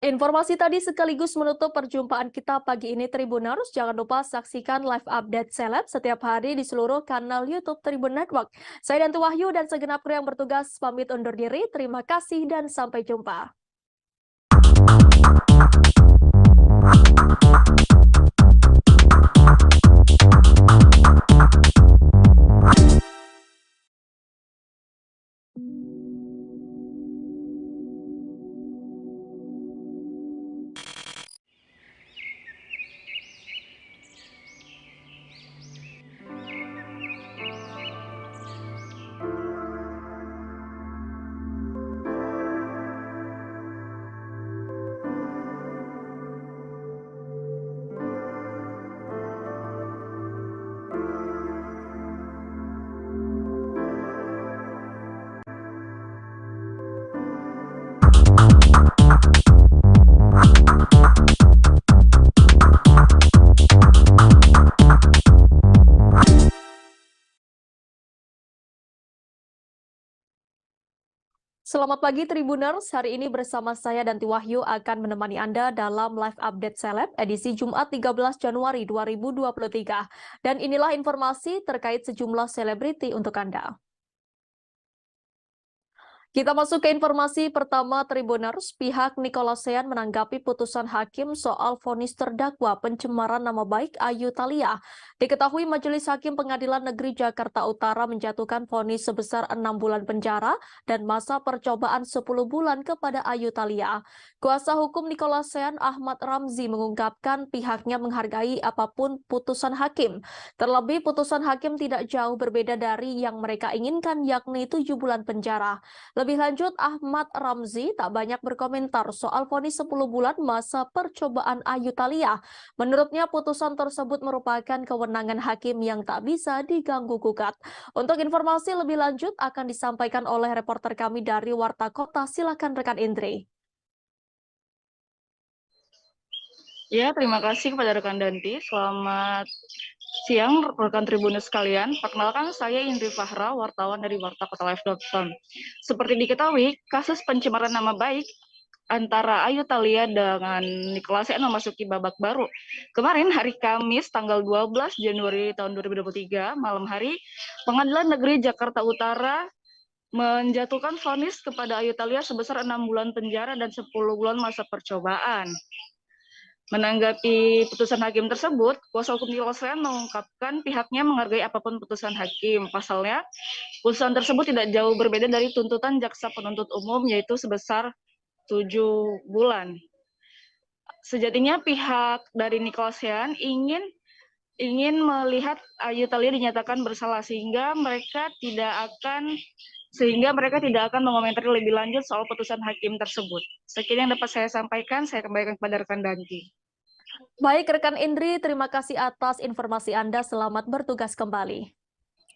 Speaker 1: Informasi tadi sekaligus menutup perjumpaan kita pagi ini Tribuners. Jangan lupa saksikan live update seleb setiap hari di seluruh kanal YouTube Tribun Network. Saya Danti Wahyu dan segenap kru yang bertugas pamit undur diri. Terima kasih dan sampai jumpa. Selamat pagi Tribuners, hari ini bersama saya Danti Wahyu akan menemani Anda dalam live update seleb edisi Jumat 13 Januari 2023. Dan inilah informasi terkait sejumlah selebriti untuk Anda. Kita masuk ke informasi pertama Tribuners. Pihak Nicolasean menanggapi putusan hakim soal vonis terdakwa pencemaran nama baik Ayu Thalia. Diketahui Majelis Hakim Pengadilan Negeri Jakarta Utara menjatuhkan vonis sebesar 6 bulan penjara dan masa percobaan 10 bulan kepada Ayu Thalia. Kuasa hukum Nicolasean Ahmad Ramzi mengungkapkan pihaknya menghargai apapun putusan hakim. Terlebih putusan hakim tidak jauh berbeda dari yang mereka inginkan, yakni 7 bulan penjara. Lebih lanjut, Ahmad Ramzi tak banyak berkomentar soal vonis 10 bulan masa percobaan Ayu Thalia. Menurutnya, putusan tersebut merupakan kewenangan hakim yang tak bisa diganggu-gugat. Untuk informasi lebih lanjut akan disampaikan oleh reporter kami dari Warta Kota. Silakan rekan Indri.
Speaker 2: Ya, terima kasih kepada rekan Danti. Selamat siang rekan Tribuners sekalian, perkenalkan saya Indri Fahra, wartawan dari wartakotalive.com. Seperti diketahui, kasus pencemaran nama baik antara Ayu Thalia dengan Nicolasean memasuki babak baru. Kemarin hari Kamis tanggal 12 Januari tahun 2023, malam hari, Pengadilan Negeri Jakarta Utara menjatuhkan vonis kepada Ayu Thalia sebesar 6 bulan penjara dan 10 bulan masa percobaan. Menanggapi putusan hakim tersebut, kuasa hukum Nicolasean mengungkapkan pihaknya menghargai apapun putusan hakim. Pasalnya, putusan tersebut tidak jauh berbeda dari tuntutan jaksa penuntut umum, yaitu sebesar 7 bulan. Sejatinya pihak dari Nicolasean ingin melihat Ayu Thalia dinyatakan bersalah sehingga mereka tidak akan mengomentari lebih lanjut soal putusan hakim tersebut. Sekian yang dapat saya sampaikan, saya kembalikan kepada rekan Danti.
Speaker 1: Baik rekan Indri, terima kasih atas informasi Anda. Selamat bertugas kembali.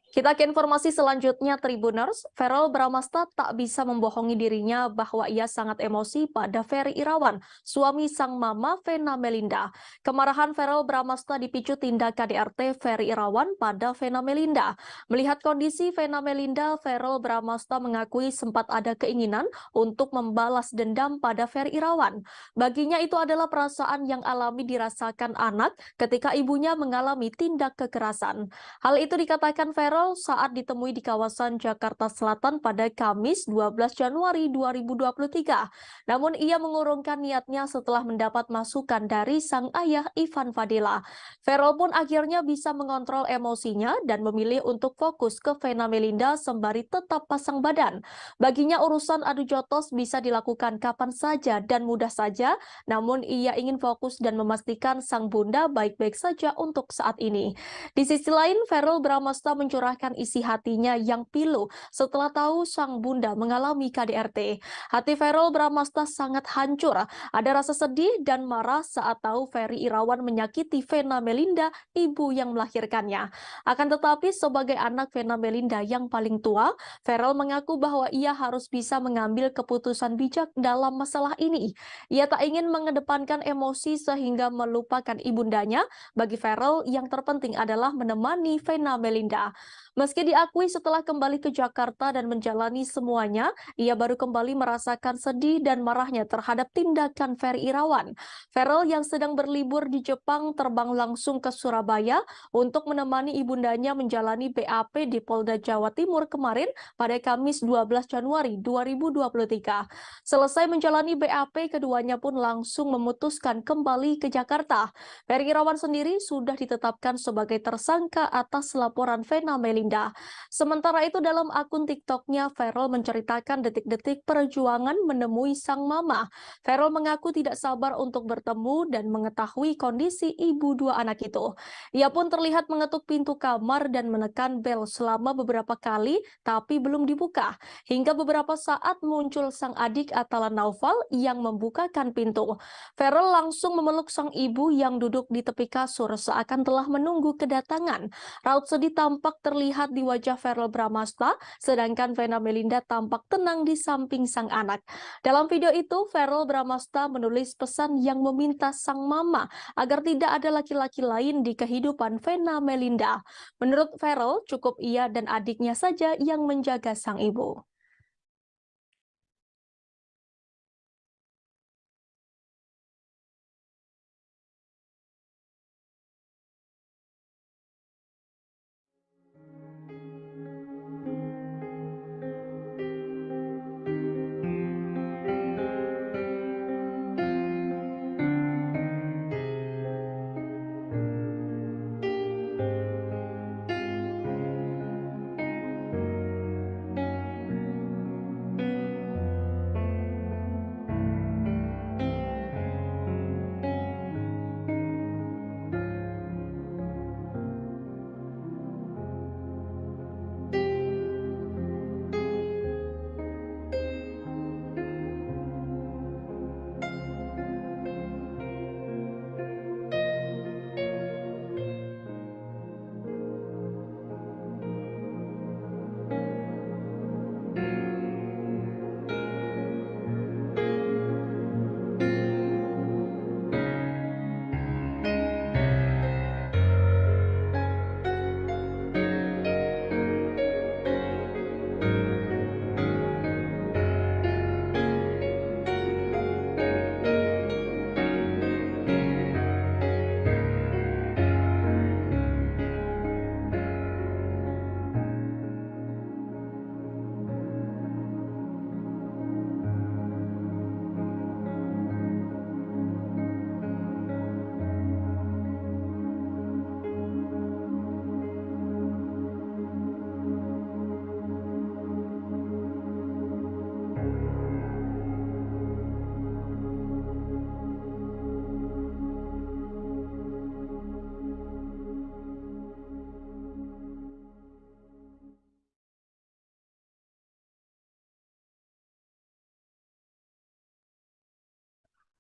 Speaker 1: Kita ke informasi selanjutnya Tribuners. Verrel Bramasta tak bisa membohongi dirinya bahwa ia sangat emosi pada Ferry Irawan, suami sang mama Vena Melinda. Kemarahan Verrel Bramasta dipicu tindak KDRT Ferry Irawan pada Vena Melinda. Melihat kondisi Vena Melinda, Verrel Bramasta mengakui sempat ada keinginan untuk membalas dendam pada Ferry Irawan. Baginya itu adalah perasaan yang alami dirasakan anak ketika ibunya mengalami tindak kekerasan. Hal itu dikatakan Verrel viral saat ditemui di kawasan Jakarta Selatan pada Kamis 12 Januari 2023. Namun ia mengurungkan niatnya setelah mendapat masukan dari sang ayah Ivan Fadila. Feral pun akhirnya bisa mengontrol emosinya dan memilih untuk fokus ke Vena Melinda sembari tetap pasang badan. Baginya urusan adu jotos bisa dilakukan kapan saja dan mudah saja, namun ia ingin fokus dan memastikan sang bunda baik-baik saja untuk saat ini. Di sisi lain, Verrell Bramasta mencurahkan isi hatinya yang pilu setelah tahu sang bunda mengalami KDRT. Hati Verrell Bramasta sangat hancur. Ada rasa sedih dan marah saat tahu Ferry Irawan menyakiti Vena Melinda, ibu yang melahirkannya. Akan tetapi sebagai anak Vena Melinda yang paling tua, Verrell mengaku bahwa ia harus bisa mengambil keputusan bijak dalam masalah ini. Ia tak ingin mengedepankan emosi sehingga melupakan ibundanya. Bagi Verrell, yang terpenting adalah menemani Vena Melinda. Meski diakui setelah kembali ke Jakarta dan menjalani semuanya, ia baru kembali merasakan sedih dan marahnya terhadap tindakan Ferry Irawan. Verrell yang sedang berlibur di Jepang terbang langsung ke Surabaya untuk menemani ibundanya menjalani BAP di Polda Jawa Timur kemarin pada Kamis 12 Januari 2023. Selesai menjalani BAP, keduanya pun langsung memutuskan kembali ke Jakarta. Ferry Irawan sendiri sudah ditetapkan sebagai tersangka atas laporan Vena Melinda. Sementara itu dalam akun TikTok-nya, Verrell menceritakan detik-detik perjuangan menemui sang mama. Verrell mengaku tidak sabar untuk bertemu dan mengetahui kondisi ibu dua anak itu. Ia pun terlihat mengetuk pintu kamar dan menekan bel selama beberapa kali, tapi belum dibuka. Hingga beberapa saat muncul sang adik Atala Naufal yang membukakan pintu. Verrell langsung memeluk sang ibu yang duduk di tepi kasur seakan telah menunggu kedatangan. Raut sedih tampak terlihat di wajah Verrell Bramasta, sedangkan Vena Melinda tampak tenang di samping sang anak. Dalam video itu, Verrell Bramasta menulis pesan yang meminta sang mama agar tidak ada laki-laki lain di kehidupan Vena Melinda. Menurut Verrell, cukup ia dan adiknya saja yang menjaga sang ibu.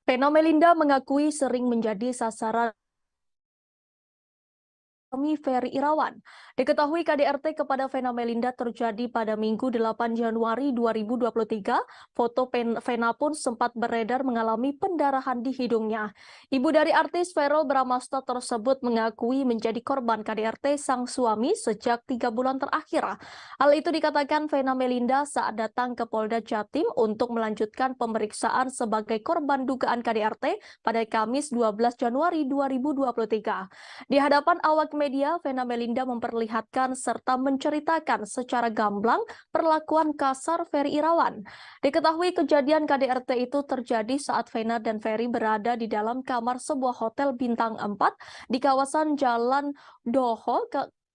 Speaker 1: Vena Melinda mengakui sering menjadi sasaran Ferry Irawan. Diketahui KDRT kepada Vena Melinda terjadi pada Minggu 8 Januari 2023. Foto Vena pun sempat beredar mengalami pendarahan di hidungnya. Ibu dari artis Verrell Bramasta tersebut mengakui menjadi korban KDRT sang suami sejak 3 bulan terakhir. Hal itu dikatakan Vena Melinda saat datang ke Polda Jatim untuk melanjutkan pemeriksaan sebagai korban dugaan KDRT pada Kamis 12 Januari 2023. Di hadapan awak media media, Vena Melinda memperlihatkan serta menceritakan secara gamblang perlakuan kasar Ferry Irawan. Diketahui kejadian KDRT itu terjadi saat Vena dan Ferry berada di dalam kamar sebuah hotel bintang 4 di kawasan Jalan Doho,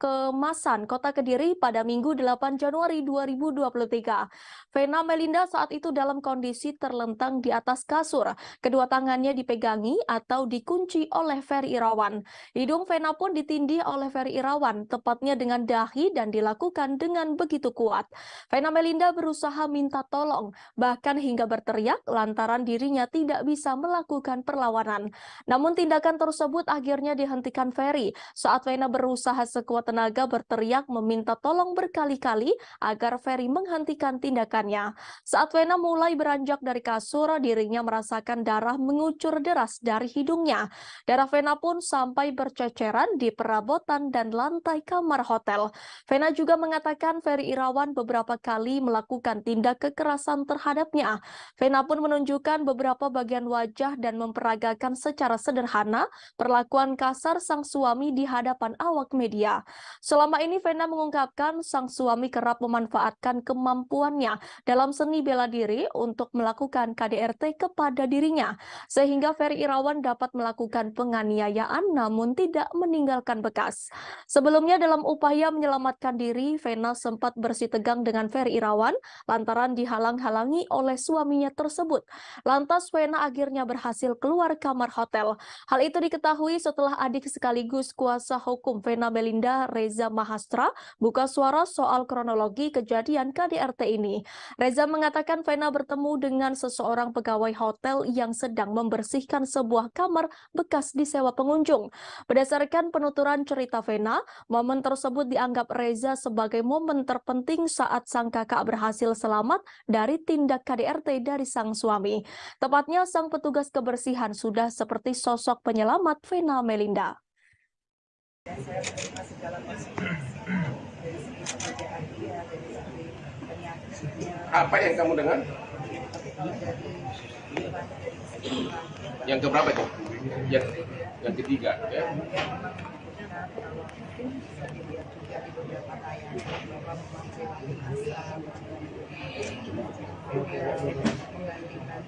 Speaker 1: Kemasan, Kota Kediri pada Minggu 8 Januari 2023. Vena Melinda saat itu dalam kondisi terlentang di atas kasur. Kedua tangannya dipegangi atau dikunci oleh Ferry Irawan. Hidung Vena pun ditindih oleh Ferry Irawan, tepatnya dengan dahi dan dilakukan dengan begitu kuat. Vena Melinda berusaha minta tolong, bahkan hingga berteriak lantaran dirinya tidak bisa melakukan perlawanan. Namun tindakan tersebut akhirnya dihentikan Ferry saat Vena berusaha sekuat tenaga berteriak meminta tolong berkali-kali agar Ferry menghentikan tindakannya. Saat Vena mulai beranjak dari kasur, dirinya merasakan darah mengucur deras dari hidungnya. Darah Vena pun sampai berceceran di perabotan dan lantai kamar hotel. Vena juga mengatakan Ferry Irawan beberapa kali melakukan tindak kekerasan terhadapnya. Vena pun menunjukkan beberapa bagian wajah dan memperagakan secara sederhana perlakuan kasar sang suami di hadapan awak media. Selama ini Vena mengungkapkan sang suami kerap memanfaatkan kemampuannya dalam seni bela diri untuk melakukan KDRT kepada dirinya, sehingga Ferry Irawan dapat melakukan penganiayaan namun tidak meninggalkan bekas. Sebelumnya dalam upaya menyelamatkan diri, Vena sempat bersitegang dengan Ferry Irawan lantaran dihalang-halangi oleh suaminya tersebut. Lantas Vena akhirnya berhasil keluar kamar hotel. Hal itu diketahui setelah adik sekaligus kuasa hukum Vena Melinda, Reza Mahastra, buka suara soal kronologi kejadian KDRT ini. Reza mengatakan Vena bertemu dengan seseorang pegawai hotel yang sedang membersihkan sebuah kamar bekas disewa pengunjung. Berdasarkan penuturan cerita Vena, momen tersebut dianggap Reza sebagai momen terpenting saat sang kakak berhasil selamat dari tindak KDRT dari sang suami. Tepatnya sang petugas kebersihan sudah seperti sosok penyelamat Vena Melinda.
Speaker 4: Saya menerima segala konsekuensi dari segi pekerjaan dia, dari segi penyakitnya.
Speaker 3: Apa yang kamu dengar?
Speaker 4: Tapi kalau dari kehidupannya, dari keseluruhan.
Speaker 3: Yang keberapa itu? Yang ketiga. Ya.
Speaker 4: Memang kita kalau mungkin bisa dilihat juga di beberapa tayangan bahwa memang perilaku kasar, membandingkan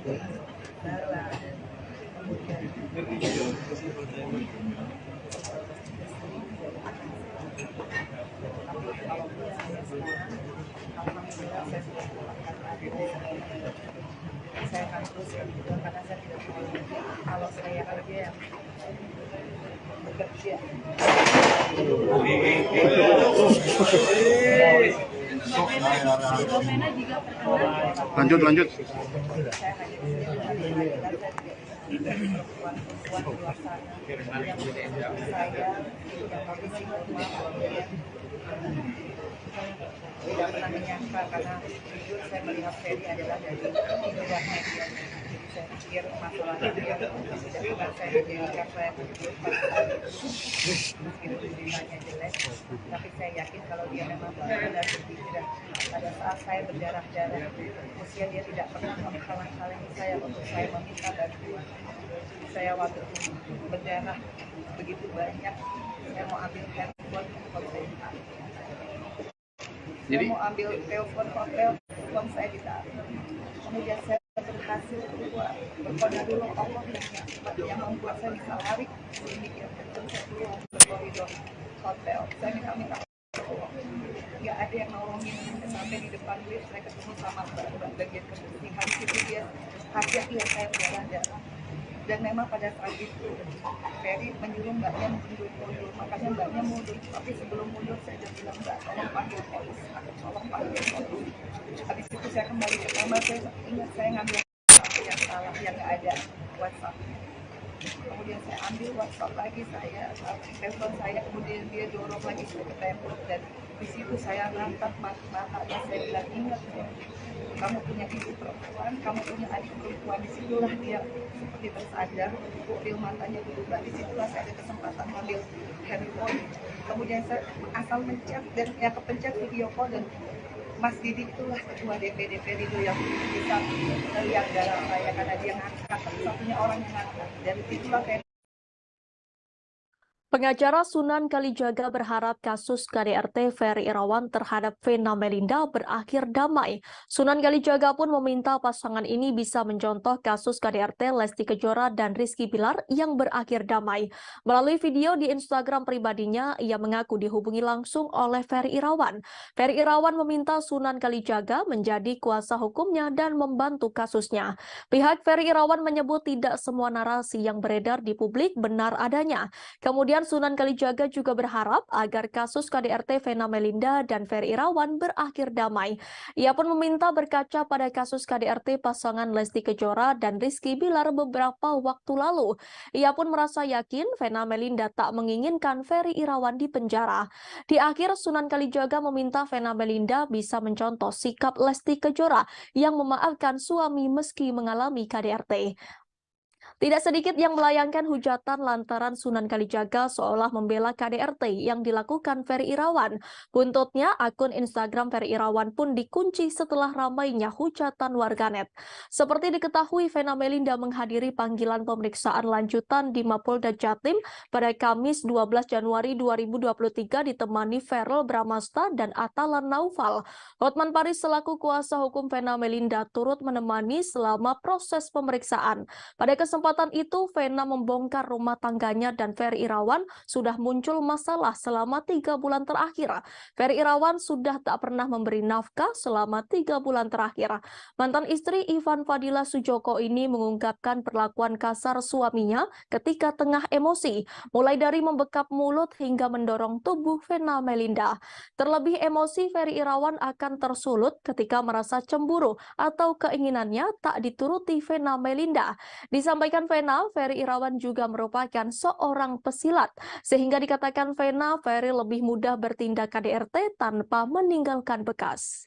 Speaker 4: darah, kemudian tapi kalau saya sekarang, alhamdulillah saya sudah mendapatkan saya akan teruskan juga karena saya tidak mau kalau saya kerja yang bekerja.
Speaker 5: Lanjut.
Speaker 4: Saya hanya perempuan-perempuan di luar sana yang saya yang kondisi rumah kemudian tidak pernah menyangka karena jujur saya melihat Ferry adalah dari luarnya dia. Saya pikir masalahnya dia tidak bukan saya menjadikan saya kehidupan meskipun hubungannya jelek, tapi saya yakin kalau dia memang benar-benar berpikiran pada saat saya berdarah-darah usia dia tidak pernah menghalang-halangi saya untuk saya meminta bantuan. Saya waktu itu berdarah begitu banyak, saya mau ambil handphone hotel. Saya mau ambil telepon hotel, uang saya ditaruh. Kemudian saya berhasil keluar, berkoordinasi Allah yang membuat saya bisa lari sedikit. Dan saya keluar berkoridor hotel. Saya minta tolong. Nggak ada yang nolongin sampai di depan lift. Saya ketemu sama mbak bagian kebersihan. Itu dia kaget lihat saya berdarah. Dan memang pada saat itu Ferry menyuruh mbaknya mundur, makanya mbaknya mundur. Tapi sebelum mundur saya sudah bilang mbak tolong panggil polisi, tolong panggil polisi. Habis itu saya kembali ke kamar, saya ingat saya ngambil yang salah yang nggak ada WhatsApp. Kemudian saya ambil WhatsApp lagi, saya telepon saya, kemudian dia dorong lagi saya ke tembok dan di situ saya ngangkat matanya, saya bilang ingat kamu punya ibu perempuan, kamu punya adik perempuan. Disitulah dia seperti tersadar, mobil matanya berubah. Disitulah saya ada kesempatan ngambil handphone. Kemudian saya asal mencet dan yang kepencet video call dan Mas Didi itulah ketua DPD itu yang bisa melihat darah saya karena dia ngangkat, satu-satunya orang yang ngangkat. Dan itulah saya
Speaker 1: Pengacara Sunan Kalijaga berharap kasus KDRT Ferry Irawan terhadap Vena Melinda berakhir damai. Sunan Kalijaga pun meminta pasangan ini bisa mencontoh kasus KDRT Lesti Kejora dan Rizky Bilar yang berakhir damai. Melalui video di Instagram pribadinya, ia mengaku dihubungi langsung oleh Ferry Irawan. Ferry Irawan meminta Sunan Kalijaga menjadi kuasa hukumnya dan membantu kasusnya. Pihak Ferry Irawan menyebut tidak semua narasi yang beredar di publik benar adanya. Kemudian Sunan Kalijaga juga berharap agar kasus KDRT Vena Melinda dan Ferry Irawan berakhir damai. Ia pun meminta berkaca pada kasus KDRT pasangan Lesti Kejora dan Rizky Bilar beberapa waktu lalu. Ia pun merasa yakin Vena Melinda tak menginginkan Ferry Irawan di penjara. Di akhir, Sunan Kalijaga meminta Vena Melinda bisa mencontoh sikap Lesti Kejora yang memaafkan suami meski mengalami KDRT. Tidak sedikit yang melayangkan hujatan lantaran Sunan Kalijaga seolah membela KDRT yang dilakukan Ferry Irawan. Buntutnya, akun Instagram Ferry Irawan pun dikunci setelah ramainya hujatan warganet. Seperti diketahui, Vena Melinda menghadiri panggilan pemeriksaan lanjutan di Mapolda Jatim pada Kamis 12 Januari 2023 ditemani Verrel Bramasta dan Atalan Naufal. Hotman Paris selaku kuasa hukum Vena Melinda turut menemani selama proses pemeriksaan. Pada kesempatan itu, Vena membongkar rumah tangganya dan Ferry Irawan sudah muncul masalah selama 3 bulan terakhir. Ferry Irawan sudah tak pernah memberi nafkah selama 3 bulan terakhir. Mantan istri Ivan Fadila Sujoko ini mengungkapkan perlakuan kasar suaminya ketika tengah emosi, mulai dari membekap mulut hingga mendorong tubuh Vena Melinda. Terlebih emosi Ferry Irawan akan tersulut ketika merasa cemburu atau keinginannya tak dituruti Vena Melinda. Disampaikan Vena, Ferry Irawan juga merupakan seorang pesilat, sehingga dikatakan Vena, Ferry lebih mudah bertindak KDRT tanpa meninggalkan bekas.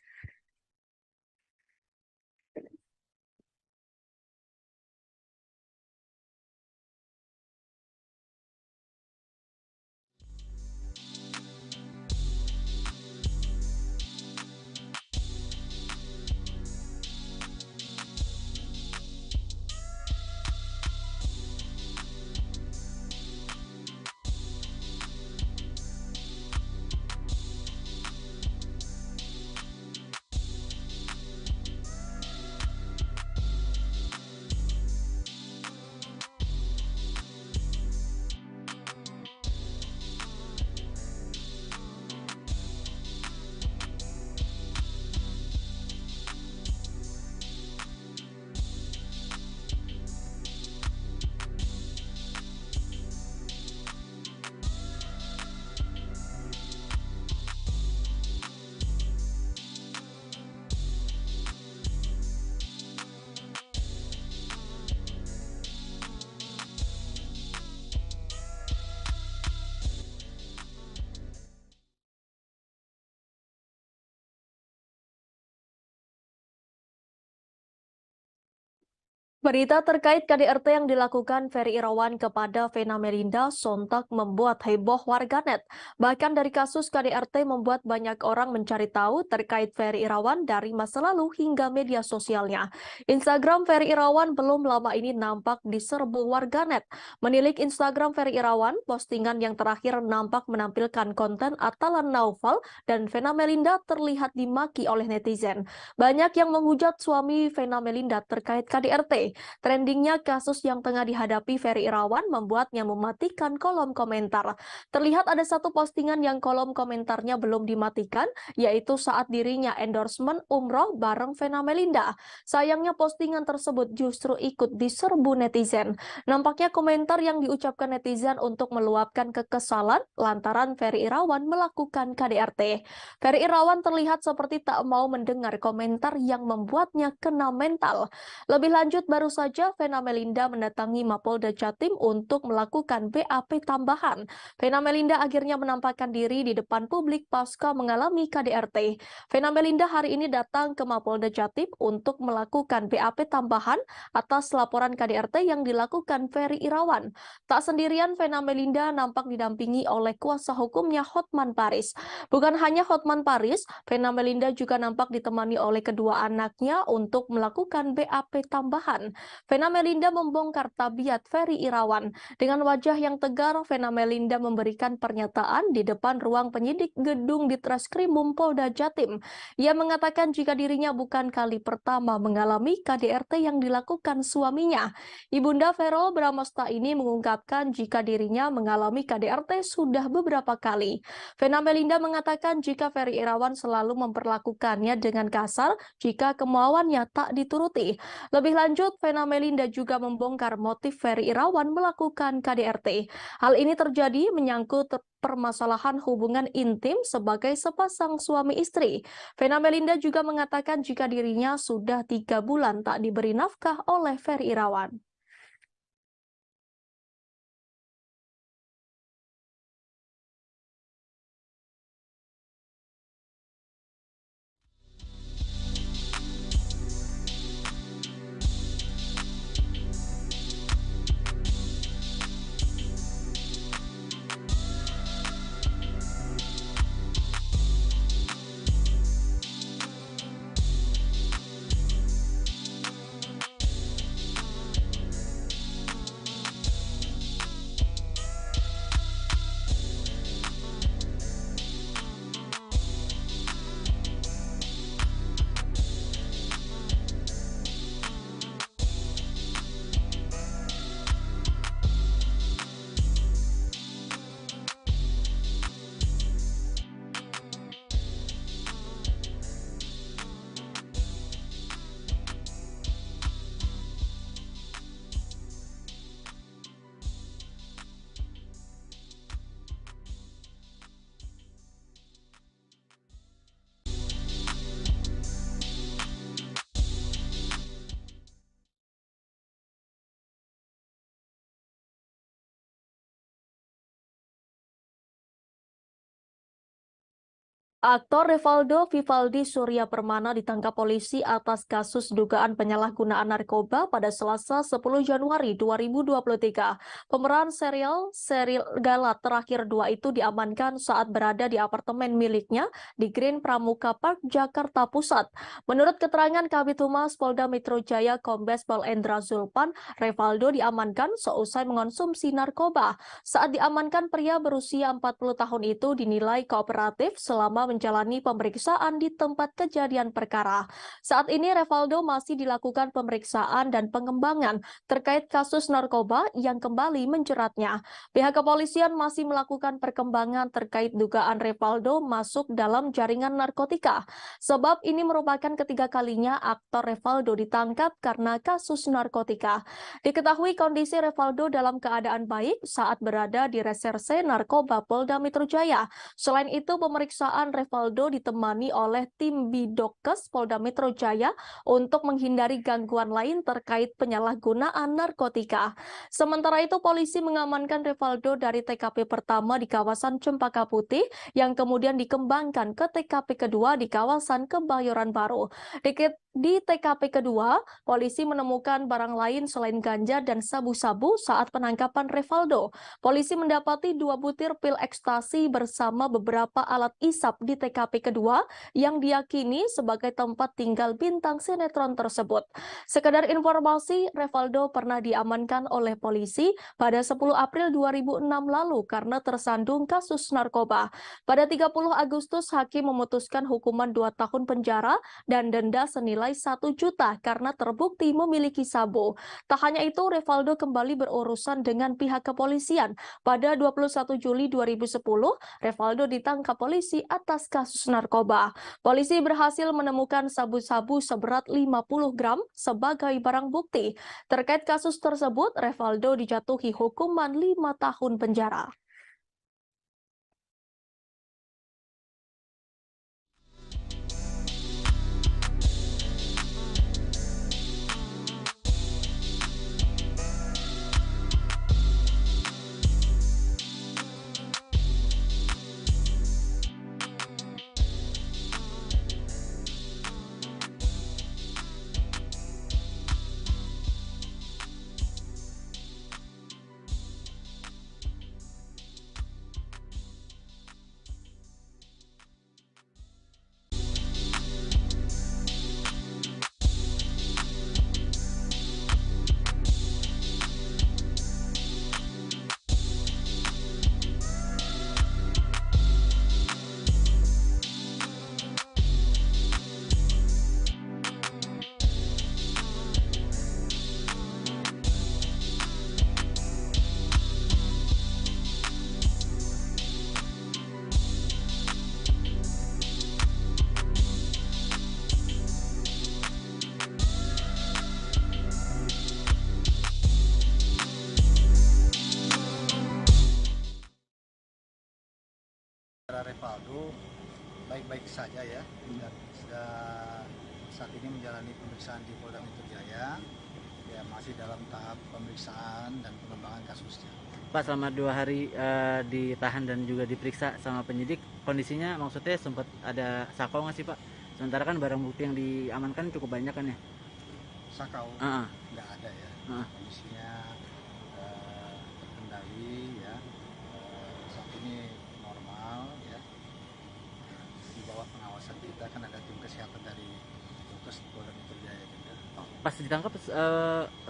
Speaker 1: Berita terkait KDRT yang dilakukan Ferry Irawan kepada Vena Melinda sontak membuat heboh warganet. Bahkan dari kasus KDRT membuat banyak orang mencari tahu terkait Ferry Irawan dari masa lalu hingga media sosialnya. Instagram Ferry Irawan belum lama ini nampak diserbu warganet. Menilik Instagram Ferry Irawan, postingan yang terakhir nampak menampilkan konten Atalan Naufal dan Vena Melinda terlihat dimaki oleh netizen. Banyak yang menghujat suami Vena Melinda terkait KDRT. Trendingnya kasus yang tengah dihadapi Ferry Irawan membuatnya mematikan kolom komentar. Terlihat ada satu postingan yang kolom komentarnya belum dimatikan, yaitu saat dirinya endorsement umroh bareng Vena Melinda. Sayangnya postingan tersebut justru ikut diserbu netizen. Nampaknya komentar yang diucapkan netizen untuk meluapkan kekesalan lantaran Ferry Irawan melakukan KDRT. Ferry Irawan terlihat seperti tak mau mendengar komentar yang membuatnya kena mental. Lebih lanjut, baru saja Vena Melinda mendatangi Mapolda Jatim untuk melakukan BAP tambahan. Vena Melinda akhirnya menampakkan diri di depan publik pasca mengalami KDRT. Vena Melinda hari ini datang ke Mapolda Jatim untuk melakukan BAP tambahan atas laporan KDRT yang dilakukan Ferry Irawan. Tak sendirian, Vena Melinda nampak didampingi oleh kuasa hukumnya Hotman Paris. Bukan hanya Hotman Paris, Vena Melinda juga nampak ditemani oleh kedua anaknya untuk melakukan BAP tambahan. Vena Melinda membongkar tabiat Ferry Irawan. Dengan wajah yang tegar, Vena Melinda memberikan pernyataan di depan ruang penyidik gedung Ditreskrimum Polda Jatim. Ia mengatakan jika dirinya bukan kali pertama mengalami KDRT yang dilakukan suaminya. Ibunda Verrel Bramasta ini mengungkapkan jika dirinya mengalami KDRT sudah beberapa kali. Vena Melinda mengatakan jika Ferry Irawan selalu memperlakukannya dengan kasar jika kemauannya tak dituruti. Lebih lanjut, Vena Melinda juga membongkar motif Ferry Irawan melakukan KDRT. Hal ini terjadi menyangkut permasalahan hubungan intim sebagai sepasang suami istri. Vena Melinda juga mengatakan jika dirinya sudah 3 bulan tak diberi nafkah oleh Ferry Irawan. Aktor Revaldo Vivaldi Surya Permana ditangkap polisi atas kasus dugaan penyalahgunaan narkoba pada Selasa 10 Januari 2023. Pemeran serial Serigala Terakhir 2 itu diamankan saat berada di apartemen miliknya di Green Pramuka Park, Jakarta Pusat. Menurut keterangan Kabid Humas Polda Metro Jaya Kombes Pol Endra Zulpan, Revaldo diamankan seusai mengonsumsi narkoba. Saat diamankan, pria berusia 40 tahun itu dinilai kooperatif selama menjalani pemeriksaan di tempat kejadian perkara. Saat ini Revaldo masih dilakukan pemeriksaan dan pengembangan terkait kasus narkoba yang kembali menjeratnya. Pihak kepolisian masih melakukan perkembangan terkait dugaan Revaldo masuk dalam jaringan narkotika. Sebab ini merupakan ketiga kalinya aktor Revaldo ditangkap karena kasus narkotika. Diketahui kondisi Revaldo dalam keadaan baik saat berada di Reserse Narkoba Polda Metro Jaya. Selain itu, pemeriksaan Revaldo ditemani oleh tim Bidokes Polda Metro Jaya untuk menghindari gangguan lain terkait penyalahgunaan narkotika. Sementara itu, polisi mengamankan Revaldo dari TKP pertama di kawasan Cempaka Putih yang kemudian dikembangkan ke TKP kedua di kawasan Kebayoran Baru. Di TKP kedua, polisi menemukan barang lain selain ganja dan sabu-sabu saat penangkapan Revaldo. Polisi mendapati 2 butir pil ekstasi bersama beberapa alat isap di TKP kedua yang diyakini sebagai tempat tinggal bintang sinetron tersebut. Sekedar informasi, Revaldo pernah diamankan oleh polisi pada 10 April 2006 lalu karena tersandung kasus narkoba. Pada 30 Agustus, hakim memutuskan hukuman 2 tahun penjara dan denda senilai 1 juta karena terbukti memiliki sabu. Tak hanya itu, Revaldo kembali berurusan dengan pihak kepolisian. Pada 21 Juli 2010, Revaldo ditangkap polisi atas kasus narkoba. Polisi berhasil menemukan sabu-sabu seberat 50 gram sebagai barang bukti. Terkait kasus tersebut, Revaldo dijatuhi hukuman 5 tahun penjara.
Speaker 5: ini menjalani pemeriksaan di Polda Metro Jaya. Ya, masih dalam tahap pemeriksaan dan pengembangan kasusnya.
Speaker 6: Pak, selama 2 hari ditahan dan juga diperiksa sama penyidik, kondisinya maksudnya sempat ada sakau nggak sih Pak? Sementara kan barang bukti yang diamankan cukup banyak kan ya?
Speaker 5: Sakau? Nggak ada ya. Kondisinya terkendali ya. Saat ini normal ya. Di bawah pengawasan kita kan ada tim kesehatan dari Dokes Polda Metro Jaya juga.
Speaker 6: Pas ditangkap,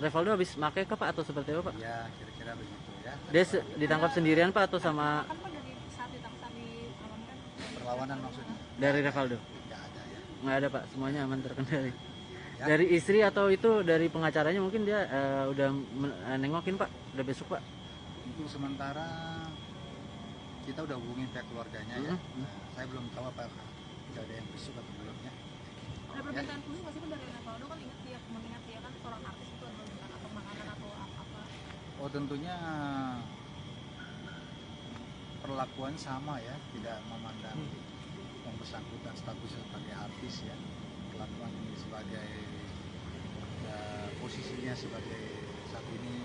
Speaker 6: Revaldo habis pakai Pak atau seperti apa Pak?
Speaker 5: Ya, kira-kira begitu ya.
Speaker 6: Dia ditangkap sendirian Pak atau sama?
Speaker 7: Kan Pak dari saat ditangkap diamankan
Speaker 5: perlawanan maksudnya?
Speaker 6: Dari Revaldo?
Speaker 5: Nggak ada ya.
Speaker 6: Nggak ada Pak, semuanya aman terkendali.
Speaker 5: Ya.
Speaker 6: Dari istri atau itu dari pengacaranya mungkin dia udah nengokin Pak, udah besok Pak?
Speaker 5: Untuk sementara kita udah hubungin pihak keluarganya ya. Nah, saya belum tahu apakah sudah ada yang besok atau belum ya.
Speaker 7: ada permintaan khusus nggak sih Pak dari Revaldo, kan mengingat dia kan seorang artis, itu ada permintaan atau makanan atau apa?
Speaker 5: Oh, tentunya perlakuan sama ya, tidak memandang yang bersangkutan statusnya sebagai artis ya. Perlakuan ini sebagai posisinya sebagai saat ini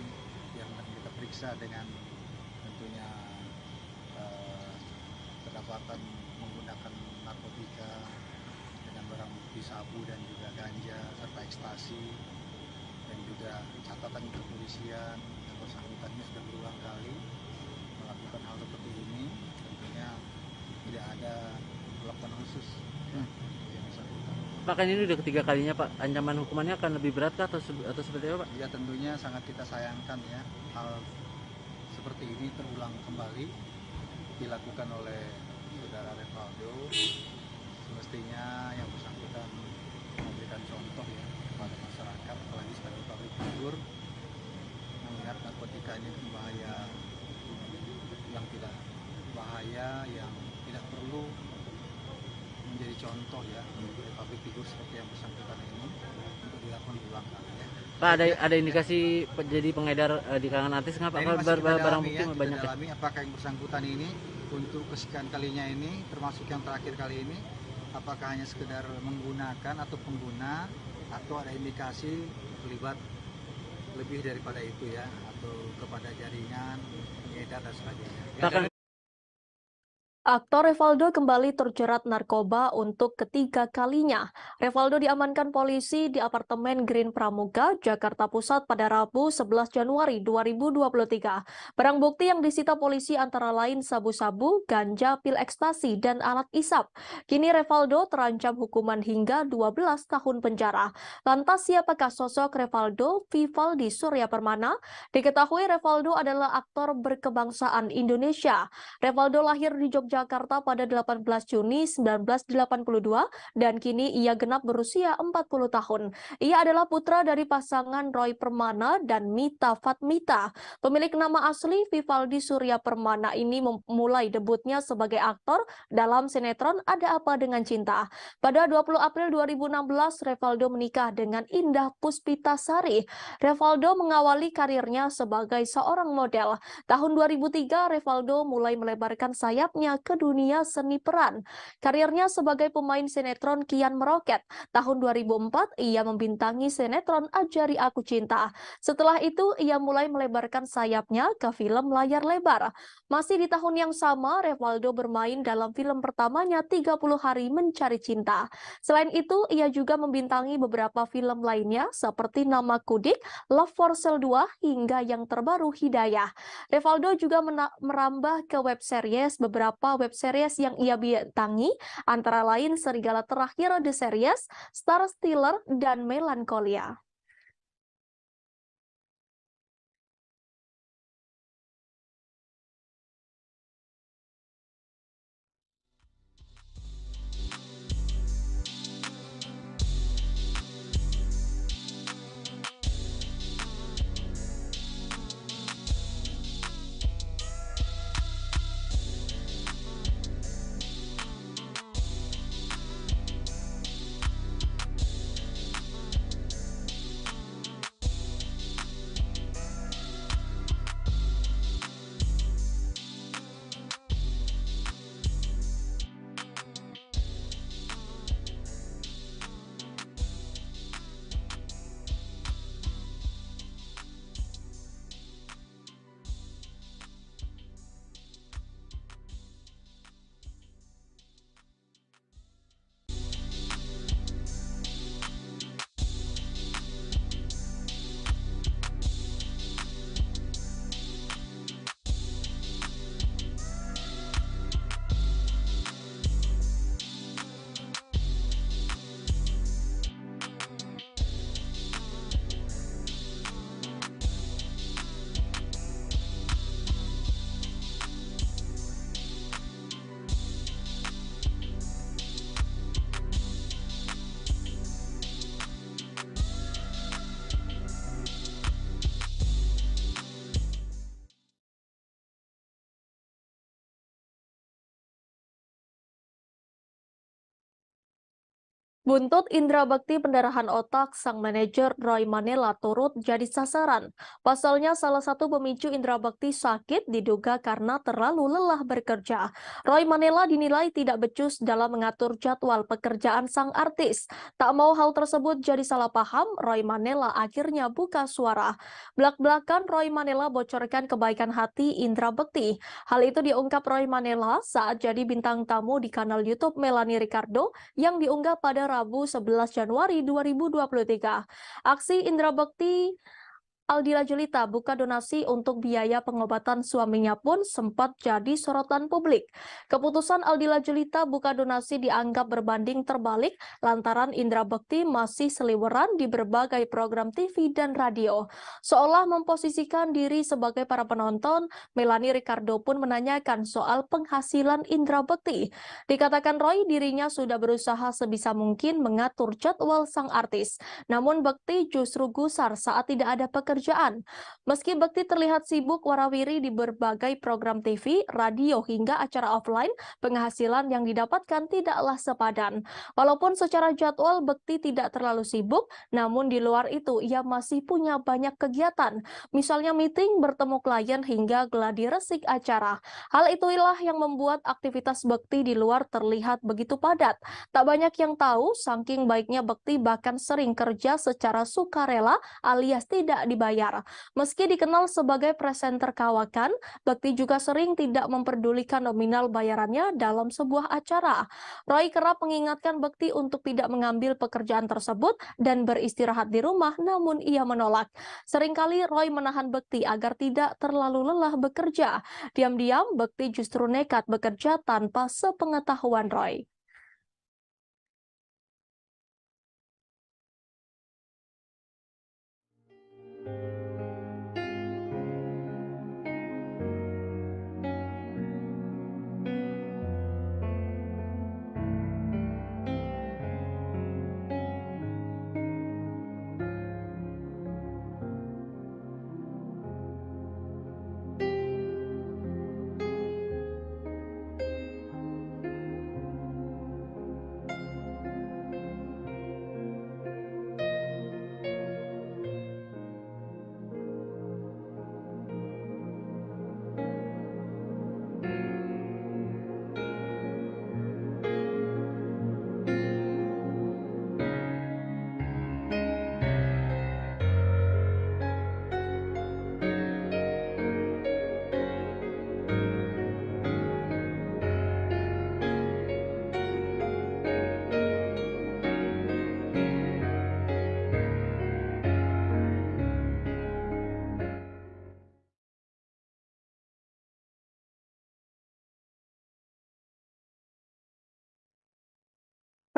Speaker 5: yang kita periksa dengan tentunya kedapatan menggunakan narkotika dengan barang bukti sabu dan juga ganja serta ekstasi, dan juga catatan kepolisian yang bersangkutan ini sudah berulang kali melakukan hal seperti ini. Tentunya tidak ada perlakuan khusus yang bersangkutan.
Speaker 6: Pak, kan ini udah ketiga kalinya Pak, ancaman hukumannya akan lebih berat kah atau seperti apa Pak?
Speaker 5: Ya, tentunya sangat kita sayangkan ya, hal seperti ini terulang kembali dilakukan oleh saudara Revaldo. Semestinya yang bersangkutan memberikan contoh ya kepada masyarakat, apalagi sebagai public figure, mengingat narkotika ini bahaya, yang tidak bahaya, yang tidak perlu menjadi contoh ya untuk public figure seperti yang bersangkutan ini untuk dilakukan berulang kali ya.
Speaker 6: Pak, ada indikasi jadi pengedar di kalangan artis nggak Pak? Barang bukti banyak ya?
Speaker 5: Dalami apakah yang bersangkutan ini untuk kesekian kalinya ini, termasuk yang terakhir kali ini, apakah hanya sekedar menggunakan atau pengguna, atau ada indikasi terlibat lebih daripada itu ya, atau kepada jaringan pengedar dan sebagainya.
Speaker 1: Aktor Revaldo kembali terjerat narkoba untuk ketiga kalinya. Revaldo diamankan polisi di apartemen Green Pramuka, Jakarta Pusat pada Rabu 11 Januari 2023. Barang bukti yang disita polisi antara lain sabu-sabu, ganja, pil ekstasi, dan alat isap. Kini Revaldo terancam hukuman hingga 12 tahun penjara. Lantas siapakah sosok Revaldo Vivaldi Surya Permana? Diketahui Revaldo adalah aktor berkebangsaan Indonesia. Revaldo lahir di Yogyakarta pada 18 Juni 1982 dan kini ia genap berusia 40 tahun. Ia adalah putra dari pasangan Roy Permana dan Mita Fatmita. Pemilik nama asli Vivaldi Surya Permana ini memulai debutnya sebagai aktor dalam sinetron Ada Apa Dengan Cinta. Pada 20 April 2016, Revaldo menikah dengan Indah Puspitasari. Revaldo mengawali karirnya sebagai seorang model. Tahun 2003, Revaldo mulai melebarkan sayapnya ke dunia seni peran. Karirnya sebagai pemain sinetron kian meroket. Tahun 2004, ia membintangi sinetron Ajari Aku Cinta. Setelah itu, ia mulai melebarkan sayapnya ke film layar lebar. Masih di tahun yang sama, Revaldo bermain dalam film pertamanya 30 Hari Mencari Cinta. Selain itu, ia juga membintangi beberapa film lainnya seperti Nama Kudik, Love for Sale 2, hingga yang terbaru Hidayah. Revaldo juga merambah ke web series. Beberapa web series yang ia bintangi antara lain Serigala Terakhir The Series, Star Stealer, dan Melancholia. Buntut Indra Bekti pendarahan otak, sang manajer Roy Manela turut jadi sasaran. Pasalnya salah satu pemicu Indra Bekti sakit diduga karena terlalu lelah bekerja. Roy Manela dinilai tidak becus dalam mengatur jadwal pekerjaan sang artis. Tak mau hal tersebut jadi salah paham, Roy Manela akhirnya buka suara. Belak-belakan Roy Manela bocorkan kebaikan hati Indra Bekti. Hal itu diungkap Roy Manela saat jadi bintang tamu di kanal YouTube Melanie Ricardo yang diunggah pada Rabu 11 Januari 2023. Aksi Indra Bekti Aldila Julita buka donasi untuk biaya pengobatan suaminya pun sempat jadi sorotan publik. Keputusan Aldila Julita buka donasi dianggap berbanding terbalik lantaran Indra Bekti masih seliweran di berbagai program TV dan radio. Seolah memposisikan diri sebagai para penonton, Melanie Ricardo pun menanyakan soal penghasilan Indra Bekti. Dikatakan Roy dirinya sudah berusaha sebisa mungkin mengatur jadwal sang artis. Namun Bekti justru gusar saat tidak ada pekerjaan. Meski Bekti terlihat sibuk warawiri di berbagai program TV, radio hingga acara offline, penghasilan yang didapatkan tidaklah sepadan. Walaupun secara jadwal Bekti tidak terlalu sibuk, namun di luar itu ia masih punya banyak kegiatan. Misalnya meeting, bertemu klien hingga gladi resik acara. Hal itulah yang membuat aktivitas Bekti di luar terlihat begitu padat. Tak banyak yang tahu, saking baiknya Bekti bahkan sering kerja secara sukarela alias tidak dibayar. Meski dikenal sebagai presenter kawakan, Bekti juga sering tidak memperdulikan nominal bayarannya dalam sebuah acara. Roy kerap mengingatkan Bekti untuk tidak mengambil pekerjaan tersebut dan beristirahat di rumah, namun ia menolak. Seringkali Roy menahan Bekti agar tidak terlalu lelah bekerja. Diam-diam, Bekti justru nekat bekerja tanpa sepengetahuan Roy.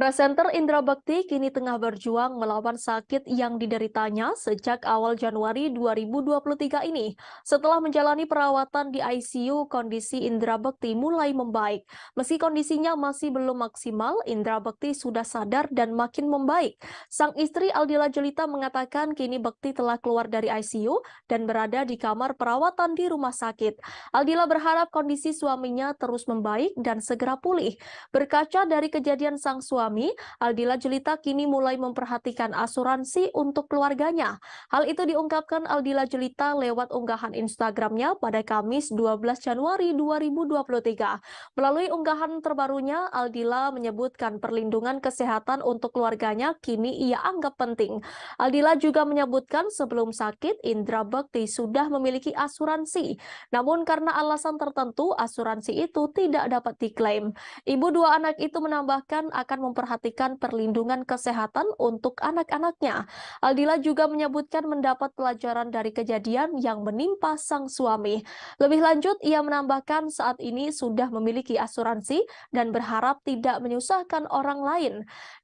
Speaker 1: Presenter Indra Bekti kini tengah berjuang melawan sakit yang dideritanya sejak awal Januari 2023 ini. Setelah menjalani perawatan di ICU, kondisi Indra Bekti mulai membaik. Meski kondisinya masih belum maksimal, Indra Bekti sudah sadar dan makin membaik. Sang istri Aldila Julita mengatakan kini Bekti telah keluar dari ICU dan berada di kamar perawatan di rumah sakit. Aldila berharap kondisi suaminya terus membaik dan segera pulih. Berkaca dari kejadian sang suami, Aldila Julita kini mulai memperhatikan asuransi untuk keluarganya. Hal itu diungkapkan Aldila Julita lewat unggahan Instagramnya pada Kamis 12 Januari 2023. Melalui unggahan terbarunya, Aldila menyebutkan perlindungan kesehatan untuk keluarganya kini ia anggap penting. Aldila juga menyebutkan sebelum sakit, Indra Bekti sudah memiliki asuransi. Namun karena alasan tertentu, asuransi itu tidak dapat diklaim. Ibu dua anak itu menambahkan akan memperhatikan perlindungan kesehatan untuk anak-anaknya. Aldila juga menyebutkan mendapat pelajaran dari kejadian yang menimpa sang suami. Lebih lanjut, ia menambahkan saat ini sudah memiliki asuransi dan berharap tidak menyusahkan orang lain.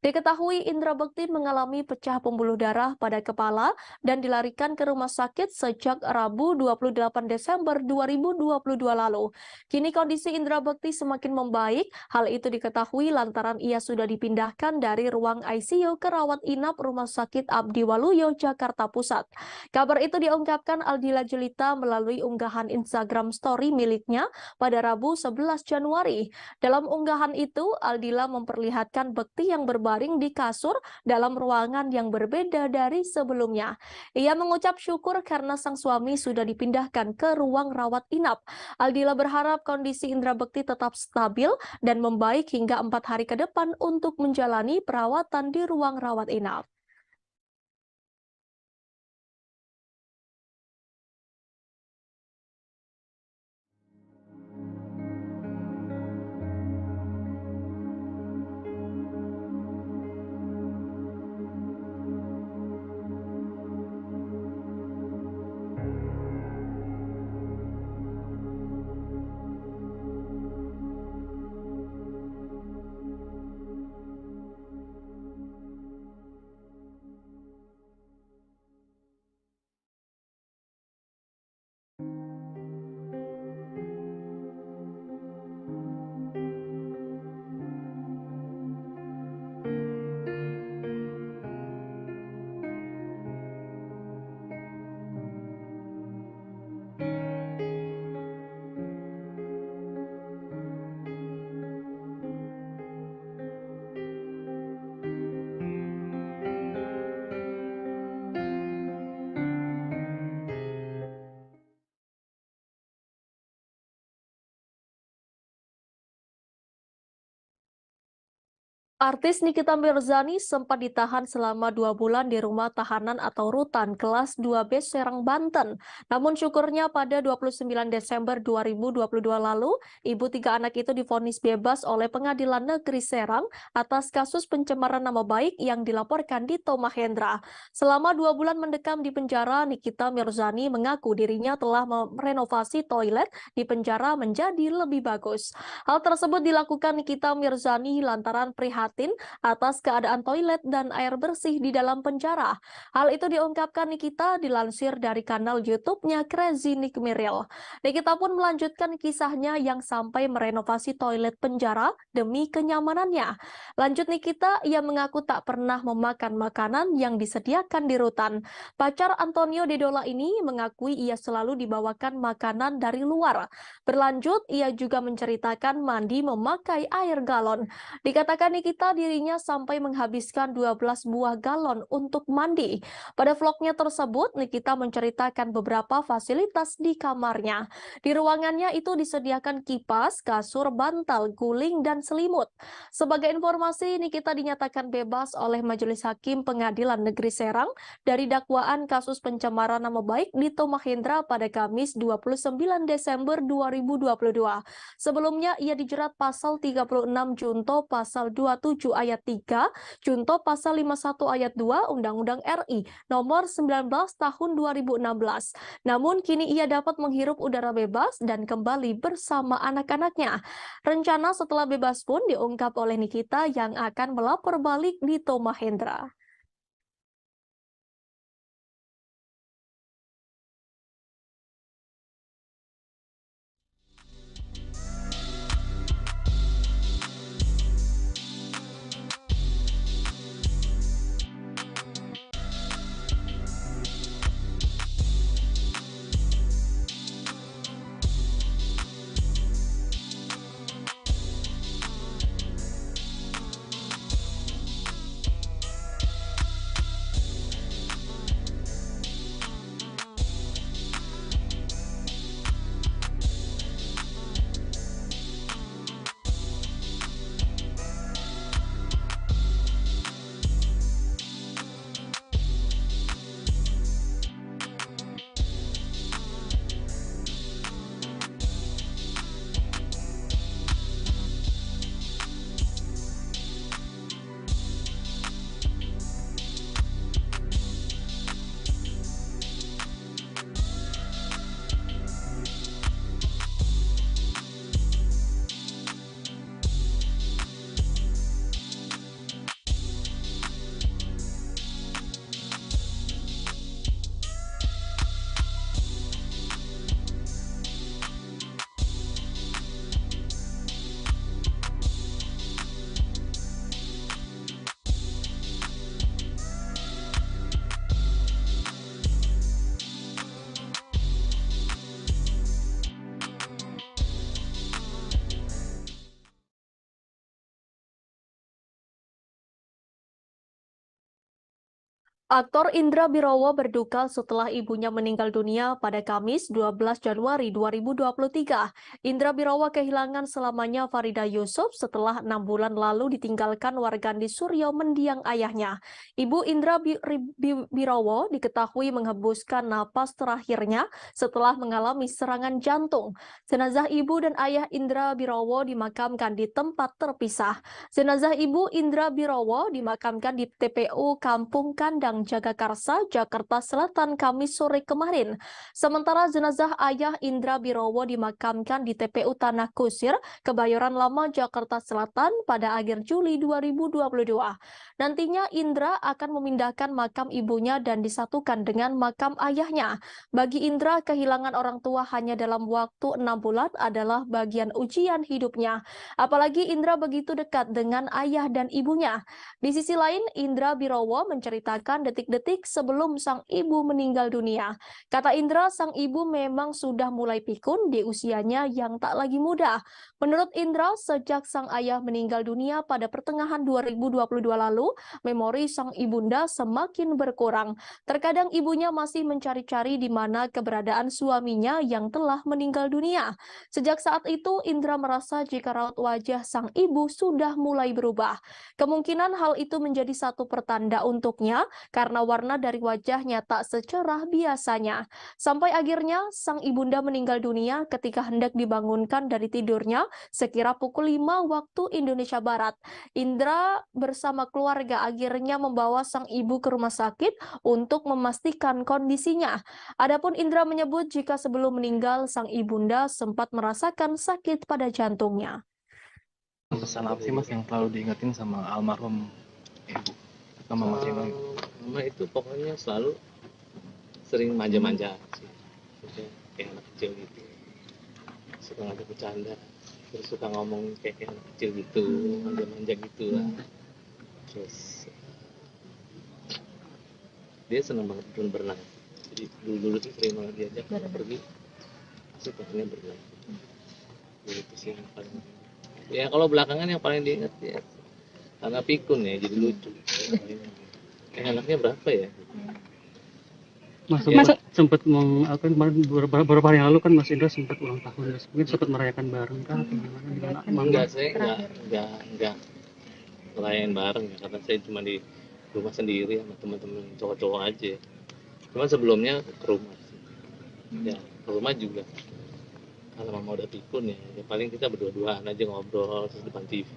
Speaker 1: Diketahui Indra Bekti mengalami pecah pembuluh darah pada kepala dan dilarikan ke rumah sakit sejak Rabu 28 Desember 2022 lalu. Kini kondisi Indra Bekti semakin membaik. Hal itu diketahui lantaran ia sudah dipindahkan dipindahkan dari ruang ICU ke rawat inap Rumah Sakit Abdi Waluyo, Jakarta Pusat. Kabar itu diungkapkan Aldila Jelita melalui unggahan Instagram Story miliknya pada Rabu 11 Januari. Dalam unggahan itu, Aldila memperlihatkan bekti yang berbaring di kasur dalam ruangan yang berbeda dari sebelumnya. Ia mengucap syukur karena sang suami sudah dipindahkan ke ruang rawat inap. Aldila berharap kondisi Indra Bekti tetap stabil dan membaik hingga 4 hari ke depan untuk menjalani perawatan di ruang rawat inap. Artis Nikita Mirzani sempat ditahan selama 2 bulan di rumah tahanan atau rutan kelas 2B Serang, Banten. Namun syukurnya pada 29 Desember 2022 lalu, ibu 3 anak itu divonis bebas oleh Pengadilan Negeri Serang atas kasus pencemaran nama baik yang dilaporkan Dito Mahendra. Selama 2 bulan mendekam di penjara, Nikita Mirzani mengaku dirinya telah merenovasi toilet di penjara menjadi lebih bagus. Hal tersebut dilakukan Nikita Mirzani lantaran prihatin atas keadaan toilet dan air bersih di dalam penjara. Hal itu diungkapkan Nikita dilansir dari kanal YouTube-nya Crazy Nick Miril. Nikita pun melanjutkan kisahnya yang sampai merenovasi toilet penjara demi kenyamanannya. Lanjut Nikita, ia mengaku tak pernah memakan makanan yang disediakan di rutan. Pacar Antonio Dedola ini mengakui ia selalu dibawakan makanan dari luar. Berlanjut, ia juga menceritakan mandi memakai air galon. Dikatakan Nikita dirinya sampai menghabiskan 12 buah galon untuk mandi. Pada vlognya tersebut, Nikita menceritakan beberapa fasilitas di kamarnya. Di ruangannya itu disediakan kipas, kasur, bantal, guling, dan selimut. Sebagai informasi, Nikita dinyatakan bebas oleh Majelis Hakim Pengadilan Negeri Serang dari dakwaan kasus pencemaran nama baik Dito Mahendra pada Kamis 29 Desember 2022. Sebelumnya, ia dijerat pasal 36 Junto pasal 27 ayat 3, Junto pasal 51 ayat 2 Undang-Undang RI nomor 19 tahun 2016. Namun kini ia dapat menghirup udara bebas dan kembali bersama anak-anaknya. Rencana setelah bebas pun diungkap oleh Nikita yang akan melapor balik Dito Mahendra. Aktor Indra Birowo berduka setelah ibunya meninggal dunia pada Kamis 12 Januari 2023. Indra Birowo kehilangan selamanya Farida Yusuf setelah 6 bulan lalu ditinggalkan wargandi Suryo mendiang ayahnya. Ibu Indra Birowo diketahui menghembuskan napas terakhirnya setelah mengalami serangan jantung. Jenazah ibu dan ayah Indra Birowo dimakamkan di tempat terpisah. Jenazah ibu Indra Birowo dimakamkan di TPU Kampung Kandang Jagakarsa, Jakarta Selatan, Kamis sore kemarin. Sementara jenazah ayah Indra Birowo dimakamkan di TPU Tanah Kusir, Kebayoran Lama, Jakarta Selatan pada akhir Juli 2022. Nantinya Indra akan memindahkan makam ibunya dan disatukan dengan makam ayahnya. Bagi Indra, kehilangan orang tua hanya dalam waktu 6 bulan adalah bagian ujian hidupnya. Apalagi Indra begitu dekat dengan ayah dan ibunya. Di sisi lain, Indra Birowo menceritakan detik-detik sebelum sang ibu meninggal dunia. Kata Indra, sang ibu memang sudah mulai pikun di usianya yang tak lagi muda. Menurut Indra, sejak sang ayah meninggal dunia pada pertengahan 2022 lalu, memori sang ibunda semakin berkurang. Terkadang ibunya masih mencari-cari di mana keberadaan suaminya yang telah meninggal dunia. Sejak saat itu, Indra merasa jika raut wajah sang ibu sudah mulai berubah. Kemungkinan hal itu menjadi satu pertanda untuknya karena warna dari wajahnya tak secerah biasanya. Sampai akhirnya, sang ibunda meninggal dunia ketika hendak dibangunkan dari tidurnya sekira pukul 5 waktu Indonesia Barat. Indra bersama keluarga akhirnya membawa sang ibu ke rumah sakit untuk memastikan kondisinya. Adapun Indra menyebut jika sebelum meninggal, sang ibunda sempat merasakan sakit pada jantungnya.
Speaker 8: Pesan apa sih mas yang selalu diingetin sama almarhum ibu sama mas Indra?
Speaker 9: Mama itu pokoknya selalu sering manja-manja sih. Maksudnya kayak anak kecil gitu. Suka ngajak bercanda. Terus suka ngomong kayak anak kecil gitu, manja-manja gitu lah. Terus dia senang banget berenang. Jadi dulu tuh sering banget diajak pergi. Pasti pengennya berenang. Jadi itu sih yang paling. Ya kalau belakangan yang paling diingat ya karena pikun ya, jadi lucu. Anaknya berapa ya?
Speaker 10: Mas sempat kemarin beberapa hari yang lalu kan Mas Indra sempat ulang tahun, Mas. Mungkin sempat merayakan bareng kah atau gimana?
Speaker 9: Enggak, saya enggak ngerayain bareng ya, karena saya cuma di rumah sendiri sama teman-teman cowok-cowok aja. Cuma sebelumnya ke rumah sih. Ya, ke rumah juga. Kalau mama udah pikun ya paling kita berdua-duaan aja ngobrol terus depan TV.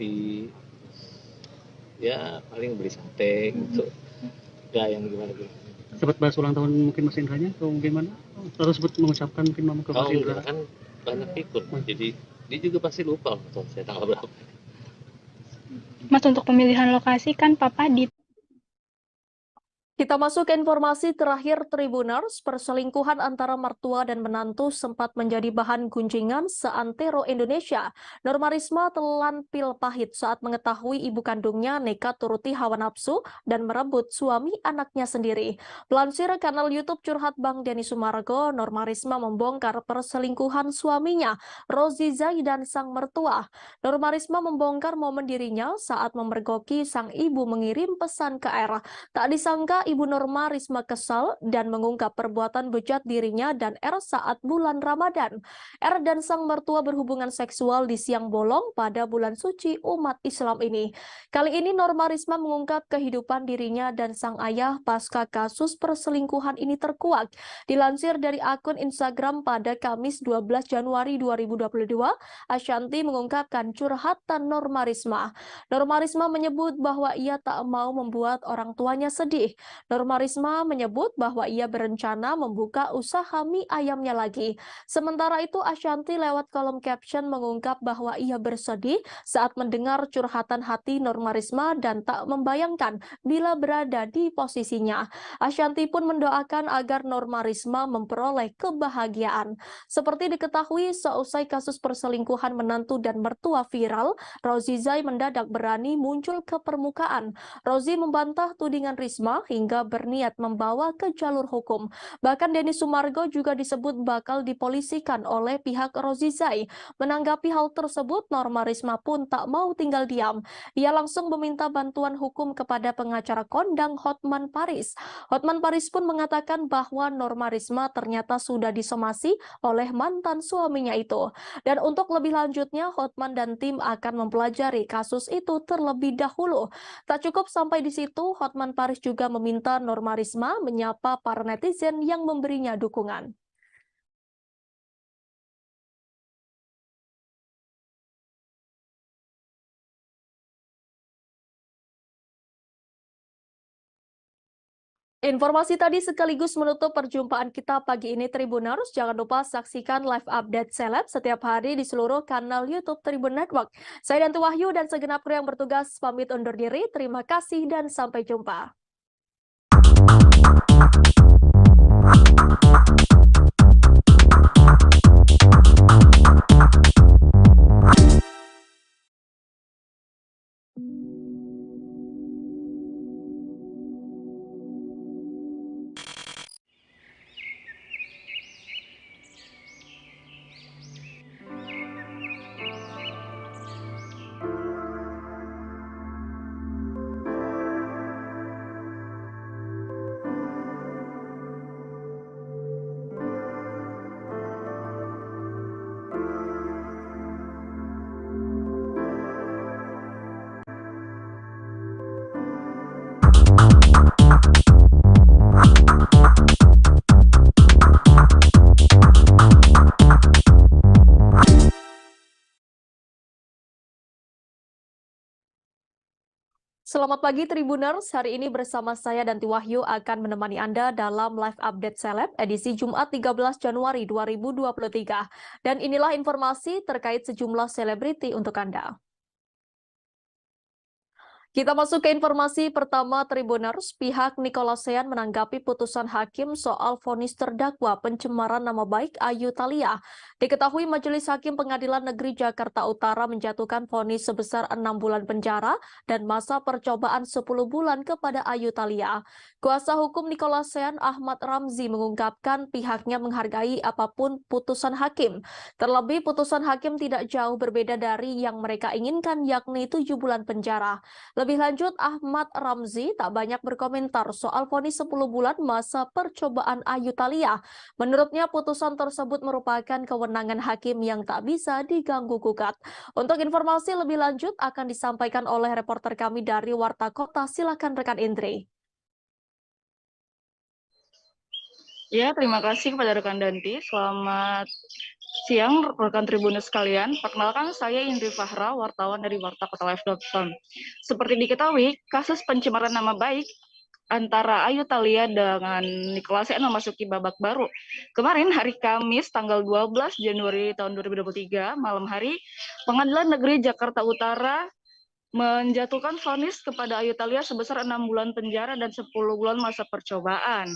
Speaker 9: Ya paling beli sate gitu. Enggak yang gimana-gimana.
Speaker 10: Sempat bahas ulang tahun mungkin Mas Indranya atau gimana? Atau sempat mengucapkan mungkin mama ke Mas Indra?
Speaker 9: Kan banyak pikun, jadi dia juga pasti lupa loh saya tanggal berapa.
Speaker 11: Mas, untuk pemilihan lokasi kan Papa di
Speaker 1: Kita masuk ke informasi terakhir Tribuners. Perselingkuhan antara mertua dan menantu sempat menjadi bahan gunjingan seantero Indonesia. Norma Risma telan pil pahit saat mengetahui ibu kandungnya nekat turuti hawa nafsu dan merebut suami anaknya sendiri. Pelansir kanal YouTube Curhat Bang Denny Sumargo, Norma Risma membongkar perselingkuhan suaminya, Rozi Zai dan sang mertua. Norma Risma membongkar momen dirinya saat memergoki sang ibu mengirim pesan ke R. Tak disangka Ibu Norma Risma kesal dan mengungkap perbuatan bejat dirinya dan R saat bulan Ramadan. R dan sang mertua berhubungan seksual di siang bolong pada bulan suci umat Islam ini. Kali ini Norma Risma mengungkap kehidupan dirinya dan sang ayah pasca kasus perselingkuhan ini terkuak. Dilansir dari akun Instagram pada Kamis 12 Januari 2022, Ashanti mengungkapkan curhatan Norma Risma. Norma Risma menyebut bahwa ia tak mau membuat orang tuanya sedih. Norma Risma menyebut bahwa ia berencana membuka usaha mie ayamnya lagi. Sementara itu, Ashanti lewat kolom caption mengungkap bahwa ia bersedih saat mendengar curhatan hati Norma Risma dan tak membayangkan bila berada di posisinya. Ashanti pun mendoakan agar Norma Risma memperoleh kebahagiaan. Seperti diketahui, seusai kasus perselingkuhan menantu dan mertua viral, Rozi Zai mendadak berani muncul ke permukaan. Rozi membantah tudingan Risma hingga hingga berniat membawa ke jalur hukum. Bahkan Denny Sumargo juga disebut bakal dipolisikan oleh pihak Rozizai. Menanggapi hal tersebut, Norma Risma pun tak mau tinggal diam. Ia langsung meminta bantuan hukum kepada pengacara kondang Hotman Paris. Hotman Paris pun mengatakan bahwa Norma Risma ternyata sudah disomasi oleh mantan suaminya itu. Dan untuk lebih lanjutnya, Hotman dan tim akan mempelajari kasus itu terlebih dahulu. Tak cukup sampai di situ, Hotman Paris juga meminta Norma Risma menyapa para netizen yang memberinya dukungan. Informasi tadi sekaligus menutup perjumpaan kita pagi ini Tribuners. Jangan lupa saksikan live update seleb setiap hari di seluruh kanal YouTube Tribun Network. Saya Danti Wahyu dan segenap kru yang bertugas pamit undur diri. Terima kasih dan sampai jumpa. Selamat pagi Tribuners, hari ini bersama saya Danti Wahyu akan menemani Anda dalam live update seleb edisi Jumat 13 Januari 2023. Dan inilah informasi terkait sejumlah selebriti untuk Anda. Kita masuk ke informasi pertama Tribuners. Pihak Nicolasean menanggapi putusan hakim soal vonis terdakwa pencemaran nama baik Ayu Thalia. Diketahui Majelis Hakim Pengadilan Negeri Jakarta Utara menjatuhkan vonis sebesar 6 bulan penjara dan masa percobaan 10 bulan kepada Ayu Thalia. Kuasa hukum Nicolasean Ahmad Ramzi mengungkapkan pihaknya menghargai apapun putusan hakim. Terlebih putusan hakim tidak jauh berbeda dari yang mereka inginkan, yakni 7 bulan penjara. Lebih lanjut, Ahmad Ramzi tak banyak berkomentar soal vonis 10 bulan masa percobaan Ayu Thalia. Menurutnya, putusan tersebut merupakan kewenangan hakim yang tak bisa diganggu-gugat. Untuk informasi lebih lanjut akan disampaikan oleh reporter kami dari Warta Kota. Silakan rekan Indri.
Speaker 2: Ya, terima kasih kepada rekan Danti. Selamat siang rekan Tribuners sekalian. Perkenalkan saya Indri Fahra, wartawan dari wartakotalive.com. Seperti diketahui, kasus pencemaran nama baik antara Ayu Thalia dengan Nicolasean memasuki babak baru. Kemarin hari Kamis tanggal 12 Januari tahun 2023 malam hari, Pengadilan Negeri Jakarta Utara menjatuhkan vonis kepada Ayu Thalia sebesar 6 bulan penjara dan 10 bulan masa percobaan.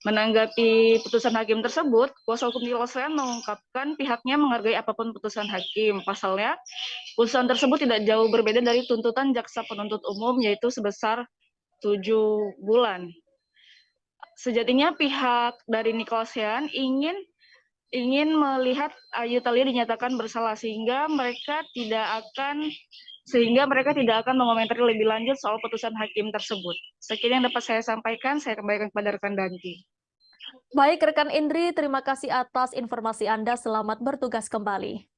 Speaker 2: Menanggapi putusan hakim tersebut, kuasa hukum Nicolasean mengungkapkan pihaknya menghargai apapun putusan hakim. Pasalnya, putusan tersebut tidak jauh berbeda dari tuntutan jaksa penuntut umum, yaitu sebesar 7 bulan. Sejatinya pihak dari Nicolasean ingin melihat Ayu Thalia dinyatakan bersalah sehingga mereka tidak akan mengomentari lebih lanjut soal putusan hakim tersebut. Sekian yang dapat saya sampaikan, saya kembalikan kepada rekan Danti.
Speaker 1: Baik rekan Indri, terima kasih atas informasi Anda. Selamat bertugas kembali.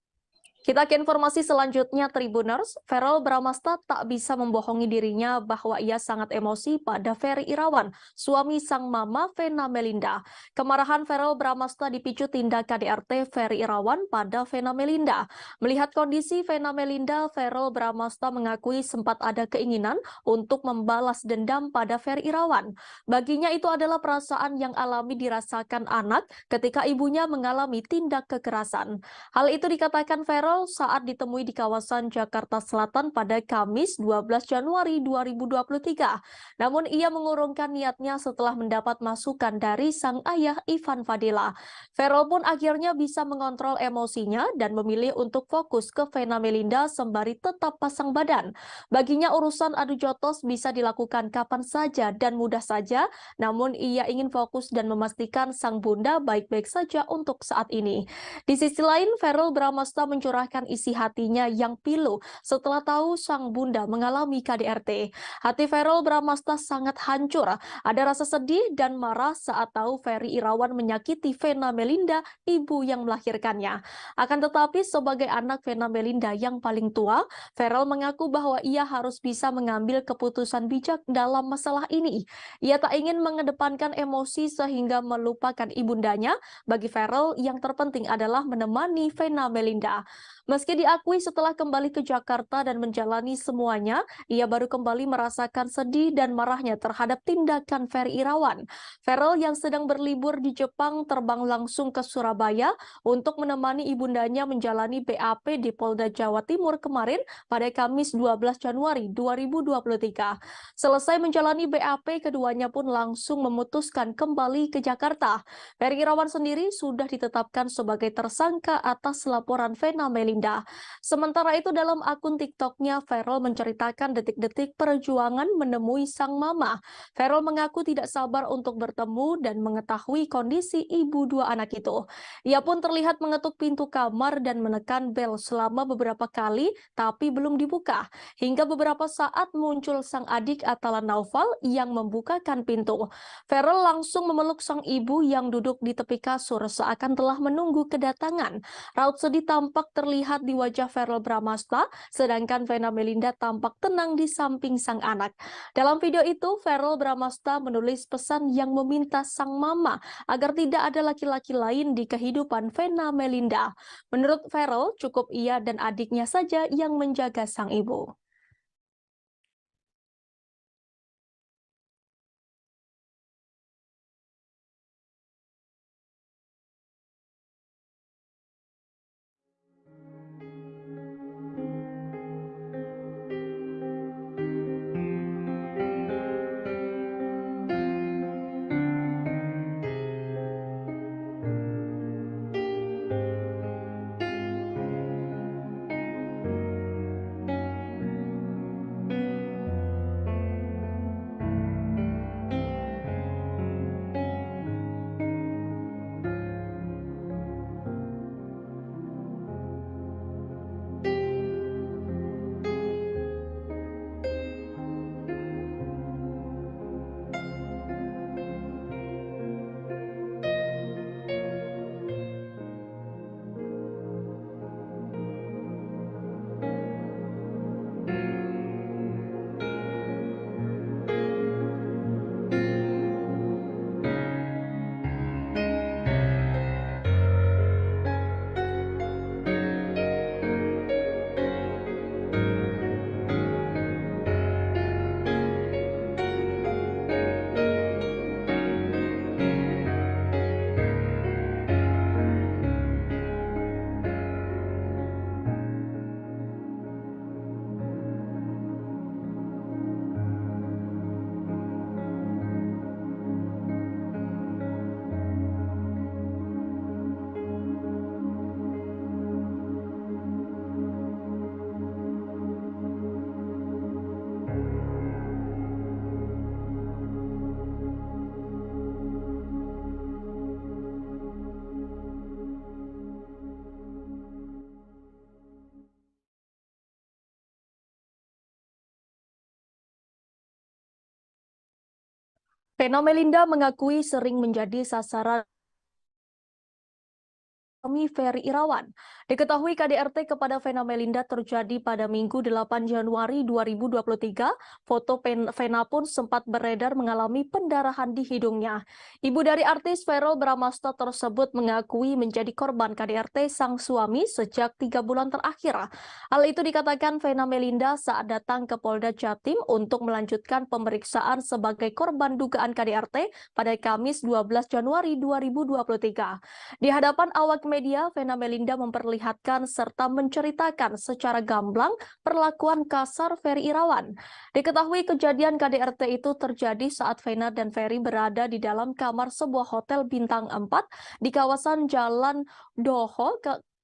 Speaker 1: Kita ke informasi selanjutnya Tribuners. Verrel Bramasta tak bisa membohongi dirinya bahwa ia sangat emosi pada Ferry Irawan, suami sang mama Vena Melinda. Kemarahan Verrel Bramasta dipicu tindak KDRT Ferry Irawan pada Vena Melinda. Melihat kondisi Vena Melinda, Verrel Bramasta mengakui sempat ada keinginan untuk membalas dendam pada Ferry Irawan. Baginya itu adalah perasaan yang alami dirasakan anak ketika ibunya mengalami tindak kekerasan. Hal itu dikatakan Verrel viral saat ditemui di kawasan Jakarta Selatan pada Kamis 12 Januari 2023. Namun ia mengurungkan niatnya setelah mendapat masukan dari sang ayah Ivan Fadila. Feral pun akhirnya bisa mengontrol emosinya dan memilih untuk fokus ke Vena Melinda sembari tetap pasang badan. Baginya urusan adu jotos bisa dilakukan kapan saja dan mudah saja, namun ia ingin fokus dan memastikan sang bunda baik-baik saja untuk saat ini. Di sisi lain, Verrell Bramasta mencurahkan isi hatinya yang pilu setelah tahu sang bunda mengalami KDRT. Hati Verrell Bramasta sangat hancur. Ada rasa sedih dan marah saat tahu Ferry Irawan menyakiti Vena Melinda, ibu yang melahirkannya. Akan tetapi sebagai anak Vena Melinda yang paling tua, Verrell mengaku bahwa ia harus bisa mengambil keputusan bijak dalam masalah ini. Ia tak ingin mengedepankan emosi sehingga melupakan ibundanya. Bagi Verrell, yang terpenting adalah menemani Vena Melinda. Meski diakui setelah kembali ke Jakarta dan menjalani semuanya, ia baru kembali merasakan sedih dan marahnya terhadap tindakan Ferry Irawan. Verrell yang sedang berlibur di Jepang terbang langsung ke Surabaya untuk menemani ibundanya menjalani BAP di Polda Jawa Timur kemarin pada Kamis 12 Januari 2023. Selesai menjalani BAP, keduanya pun langsung memutuskan kembali ke Jakarta. Ferry Irawan sendiri sudah ditetapkan sebagai tersangka atas laporan Vena Melinda. Sementara itu dalam akun TikToknya, Verrell menceritakan detik-detik perjuangan menemui sang mama. Verrell mengaku tidak sabar untuk bertemu dan mengetahui kondisi ibu dua anak itu. Ia pun terlihat mengetuk pintu kamar dan menekan bel selama beberapa kali, tapi belum dibuka. Hingga beberapa saat muncul sang adik Atala Naufal yang membukakan pintu. Verrell langsung memeluk sang ibu yang duduk di tepi kasur seakan telah menunggu kedatangan. Raut sedih tampak terlihat di wajah Verrell Bramasta, sedangkan Vena Melinda tampak tenang di samping sang anak. Dalam video itu, Verrell Bramasta menulis pesan yang meminta sang mama agar tidak ada laki-laki lain di kehidupan Vena Melinda. Menurut Verrell, cukup ia dan adiknya saja yang menjaga sang ibu. Vena Melinda mengakui sering menjadi sasaran Ferry Irawan. Diketahui KDRT kepada Vena Melinda terjadi pada Minggu 8 Januari 2023. Foto Vena pun sempat beredar mengalami pendarahan di hidungnya. Ibu dari artis Verrell Bramasta tersebut mengakui menjadi korban KDRT sang suami sejak 3 bulan terakhir. Hal itu dikatakan Vena Melinda saat datang ke Polda Jatim untuk melanjutkan pemeriksaan sebagai korban dugaan KDRT pada Kamis 12 Januari 2023. Di hadapan awak media media, Vena Melinda memperlihatkan serta menceritakan secara gamblang perlakuan kasar Ferry Irawan. Diketahui kejadian KDRT itu terjadi saat Vena dan Ferry berada di dalam kamar sebuah hotel bintang 4 di kawasan Jalan Doho,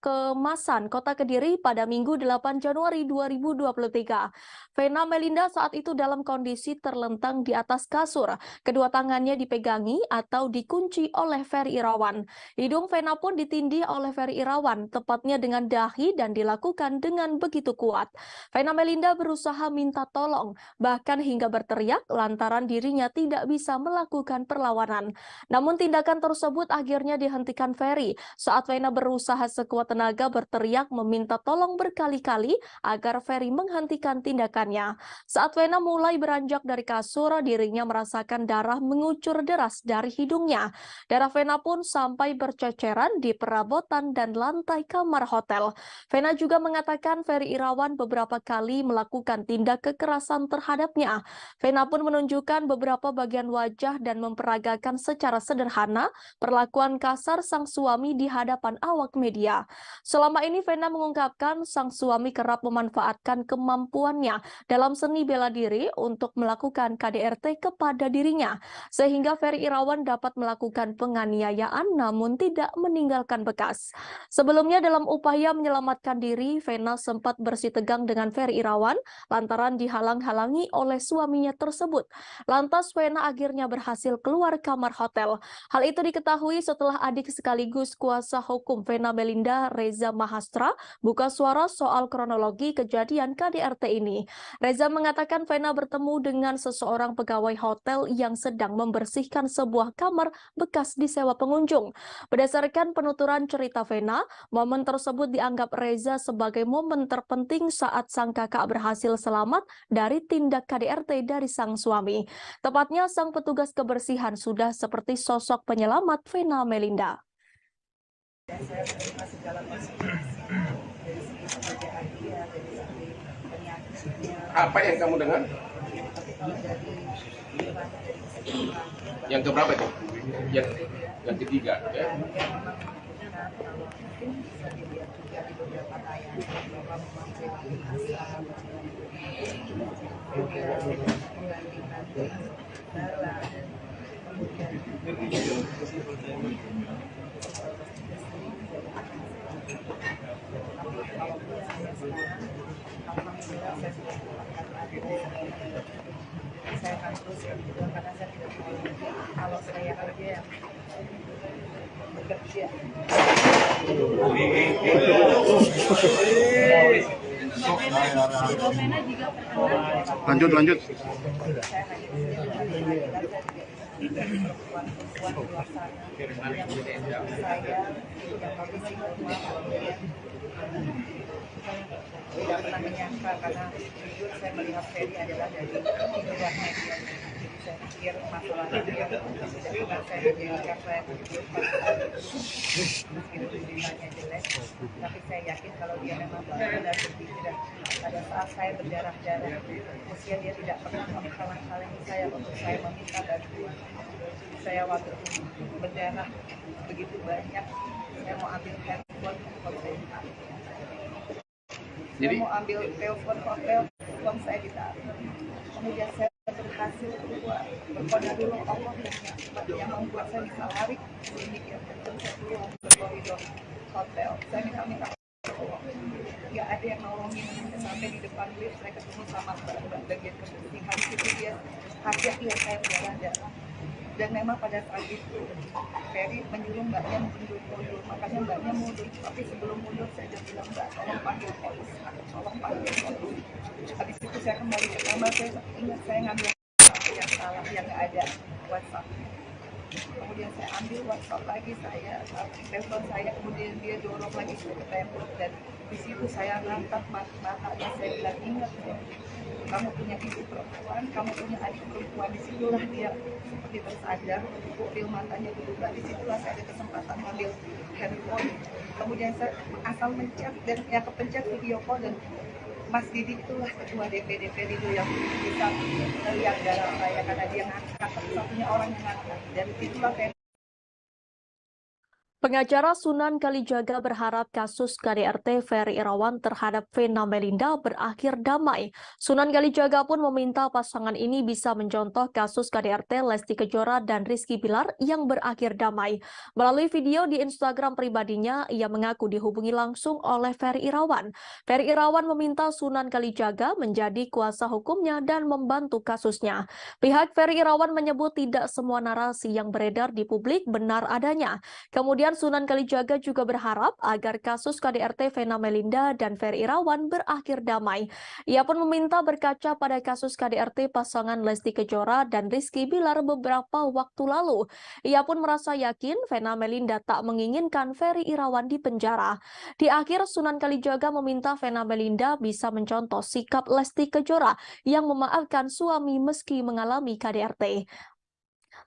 Speaker 1: Kemasan, Kota Kediri pada Minggu 8 Januari 2023. Vena Melinda saat itu dalam kondisi terlentang di atas kasur. Kedua tangannya dipegangi atau dikunci oleh Ferry Irawan. Hidung Vena pun ditindih oleh Ferry Irawan, tepatnya dengan dahi dan dilakukan dengan begitu kuat. Vena Melinda berusaha minta tolong, bahkan hingga berteriak lantaran dirinya tidak bisa melakukan perlawanan. Namun tindakan tersebut akhirnya dihentikan Ferry saat Vena berusaha sekuat tenaga berteriak meminta tolong berkali-kali agar Ferry menghentikan tindakannya. Saat Vena mulai beranjak dari kasur, dirinya merasakan darah mengucur deras dari hidungnya. Darah Vena pun sampai berceceran di perabotan dan lantai kamar hotel. Vena juga mengatakan Ferry Irawan beberapa kali melakukan tindak kekerasan terhadapnya. Vena pun menunjukkan beberapa bagian wajah dan memperagakan secara sederhana perlakuan kasar sang suami di hadapan awak media. Selama ini Vena mengungkapkan sang suami kerap memanfaatkan kemampuannya dalam seni bela diri untuk melakukan KDRT kepada dirinya, sehingga Ferry Irawan dapat melakukan penganiayaan namun tidak meninggalkan bekas. Sebelumnya dalam upaya menyelamatkan diri, Vena sempat bersitegang dengan Ferry Irawan lantaran dihalang-halangi oleh suaminya tersebut. Lantas Vena akhirnya berhasil keluar kamar hotel. Hal itu diketahui setelah adik sekaligus kuasa hukum Vena Melinda, Reza Mahastra, buka suara soal kronologi kejadian KDRT ini. Reza mengatakan Vena bertemu dengan seseorang pegawai hotel yang sedang membersihkan sebuah kamar bekas disewa pengunjung. Berdasarkan penuturan cerita Vena, momen tersebut dianggap Reza sebagai momen terpenting saat sang kakak berhasil selamat dari tindak KDRT dari sang suami. Tepatnya sang petugas kebersihan sudah seperti sosok penyelamat Vena Melinda.
Speaker 4: Saya menerima segala konsekuensi dari segi pekerjaan dia, dari segi penyakitnya.
Speaker 3: Apa yang kamu dengar?
Speaker 4: Tapi kalau dari firman dari keseluruhan,
Speaker 3: Yang keberapa itu? Yang ketiga, ya.
Speaker 4: dia memang menyebutkan kalau mungkin bisa dilihat juga di beberapa tayangan bahwa memang perilaku kasar, kemudian membandingkan darah, kemudian tapi kalaupun saya sekarang, alhamdulillah saya sudah mendapatkan adik. Saya akan teruskan juga karena saya tidak mau lagi kalau saya kerja yang bekerja.
Speaker 5: Lanjut.
Speaker 4: Saya hanya perempuan di luar sana yang saya yang kondisi rumah kemudian tidak pernah menyangka karena jujur saya melihat Ferry adalah dari luar media. Saya pikir masalahnya dia tidak pernah saya menjadikan saya hidup meskipun ceritanya jelek, tapi saya yakin kalau dia memang benar-benar berpikiran pada saat saya berdarah-darah usia dia tidak pernah menghalang-halangi saya untuk saya meminta bantuan. Saya waktu itu berdarah begitu banyak, saya mau ambil handphone hotel, saya mau ambil telepon hotel, uang saya ditaruh. Kemudian saya berhasil keluar, berkona dulu Allah yang membuat saya bisa lari sedemikian kencang. Saya keluar ke koridor hotel, saya minta Allah, nggak ada yang nolongin. Sampai di depan lift saya ketemu sama mbak bagian kebersihan, itu dia hati-hati ya saya berdarah. Dan memang pada saat itu Ferry menyuruh mbaknya mundur, makanya mbaknya mundur. Tapi sebelum mundur saya sudah bilang, mbak tolong panggil polisi, tolong panggil polisi. Habis itu saya kembali ke kamar, saya ingat saya ngambil yang salah, yang nggak ada WhatsApp. Kemudian saya ambil WhatsApp lagi, saya telepon saya, kemudian dia dorong lagi ke tembok, dan di situ saya ngangkat matanya, saya bilang, ingat ya, kamu punya ibu perempuan, kamu punya adik perempuan. Disitulah dia seperti tersadar, pupil matanya berubah. Disitulah saya ada kesempatan ngambil handphone. Kemudian saya asal mencet dan yang kepencet video call, dan Mas Didi itulah ketua DPD itu yang bisa melihat darah saya karena dia ngangkat, satu-satunya orang yang ngangkat. Dan itulah saya
Speaker 1: Pengacara Sunan Kalijaga berharap kasus KDRT Ferry Irawan terhadap Vena Melinda berakhir damai. Sunan Kalijaga pun meminta pasangan ini bisa mencontoh kasus KDRT Lesti Kejora dan Rizky Bilar yang berakhir damai. Melalui video di Instagram pribadinya, ia mengaku dihubungi langsung oleh Ferry Irawan. Ferry Irawan meminta Sunan Kalijaga menjadi kuasa hukumnya dan membantu kasusnya. Pihak Ferry Irawan menyebut tidak semua narasi yang beredar di publik benar adanya. Kemudian Sunan Kalijaga juga berharap agar kasus KDRT Vena Melinda dan Ferry Irawan berakhir damai. Ia pun meminta berkaca pada kasus KDRT pasangan Lesti Kejora dan Rizky Bilar beberapa waktu lalu. Ia pun merasa yakin Vena Melinda tak menginginkan Ferry Irawan di penjara. Di akhir, Sunan Kalijaga meminta Vena Melinda bisa mencontoh sikap Lesti Kejora yang memaafkan suami meski mengalami KDRT.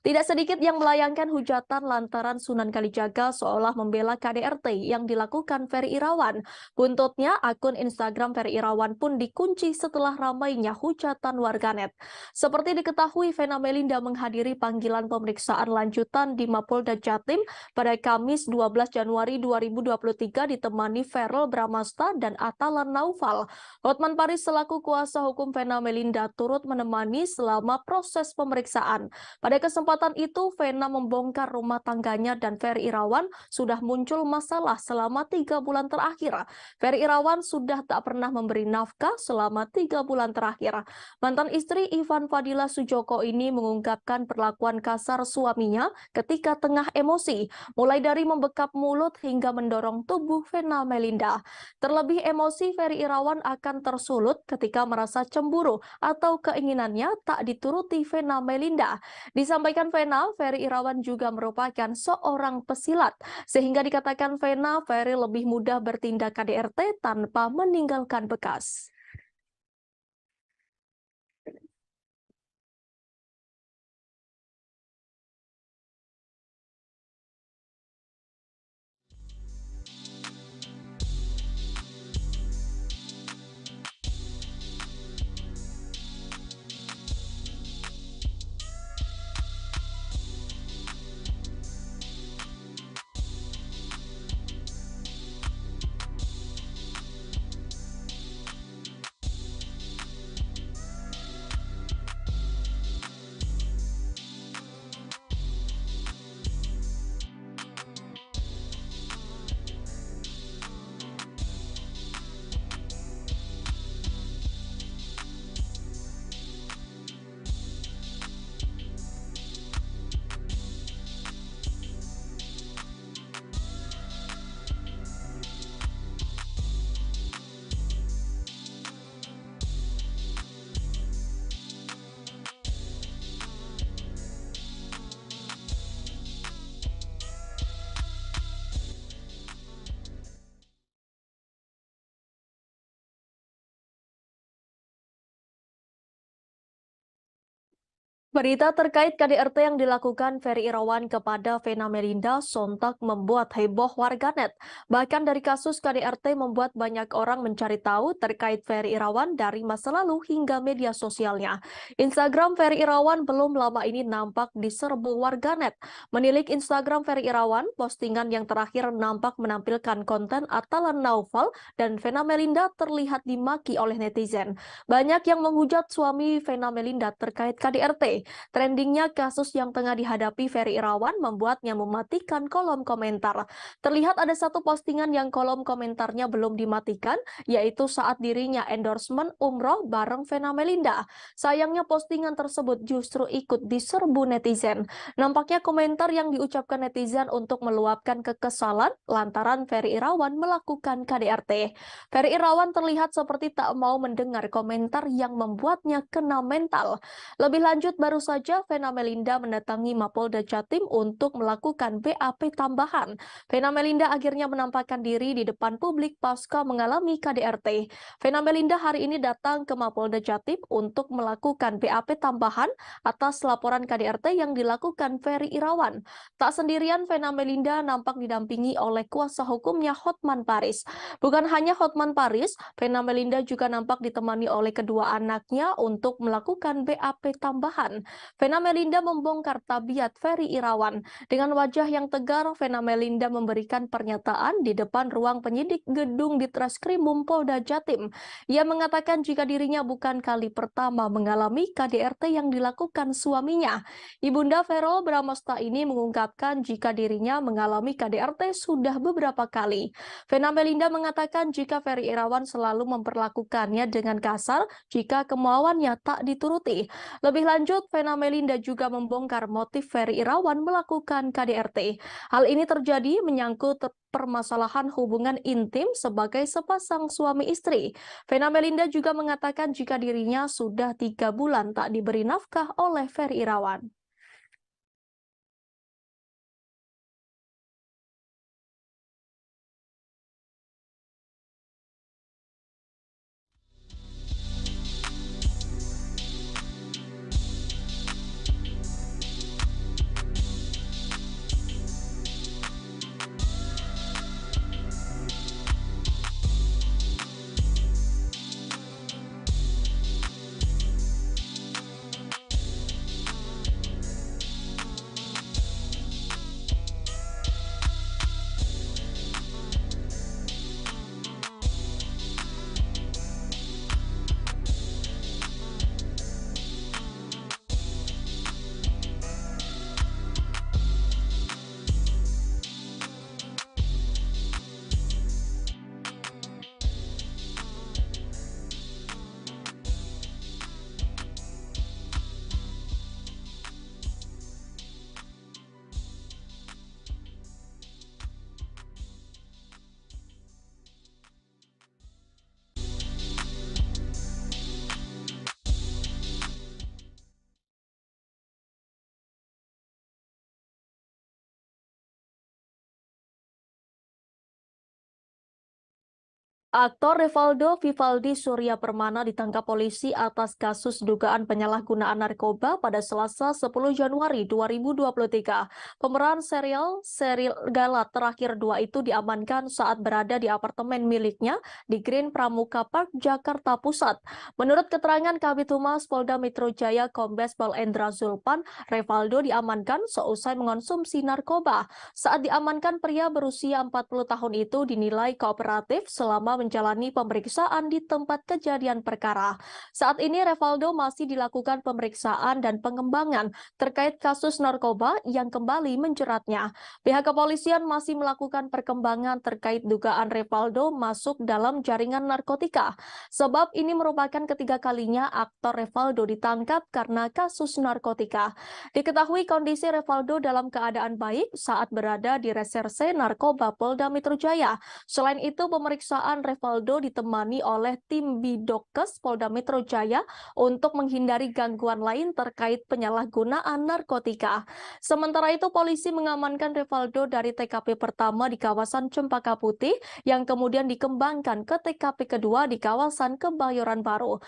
Speaker 1: Tidak sedikit yang melayangkan hujatan lantaran Sunan Kalijaga seolah membela KDRT yang dilakukan Ferry Irawan. Buntutnya, akun Instagram Ferry Irawan pun dikunci setelah ramainya hujatan warganet. Seperti diketahui, Vena Melinda menghadiri panggilan pemeriksaan lanjutan di Mapolda Jatim pada Kamis 12 Januari 2023 ditemani Verrel Bramasta dan Atalan Naufal. Hotman Paris selaku kuasa hukum Vena Melinda turut menemani selama proses pemeriksaan. Pada kesempatan itu, Vena membongkar rumah tangganya dan Ferry Irawan sudah muncul masalah selama 3 bulan terakhir. Ferry Irawan sudah tak pernah memberi nafkah selama 3 bulan terakhir. Mantan istri Ivan Fadila Sujoko ini mengungkapkan perlakuan kasar suaminya ketika tengah emosi, mulai dari membekap mulut hingga mendorong tubuh Vena Melinda. Terlebih emosi Ferry Irawan akan tersulut ketika merasa cemburu atau keinginannya tak dituruti Vena Melinda. Disampaikan Vena, Ferry Irawan juga merupakan seorang pesilat, sehingga dikatakan Vena, Ferry lebih mudah bertindak KDRT tanpa meninggalkan bekas. Berita terkait KDRT yang dilakukan Ferry Irawan kepada Vena Melinda sontak membuat heboh warganet. Bahkan dari kasus KDRT membuat banyak orang mencari tahu terkait Ferry Irawan dari masa lalu hingga media sosialnya. Instagram Ferry Irawan belum lama ini nampak diserbu warganet. Menilik Instagram Ferry Irawan, postingan yang terakhir nampak menampilkan konten Atalan Naufal dan Vena Melinda terlihat dimaki oleh netizen. Banyak yang menghujat suami Vena Melinda terkait KDRT. Trendingnya kasus yang tengah dihadapi Ferry Irawan membuatnya mematikan kolom komentar. Terlihat ada satu postingan yang kolom komentarnya belum dimatikan, yaitu saat dirinya endorsement umroh bareng Vena Melinda. Sayangnya postingan tersebut justru ikut diserbu netizen. Nampaknya komentar yang diucapkan netizen untuk meluapkan kekesalan lantaran Ferry Irawan melakukan KDRT. Ferry Irawan terlihat seperti tak mau mendengar komentar yang membuatnya kena mental. Lebih lanjut, baru saja Vena Melinda mendatangi Mapolda Jatim untuk melakukan BAP tambahan. Vena Melinda akhirnya menampakkan diri di depan publik pasca mengalami KDRT. Vena Melinda hari ini datang ke Mapolda Jatim untuk melakukan BAP tambahan atas laporan KDRT yang dilakukan Ferry Irawan. Tak sendirian, Vena Melinda nampak didampingi oleh kuasa hukumnya Hotman Paris. Bukan hanya Hotman Paris, Vena Melinda juga nampak ditemani oleh kedua anaknya untuk melakukan BAP tambahan. Vena Melinda membongkar tabiat Ferry Irawan. Dengan wajah yang tegar, Vena Melinda memberikan pernyataan di depan ruang penyidik gedung Ditreskrimum Polda Jatim. Ia mengatakan jika dirinya bukan kali pertama mengalami KDRT yang dilakukan suaminya. Ibunda Verrel Bramasta ini mengungkapkan jika dirinya mengalami KDRT sudah beberapa kali. Vena Melinda mengatakan jika Ferry Irawan selalu memperlakukannya dengan kasar jika kemauannya tak dituruti. Lebih lanjut, Vena Melinda juga membongkar motif Ferry Irawan melakukan KDRT. Hal ini terjadi menyangkut permasalahan hubungan intim sebagai sepasang suami istri. Vena Melinda juga mengatakan jika dirinya sudah 3 bulan tak diberi nafkah oleh Ferry Irawan. Aktor Revaldo Vivaldi Surya Permana ditangkap polisi atas kasus dugaan penyalahgunaan narkoba pada Selasa 10 Januari 2023. Pemeran serial Gala terakhir 2 itu diamankan saat berada di apartemen miliknya di Green Pramuka Park, Jakarta Pusat. Menurut keterangan Kabid Humas Polda Metro Jaya Kombes Pol Endra Zulpan, Revaldo diamankan seusai mengonsumsi narkoba. Saat diamankan, pria berusia 40 tahun itu dinilai kooperatif selama menjalani pemeriksaan di tempat kejadian perkara. Saat ini Revaldo masih dilakukan pemeriksaan dan pengembangan terkait kasus narkoba yang kembali menjeratnya. Pihak kepolisian masih melakukan perkembangan terkait dugaan Revaldo masuk dalam jaringan narkotika. Sebab ini merupakan ketiga kalinya aktor Revaldo ditangkap karena kasus narkotika. Diketahui kondisi Revaldo dalam keadaan baik saat berada di Reserse Narkoba Polda Metro Jaya. Selain itu, pemeriksaan Revaldo ditemani oleh tim Bidokes Polda Metro Jaya untuk menghindari gangguan lain terkait penyalahgunaan narkotika. Sementara itu, polisi mengamankan Revaldo dari TKP pertama di kawasan Cempaka Putih yang kemudian dikembangkan ke TKP kedua di kawasan Kebayoran Baru.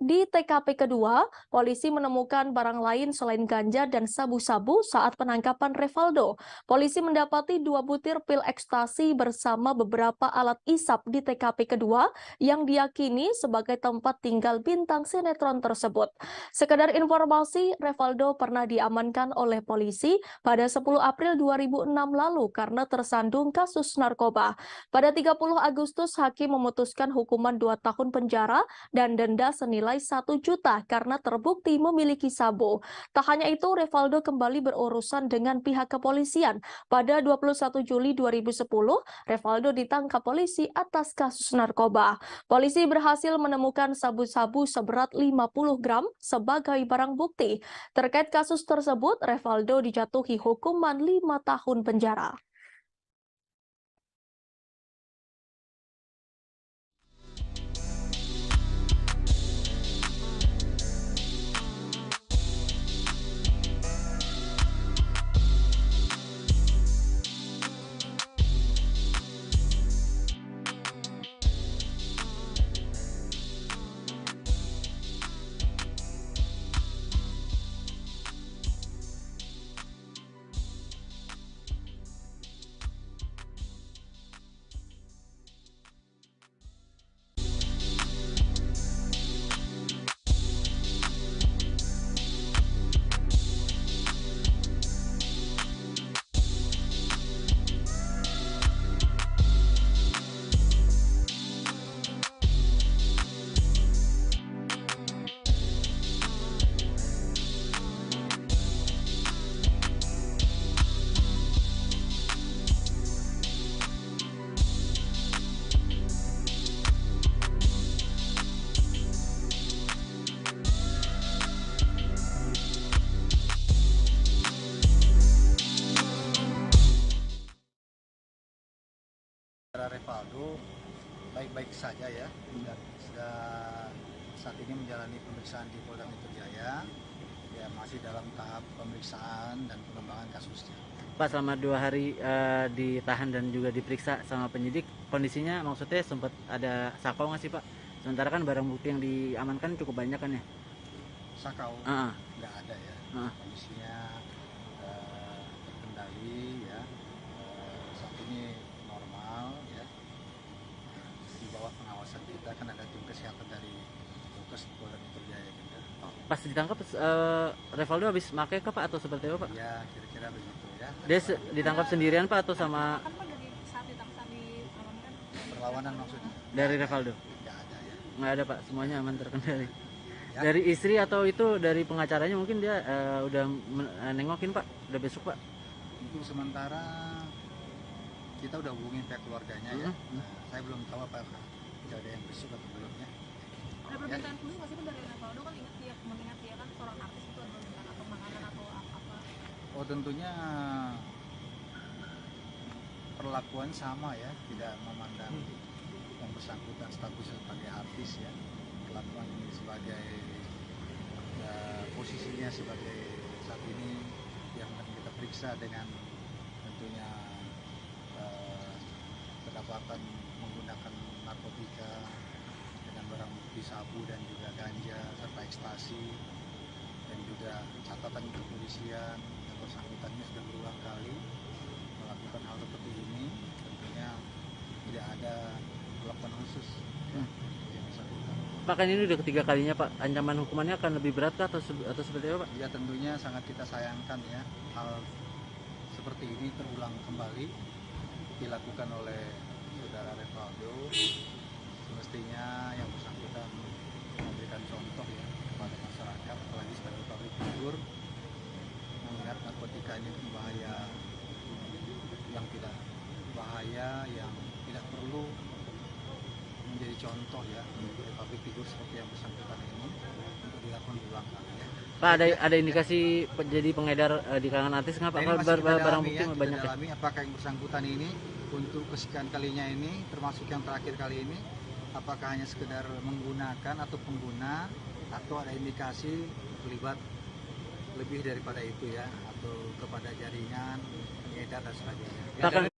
Speaker 1: Di TKP kedua, polisi menemukan barang lain selain ganja dan sabu-sabu saat penangkapan Revaldo. Polisi mendapati 2 butir pil ekstasi bersama beberapa alat isap di TKP kedua yang diyakini sebagai tempat tinggal bintang sinetron tersebut. Sekedar informasi, Revaldo pernah diamankan oleh polisi pada 10 April 2006 lalu karena tersandung kasus narkoba. Pada 30 Agustus, hakim memutuskan hukuman 2 tahun penjara dan denda senilai 1 juta karena terbukti memiliki sabu. Tak hanya itu, Revaldo kembali berurusan dengan pihak kepolisian. Pada 21 Juli 2010, Revaldo ditangkap polisi atas kasus narkoba. Polisi berhasil menemukan sabu-sabu seberat 50 gram sebagai barang bukti. Terkait kasus tersebut, Revaldo dijatuhi hukuman 5 tahun penjara.
Speaker 5: baik-baik saja ya, dan sudah saat ini menjalani pemeriksaan di Polda Metro Jaya, ya masih dalam tahap pemeriksaan dan pengembangan kasusnya.
Speaker 6: Pak, selama 2 hari ditahan dan juga diperiksa sama penyidik, kondisinya maksudnya sempat ada sakau nggak sih Pak? Sementara kan barang bukti yang diamankan cukup banyak kan ya?
Speaker 5: Sakau nggak ada ya, kondisinya terkendali ya, saat ini normal ya, di bawah pengawasan kita kan ada tim kesehatan dari Dokes Polda Metro Jaya juga.
Speaker 6: Pas ditangkap Revaldo habis make kah Pak atau seperti apa Pak?
Speaker 5: Ya kira-kira begitu ya.
Speaker 6: Dia ditangkap sendirian Pak atau sama
Speaker 7: Kan Pak dari saat ditangkap diamankan
Speaker 5: perlawanan maksudnya?
Speaker 6: dari Revaldo?
Speaker 5: Nggak ada ya.
Speaker 6: Nggak ada Pak, semuanya aman terkendali.
Speaker 5: Ya.
Speaker 6: Dari istri atau itu dari pengacaranya mungkin dia udah nengokin Pak, udah besok Pak?
Speaker 5: Untuk sementara kita udah hubungin pihak keluarganya ya. Nah, saya belum tahu apakah ada yang besok atau belum ya.
Speaker 7: ada permintaan khusus nggak sih Pak dari Revaldo, kan ingat dia mengingat dia kan seorang artis, itu ada permintaan atau makanan atau apa?
Speaker 5: Oh tentunya perlakuan sama ya, tidak memandang yang bersangkutan statusnya sebagai artis ya, perlakuan ini sebagai posisinya sebagai saat ini yang kita periksa dengan tentunya kedapatan menggunakan narkotika dengan barang bukti sabu dan juga ganja serta ekstasi, dan juga catatan kepolisian yang bersangkutannya sudah berulang kali melakukan hal seperti ini, tentunya tidak ada perlakuan khusus ya, yang bersangkutan.
Speaker 6: Pak, kan ini udah ketiga kalinya Pak, ancaman hukumannya akan lebih berat kah atau seperti apa Pak?
Speaker 5: Ya tentunya sangat kita sayangkan ya, hal seperti ini terulang kembali dilakukan oleh saudara Revaldo. Semestinya yang bersangkutan memberikan contoh ya kepada masyarakat, apalagi sebagai public figure, mengingat narkotika ini bahaya, yang tidak perlu menjadi contoh ya untuk public figure seperti yang bersangkutan ini untuk dilakukan berulang kali ya.
Speaker 6: Pak, ada indikasi jadi pengedar di kalangan artis nggak Pak? Barang bukti
Speaker 5: ya,
Speaker 6: banyak ya?
Speaker 5: Apakah yang bersangkutan ini untuk kesekian kalinya ini, termasuk yang terakhir kali ini, apakah hanya sekedar menggunakan atau pengguna, atau ada indikasi terlibat lebih daripada itu ya, atau kepada jaringan pengedar dan sebagainya.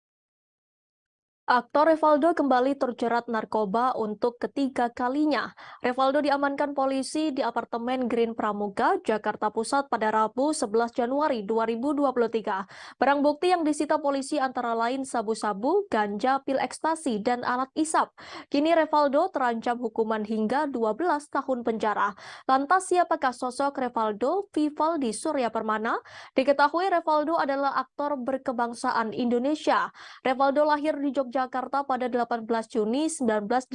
Speaker 1: Aktor Revaldo kembali terjerat narkoba untuk ketiga kalinya. Revaldo diamankan polisi di apartemen Green Pramuka, Jakarta Pusat pada Rabu 11 Januari 2023. Barang bukti yang disita polisi antara lain sabu-sabu, ganja, pil ekstasi, dan alat isap. Kini Revaldo terancam hukuman hingga 12 tahun penjara. Lantas siapakah sosok Revaldo Vivaldi Surya Permana? Diketahui Revaldo adalah aktor berkebangsaan Indonesia. Revaldo lahir di Yogyakarta pada 18 Juni 1982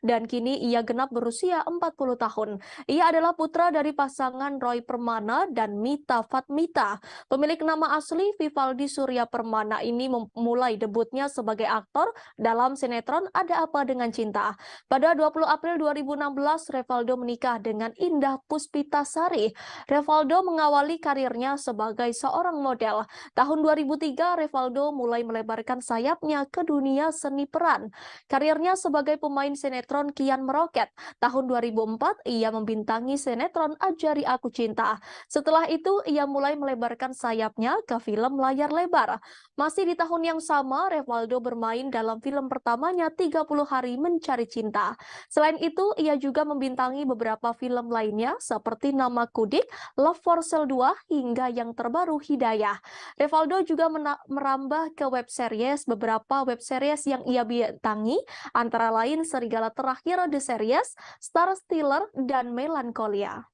Speaker 1: dan kini ia genap berusia 40 tahun. Ia adalah putra dari pasangan Roy Permana dan Mita Fatmita. Pemilik nama asli Vivaldi Surya Permana ini memulai debutnya sebagai aktor dalam sinetron Ada Apa Dengan Cinta. Pada 20 April 2016, Revaldo menikah dengan Indah Puspitasari. Revaldo mengawali karirnya sebagai seorang model. Tahun 2003, Revaldo mulai melebarkan sayapnya ke dunia seni peran. Karirnya sebagai pemain sinetron kian meroket. Tahun 2004, ia membintangi sinetron Ajari Aku Cinta. Setelah itu, ia mulai melebarkan sayapnya ke film layar lebar. Masih di tahun yang sama, Revaldo bermain dalam film pertamanya 30 Hari Mencari Cinta. Selain itu, ia juga membintangi beberapa film lainnya seperti Nama Kudik, Love for Sale 2, hingga yang terbaru Hidayah. Revaldo juga merambah ke web series. Beberapa web series yang ia bintangi antara lain Serigala Terakhir The Series, Star Stealer, dan Melancholia.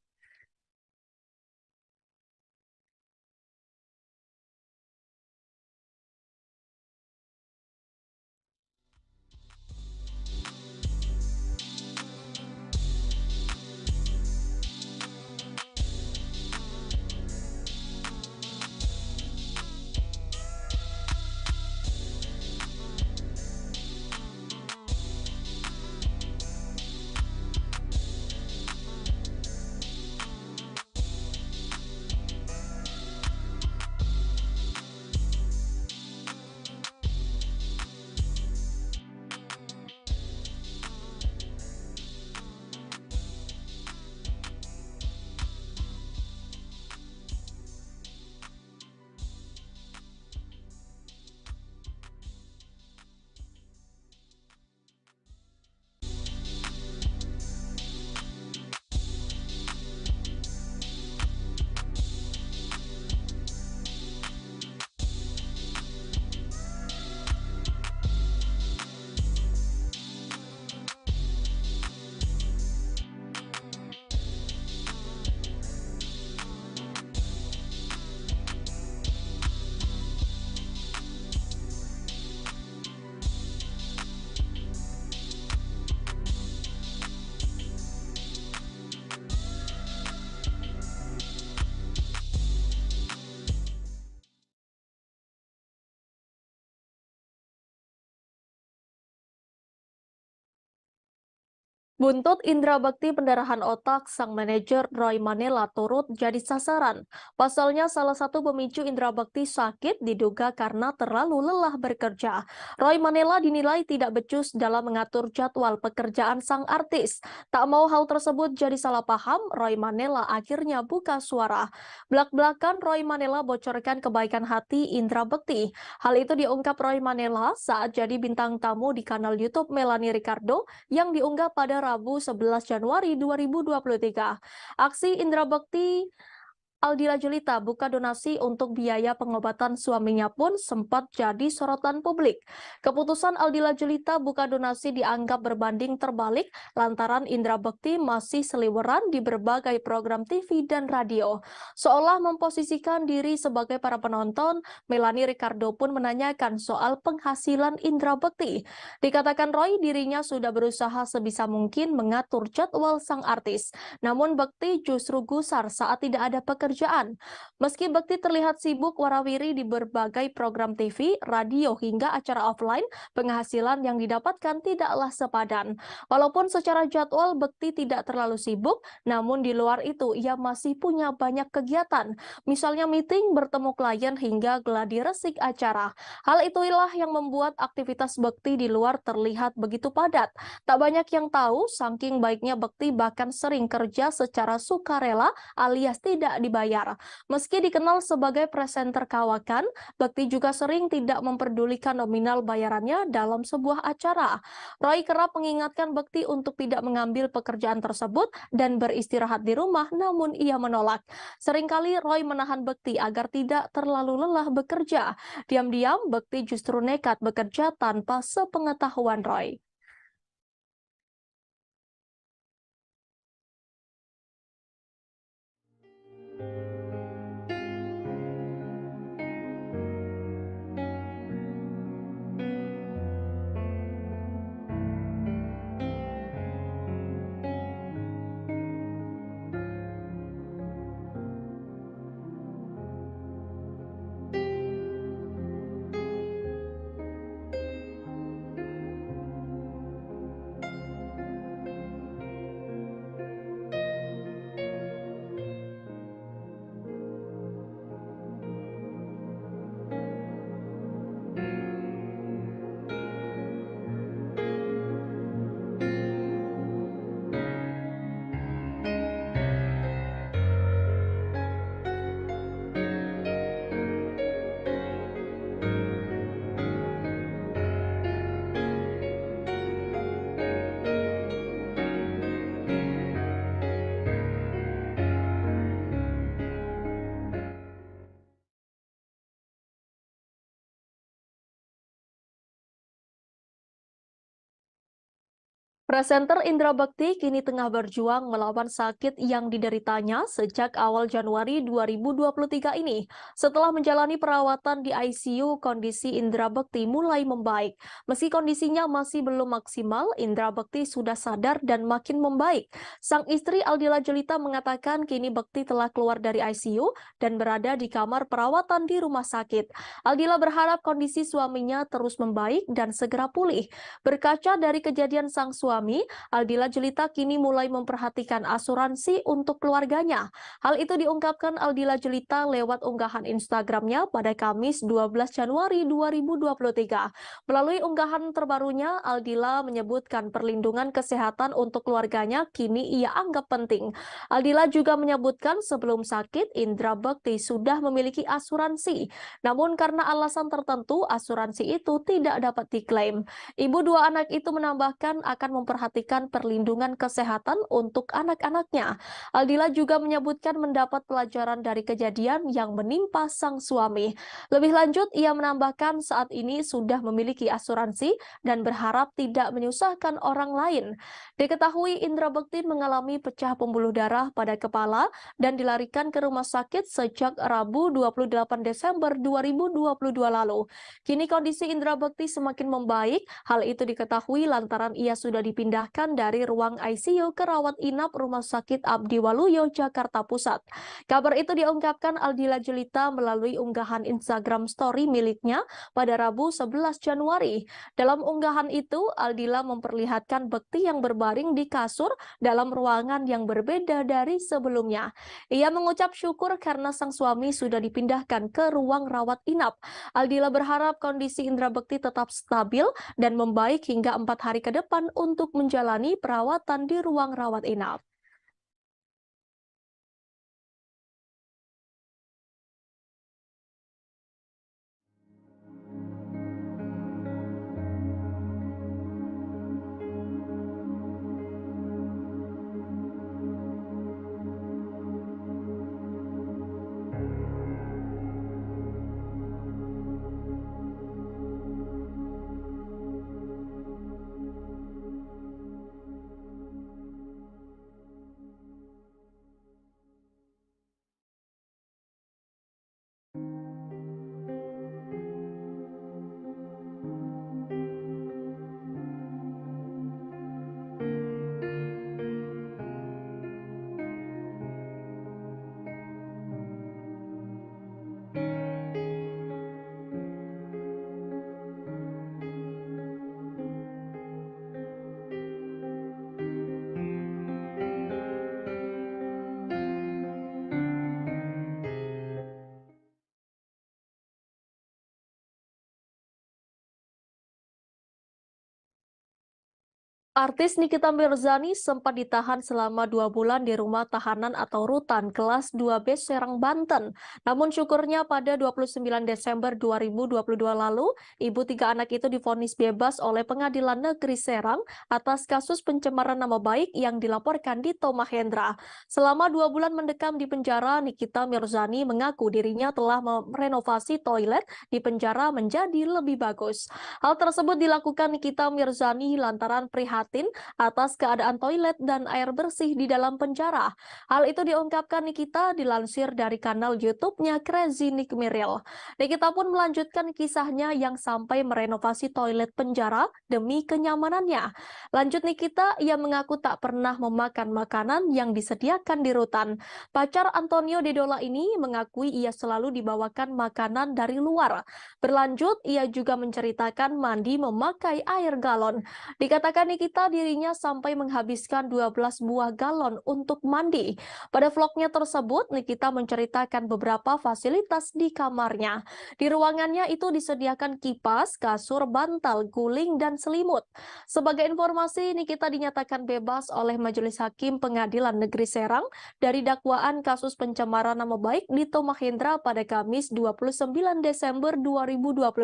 Speaker 1: Buntut indra bekti pendarahan otak, sang manajer Roy Manela turut jadi sasaran. Pasalnya, salah satu pemicu indra bekti sakit diduga karena terlalu lelah bekerja. Roy Manela dinilai tidak becus dalam mengatur jadwal pekerjaan sang artis. Tak mau hal tersebut jadi salah paham, Roy Manela akhirnya buka suara. Belak-belakan Roy Manela bocorkan kebaikan hati indra bekti. Hal itu diungkap Roy Manela saat jadi bintang tamu di kanal YouTube Melanie Ricardo yang diunggah pada Rabu 11 Januari 2023. Aksi Indra Bekti Aldila Jelita buka donasi untuk biaya pengobatan suaminya pun sempat jadi sorotan publik. Keputusan Aldila Jelita buka donasi dianggap berbanding terbalik lantaran Indra Bekti masih seliweran di berbagai program TV dan radio. Seolah memposisikan diri sebagai para penonton, Melanie Ricardo pun menanyakan soal penghasilan Indra Bekti. Dikatakan Roy dirinya sudah berusaha sebisa mungkin mengatur jadwal sang artis. Namun Bekti justru gusar saat tidak ada pekerjaan. Meski Bekti terlihat sibuk warawiri di berbagai program TV, radio, hingga acara offline, penghasilan yang didapatkan tidaklah sepadan. Walaupun secara jadwal Bekti tidak terlalu sibuk, namun di luar itu ia masih punya banyak kegiatan. Misalnya meeting, bertemu klien, hingga gladi resik acara. Hal itulah yang membuat aktivitas Bekti di luar terlihat begitu padat. Tak banyak yang tahu, saking baiknya Bekti bahkan sering kerja secara sukarela alias tidak dibayar. Meski dikenal sebagai presenter kawakan, Bekti juga sering tidak memperdulikan nominal bayarannya dalam sebuah acara. Roy kerap mengingatkan Bekti untuk tidak mengambil pekerjaan tersebut dan beristirahat di rumah, namun ia menolak. Seringkali Roy menahan Bekti agar tidak terlalu lelah bekerja. Diam-diam, Bekti justru nekat bekerja tanpa sepengetahuan Roy. Presenter Indra Bekti kini tengah berjuang melawan sakit yang dideritanya sejak awal Januari 2023 ini. Setelah menjalani perawatan di ICU, kondisi Indra Bekti mulai membaik. Meski kondisinya masih belum maksimal, Indra Bekti sudah sadar dan makin membaik. Sang istri Aldila Jelita mengatakan kini Bekti telah keluar dari ICU dan berada di kamar perawatan di rumah sakit. Aldila berharap kondisi suaminya terus membaik dan segera pulih. Berkaca dari kejadian sang suami, Aldila Jelita kini mulai memperhatikan asuransi untuk keluarganya. Hal itu diungkapkan Aldila Jelita lewat unggahan Instagramnya pada Kamis 12 Januari 2023. Melalui unggahan terbarunya, Aldila menyebutkan perlindungan kesehatan untuk keluarganya kini ia anggap penting. Aldila juga menyebutkan sebelum sakit, Indra Bekti sudah memiliki asuransi. Namun karena alasan tertentu, asuransi itu tidak dapat diklaim. Ibu dua anak itu menambahkan akan memperhatikan perlindungan kesehatan untuk anak-anaknya. Aldila juga menyebutkan mendapat pelajaran dari kejadian yang menimpa sang suami. Lebih lanjut, ia menambahkan saat ini sudah memiliki asuransi dan berharap tidak menyusahkan orang lain. Diketahui Indra Bekti mengalami pecah pembuluh darah pada kepala dan dilarikan ke rumah sakit sejak Rabu 28 Desember 2022 lalu. Kini kondisi Indra Bekti semakin membaik. Hal itu diketahui lantaran ia sudah dipindahkan dari ruang ICU ke rawat inap Rumah Sakit Abdi Waluyo, Jakarta Pusat. Kabar itu diungkapkan Aldila Jelita melalui unggahan Instagram Story miliknya pada Rabu 11 Januari. Dalam unggahan itu, Aldila memperlihatkan bekti yang berbaring di kasur dalam ruangan yang berbeda dari sebelumnya. Ia mengucap syukur karena sang suami sudah dipindahkan ke ruang rawat inap. Aldila berharap kondisi Indra Bekti tetap stabil dan membaik hingga 4 hari ke depan untuk menjalani perawatan di ruang rawat inap. Artis Nikita Mirzani sempat ditahan selama 2 bulan di rumah tahanan atau rutan kelas 2B Serang, Banten. Namun syukurnya pada 29 Desember 2022 lalu, ibu 3 anak itu divonis bebas oleh Pengadilan Negeri Serang atas kasus pencemaran nama baik yang dilaporkan Dito Mahendra. Selama 2 bulan mendekam di penjara, Nikita Mirzani mengaku dirinya telah merenovasi toilet di penjara menjadi lebih bagus. Hal tersebut dilakukan Nikita Mirzani lantaran prihatin atas keadaan toilet dan air bersih di dalam penjara. Hal itu diungkapkan Nikita dilansir dari kanal YouTube-nya Crazy Nick Miril. Nikita pun melanjutkan kisahnya yang sampai merenovasi toilet penjara demi kenyamanannya. Lanjut Nikita, ia mengaku tak pernah memakan makanan yang disediakan di rutan. Pacar Antonio Dedola ini mengakui ia selalu dibawakan makanan dari luar. Berlanjut, ia juga menceritakan mandi memakai air galon. Dikatakan Nikita dirinya sampai menghabiskan 12 buah galon untuk mandi. Pada vlognya tersebut, Nikita menceritakan beberapa fasilitas di kamarnya. Di ruangannya itu disediakan kipas, kasur, bantal, guling, dan selimut. Sebagai informasi, Nikita dinyatakan bebas oleh Majelis Hakim Pengadilan Negeri Serang dari dakwaan kasus pencemaran nama baik Dito Mahendra pada Kamis 29 Desember 2022.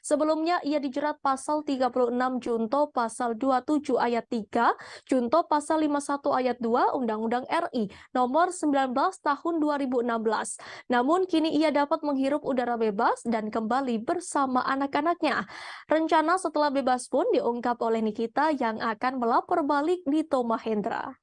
Speaker 1: Sebelumnya, ia dijerat pasal 36 Junto pasal 27 ayat 3, Junto pasal 51 ayat 2 Undang-Undang RI nomor 19 tahun 2016. Namun kini ia dapat menghirup udara bebas dan kembali bersama anak-anaknya. Rencana setelah bebas pun diungkap oleh Nikita yang akan melapor balik Dito Mahendra.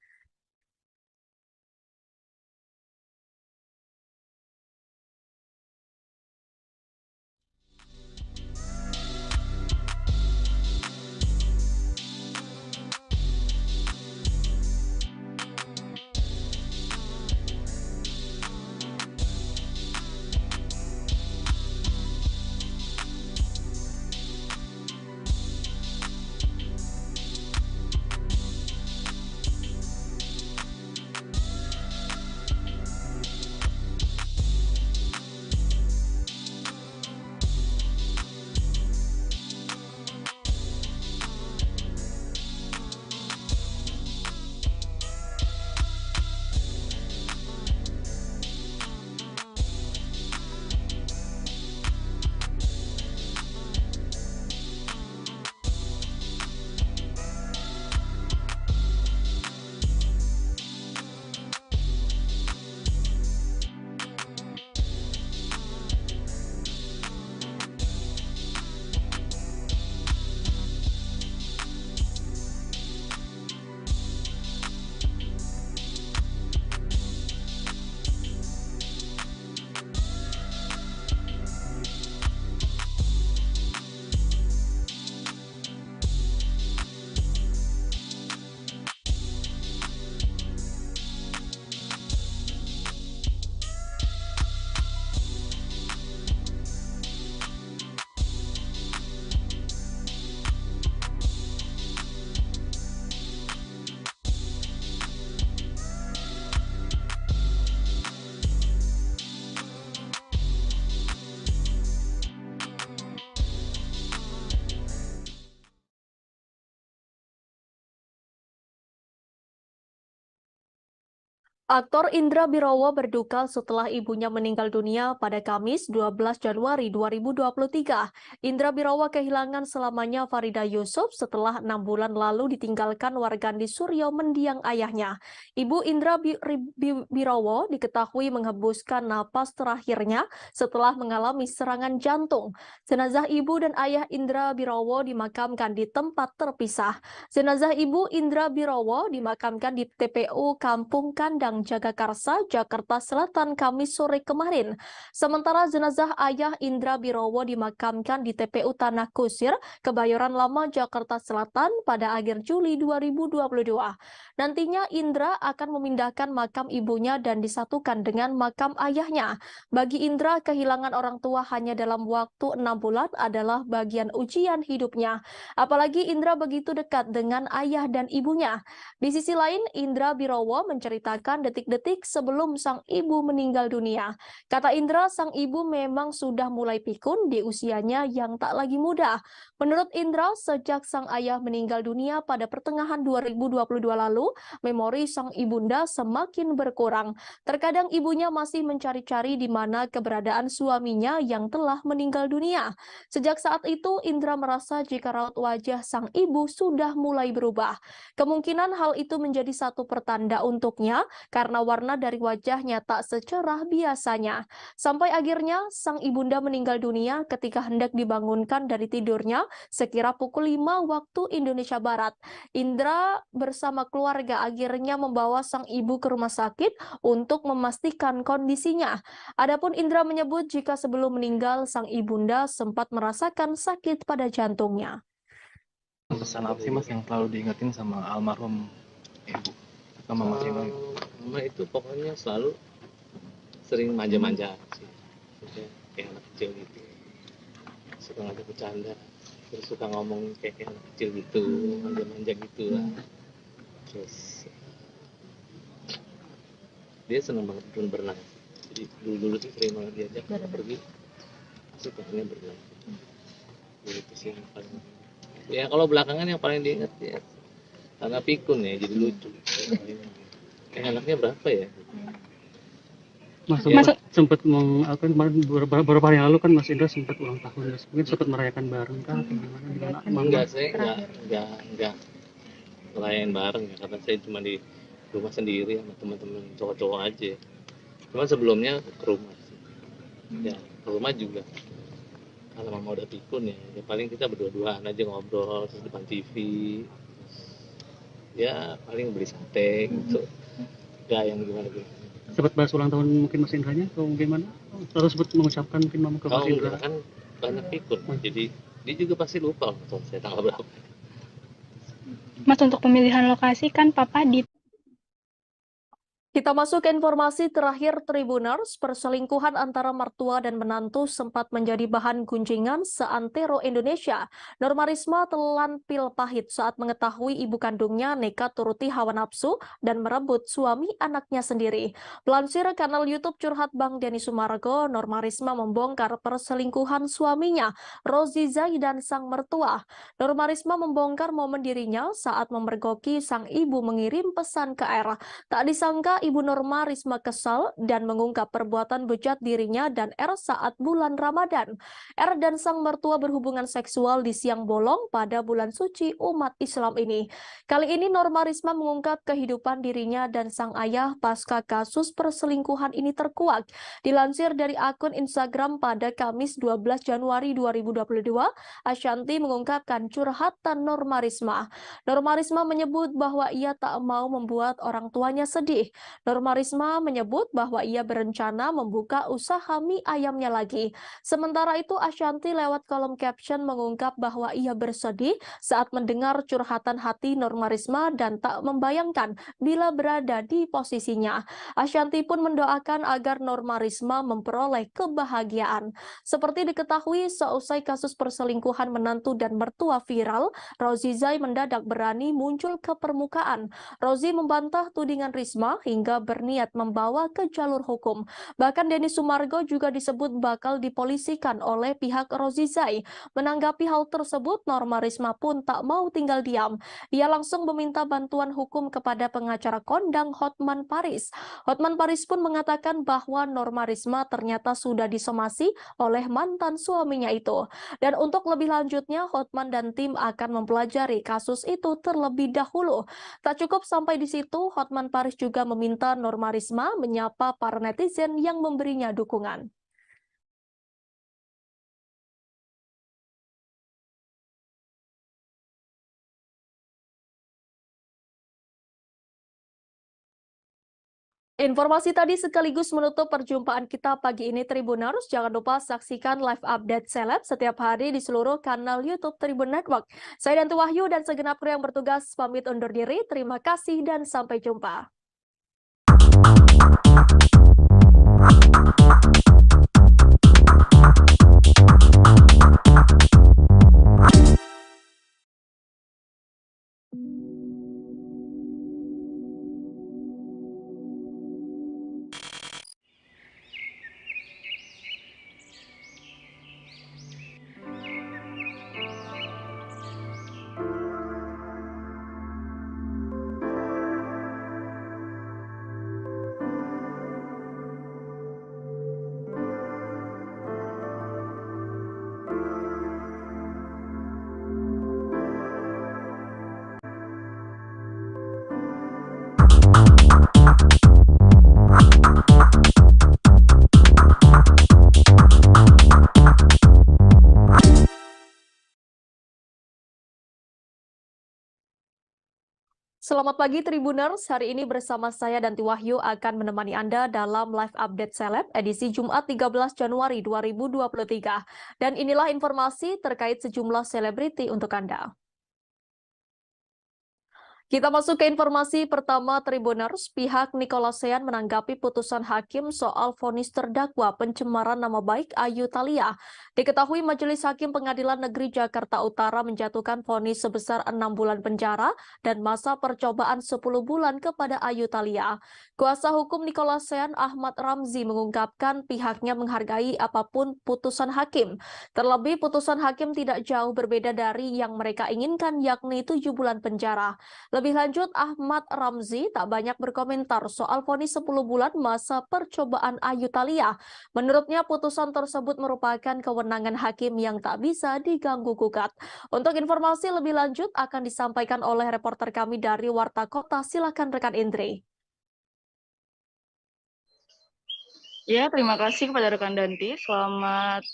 Speaker 1: Aktor Indra Birowo berduka setelah ibunya meninggal dunia pada Kamis 12 Januari 2023. Indra Birowo kehilangan selamanya Farida Yusuf setelah 6 bulan lalu ditinggalkan wargandi Suryo mendiang ayahnya. Ibu Indra Birowo diketahui menghembuskan napas terakhirnya setelah mengalami serangan jantung. Jenazah ibu dan ayah Indra Birowo dimakamkan di tempat terpisah. Jenazah ibu Indra Birowo dimakamkan di TPU Kampung Kandang Jagakarsa, Jakarta Selatan, Kamis sore kemarin. Sementara jenazah ayah Indra Birowo dimakamkan di TPU Tanah Kusir, Kebayoran Lama, Jakarta Selatan pada akhir Juli 2022. Nantinya Indra akan memindahkan makam ibunya dan disatukan dengan makam ayahnya. Bagi Indra, kehilangan orang tua hanya dalam waktu 6 bulan adalah bagian ujian hidupnya. Apalagi Indra begitu dekat dengan ayah dan ibunya. Di sisi lain, Indra Birowo menceritakan detik-detik sebelum sang ibu meninggal dunia. Kata Indra, sang ibu memang sudah mulai pikun di usianya yang tak lagi muda. Menurut Indra, sejak sang ayah meninggal dunia pada pertengahan 2022 lalu, memori sang ibunda semakin berkurang. Terkadang ibunya masih mencari-cari di mana keberadaan suaminya yang telah meninggal dunia. Sejak saat itu, Indra merasa jika raut wajah sang ibu sudah mulai berubah. Kemungkinan hal itu menjadi satu pertanda untuknya karena warna dari wajahnya tak secerah biasanya. Sampai akhirnya, sang ibunda meninggal dunia ketika hendak dibangunkan dari tidurnya sekira pukul 5 waktu Indonesia Barat. Indra bersama keluarga akhirnya membawa sang ibu ke rumah sakit untuk memastikan kondisinya. Adapun Indra menyebut jika sebelum meninggal, sang ibunda sempat merasakan sakit pada jantungnya.
Speaker 8: Pesan apa sih Mas yang selalu diingetin sama almarhum ibu sama Mas Indra?
Speaker 9: Mama itu pokoknya selalu sering manja-manja sih. Maksudnya kayak anak kecil gitu. Suka ngajak bercanda, terus suka ngomong kayak anak kecil gitu, manja-manja gitu lah. Terus dia senang banget berenang. Jadi dulu tuh sering banget diajak pergi, sukanya berenang. Gitu sih yang paling. Ya kalau belakangan yang paling diingat ya karena pikun ya, jadi lucu. Anaknya berapa ya?
Speaker 10: Mas
Speaker 9: Ya.
Speaker 10: sempat kemarin beberapa hari yang lalu kan Mas Indra sempat ulang tahun, Mas. Mungkin sempat merayakan bareng kah atau gimana dengan mama?
Speaker 9: Enggak, saya enggak ngerayain bareng ya, karena saya cuma di rumah sendiri sama teman-teman cowok-cowok aja. Cuma sebelumnya ke rumah sih. Ya, ke rumah juga. Kalau mama udah pikun ya paling kita berdua-duaan aja ngobrol terus depan TV. Ya paling beli sate gitu. Ya yang gimana-gimana.
Speaker 10: Sempat bahas ulang tahun mungkin Mas Indranya atau gimana? Atau sempat mengucapkan mungkin mama ke Mas Indra?
Speaker 9: Enggak, kan banyak pikun. Jadi dia juga pasti lupa tahun saya tanggal berapa.
Speaker 11: Mas, untuk pemilihan lokasi kan Papa di
Speaker 1: Kita masuk ke informasi terakhir Tribuners. Perselingkuhan antara mertua dan menantu sempat menjadi bahan gunjingan seantero Indonesia. Norma Risma telan pil pahit saat mengetahui ibu kandungnya nekat turuti hawa nafsu dan merebut suami anaknya sendiri. Pelansir kanal YouTube Curhat Bang Denny Sumargo, Norma Risma membongkar perselingkuhan suaminya, Rozi Zai dan sang mertua. Norma Risma membongkar momen dirinya saat memergoki sang ibu mengirim pesan ke R. Tak disangka Ibu Norma Risma kesal dan mengungkap perbuatan bejat dirinya dan R saat bulan Ramadan. R dan sang mertua berhubungan seksual di siang bolong pada bulan suci umat Islam ini. Kali ini Norma Risma mengungkap kehidupan dirinya dan sang ayah pasca kasus perselingkuhan ini terkuak. Dilansir dari akun Instagram pada Kamis 12 Januari 2022, Ashanti mengungkapkan curhatan Norma Risma. Norma Risma menyebut bahwa ia tak mau membuat orang tuanya sedih. Norma Risma menyebut bahwa ia berencana membuka usaha mie ayamnya lagi. Sementara itu Ashanti lewat kolom caption mengungkap bahwa ia bersedih saat mendengar curhatan hati Norma Risma dan tak membayangkan bila berada di posisinya. Ashanti pun mendoakan agar Norma Risma memperoleh kebahagiaan. Seperti diketahui, seusai kasus perselingkuhan menantu dan mertua viral, Rozi Zai mendadak berani muncul ke permukaan. Rozi membantah tudingan Risma hingga hingga berniat membawa ke jalur hukum. Bahkan Denny Sumargo juga disebut bakal dipolisikan oleh pihak Rozi Zai. Menanggapi hal tersebut, Norma Risma pun tak mau tinggal diam. Ia langsung meminta bantuan hukum kepada pengacara kondang Hotman Paris. Hotman Paris pun mengatakan bahwa Norma Risma ternyata sudah disomasi oleh mantan suaminya itu. Dan untuk lebih lanjutnya, Hotman dan tim akan mempelajari kasus itu terlebih dahulu. Tak cukup sampai di situ, Hotman Paris juga meminta Norma Risma menyapa para netizen yang memberinya dukungan. Informasi tadi sekaligus menutup perjumpaan kita pagi ini Tribuners. Jangan lupa saksikan live update seleb setiap hari di seluruh kanal YouTube Tribun Network. Saya Danti Wahyu dan segenap kru yang bertugas pamit undur diri. Terima kasih dan sampai jumpa. Selamat pagi Tribuners, hari ini bersama saya Danti Wahyu akan menemani Anda dalam live update seleb edisi Jumat 13 Januari 2023. Dan inilah informasi terkait sejumlah selebriti untuk Anda. Kita masuk ke informasi pertama Tribuners. Pihak Nicolasean menanggapi putusan hakim soal vonis terdakwa pencemaran nama baik Ayu Thalia. Diketahui Majelis Hakim Pengadilan Negeri Jakarta Utara menjatuhkan vonis sebesar 6 bulan penjara dan masa percobaan 10 bulan kepada Ayu Thalia. Kuasa hukum Nicolasean Ahmad Ramzi mengungkapkan pihaknya menghargai apapun putusan hakim. Terlebih putusan hakim tidak jauh berbeda dari yang mereka inginkan, yakni 7 bulan penjara. Lebih lanjut, Ahmad Ramzi tak banyak berkomentar soal vonis 10 bulan masa percobaan Ayu Thalia. Menurutnya, putusan tersebut merupakan kewenangan hakim yang tak bisa diganggu-gugat. Untuk informasi lebih lanjut akan disampaikan oleh reporter kami dari Warta Kota. Silakan rekan Indri.
Speaker 2: Ya, terima kasih kepada rekan Danti. Selamat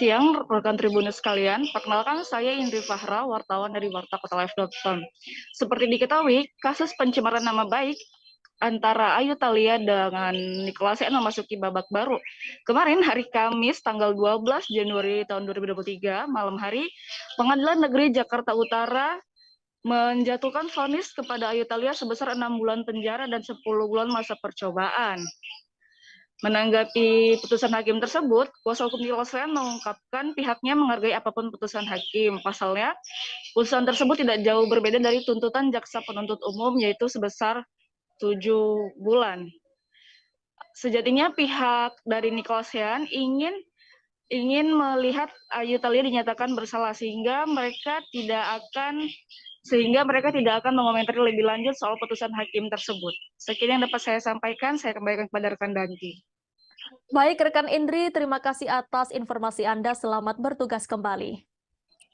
Speaker 2: siang, rekan Tribuners sekalian. Perkenalkan, saya Indri Fahra, wartawan dari wartakotalive.com. Seperti diketahui, kasus pencemaran nama baik antara Ayu Thalia dengan Nicolasean memasuki babak baru. Kemarin hari Kamis tanggal 12 Januari tahun 2023 malam hari, Pengadilan Negeri Jakarta Utara menjatuhkan vonis kepada Ayu Thalia sebesar 6 bulan penjara dan 10 bulan masa percobaan. Menanggapi putusan hakim tersebut, kuasa hukum Nicolasean mengungkapkan pihaknya menghargai apapun putusan hakim. Pasalnya, putusan tersebut tidak jauh berbeda dari tuntutan jaksa penuntut umum, yaitu sebesar 7 bulan. Sejatinya pihak dari Nicolasean ingin melihat Ayu Thalia dinyatakan bersalah sehingga mereka tidak akan mengomentari lebih lanjut soal putusan hakim tersebut. Sekian yang dapat saya sampaikan, saya kembalikan kepada rekan Danti.
Speaker 1: Baik rekan Indri, terima kasih atas informasi Anda. Selamat bertugas kembali.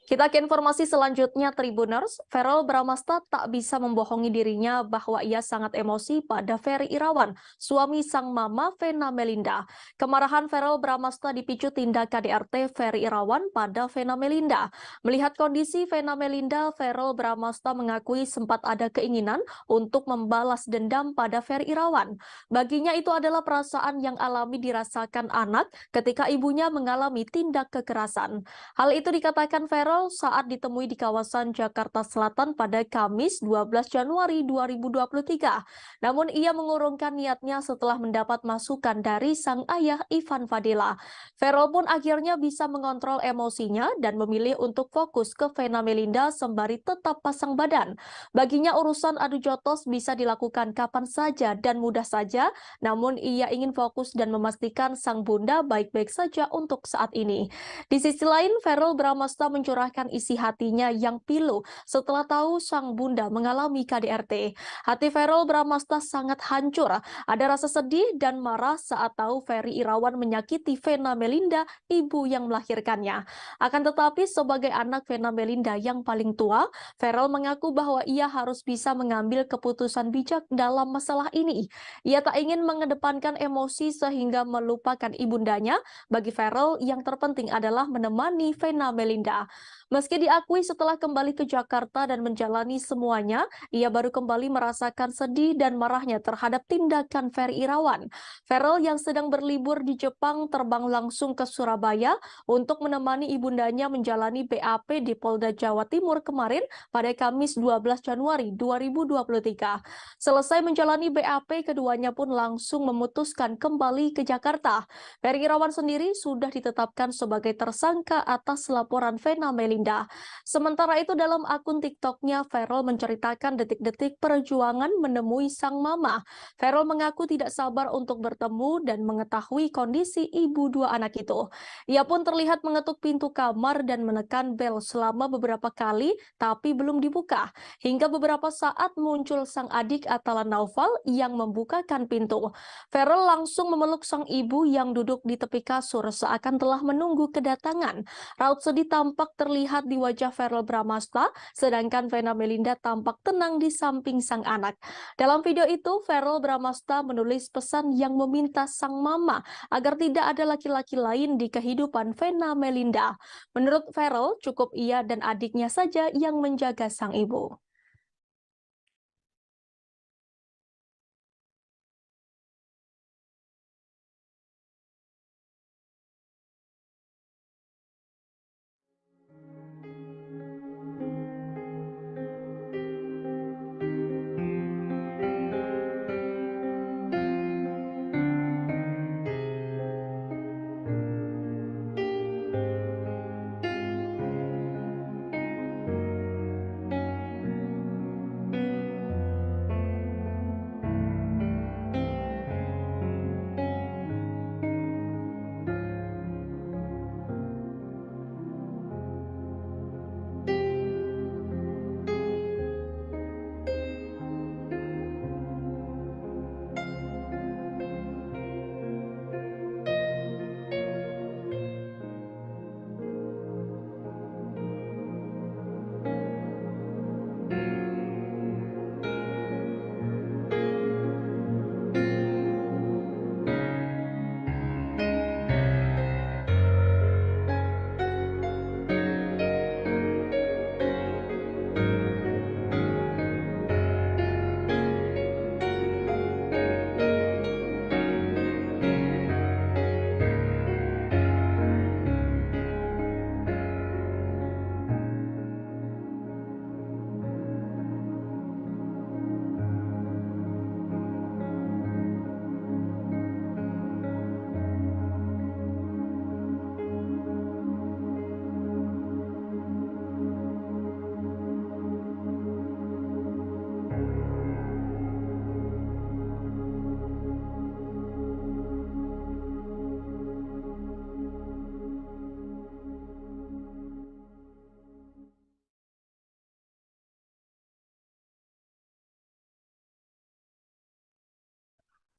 Speaker 1: Kita ke informasi selanjutnya Tribuners. Verrel Bramasta tak bisa membohongi dirinya bahwa ia sangat emosi pada Ferry Irawan, suami sang mama Vena Melinda. Kemarahan Verrel Bramasta dipicu tindak KDRT Ferry Irawan pada Vena Melinda. Melihat kondisi Vena Melinda, Verrel Bramasta mengakui sempat ada keinginan untuk membalas dendam pada Ferry Irawan. Baginya itu adalah perasaan yang alami dirasakan anak ketika ibunya mengalami tindak kekerasan. Hal itu dikatakan Verrel viral saat ditemui di kawasan Jakarta Selatan pada Kamis 12 Januari 2023. Namun ia mengurungkan niatnya setelah mendapat masukan dari sang ayah Ivan Fadila. Feral pun akhirnya bisa mengontrol emosinya dan memilih untuk fokus ke Vena Melinda sembari tetap pasang badan. Baginya urusan adu jotos bisa dilakukan kapan saja dan mudah saja, namun ia ingin fokus dan memastikan sang bunda baik-baik saja untuk saat ini. Di sisi lain, Verrell Bramasta mencurahkan isi hatinya yang pilu setelah tahu sang bunda mengalami KDRT. Hati Verrell Bramasta sangat hancur. Ada rasa sedih dan marah saat tahu Ferry Irawan menyakiti Vena Melinda, ibu yang melahirkannya. Akan tetapi sebagai anak Vena Melinda yang paling tua, Verrell mengaku bahwa ia harus bisa mengambil keputusan bijak dalam masalah ini. Ia tak ingin mengedepankan emosi sehingga melupakan ibundanya. Bagi Verrell, yang terpenting adalah menemani Vena Melinda. Meski diakui setelah kembali ke Jakarta dan menjalani semuanya, ia baru kembali merasakan sedih dan marahnya terhadap tindakan Ferry Irawan. Verrell yang sedang berlibur di Jepang terbang langsung ke Surabaya untuk menemani ibundanya menjalani BAP di Polda Jawa Timur kemarin pada Kamis 12 Januari 2023. Selesai menjalani BAP, keduanya pun langsung memutuskan kembali ke Jakarta. Ferry Irawan sendiri sudah ditetapkan sebagai tersangka atas laporan Vena Melinda. Sementara itu dalam akun TikToknya, Verrell menceritakan detik-detik perjuangan menemui sang mama. Verrell mengaku tidak sabar untuk bertemu dan mengetahui kondisi ibu dua anak itu. Ia pun terlihat mengetuk pintu kamar dan menekan bel selama beberapa kali, tapi belum dibuka. Hingga beberapa saat muncul sang adik Atala Naufal yang membukakan pintu. Verrell langsung memeluk sang ibu yang duduk di tepi kasur seakan telah menunggu kedatangan. Raut sedih tampak terlihat di wajah Verrell Bramasta, sedangkan Vena Melinda tampak tenang di samping sang anak. Dalam video itu, Verrell Bramasta menulis pesan yang meminta sang mama agar tidak ada laki-laki lain di kehidupan Vena Melinda. Menurut Verrell, cukup ia dan adiknya saja yang menjaga sang ibu.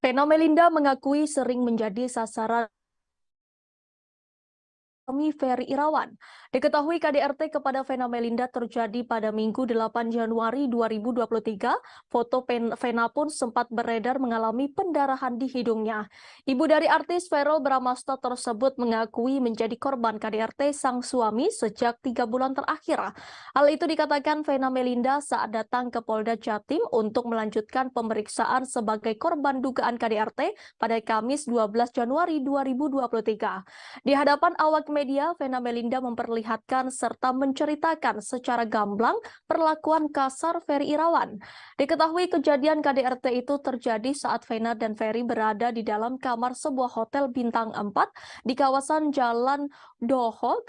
Speaker 1: Vena Melinda mengakui sering menjadi sasaran Ferry Irawan. Diketahui KDRT kepada Vena Melinda terjadi pada Minggu 8 Januari 2023. Foto Vena pun sempat beredar mengalami pendarahan di hidungnya. Ibu dari artis Verrell Bramasta tersebut mengakui menjadi korban KDRT sang suami sejak 3 bulan terakhir. Hal itu dikatakan Vena Melinda saat datang ke Polda Jatim untuk melanjutkan pemeriksaan sebagai korban dugaan KDRT pada Kamis 12 Januari 2023. Di hadapan awak media, media, Vena Melinda memperlihatkan serta menceritakan secara gamblang perlakuan kasar Ferry Irawan. Diketahui kejadian KDRT itu terjadi saat Vena dan Ferry berada di dalam kamar sebuah hotel bintang 4 di kawasan Jalan Doho,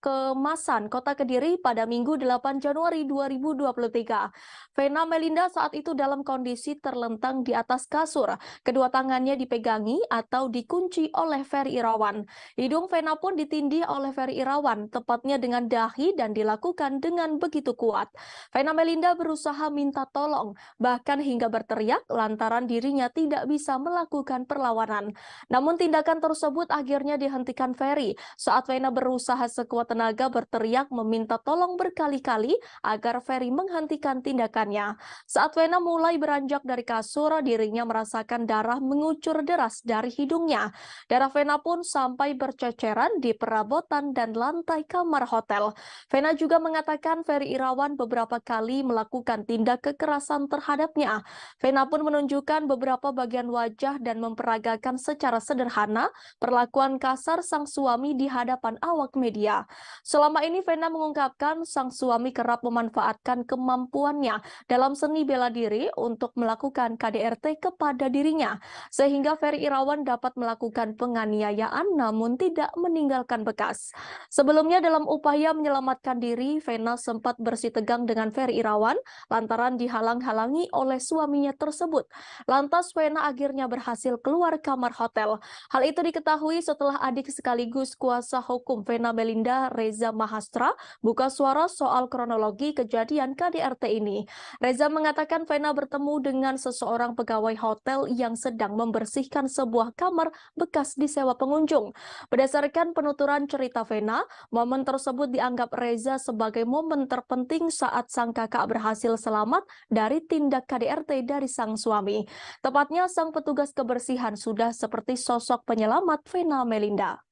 Speaker 1: Kemasan, Kota Kediri pada Minggu 8 Januari 2023. Vena Melinda saat itu dalam kondisi terlentang di atas kasur. Kedua tangannya dipegangi atau dikunci oleh Ferry Irawan. Hidung Vena pun ditindih oleh Ferry Irawan, tepatnya dengan dahi dan dilakukan dengan begitu kuat. Vena Melinda berusaha minta tolong, bahkan hingga berteriak lantaran dirinya tidak bisa melakukan perlawanan. Namun tindakan tersebut akhirnya dihentikan Ferry saat Vena berusaha sekuat tenaga berteriak meminta tolong berkali-kali agar Ferry menghentikan tindakannya. Saat Vena mulai beranjak dari kasur, dirinya merasakan darah mengucur deras dari hidungnya. Darah Vena pun sampai berceceran di perabotan dan lantai kamar hotel. Vena juga mengatakan Ferry Irawan beberapa kali melakukan tindak kekerasan terhadapnya. Vena pun menunjukkan beberapa bagian wajah dan memperagakan secara sederhana perlakuan kasar sang suami di hadapan awak media. Selama ini Vena mengungkapkan sang suami kerap memanfaatkan kemampuannya dalam seni bela diri untuk melakukan KDRT kepada dirinya, sehingga Ferry Irawan dapat melakukan penganiayaan namun tidak meninggalkan bekas. Sebelumnya dalam upaya menyelamatkan diri, Vena sempat bersitegang dengan Ferry Irawan lantaran dihalang-halangi oleh suaminya tersebut. Lantas Vena akhirnya berhasil keluar kamar hotel. Hal itu diketahui setelah adik sekaligus kuasa hukum Vena Melinda, Reza Mahastra, buka suara soal kronologi kejadian KDRT ini. Reza mengatakan Vena bertemu dengan seseorang pegawai hotel yang sedang membersihkan sebuah kamar bekas disewa pengunjung. Berdasarkan penuturan cerita Vena, momen tersebut dianggap Reza sebagai momen terpenting saat sang kakak berhasil selamat dari tindak KDRT dari sang suami. Tepatnya sang petugas kebersihan sudah seperti sosok penyelamat Vena Melinda.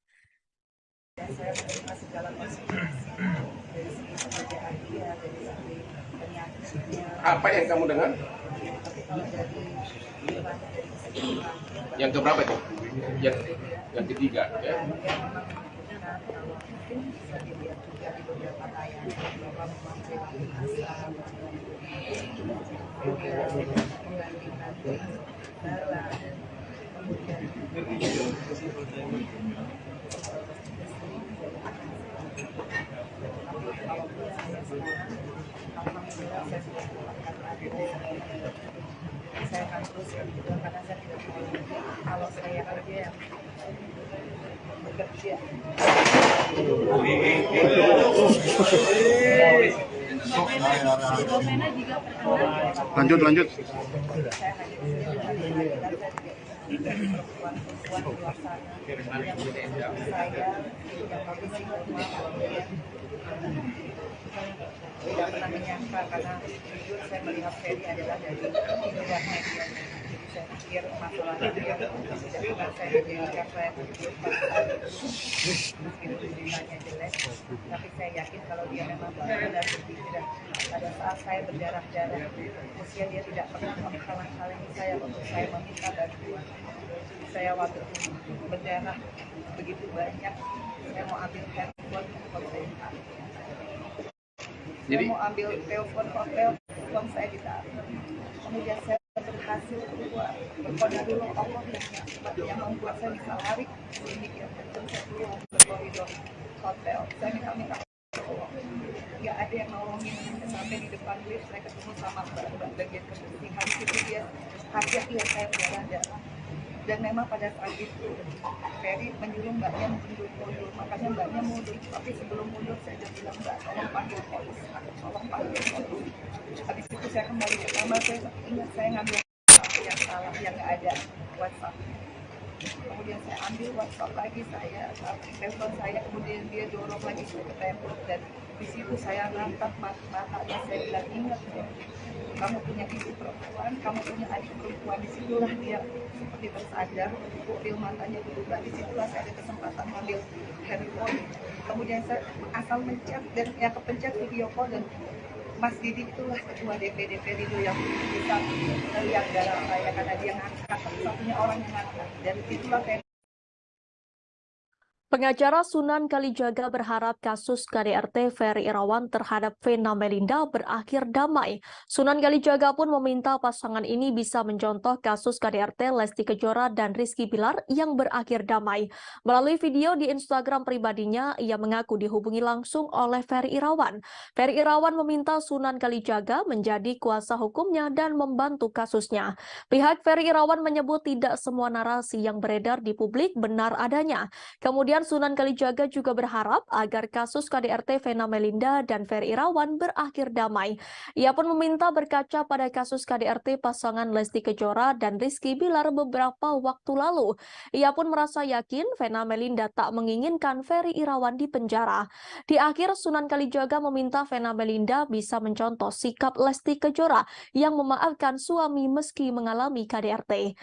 Speaker 4: Saya terima segala konsultasi dari segi pekerjaan dia, dari segi penyakitnya.
Speaker 3: Apa yang kamu dengar?
Speaker 4: Tapi kalau dari
Speaker 3: Yang keberapa itu? Yang ketiga. Ya.
Speaker 4: memang benar kalau mungkin bisa dilihat juga di beberapa tayangan bahwa memang memang asal penggantian barang, kemudian kalaupun saya sekarang, alhamdulillah saya sudah mendapatkan lagi. Saya akan teruskan juga karena saya tidak mau kalau saya kerja yang bekerja.
Speaker 12: Lanjut.
Speaker 4: Saya hanya perempuan-perempuan di luar sana yang saya yang kondisi rumah tidak pernah menyangka karena jujur saya melihat Ferry adalah dari luar media. Saya pikir masalahnya dia bukan saya jadikan saya meskipun beritanya jelek, tapi saya yakin kalau dia memang benar-benar berpikiran pada saat saya berdarah-darah usia dia tidak pernah menghalang-halangi saya untuk saya meminta bantuan. Saya waktu berdarah begitu banyak, saya mau ambil handphone hotel, saya mau ambil telepon hotel, uang saya ditaruh. Kemudian saya berhasil keluar, berkona dulu Allah yang membuat saya bisa lari sedikit, dan saya keluar ke koridor hotel. Saya minta tolong, nggak ada yang nolongin. Sampai di depan lift saya ketemu sama mbak bagian kebersihan, itu dia kaget lihat saya berdarah. Dan memang pada saat itu Ferry menyuruh mbaknya mundur, makanya mbaknya mundur. Tapi sebelum mundur saya sudah bilang, mbak tolong panggil polisi, tolong panggil polisi. Habis itu saya kembali ke kamar, saya ingat saya ngambil yang salah, yang nggak ada WhatsApp. Kemudian saya ambil WhatsApp lagi, saya telepon saya, kemudian dia dorong lagi saya ke tembok, dan di situ saya ngangkat matanya, saya bilang, ingat ya, kamu punya ibu perempuan, kamu punya adik perempuan. Disitulah dia seperti tersadar, pupil matanya berubah. Disitulah saya ada kesempatan ngambil handphone. Kemudian saya asal mencet, dan yang kepencet video call, dan Mas Didi itulah ketua DPD itu yang bisa melihat darah saya karena dia ngangkat, satu-satunya orang yang ngangkat. Dan itulah saya.
Speaker 1: Pengacara Sunan Kalijaga berharap kasus KDRT Ferry Irawan terhadap Vena Melinda berakhir damai. Sunan Kalijaga pun meminta pasangan ini bisa mencontoh kasus KDRT Lesti Kejora dan Rizky Bilar yang berakhir damai. Melalui video di Instagram pribadinya, ia mengaku dihubungi langsung oleh Ferry Irawan. Ferry Irawan meminta Sunan Kalijaga menjadi kuasa hukumnya dan membantu kasusnya. Pihak Ferry Irawan menyebut tidak semua narasi yang beredar di publik benar adanya. Kemudian Sunan Kalijaga juga berharap agar kasus KDRT Vena Melinda dan Ferry Irawan berakhir damai. Ia pun meminta berkaca pada kasus KDRT pasangan Lesti Kejora dan Rizky Bilar beberapa waktu lalu. Ia pun merasa yakin Vena Melinda tak menginginkan Ferry Irawan di penjara. Di akhir, Sunan Kalijaga meminta Vena Melinda bisa mencontoh sikap Lesti Kejora yang memaafkan suami meski mengalami KDRT.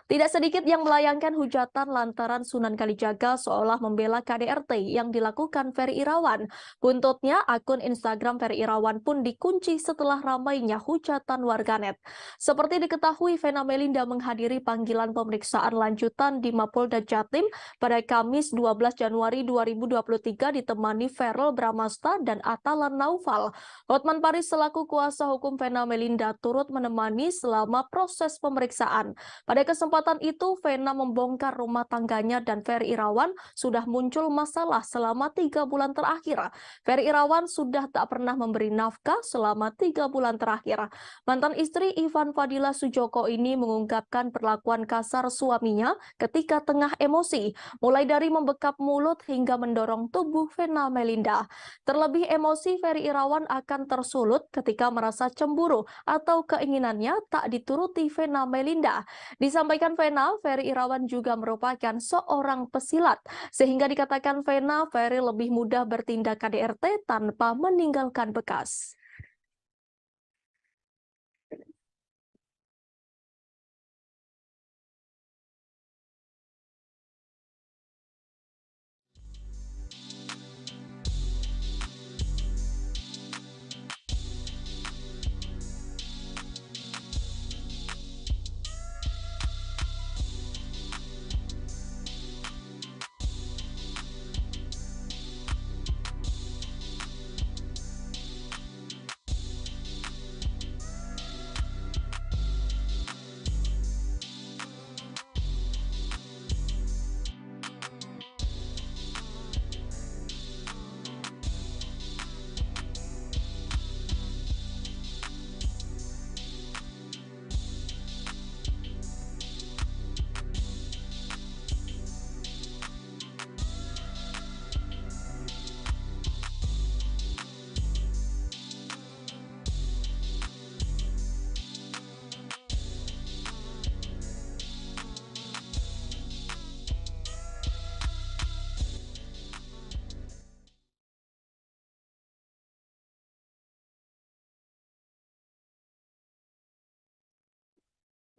Speaker 1: Tidak sedikit yang melayangkan hujatan lantaran Sunan Kalijaga seolah membela KDRT yang dilakukan Ferry Irawan. Buntutnya, akun Instagram Ferry Irawan pun dikunci setelah ramainya hujatan warganet. Seperti diketahui, Vena Melinda menghadiri panggilan pemeriksaan lanjutan di Mapolda Jatim pada Kamis 12 Januari 2023 ditemani Verrel Bramasta dan Atalan Naufal. Hotman Paris selaku kuasa hukum Vena Melinda turut menemani selama proses pemeriksaan. Pada kesempatan itu, Vena membongkar rumah tangganya dan Ferry Irawan sudah muncul masalah selama 3 bulan terakhir. Ferry Irawan sudah tak pernah memberi nafkah selama 3 bulan terakhir. Mantan istri Ivan Fadila Sujoko ini mengungkapkan perlakuan kasar suaminya ketika tengah emosi, mulai dari membekap mulut hingga mendorong tubuh Vena Melinda. Terlebih emosi Ferry Irawan akan tersulut ketika merasa cemburu atau keinginannya tak dituruti Vena Melinda. Disampaikan Vena, Ferry Irawan juga merupakan seorang pesilat, sehingga dikatakan Vena, Ferry lebih mudah bertindak KDRT tanpa meninggalkan bekas.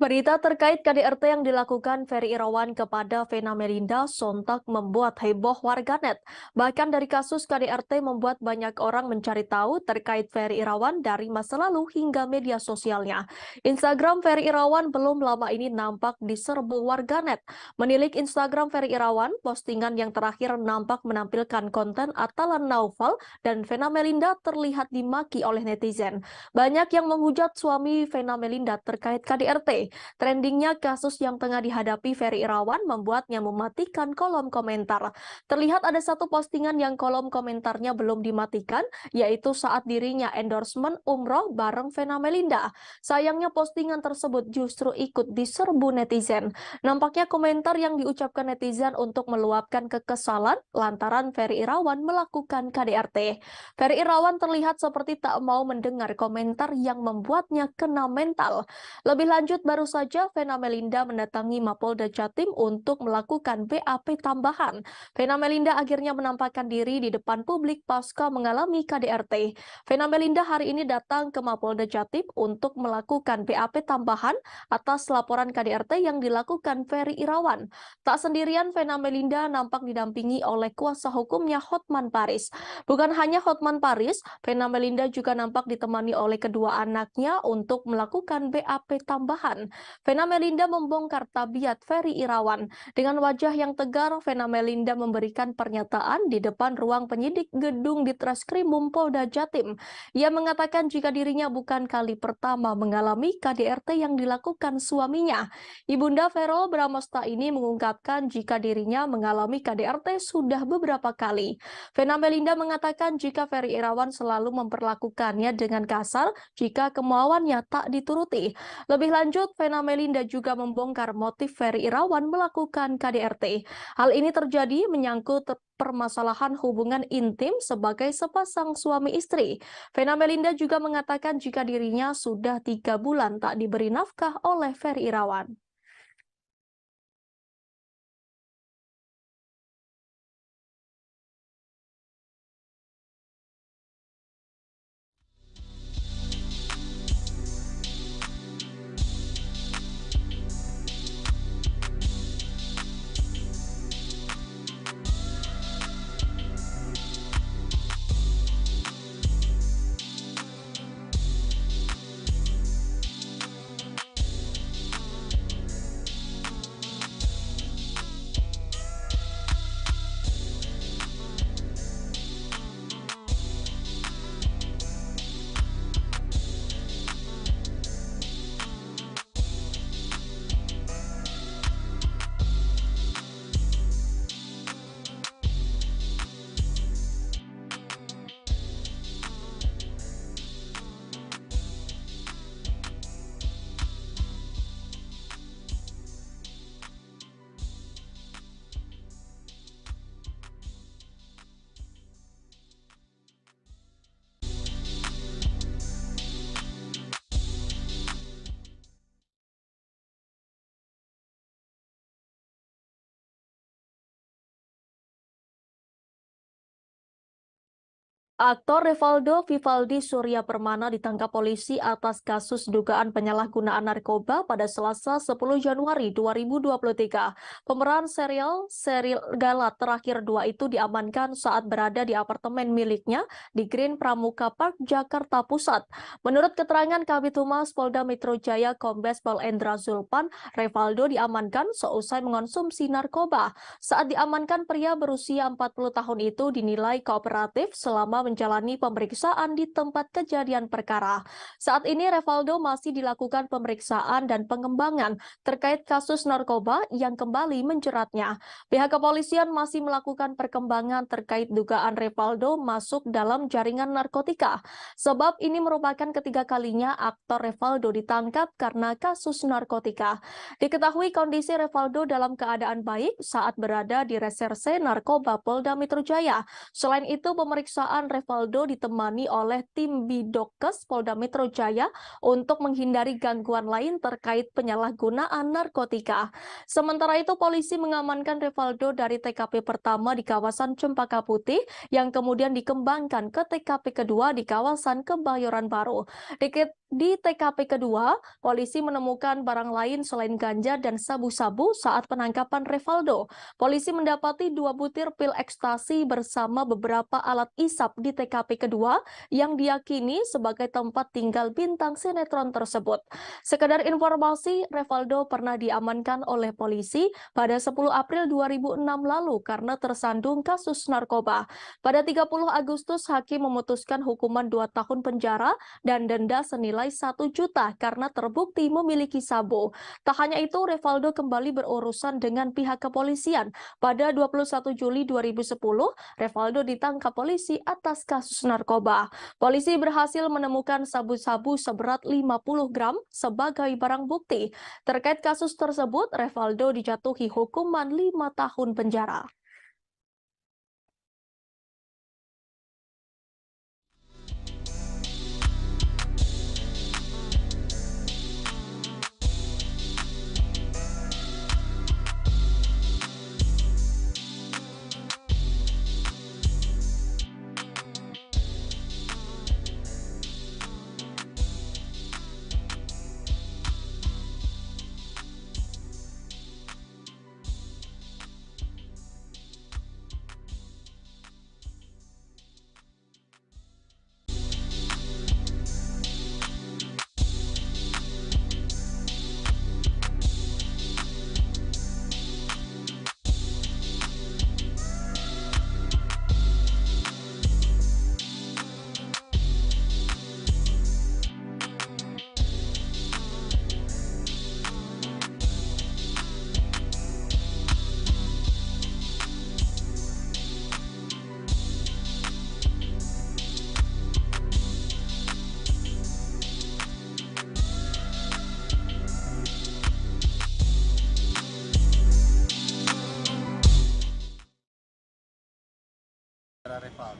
Speaker 1: Berita terkait KDRT yang dilakukan Ferry Irawan kepada Vena Melinda sontak membuat heboh warganet. Bahkan dari kasus KDRT membuat banyak orang mencari tahu terkait Ferry Irawan dari masa lalu hingga media sosialnya. Instagram Ferry Irawan belum lama ini nampak diserbu warganet. Menilik Instagram Ferry Irawan, postingan yang terakhir nampak menampilkan konten Atalan Naufal dan Vena Melinda terlihat dimaki oleh netizen. Banyak yang menghujat suami Vena Melinda terkait KDRT. Trendingnya kasus yang tengah dihadapi Ferry Irawan membuatnya mematikan kolom komentar. Terlihat ada satu postingan yang kolom komentarnya belum dimatikan, yaitu saat dirinya endorsement umroh bareng Vena Melinda. Sayangnya postingan tersebut justru ikut diserbu netizen. Nampaknya komentar yang diucapkan netizen untuk meluapkan kekesalan lantaran Ferry Irawan melakukan KDRT. Ferry Irawan terlihat seperti tak mau mendengar komentar yang membuatnya kena mental. Lebih lanjut, baru saja Vena Melinda mendatangi Mapolda Jatim untuk melakukan BAP tambahan. Vena Melinda akhirnya menampakkan diri di depan publik pasca mengalami KDRT. Vena Melinda hari ini datang ke Mapolda Jatim untuk melakukan BAP tambahan atas laporan KDRT yang dilakukan Ferry Irawan. Tak sendirian, Vena Melinda nampak didampingi oleh kuasa hukumnya Hotman Paris. Bukan hanya Hotman Paris, Vena Melinda juga nampak ditemani oleh kedua anaknya untuk melakukan BAP tambahan. Irawan. Vena Melinda membongkar tabiat Ferry Irawan. Dengan wajah yang tegar, Vena Melinda memberikan pernyataan di depan ruang penyidik gedung Ditreskrimum Polda Jatim. Ia mengatakan jika dirinya bukan kali pertama mengalami KDRT yang dilakukan suaminya. Ibunda Verrel Bramasta ini mengungkapkan jika dirinya mengalami KDRT sudah beberapa kali. Vena Melinda mengatakan jika Ferry Irawan selalu memperlakukannya dengan kasar jika kemauannya tak dituruti. Lebih lanjut, Vena Melinda juga membongkar motif Ferry Irawan melakukan KDRT. Hal ini terjadi menyangkut permasalahan hubungan intim sebagai sepasang suami istri. Vena Melinda juga mengatakan jika dirinya sudah 3 bulan tak diberi nafkah oleh Ferry Irawan. Aktor Revaldo Vivaldi Surya Permana ditangkap polisi atas kasus dugaan penyalahgunaan narkoba pada Selasa 10 Januari 2023. Pemeran serial Serigala terakhir 2 itu diamankan saat berada di apartemen miliknya di Green Pramuka Park, Jakarta Pusat. Menurut keterangan Kabid Humas Polda Metro Jaya Kombes Pol Endra Zulpan, Revaldo diamankan seusai mengonsumsi narkoba. Saat diamankan, pria berusia 40 tahun itu dinilai kooperatif selama menjalani pemeriksaan di tempat kejadian perkara. Saat ini Revaldo masih dilakukan pemeriksaan dan pengembangan terkait kasus narkoba yang kembali menjeratnya. Pihak kepolisian masih melakukan perkembangan terkait dugaan Revaldo masuk dalam jaringan narkotika. Sebab ini merupakan ketiga kalinya aktor Revaldo ditangkap karena kasus narkotika. Diketahui kondisi Revaldo dalam keadaan baik saat berada di Reserse Narkoba Polda Metro Jaya. Selain itu, pemeriksaan Revaldo ditemani oleh tim Bidokes Polda Metro Jaya untuk menghindari gangguan lain terkait penyalahgunaan narkotika. Sementara itu, polisi mengamankan Revaldo dari TKP pertama di kawasan Cempaka Putih yang kemudian dikembangkan ke TKP kedua di kawasan Kebayoran Baru. Di TKP kedua, polisi menemukan barang lain selain ganja dan sabu-sabu saat penangkapan Revaldo. Polisi mendapati 2 butir pil ekstasi bersama beberapa alat isap di TKP kedua yang diyakini sebagai tempat tinggal bintang sinetron tersebut. Sekedar informasi, Revaldo pernah diamankan oleh polisi pada 10 April 2006 lalu karena tersandung kasus narkoba. Pada 30 Agustus, hakim memutuskan hukuman 2 tahun penjara dan denda senilai 1 juta karena terbukti memiliki sabu. Tak hanya itu, Revaldo kembali berurusan dengan pihak kepolisian. Pada 21 Juli 2010, Revaldo ditangkap polisi atas kasus narkoba. Polisi berhasil menemukan sabu-sabu seberat 50 gram sebagai barang bukti. Terkait kasus tersebut, Revaldo dijatuhi hukuman 5 tahun penjara.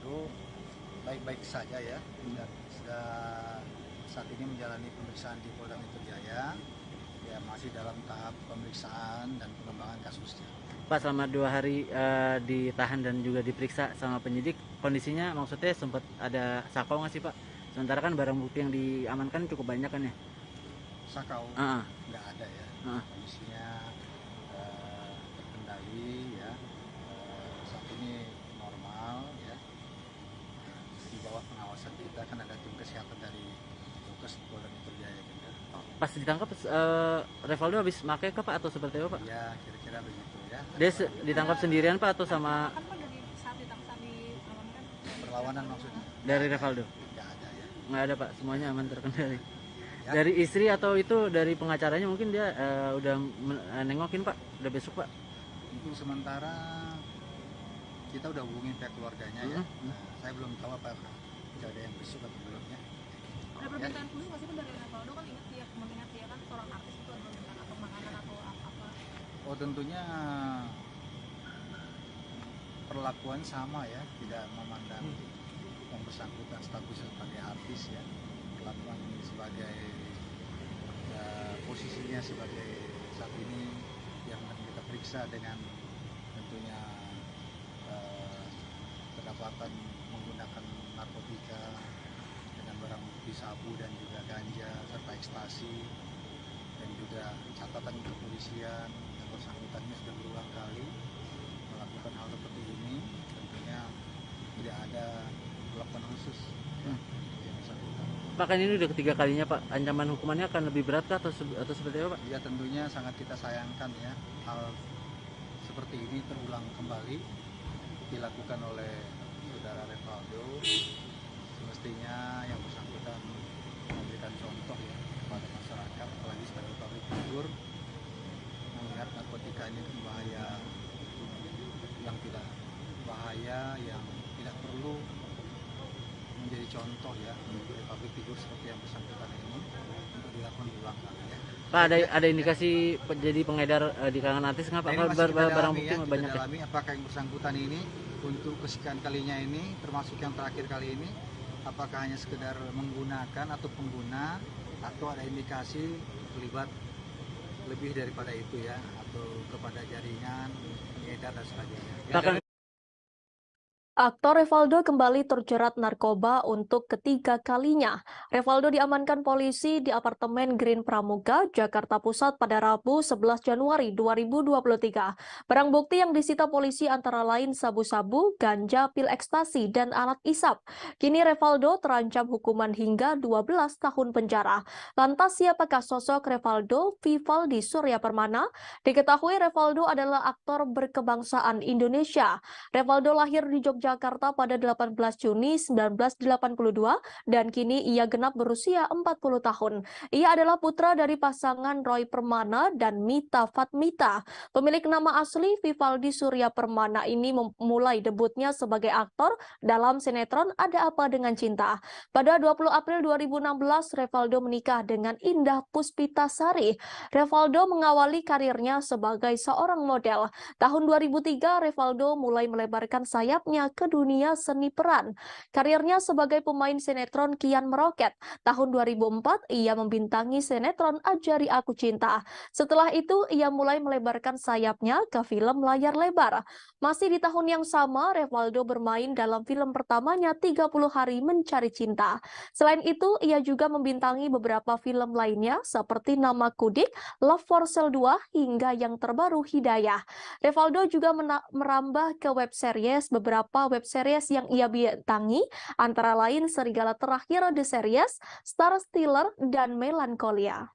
Speaker 5: Revaldo baik-baik saja ya, dan sudah saat ini menjalani pemeriksaan di Polda Metro Jaya, ya masih dalam tahap pemeriksaan dan pengembangan kasusnya.
Speaker 6: Pak, selama 2 hari ditahan dan juga diperiksa sama penyidik, kondisinya maksudnya sempat ada sakau nggak sih Pak? Sementara kan barang bukti yang diamankan cukup banyak kan ya?
Speaker 5: Sakau nggak ada ya, kondisinya terkendali ya, saat ini normal ya, di bawah pengawasan kita kan ada tim kesehatan dari Dokes Polda Metro Jaya juga.
Speaker 6: Pas ditangkap Revaldo habis pakai kah Pak atau seperti apa Pak?
Speaker 5: Ya kira-kira begitu ya.
Speaker 6: Dia ditangkap sendirian Pak atau sama?
Speaker 7: Kan Pak dari saat ditangkap diamankan
Speaker 5: Perlawanan maksudnya?
Speaker 6: Dari Revaldo?
Speaker 5: Nggak ada ya.
Speaker 6: Nggak ada Pak, semuanya aman terkendali.
Speaker 5: Ya.
Speaker 6: Dari istri atau itu dari pengacaranya mungkin dia udah nengokin Pak, udah besok Pak?
Speaker 5: Untuk sementara kita udah hubungin pihak keluarganya ya. Nah, saya belum tahu apa ada yang besok atau belum ya.
Speaker 7: ada permintaan khusus nggak sih Pak dari Revaldo, kan ingat dia mengingat dia kan seorang artis, itu ada permintaan atau makanan atau apa?
Speaker 5: Oh tentunya perlakuan sama ya, tidak memandang yang bersangkutan statusnya sebagai artis ya, perlakuan sebagai posisinya sebagai saat ini yang kita periksa dengan tentunya kedapatan menggunakan narkotika dengan barang bukti sabu dan juga ganja serta ekstasi, dan juga catatan kepolisian yang bersangkutannya sudah berulang kali melakukan hal seperti ini, tentunya tidak ada perlakuan khusus ya, yang bersangkutan.
Speaker 6: Pak, kan ini udah ketiga kalinya Pak, ancaman hukumannya akan lebih berat kah atau seperti apa Pak?
Speaker 5: Ya tentunya sangat kita sayangkan ya, hal seperti ini terulang kembali dilakukan oleh saudara Revaldo. Semestinya yang bersangkutan memberikan contoh ya kepada masyarakat, apalagi sebagai public figure, mengingat narkotika ini bahaya, yang tidak perlu menjadi contoh ya untuk public figure seperti yang bersangkutan ini untuk dilakukan berulang kali ya.
Speaker 6: Pak, ada indikasi jadi pengedar di kalangan artis nggak Pak? Barang bukti
Speaker 5: ya,
Speaker 6: banyak
Speaker 5: dalami apakah yang bersangkutan ini untuk kesekian kalinya ini, termasuk yang terakhir kali ini, apakah hanya sekedar menggunakan atau pengguna, atau ada indikasi terlibat lebih daripada itu ya, atau kepada jaringan pengedar dan sebagainya ya.
Speaker 1: Aktor Revaldo kembali terjerat narkoba untuk ketiga kalinya. Revaldo diamankan polisi di apartemen Green Pramuka, Jakarta Pusat pada Rabu 11 Januari 2023. Barang bukti yang disita polisi antara lain sabu-sabu, ganja, pil ekstasi, dan alat isap. Kini Revaldo terancam hukuman hingga 12 tahun penjara. Lantas siapakah sosok Revaldo Vivaldi Surya Permana? Diketahui Revaldo adalah aktor berkebangsaan Indonesia. Revaldo lahir di Jakarta pada 18 Juni 1982 dan kini ia genap berusia 40 tahun. Ia adalah putra dari pasangan Roy Permana dan Mita Fatmita. Pemilik nama asli Vivaldi Surya Permana ini memulai debutnya sebagai aktor dalam sinetron Ada Apa Dengan Cinta. Pada 20 April 2016, Revaldo menikah dengan Indah Puspitasari. Revaldo mengawali karirnya sebagai seorang model. Tahun 2003, Revaldo mulai melebarkan sayapnya ke dunia seni peran. Karirnya sebagai pemain sinetron kian meroket. Tahun 2004, ia membintangi sinetron Ajari Aku Cinta. Setelah itu, ia mulai melebarkan sayapnya ke film layar lebar. Masih di tahun yang sama, Revaldo bermain dalam film pertamanya 30 Hari Mencari Cinta. Selain itu, ia juga membintangi beberapa film lainnya seperti Nama Kudik, Love for Sale 2, hingga yang terbaru Hidayah. Revaldo juga merambah ke web series beberapa web series yang ia bintangi, antara lain Serigala Terakhir The Series, Star Stealer, dan Melancholia.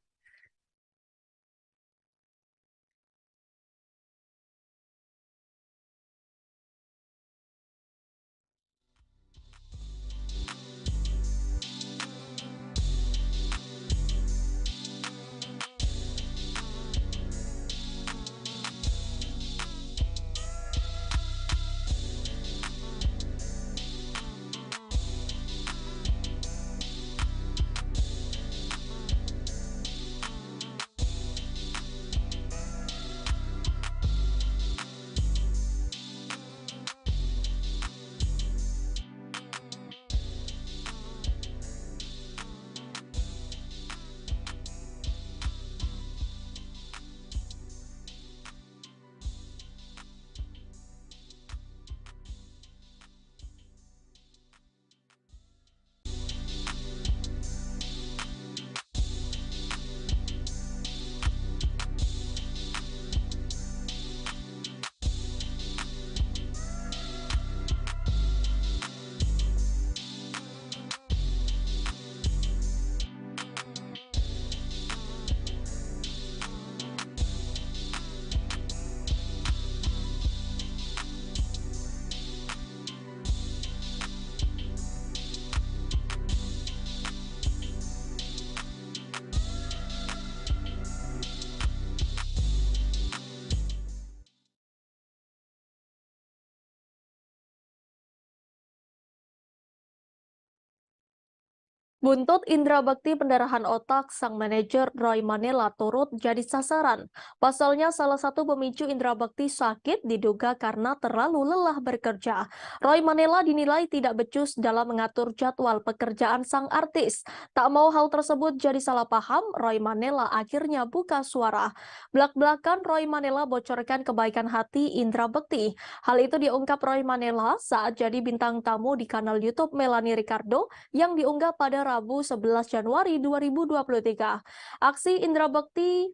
Speaker 1: Buntut indra bekti pendarahan otak, sang manajer Roy Manela turut jadi sasaran. Pasalnya salah satu pemicu indra bekti sakit diduga karena terlalu lelah bekerja. Roy Manela dinilai tidak becus dalam mengatur jadwal pekerjaan sang artis. Tak mau hal tersebut jadi salah paham, Roy Manela akhirnya buka suara. Belak-belakan Roy Manela bocorkan kebaikan hati indra bekti. Hal itu diungkap Roy Manela saat jadi bintang tamu di kanal YouTube Melanie Ricardo yang diunggah pada Rabu 11 Januari 2023. Aksi Indra Bekti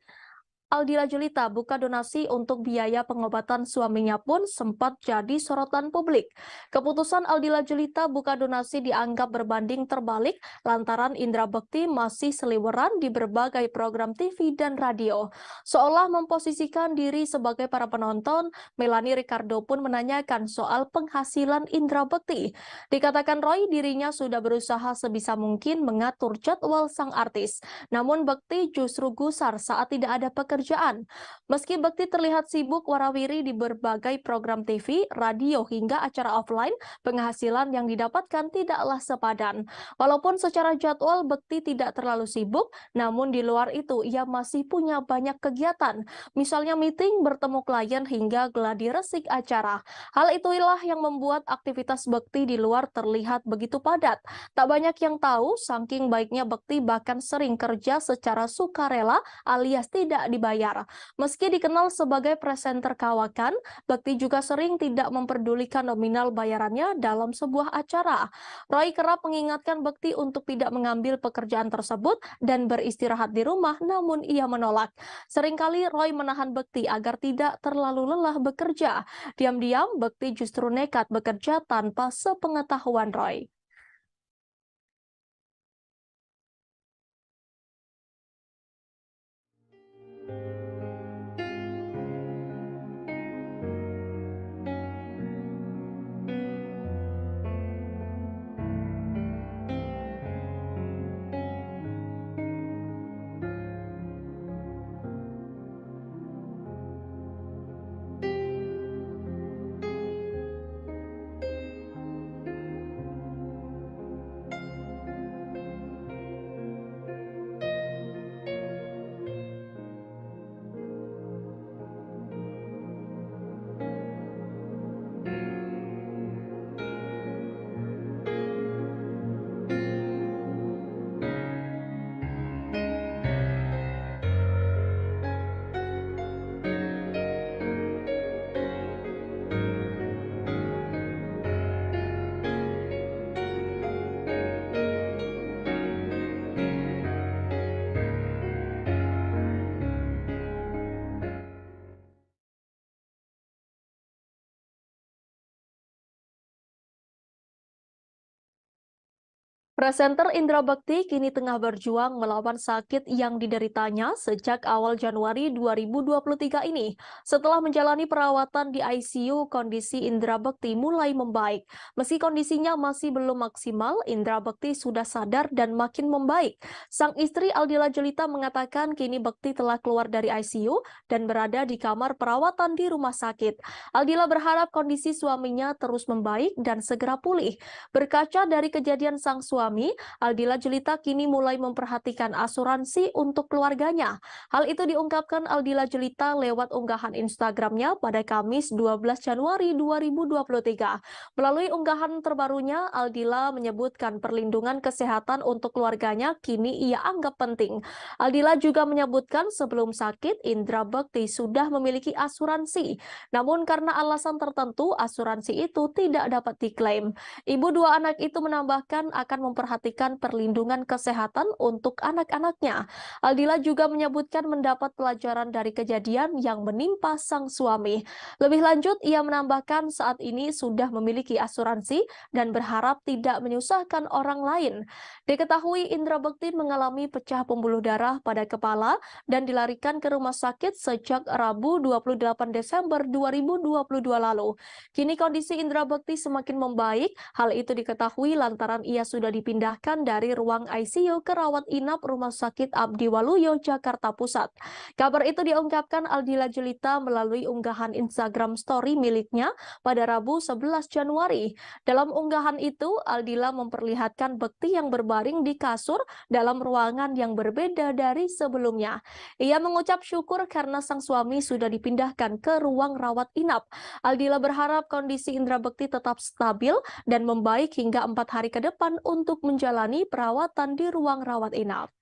Speaker 1: Aldila Julita buka donasi untuk biaya pengobatan suaminya pun sempat jadi sorotan publik. Keputusan Aldila Julita buka donasi dianggap berbanding terbalik lantaran Indra Bekti masih seliweran di berbagai program TV dan radio. Seolah memposisikan diri sebagai para penonton, Melanie Ricardo pun menanyakan soal penghasilan Indra Bekti. Dikatakan Roy dirinya sudah berusaha sebisa mungkin mengatur jadwal sang artis. Namun Bekti justru gusar saat tidak ada pekerjaan. Meski Bekti terlihat sibuk warawiri di berbagai program TV, radio hingga acara offline, penghasilan yang didapatkan tidaklah sepadan. Walaupun secara jadwal Bekti tidak terlalu sibuk, namun di luar itu ia masih punya banyak kegiatan. Misalnya meeting, bertemu klien hingga gladi resik acara. Hal itulah yang membuat aktivitas Bekti di luar terlihat begitu padat. Tak banyak yang tahu, saking baiknya Bekti bahkan sering kerja secara sukarela alias tidak dibayar. Meski dikenal sebagai presenter kawakan, Bekti juga sering tidak memperdulikan nominal bayarannya dalam sebuah acara. Roy kerap mengingatkan Bekti untuk tidak mengambil pekerjaan tersebut dan beristirahat di rumah, namun ia menolak. Seringkali Roy menahan Bekti agar tidak terlalu lelah bekerja. Diam-diam, Bekti justru nekat bekerja tanpa sepengetahuan Roy. Presenter Indra Bekti kini tengah berjuang melawan sakit yang dideritanya sejak awal Januari 2023 ini. Setelah menjalani perawatan di ICU, kondisi Indra Bekti mulai membaik. Meski kondisinya masih belum maksimal, Indra Bekti sudah sadar dan makin membaik. Sang istri Aldila Julita mengatakan kini Bekti telah keluar dari ICU dan berada di kamar perawatan di rumah sakit. Aldila berharap kondisi suaminya terus membaik dan segera pulih. Berkaca dari kejadian sang suami, Aldila Julita kini mulai memperhatikan asuransi untuk keluarganya. Hal itu diungkapkan Aldila Julita lewat unggahan Instagramnya pada Kamis 12 Januari 2023. Melalui unggahan terbarunya, Aldila menyebutkan perlindungan kesehatan untuk keluarganya kini ia anggap penting. Aldila juga menyebutkan sebelum sakit, Indra Bekti sudah memiliki asuransi. Namun karena alasan tertentu, asuransi itu tidak dapat diklaim. Ibu dua anak itu menambahkan akan memperhatikan perlindungan kesehatan untuk anak-anaknya. Aldila juga menyebutkan mendapat pelajaran dari kejadian yang menimpa sang suami. Lebih lanjut, ia menambahkan saat ini sudah memiliki asuransi dan berharap tidak menyusahkan orang lain. Diketahui Indra Bekti mengalami pecah pembuluh darah pada kepala dan dilarikan ke rumah sakit sejak Rabu 28 Desember 2022 lalu. Kini kondisi Indra Bekti semakin membaik. Hal itu diketahui lantaran ia sudah dipindahkan dipindahkan dari ruang ICU ke rawat inap Rumah Sakit Abdi Waluyo, Jakarta Pusat. Kabar itu diungkapkan Aldila Jelita melalui unggahan Instagram Story miliknya pada Rabu 11 Januari. Dalam unggahan itu, Aldila memperlihatkan bekti yang berbaring di kasur dalam ruangan yang berbeda dari sebelumnya. Ia mengucap syukur karena sang suami sudah dipindahkan ke ruang rawat inap. Aldila berharap kondisi Indra Bekti tetap stabil dan membaik hingga 4 hari ke depan untuk menjalani perawatan di ruang rawat inap.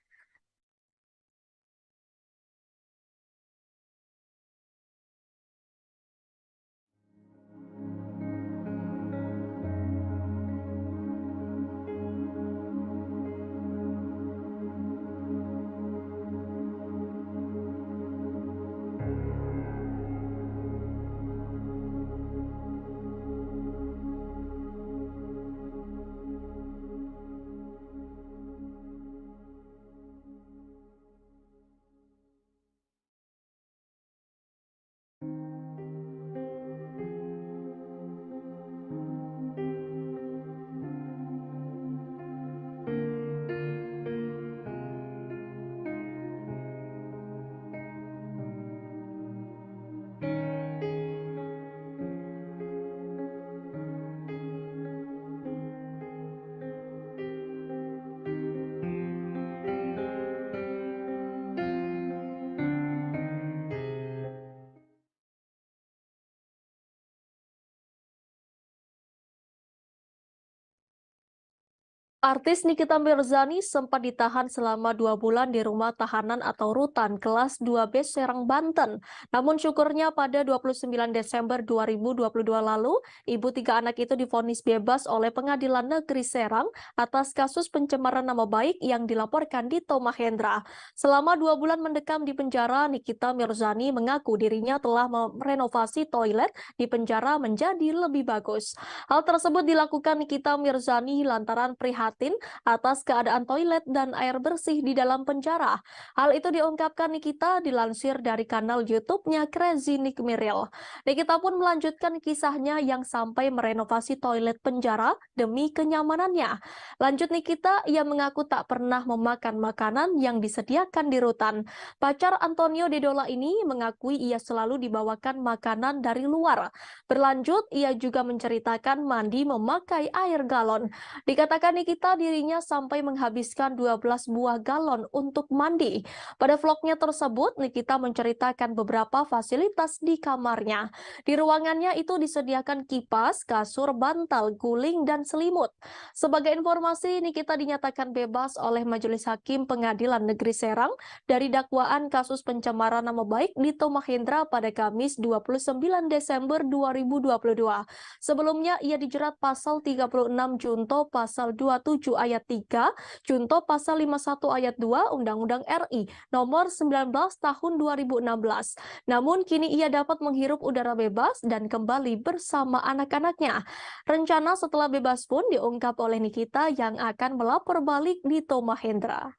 Speaker 1: Artis Nikita Mirzani sempat ditahan selama 2 bulan di rumah tahanan atau rutan kelas 2B Serang, Banten. Namun syukurnya pada 29 Desember 2022 lalu, ibu 3 anak itu divonis bebas oleh Pengadilan Negeri Serang atas kasus pencemaran nama baik yang dilaporkan Dito Mahendra. Selama 2 bulan mendekam di penjara, Nikita Mirzani mengaku dirinya telah merenovasi toilet di penjara menjadi lebih bagus. Hal tersebut dilakukan Nikita Mirzani lantaran prihatin atas keadaan toilet dan air bersih di dalam penjara. Hal itu diungkapkan Nikita dilansir dari kanal YouTube-nya Crazy Nick Miril. Nikita pun melanjutkan kisahnya yang sampai merenovasi toilet penjara demi kenyamanannya. Lanjut Nikita, ia mengaku tak pernah memakan makanan yang disediakan di rutan. Pacar Antonio Dedola ini mengakui ia selalu dibawakan makanan dari luar. Berlanjut, ia juga menceritakan mandi memakai air galon. Dikatakan Nikita dirinya sampai menghabiskan 12 buah galon untuk mandi. Pada vlognya tersebut, Nikita menceritakan beberapa fasilitas di kamarnya. Di ruangannya itu disediakan kipas, kasur, bantal, guling, dan selimut. Sebagai informasi, Nikita dinyatakan bebas oleh Majelis Hakim Pengadilan Negeri Serang dari dakwaan kasus pencemaran nama baik Dito Mahendra pada Kamis 29 Desember 2022. Sebelumnya, ia dijerat pasal 36 Junto pasal 27 ayat 3, Junto pasal 51 ayat 2 Undang-Undang RI nomor 19 tahun 2016. Namun kini ia dapat menghirup udara bebas dan kembali bersama anak-anaknya. Rencana setelah bebas pun diungkap oleh Nikita yang akan melapor balik Dito Mahendra.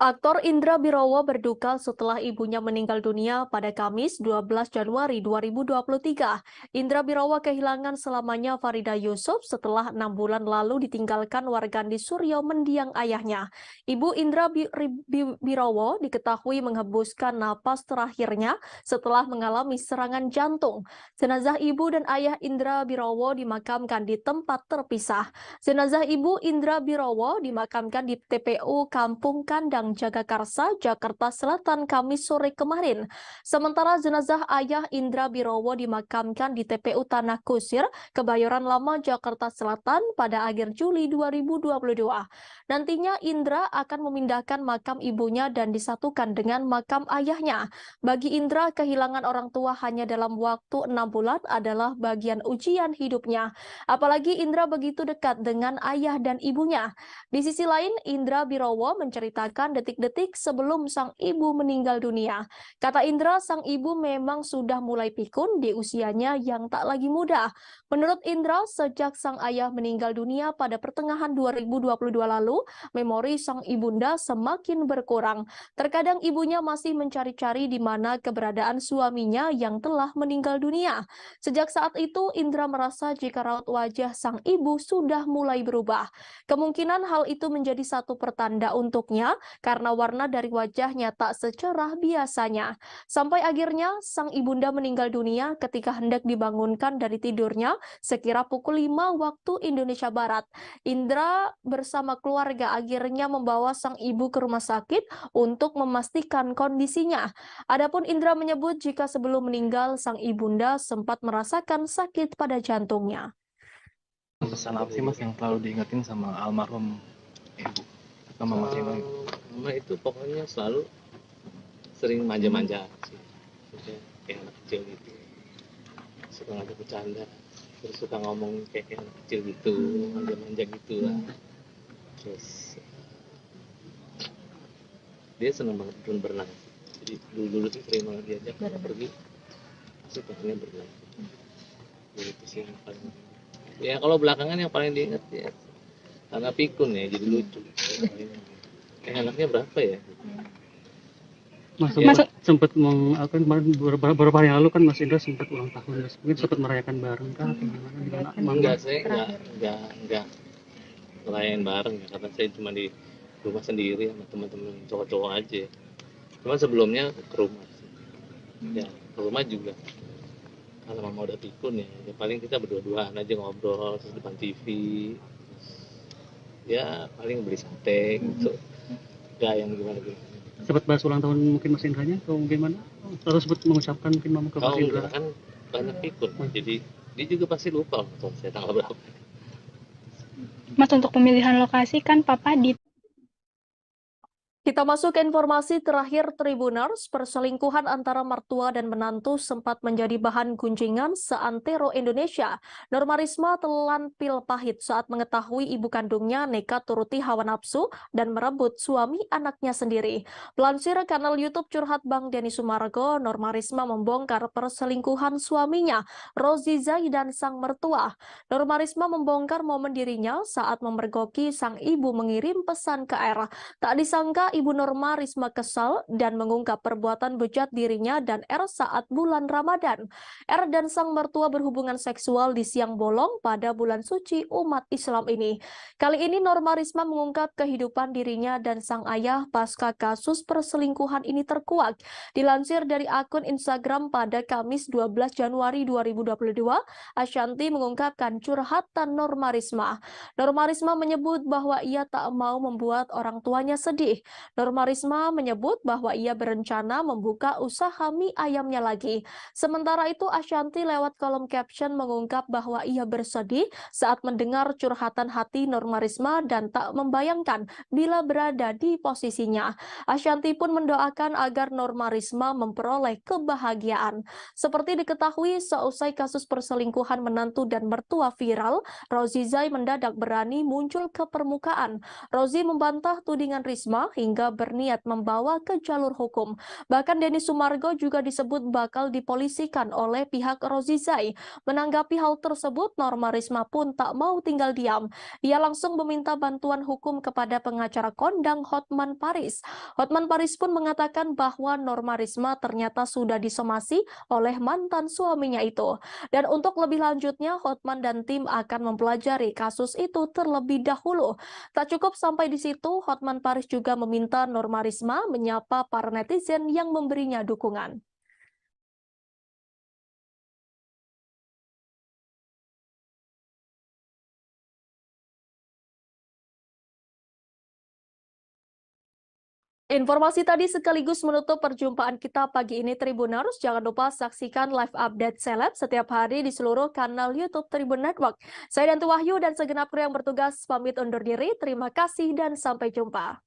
Speaker 1: Aktor Indra Birowo berduka setelah ibunya meninggal dunia pada Kamis 12 Januari 2023. Indra Birowo kehilangan selamanya Farida Yusuf setelah 6 bulan lalu ditinggalkan warga di Suryo mendiang ayahnya. Ibu Indra Birowo diketahui menghembuskan napas terakhirnya setelah mengalami serangan jantung. Jenazah ibu dan ayah Indra Birowo dimakamkan di tempat terpisah. Jenazah ibu Indra Birowo dimakamkan di TPU Kampung Kandang Jagakarsa, Jakarta Selatan, Kamis sore kemarin. Sementara jenazah ayah Indra Birowo dimakamkan di TPU Tanah Kusir, Kebayoran Lama, Jakarta Selatan pada akhir Juli 2022. Nantinya Indra akan memindahkan makam ibunya dan disatukan dengan makam ayahnya. Bagi Indra, kehilangan orang tua hanya dalam waktu 6 bulan adalah bagian ujian hidupnya. Apalagi Indra begitu dekat dengan ayah dan ibunya. Di sisi lain, Indra Birowo menceritakan detik-detik sebelum sang ibu meninggal dunia. Kata Indra, sang ibu memang sudah mulai pikun di usianya yang tak lagi muda. Menurut Indra, sejak sang ayah meninggal dunia pada pertengahan 2022 lalu, memori sang ibunda semakin berkurang. Terkadang ibunya masih mencari-cari di mana keberadaan suaminya yang telah meninggal dunia. Sejak saat itu, Indra merasa jika raut wajah sang ibu sudah mulai berubah. Kemungkinan hal itu menjadi satu pertanda untuknya karena warna dari wajahnya tak secerah biasanya. Sampai akhirnya sang ibunda meninggal dunia ketika hendak dibangunkan dari tidurnya sekira pukul 5 waktu Indonesia Barat. Indra bersama keluarga akhirnya membawa sang ibu ke rumah sakit untuk memastikan kondisinya. Adapun Indra menyebut jika sebelum meninggal sang ibunda sempat merasakan sakit pada jantungnya.
Speaker 8: Pesan apa sih Mas yang selalu diingetin sama almarhum ibu atau Mama Cina?
Speaker 9: Mama itu pokoknya selalu sering manja-manja sih. Maksudnya kayak anak kecil gitu. Suka ngajak bercanda, terus suka ngomong kayak anak kecil gitu, manja-manja gitu lah. Terus dia senang banget berenang. Jadi dulu sih sering banget diajak pergi, sukanya berenang. Jadi itu sih yang paling. Ya kalau belakangan yang paling diingat ya karena pikun ya, jadi lucu. Anaknya berapa ya?
Speaker 10: Mas sempat kemarin beberapa hari yang lalu kan Mas Indra sempat ulang tahun, Mas. Mungkin sempat merayakan bareng kah atau gimana?
Speaker 9: Enggak, saya enggak ngerayain bareng ya, karena saya cuma di rumah sendiri sama teman-teman cowok-cowok aja. Cuma sebelumnya ke rumah sih. Ya, ke rumah juga. Karena Mama udah pikun ya paling kita berdua-duaan aja ngobrol terus depan TV. Ya paling beli sate gitu. Enggak yang gimana-gimana.
Speaker 10: Sempat bahas ulang tahun mungkin Mas Indranya atau gimana? Atau sempat mengucapkan mungkin Mama ke Mas Indra?
Speaker 9: Kan banyak pikun, jadi dia juga pasti lupa saya tanggal berapa.
Speaker 11: Mas, untuk pemilihan lokasi kan Papa di
Speaker 1: Kita masuk ke informasi terakhir Tribuners. Perselingkuhan antara mertua dan menantu sempat menjadi bahan gunjingan seantero Indonesia. Norma Risma telan pil pahit saat mengetahui ibu kandungnya nekat turuti hawa nafsu dan merebut suami anaknya sendiri. Pelansir kanal YouTube Curhat Bang Denny Sumargo, Norma Risma membongkar perselingkuhan suaminya, Rozi Zai dan sang mertua. Norma Risma membongkar momen dirinya saat memergoki sang ibu mengirim pesan ke R. Tak disangka Ibu Norma Risma kesal dan mengungkap perbuatan bejat dirinya dan R saat bulan Ramadan. R dan sang mertua berhubungan seksual di siang bolong pada bulan suci umat Islam ini. Kali ini Norma Risma mengungkap kehidupan dirinya dan sang ayah pasca kasus perselingkuhan ini terkuak. Dilansir dari akun Instagram pada Kamis 12 Januari 2022, Ashanti mengungkapkan curhatan Norma Risma. Norma Risma menyebut bahwa ia tak mau membuat orang tuanya sedih. Norma Risma menyebut bahwa ia berencana membuka usaha mie ayamnya lagi. Sementara itu, Ashanti lewat kolom caption mengungkap bahwa ia bersedih saat mendengar curhatan hati Norma Risma dan tak membayangkan bila berada di posisinya. Ashanti pun mendoakan agar Norma Risma memperoleh kebahagiaan. Seperti diketahui, seusai kasus perselingkuhan menantu dan mertua viral, Rozi Zai mendadak berani muncul ke permukaan. Rozi membantah tudingan Risma hingga sehingga berniat membawa ke jalur hukum. Bahkan Denny Sumargo juga disebut bakal dipolisikan oleh pihak Rozi Zai. Menanggapi hal tersebut, Norma Risma pun tak mau tinggal diam. Ia langsung meminta bantuan hukum kepada pengacara kondang Hotman Paris. Hotman Paris pun mengatakan bahwa Norma Risma ternyata sudah disomasi oleh mantan suaminya itu. Dan untuk lebih lanjutnya, Hotman dan tim akan mempelajari kasus itu terlebih dahulu. Tak cukup sampai di situ, Hotman Paris juga meminta Norma Risma menyapa para netizen yang memberinya dukungan. Informasi tadi sekaligus menutup perjumpaan kita pagi ini Tribuners. Jangan lupa saksikan live update seleb setiap hari di seluruh kanal YouTube Tribun Network. Saya Danti Wahyu dan segenap kru yang bertugas pamit undur diri. Terima kasih dan sampai jumpa.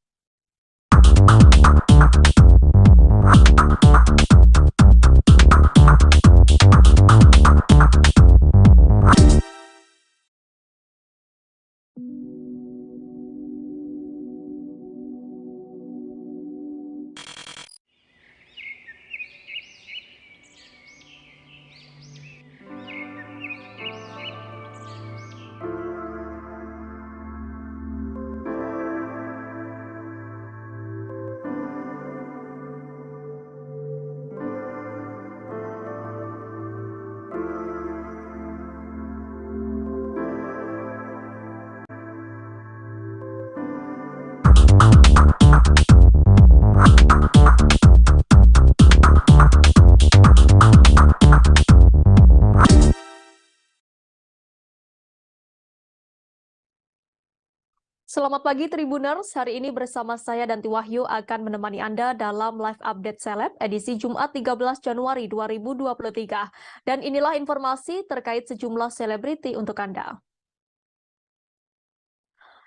Speaker 1: Selamat pagi Tribuners, hari ini bersama saya Danti Wahyu akan menemani Anda dalam live update seleb edisi Jumat 13 Januari 2023. Dan inilah informasi terkait sejumlah selebriti untuk Anda.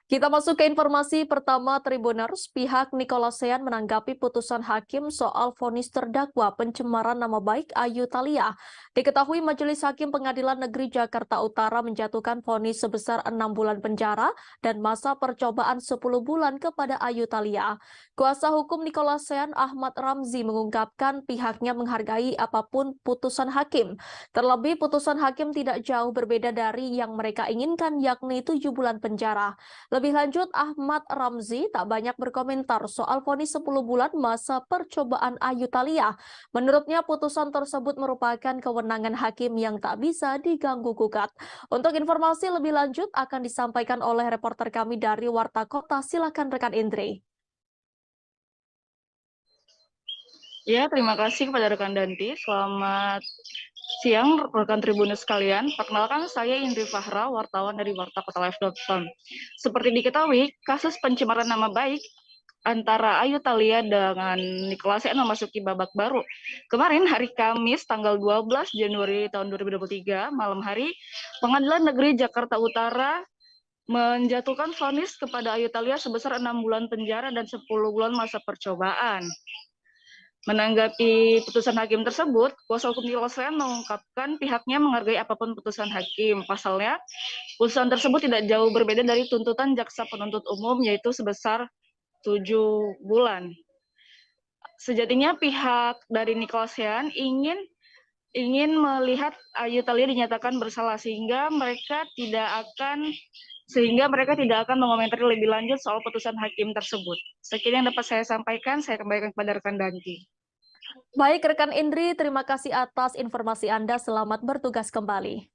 Speaker 1: Kita masuk ke informasi pertama Tribuners. Pihak Nicolasean menanggapi putusan hakim soal vonis terdakwa pencemaran nama baik Ayu Thalia. Diketahui Majelis Hakim Pengadilan Negeri Jakarta Utara menjatuhkan vonis sebesar 6 bulan penjara dan masa percobaan 10 bulan kepada Ayu Thalia. Kuasa hukum Nicolasean Ahmad Ramzi mengungkapkan pihaknya menghargai apapun putusan hakim. Terlebih putusan hakim tidak jauh berbeda dari yang mereka inginkan, yakni 7 bulan penjara. Lebih lanjut, Ahmad Ramzi tak banyak berkomentar soal vonis 10 bulan masa percobaan Ayu Thalia. Menurutnya, putusan tersebut merupakan kewenangan hakim yang tak bisa diganggu-gugat. Untuk informasi lebih lanjut akan disampaikan oleh reporter kami dari Warta Kota. Silakan rekan Indri.
Speaker 2: Ya, terima kasih kepada rekan Danti. Selamat siang, rekan Tribuners sekalian. Perkenalkan, saya Indri Fahra, wartawan dari wartakotalive.com. Seperti diketahui, kasus pencemaran nama baik antara Ayu Thalia dengan Nicolasean memasuki babak baru. Kemarin hari Kamis tanggal 12 Januari tahun 2023 malam hari, Pengadilan Negeri Jakarta Utara menjatuhkan vonis kepada Ayu Thalia sebesar 6 bulan penjara dan 10 bulan masa percobaan. Menanggapi putusan hakim tersebut, kuasa hukum Nicolasean mengungkapkan pihaknya menghargai apapun putusan hakim. Pasalnya, putusan tersebut tidak jauh berbeda dari tuntutan jaksa penuntut umum, yaitu sebesar 7 bulan. Sejatinya pihak dari Nicolasean ingin melihat Ayu Thalia dinyatakan bersalah sehingga mereka tidak akan mengomentari lebih lanjut soal putusan hakim tersebut. Sekian yang dapat saya sampaikan, saya kembalikan kepada rekan Danti.
Speaker 1: Baik rekan Indri, terima kasih atas informasi Anda. Selamat bertugas kembali.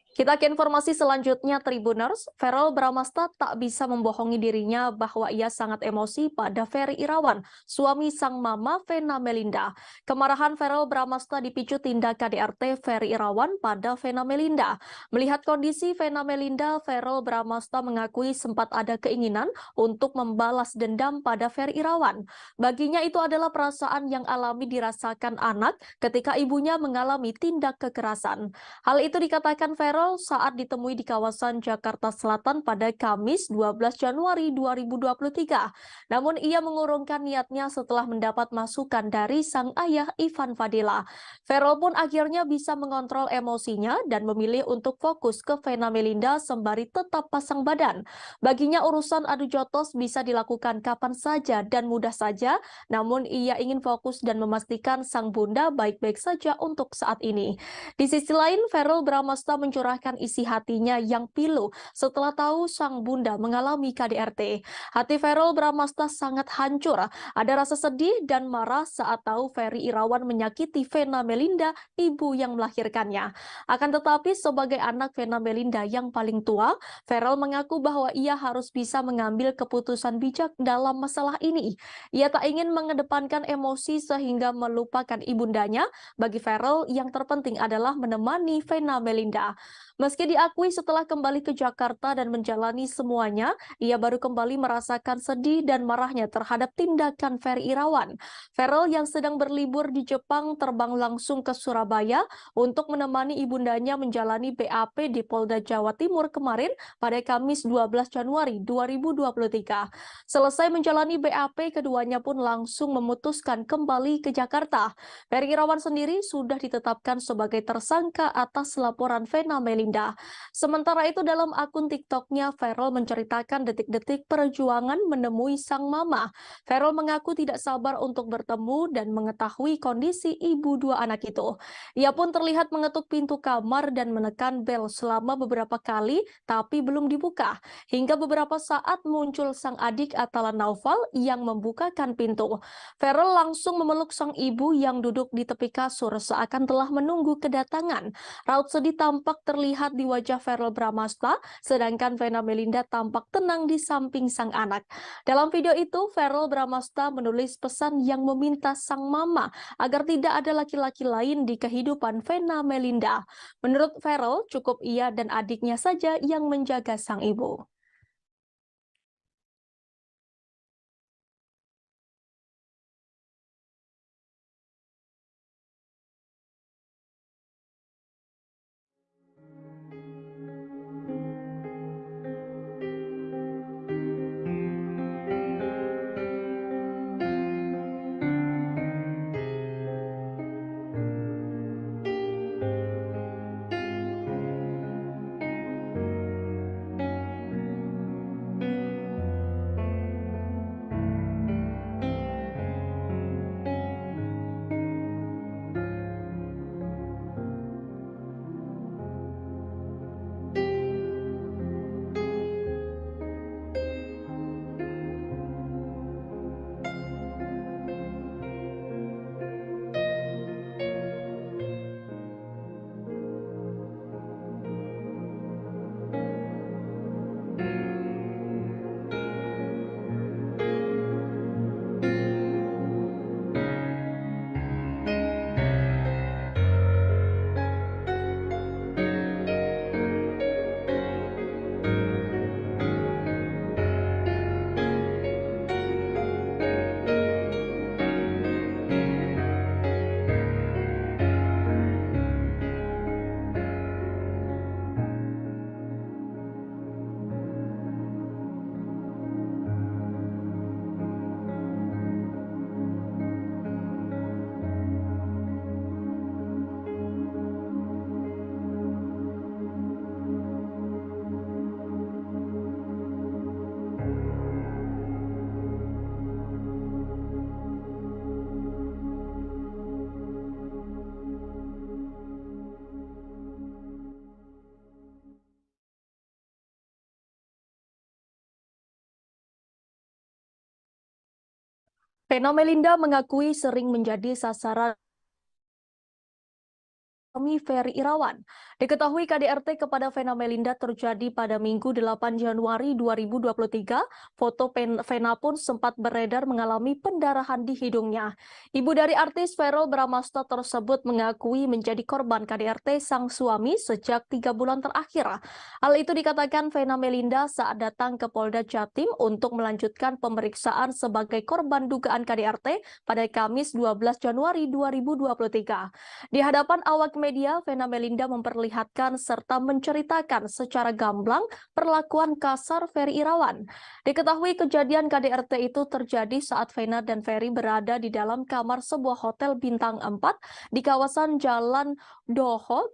Speaker 1: Kita ke informasi selanjutnya Tribuners. Verrel Bramasta tak bisa membohongi dirinya bahwa ia sangat emosi pada Ferry Irawan, suami sang mama Vena Melinda. Kemarahan Verrel Bramasta dipicu tindak KDRT Ferry Irawan pada Vena Melinda. Melihat kondisi Vena Melinda, Verrel Bramasta mengakui sempat ada keinginan untuk membalas dendam pada Ferry Irawan. Baginya itu adalah perasaan yang alami dirasakan anak ketika ibunya mengalami tindak kekerasan. Hal itu dikatakan Verrel viral saat ditemui di kawasan Jakarta Selatan pada Kamis 12 Januari 2023. Namun ia mengurungkan niatnya setelah mendapat masukan dari sang ayah Ivan Fadila. Feral pun akhirnya bisa mengontrol emosinya dan memilih untuk fokus ke Vena Melinda sembari tetap pasang badan. Baginya urusan adu jotos bisa dilakukan kapan saja dan mudah saja, namun ia ingin fokus dan memastikan sang bunda baik-baik saja untuk saat ini. Di sisi lain, Verrell Bramasta mencurahkan isi hatinya yang pilu setelah tahu sang bunda mengalami KDRT. Hati Verrell Bramasta sangat hancur. Ada rasa sedih dan marah saat tahu Ferry Irawan menyakiti Vena Melinda, ibu yang melahirkannya. Akan tetapi sebagai anak Vena Melinda yang paling tua, Verrell mengaku bahwa ia harus bisa mengambil keputusan bijak dalam masalah ini. Ia tak ingin mengedepankan emosi sehingga melupakan ibundanya. Bagi Verrell, yang terpenting adalah menemani Vena Melinda. Meski diakui setelah kembali ke Jakarta dan menjalani semuanya, ia baru kembali merasakan sedih dan marahnya terhadap tindakan Ferry Irawan. Verrell yang sedang berlibur di Jepang terbang langsung ke Surabaya untuk menemani ibundanya menjalani BAP di Polda Jawa Timur kemarin pada Kamis 12 Januari 2023. Selesai menjalani BAP, keduanya pun langsung memutuskan kembali ke Jakarta. Ferry Irawan sendiri sudah ditetapkan sebagai tersangka atas laporan Vena Melinda. Sementara itu dalam akun TikToknya, Verrell menceritakan detik-detik perjuangan menemui sang mama. Verrell mengaku tidak sabar untuk bertemu dan mengetahui kondisi ibu dua anak itu. Ia pun terlihat mengetuk pintu kamar dan menekan bel selama beberapa kali, tapi belum dibuka. Hingga beberapa saat muncul sang adik Atala Naufal yang membukakan pintu. Verrell langsung memeluk sang ibu yang duduk di tepi kasur seakan telah menunggu kedatangan. Raut sedih tampak terlihat di wajah Verrell Bramasta, sedangkan Vena Melinda tampak tenang di samping sang anak. Dalam video itu, Verrell Bramasta menulis pesan yang meminta sang mama agar tidak ada laki-laki lain di kehidupan Vena Melinda. Menurut Verrell, cukup ia dan adiknya saja yang menjaga sang ibu. Vena Melinda mengakui sering menjadi sasaran Ferry Irawan. Diketahui KDRT kepada Vena Melinda terjadi pada Minggu 8 Januari 2023. Foto Vena pun sempat beredar mengalami pendarahan di hidungnya. Ibu dari artis Verrell Bramasta tersebut mengakui menjadi korban KDRT sang suami sejak 3 bulan terakhir. Hal itu dikatakan Vena Melinda saat datang ke Polda Jatim untuk melanjutkan pemeriksaan sebagai korban dugaan KDRT pada Kamis 12 Januari 2023. Di hadapan awak media, Vena Melinda memperlihatkan serta menceritakan secara gamblang perlakuan kasar Ferry Irawan. Diketahui kejadian KDRT itu terjadi saat Vena dan Ferry berada di dalam kamar sebuah hotel bintang 4 di kawasan Jalan Doho,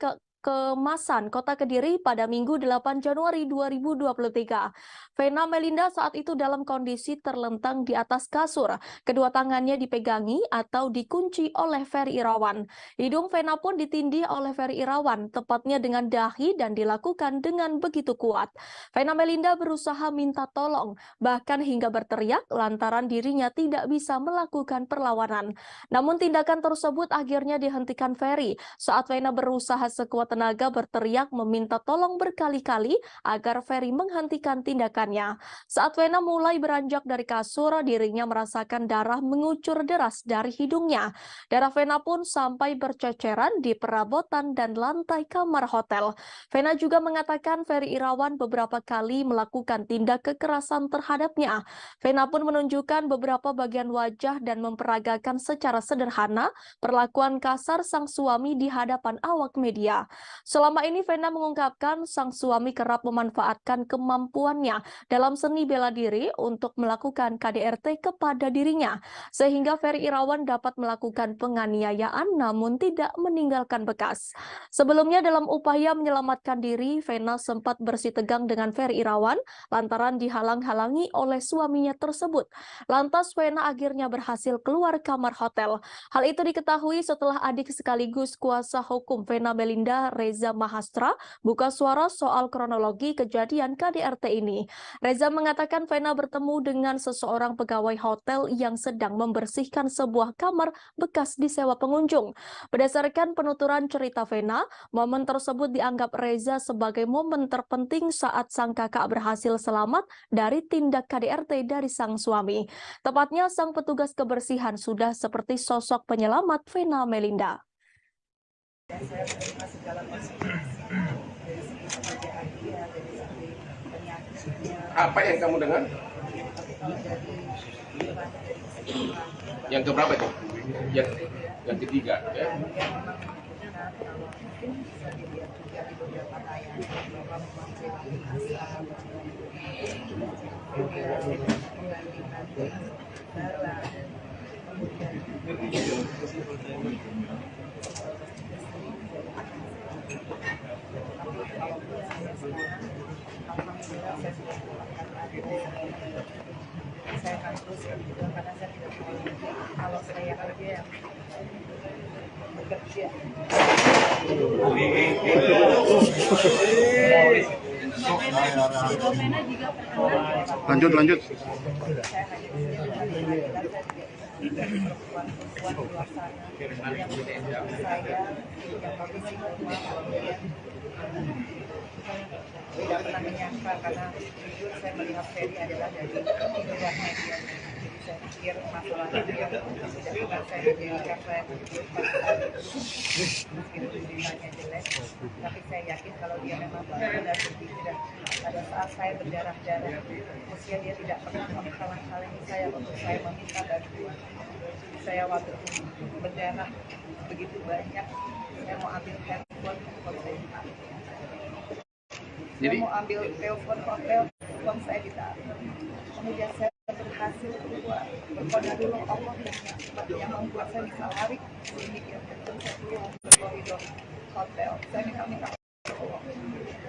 Speaker 1: Kemasan, Kota Kediri pada Minggu 8 Januari 2023. Vena Melinda saat itu dalam kondisi terlentang di atas kasur. Kedua tangannya dipegangi atau dikunci oleh Ferry Irawan. Hidung Vena pun ditindih oleh Ferry Irawan, tepatnya dengan dahi dan dilakukan dengan begitu kuat. Vena Melinda berusaha minta tolong, bahkan hingga berteriak lantaran dirinya tidak bisa melakukan perlawanan. Namun tindakan tersebut akhirnya dihentikan Ferry saat Vena berusaha sekuat tenaga berteriak meminta tolong berkali-kali agar Ferry menghentikan tindakannya. Saat Vena mulai beranjak dari kasur, dirinya merasakan darah mengucur deras dari hidungnya. Darah Vena pun sampai berceceran di perabotan dan lantai kamar hotel. Vena juga mengatakan Ferry Irawan beberapa kali melakukan tindak kekerasan terhadapnya. Vena pun menunjukkan beberapa bagian wajah dan memperagakan secara sederhana perlakuan kasar sang suami di hadapan awak media. Selama ini Vena mengungkapkan sang suami kerap memanfaatkan kemampuannya dalam seni bela diri untuk melakukan KDRT kepada dirinya, sehingga Ferry Irawan dapat melakukan penganiayaan namun tidak meninggalkan bekas. Sebelumnya dalam upaya menyelamatkan diri, Vena sempat bersitegang dengan Ferry Irawan lantaran dihalang-halangi oleh suaminya tersebut. Lantas Vena akhirnya berhasil keluar kamar hotel. Hal itu diketahui setelah adik sekaligus kuasa hukum Vena Melinda, Reza Mahastra, buka suara soal kronologi kejadian KDRT ini. Reza mengatakan Vena bertemu dengan seseorang pegawai hotel yang sedang membersihkan sebuah kamar bekas disewa pengunjung. Berdasarkan penuturan cerita Vena, momen tersebut dianggap Reza sebagai momen terpenting saat sang kakak berhasil selamat dari tindak KDRT dari sang suami. Tepatnya sang petugas kebersihan sudah seperti sosok penyelamat Vena Melinda.
Speaker 4: Dan saya menerima segala konsekuensi dari segi pekerjaan dia, dari segi penyakitnya.
Speaker 3: Apa yang kamu dengar? Yang keberapa itu? Yang ketiga. Ya.
Speaker 4: Mungkin bisa dilihat juga di beberapa tayangan bahwa memang memang asal pengalihan barang, saya akan teruskan juga karena saya tidak mau kalau saya kerja yang bekerja.
Speaker 5: Lanjut.
Speaker 4: Saya hanya perempuan-perempuan di luar sana yang saya yang kondisi rumah tidak pernah menyangka karena jujur saya melihat Ferry adalah dari luar media. Saya pikir masalah itu yang tidak akan saya jadikan saya meskipun dirinya jelek, tapi saya yakin kalau dia memang benar-benar berpikiran pada saat saya berdarah-darah, usia dia tidak pernah menghalang-halangi saya untuk saya meminta bantuan. Saya waktu berdarah begitu banyak, saya mau ambil handphone saya ditarik. Saya mau ambil telepon hotel, uang saya ditarik. Kemudian saya berhasil keluar. Berkona dulu Allah yang membuat saya bisa lari sedikit. Dan saya keluar ke koridor hotel. Saya minta tolong.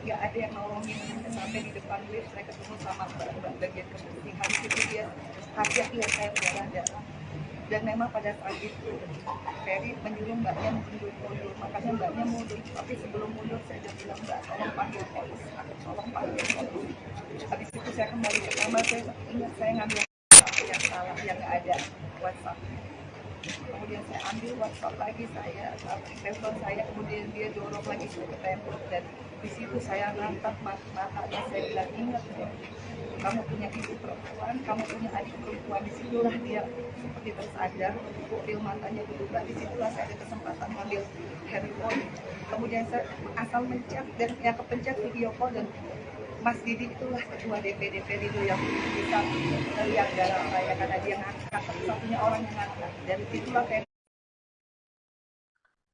Speaker 4: Nggak ada yang nolongin. Sampai di depan lift saya ketemu sama mbak bagian kebersihan. Itu dia kaget lihat saya berdarah. Dan memang pada saat itu Ferry menyuruh mbaknya mundur, makanya mbaknya mundur. Tapi sebelum mundur saya sudah bilang mbak tolong panggil polisi, tolong panggil polisi. Habis itu saya kembali ke kamar, saya ingat saya ngambil yang salah, yang nggak ada WhatsApp. Kemudian saya ambil WhatsApp lagi, saya telepon saya, kemudian dia dorong lagi saya ke tembok dan di situ saya ngangkat matanya, saya bilang ingat ya, kamu punya ibu perempuan, kamu punya adik perempuan. Disitulah dia seperti tersadar, pupil matanya berubah. Disitulah saya ada kesempatan ngambil handphone. Kemudian saya asal mencet dan yang kepencet video call dan Mas Didi itulah ketua DPD itu yang bisa melihat darah saya karena dia ngangkat, satu-satunya orang yang ngangkat. Dan itulah saya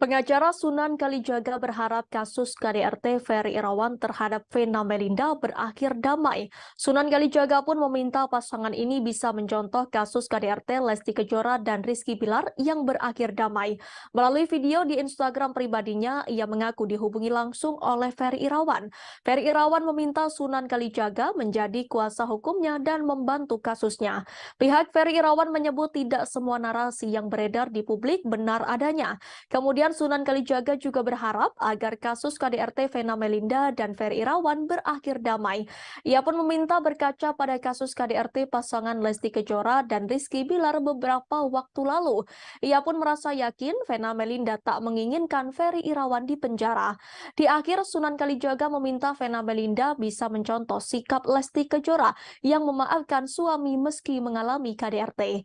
Speaker 1: Pengacara Sunan Kalijaga berharap kasus KDRT Ferry Irawan terhadap Vena Melinda berakhir damai. Sunan Kalijaga pun meminta pasangan ini bisa mencontoh kasus KDRT Lesti Kejora dan Rizky Bilar yang berakhir damai. Melalui video di Instagram pribadinya, ia mengaku dihubungi langsung oleh Ferry Irawan. Ferry Irawan meminta Sunan Kalijaga menjadi kuasa hukumnya dan membantu kasusnya. Pihak Ferry Irawan menyebut tidak semua narasi yang beredar di publik benar adanya. Kemudian Sunan Kalijaga juga berharap agar kasus KDRT Vena Melinda dan Ferry Irawan berakhir damai. Ia pun meminta berkaca pada kasus KDRT pasangan Lesti Kejora dan Rizky Bilar beberapa waktu lalu. Ia pun merasa yakin Vena Melinda tak menginginkan Ferry Irawan di penjara. Di akhir, Sunan Kalijaga meminta Vena Melinda bisa mencontoh sikap Lesti Kejora yang memaafkan suami meski mengalami KDRT.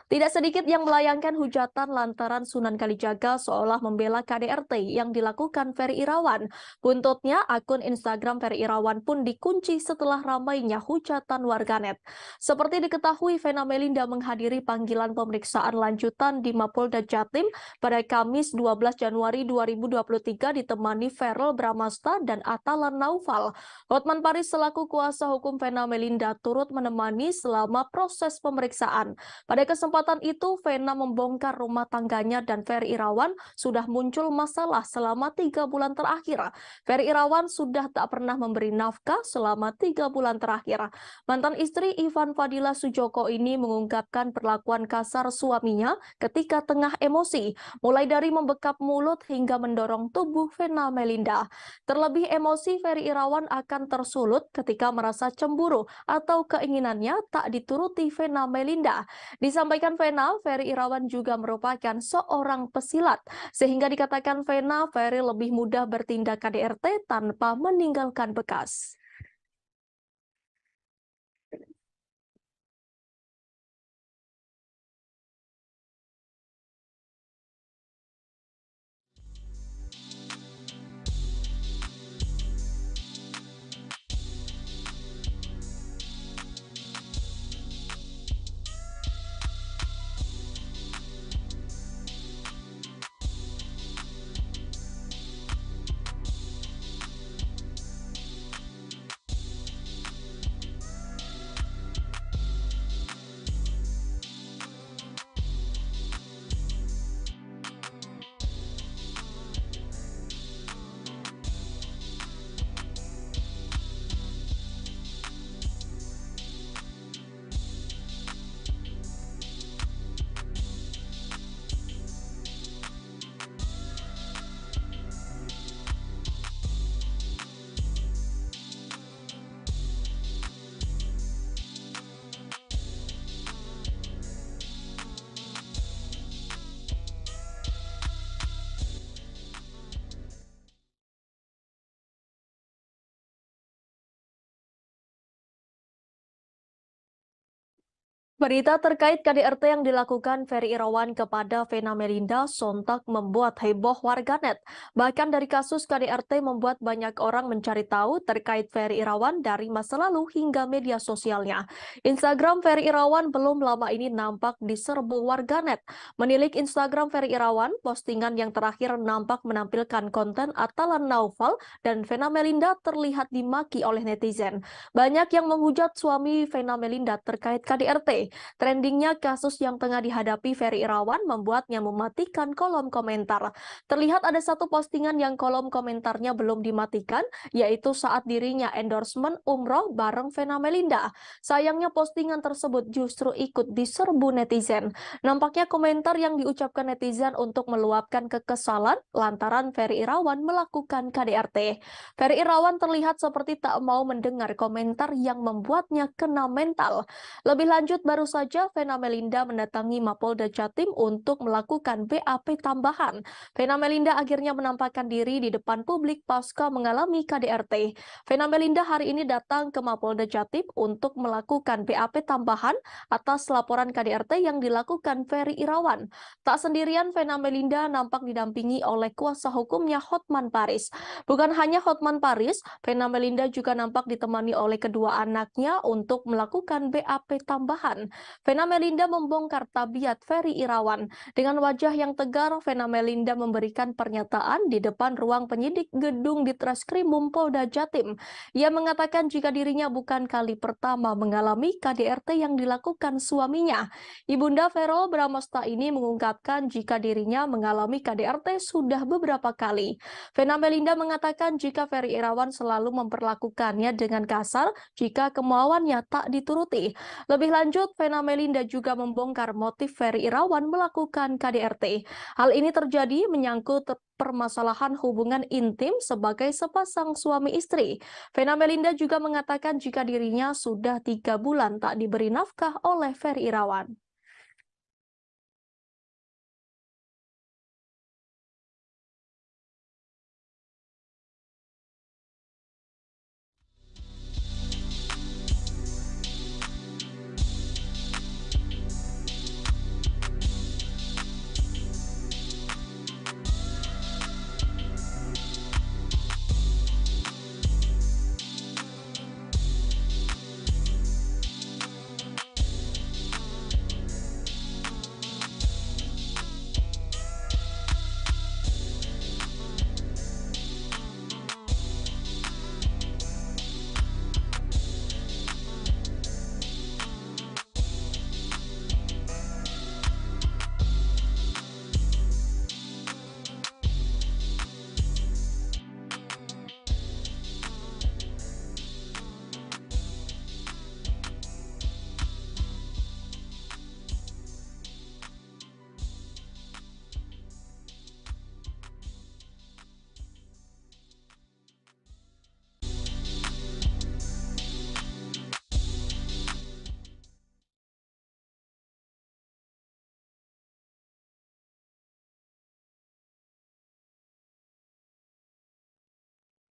Speaker 1: Tidak sedikit yang melayangkan hujatan lantaran Sunan Kalijaga seolah membela KDRT yang dilakukan Ferry Irawan. Buntutnya, akun Instagram Ferry Irawan pun dikunci setelah ramainya hujatan warganet. Seperti diketahui, Vena Melinda menghadiri panggilan pemeriksaan lanjutan di Mapolda Jatim pada Kamis 12 Januari 2023 ditemani Verrel Bramasta dan Atalan Naufal. Hotman Paris selaku kuasa hukum Vena Melinda turut menemani selama proses pemeriksaan. Pada kesempatan itu, Vena membongkar rumah tangganya dan Ferry Irawan sudah muncul masalah selama 3 bulan terakhir. Ferry Irawan sudah tak pernah memberi nafkah selama 3 bulan terakhir. Mantan istri Ivan Fadila Sujoko ini mengungkapkan perlakuan kasar suaminya ketika tengah emosi, mulai dari membekap mulut hingga mendorong tubuh Vena Melinda. Terlebih emosi Ferry Irawan akan tersulut ketika merasa cemburu atau keinginannya tak dituruti Vena Melinda. Disampaikan Vena, Ferry Irawan juga merupakan seorang pesilat, sehingga dikatakan Vena, Ferry lebih mudah bertindak KDRT tanpa meninggalkan bekas. Berita terkait KDRT yang dilakukan Ferry Irawan kepada Vena Melinda sontak membuat heboh warganet. Bahkan dari kasus KDRT membuat banyak orang mencari tahu terkait Ferry Irawan dari masa lalu hingga media sosialnya. Instagram Ferry Irawan belum lama ini nampak diserbu warganet. Menilik Instagram Ferry Irawan, postingan yang terakhir nampak menampilkan konten Atalan Naufal dan Vena Melinda terlihat dimaki oleh netizen. Banyak yang menghujat suami Vena Melinda terkait KDRT. Trendingnya kasus yang tengah dihadapi Ferry Irawan membuatnya mematikan kolom komentar. Terlihat ada satu postingan yang kolom komentarnya belum dimatikan, yaitu saat dirinya endorsement umroh bareng Vena Melinda. Sayangnya postingan tersebut justru ikut diserbu netizen. Nampaknya komentar yang diucapkan netizen untuk meluapkan kekesalan lantaran Ferry Irawan melakukan KDRT. Ferry Irawan terlihat seperti tak mau mendengar komentar yang membuatnya kena mental. Lebih lanjut, baru saja Vena Melinda mendatangi Mapolda Jatim untuk melakukan BAP tambahan. Vena Melinda akhirnya menampakkan diri di depan publik pasca mengalami KDRT. Vena Melinda hari ini datang ke Mapolda Jatim untuk melakukan BAP tambahan atas laporan KDRT yang dilakukan Ferry Irawan. Tak sendirian, Vena Melinda nampak didampingi oleh kuasa hukumnya Hotman Paris. Bukan hanya Hotman Paris, Vena Melinda juga nampak ditemani oleh kedua anaknya untuk melakukan BAP tambahan. Irawan. Vena Melinda membongkar tabiat Ferry Irawan. Dengan wajah yang tegar, Vena Melinda memberikan pernyataan di depan ruang penyidik gedung Ditreskrimum Polda Jatim. Ia mengatakan jika dirinya bukan kali pertama mengalami KDRT yang dilakukan suaminya. Ibunda Verrel Bramasta ini mengungkapkan jika dirinya mengalami KDRT sudah beberapa kali. Vena Melinda mengatakan jika Ferry Irawan selalu memperlakukannya dengan kasar jika kemauannya tak dituruti. Lebih lanjut, Vena Melinda juga membongkar motif Ferry Irawan melakukan KDRT. Hal ini terjadi menyangkut permasalahan hubungan intim sebagai sepasang suami istri. Vena Melinda juga mengatakan jika dirinya sudah 3 bulan tak diberi nafkah oleh Ferry Irawan.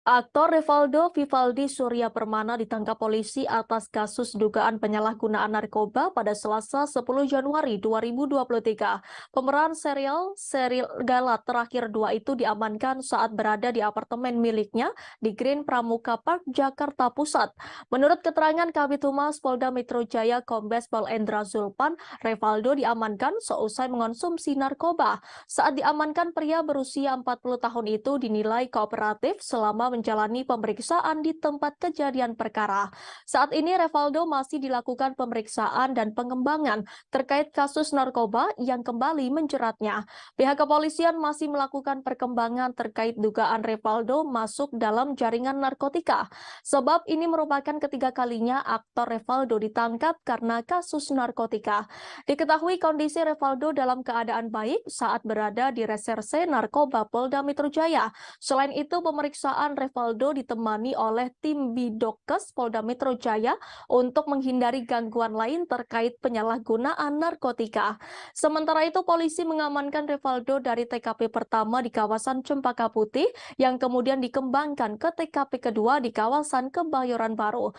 Speaker 1: Aktor Revaldo Vivaldi Surya Permana ditangkap polisi atas kasus dugaan penyalahgunaan narkoba pada Selasa 10 Januari 2023. Pemeran serial Serigala terakhir 2 itu diamankan saat berada di apartemen miliknya di Green Pramuka Park, Jakarta Pusat. Menurut keterangan Kabid Humas Polda Metro Jaya Kombes Pol Endra Zulpan, Revaldo diamankan seusai mengonsumsi narkoba. Saat diamankan, pria berusia 40 tahun itu dinilai kooperatif selama menjalani pemeriksaan di tempat kejadian perkara. Saat ini Revaldo masih dilakukan pemeriksaan dan pengembangan terkait kasus narkoba yang kembali menjeratnya. Pihak kepolisian masih melakukan perkembangan terkait dugaan Revaldo masuk dalam jaringan narkotika. Sebab ini merupakan ketiga kalinya aktor Revaldo ditangkap karena kasus narkotika. Diketahui kondisi Revaldo dalam keadaan baik saat berada di Reserse Narkoba Polda Metro Jaya. Selain itu, pemeriksaan Revaldo ditemani oleh tim Bidokes Polda Metro Jaya untuk menghindari gangguan lain terkait penyalahgunaan narkotika. Sementara itu, polisi mengamankan Revaldo dari TKP pertama di kawasan Cempaka Putih yang kemudian dikembangkan ke TKP kedua di kawasan Kebayoran Baru.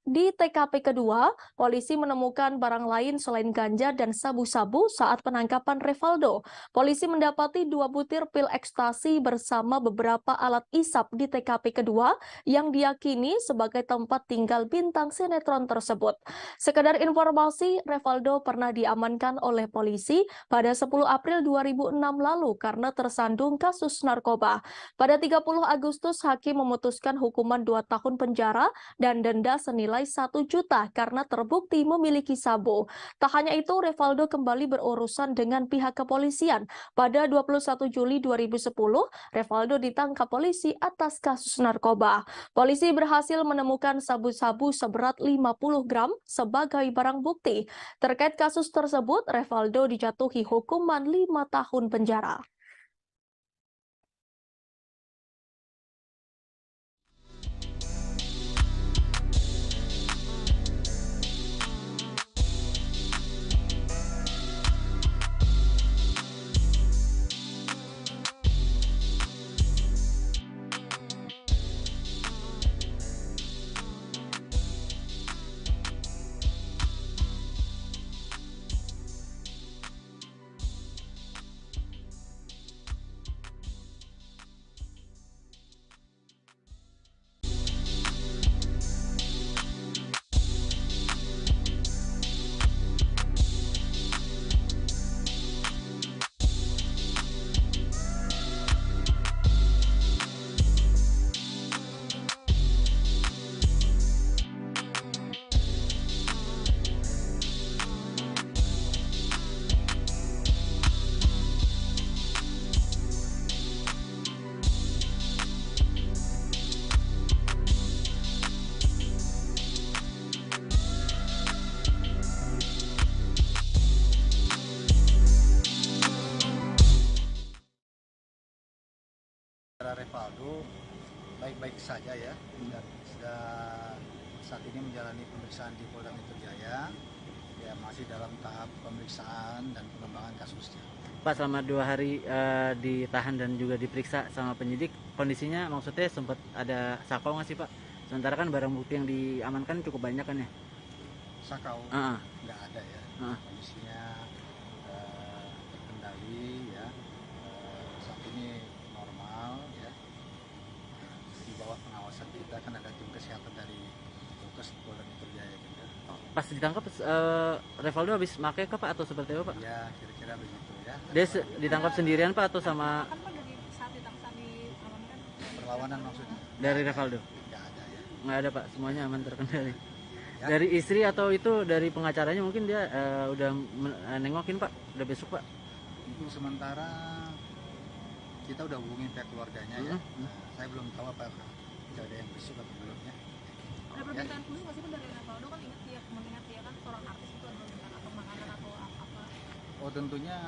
Speaker 1: Di TKP kedua, polisi menemukan barang lain selain ganja dan sabu-sabu saat penangkapan Revaldo. Polisi mendapati 2 butir pil ekstasi bersama beberapa alat isap di TKP kedua yang diyakini sebagai tempat tinggal bintang sinetron tersebut. Sekedar informasi, Revaldo pernah diamankan oleh polisi pada 10 April 2006 lalu karena tersandung kasus narkoba. Pada 30 Agustus, hakim memutuskan hukuman 2 tahun penjara dan denda senilai 1 juta karena terbukti memiliki sabu. Tak hanya itu, Revaldo kembali berurusan dengan pihak kepolisian. Pada 21 Juli 2010, Revaldo ditangkap polisi atas kasus narkoba. Polisi berhasil menemukan sabu-sabu seberat 50 gram sebagai barang bukti. Terkait kasus tersebut, Revaldo dijatuhi hukuman 5 tahun penjara.
Speaker 5: Revaldo baik-baik saja ya, dan saat ini menjalani pemeriksaan di Polda Metro Jaya. Ya, masih dalam tahap pemeriksaan dan pengembangan kasusnya.
Speaker 6: Pak, selama 2 hari ditahan dan juga diperiksa sama penyidik, kondisinya maksudnya sempat ada sakau nggak sih Pak? Sementara kan barang bukti yang diamankan cukup banyak kan ya?
Speaker 5: Sakau nggak ada ya, kondisinya terkendali ya, saat ini normal ya, di bawah pengawasan kita kan ada tim kesehatan dari Dokes Polda Metro Jaya juga.
Speaker 6: Pas ditangkap Revaldo habis make kah Pak atau seperti apa Pak?
Speaker 5: Ya kira-kira begitu ya.
Speaker 6: Dia ditangkap sendirian Pak atau sama?
Speaker 7: Kan Pak dari saat ditangkap diamankan
Speaker 5: Perlawanan maksudnya?
Speaker 6: Dari Revaldo?
Speaker 5: Nggak ada ya.
Speaker 6: Nggak ada Pak, semuanya aman terkendali.
Speaker 5: Ya.
Speaker 6: Dari istri atau itu dari pengacaranya mungkin dia udah nengokin Pak, udah besok Pak?
Speaker 5: Untuk sementara kita udah hubungin pihak keluarganya ya. Nah, saya belum tahu apa ada yang besok atau belum ya.
Speaker 7: ada permintaan khusus nggak sih Pak dari Revaldo, kan mengingat dia kan seorang artis, itu ada permintaan atau makanan atau apa?
Speaker 5: Oh tentunya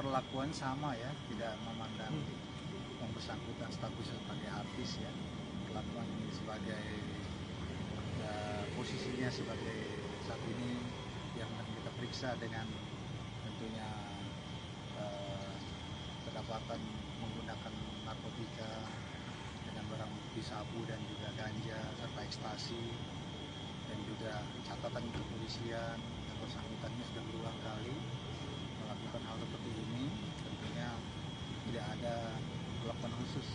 Speaker 5: perlakuan sama ya, tidak memandang yang bersangkutan statusnya sebagai artis ya, perlakuan ini sebagai posisinya sebagai saat ini yang kita periksa dengan tentunya kedapatan menggunakan narkotika dengan barang bukti sabu dan juga ganja serta ekstasi, dan juga catatan kepolisian yang bersangkutannya sudah berulang kali melakukan hal seperti ini. Tentunya tidak ada perlakuan khusus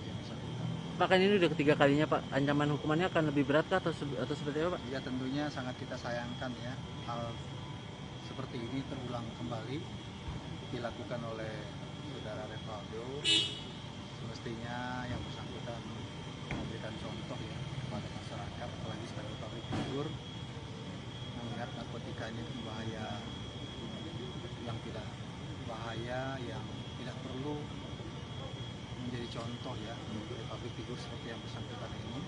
Speaker 5: yang bersangkutan.
Speaker 6: Pak, kan ini udah ketiga kalinya Pak, ancaman hukumannya akan lebih berat kah atau seperti apa Pak?
Speaker 5: Ya tentunya sangat kita sayangkan ya, hal seperti ini terulang kembali dilakukan oleh saudara Revaldo. Semestinya yang bersangkutan memberikan contoh ya kepada masyarakat, apalagi sebagai public figure, mengingat narkotika ini bahaya, yang tidak bahaya, yang tidak perlu menjadi contoh ya untuk public figure seperti yang bersangkutan ini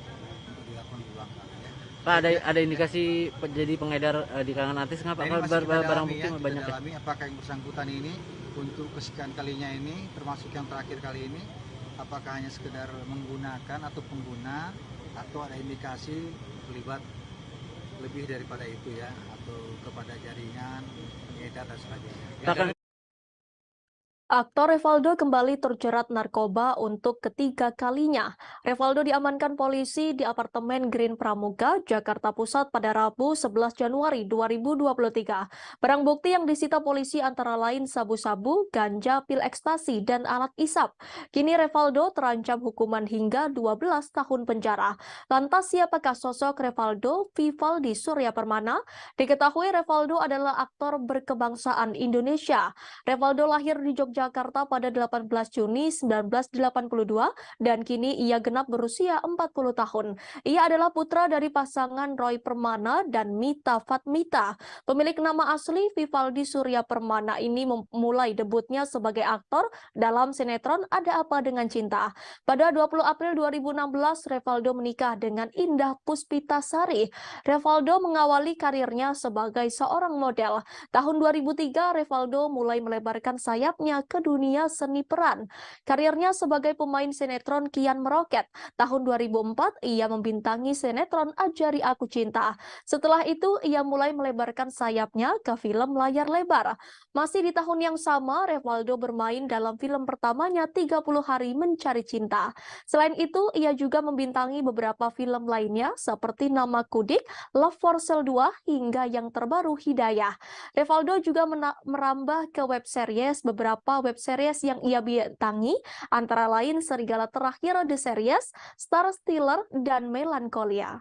Speaker 5: untuk dilakukan berulang kali ya.
Speaker 6: Pak, ada indikasi jadi pengedar di kalangan artis nggak Pak? Barang bukti
Speaker 5: ya,
Speaker 6: banyak
Speaker 5: dalami apakah yang bersangkutan ini untuk kesekian kalinya ini, termasuk yang terakhir kali ini, apakah hanya sekedar menggunakan atau pengguna, atau ada indikasi terlibat lebih daripada itu ya, atau kepada jaringan pengedar dan sebagainya ya.
Speaker 1: Aktor Revaldo kembali terjerat narkoba untuk ketiga kalinya. Revaldo diamankan polisi di apartemen Green Pramuka, Jakarta Pusat pada Rabu 11 Januari 2023. Barang bukti yang disita polisi antara lain sabu-sabu, ganja, pil ekstasi, dan alat isap. Kini Revaldo terancam hukuman hingga 12 tahun penjara. Lantas siapakah sosok Revaldo Vivaldi Surya Permana? Diketahui Revaldo adalah aktor berkebangsaan Indonesia. Revaldo lahir di Jakarta pada 18 Juni 1982 dan kini ia genap berusia 40 tahun. Ia adalah putra dari pasangan Roy Permana dan Mita Fatmita. Pemilik nama asli Vivaldi Surya Permana ini memulai debutnya sebagai aktor dalam sinetron Ada Apa Dengan Cinta. Pada 20 April 2016, Revaldo menikah dengan Indah Puspitasari. Revaldo mengawali karirnya sebagai seorang model. Tahun 2003, Revaldo mulai melebarkan sayapnya ke dunia seni peran. Karirnya sebagai pemain sinetron kian meroket. Tahun 2004, ia membintangi sinetron Ajari Aku Cinta. Setelah itu, ia mulai melebarkan sayapnya ke film layar lebar. Masih di tahun yang sama, Revaldo bermain dalam film pertamanya 30 Hari Mencari Cinta. Selain itu, ia juga membintangi beberapa film lainnya seperti Nama Kudik, Love for Sale 2, hingga yang terbaru Hidayah. Revaldo juga merambah ke web series beberapa web series yang ia bintangi, antara lain Serigala Terakhir The Series, Star Stealer, dan Melancholia.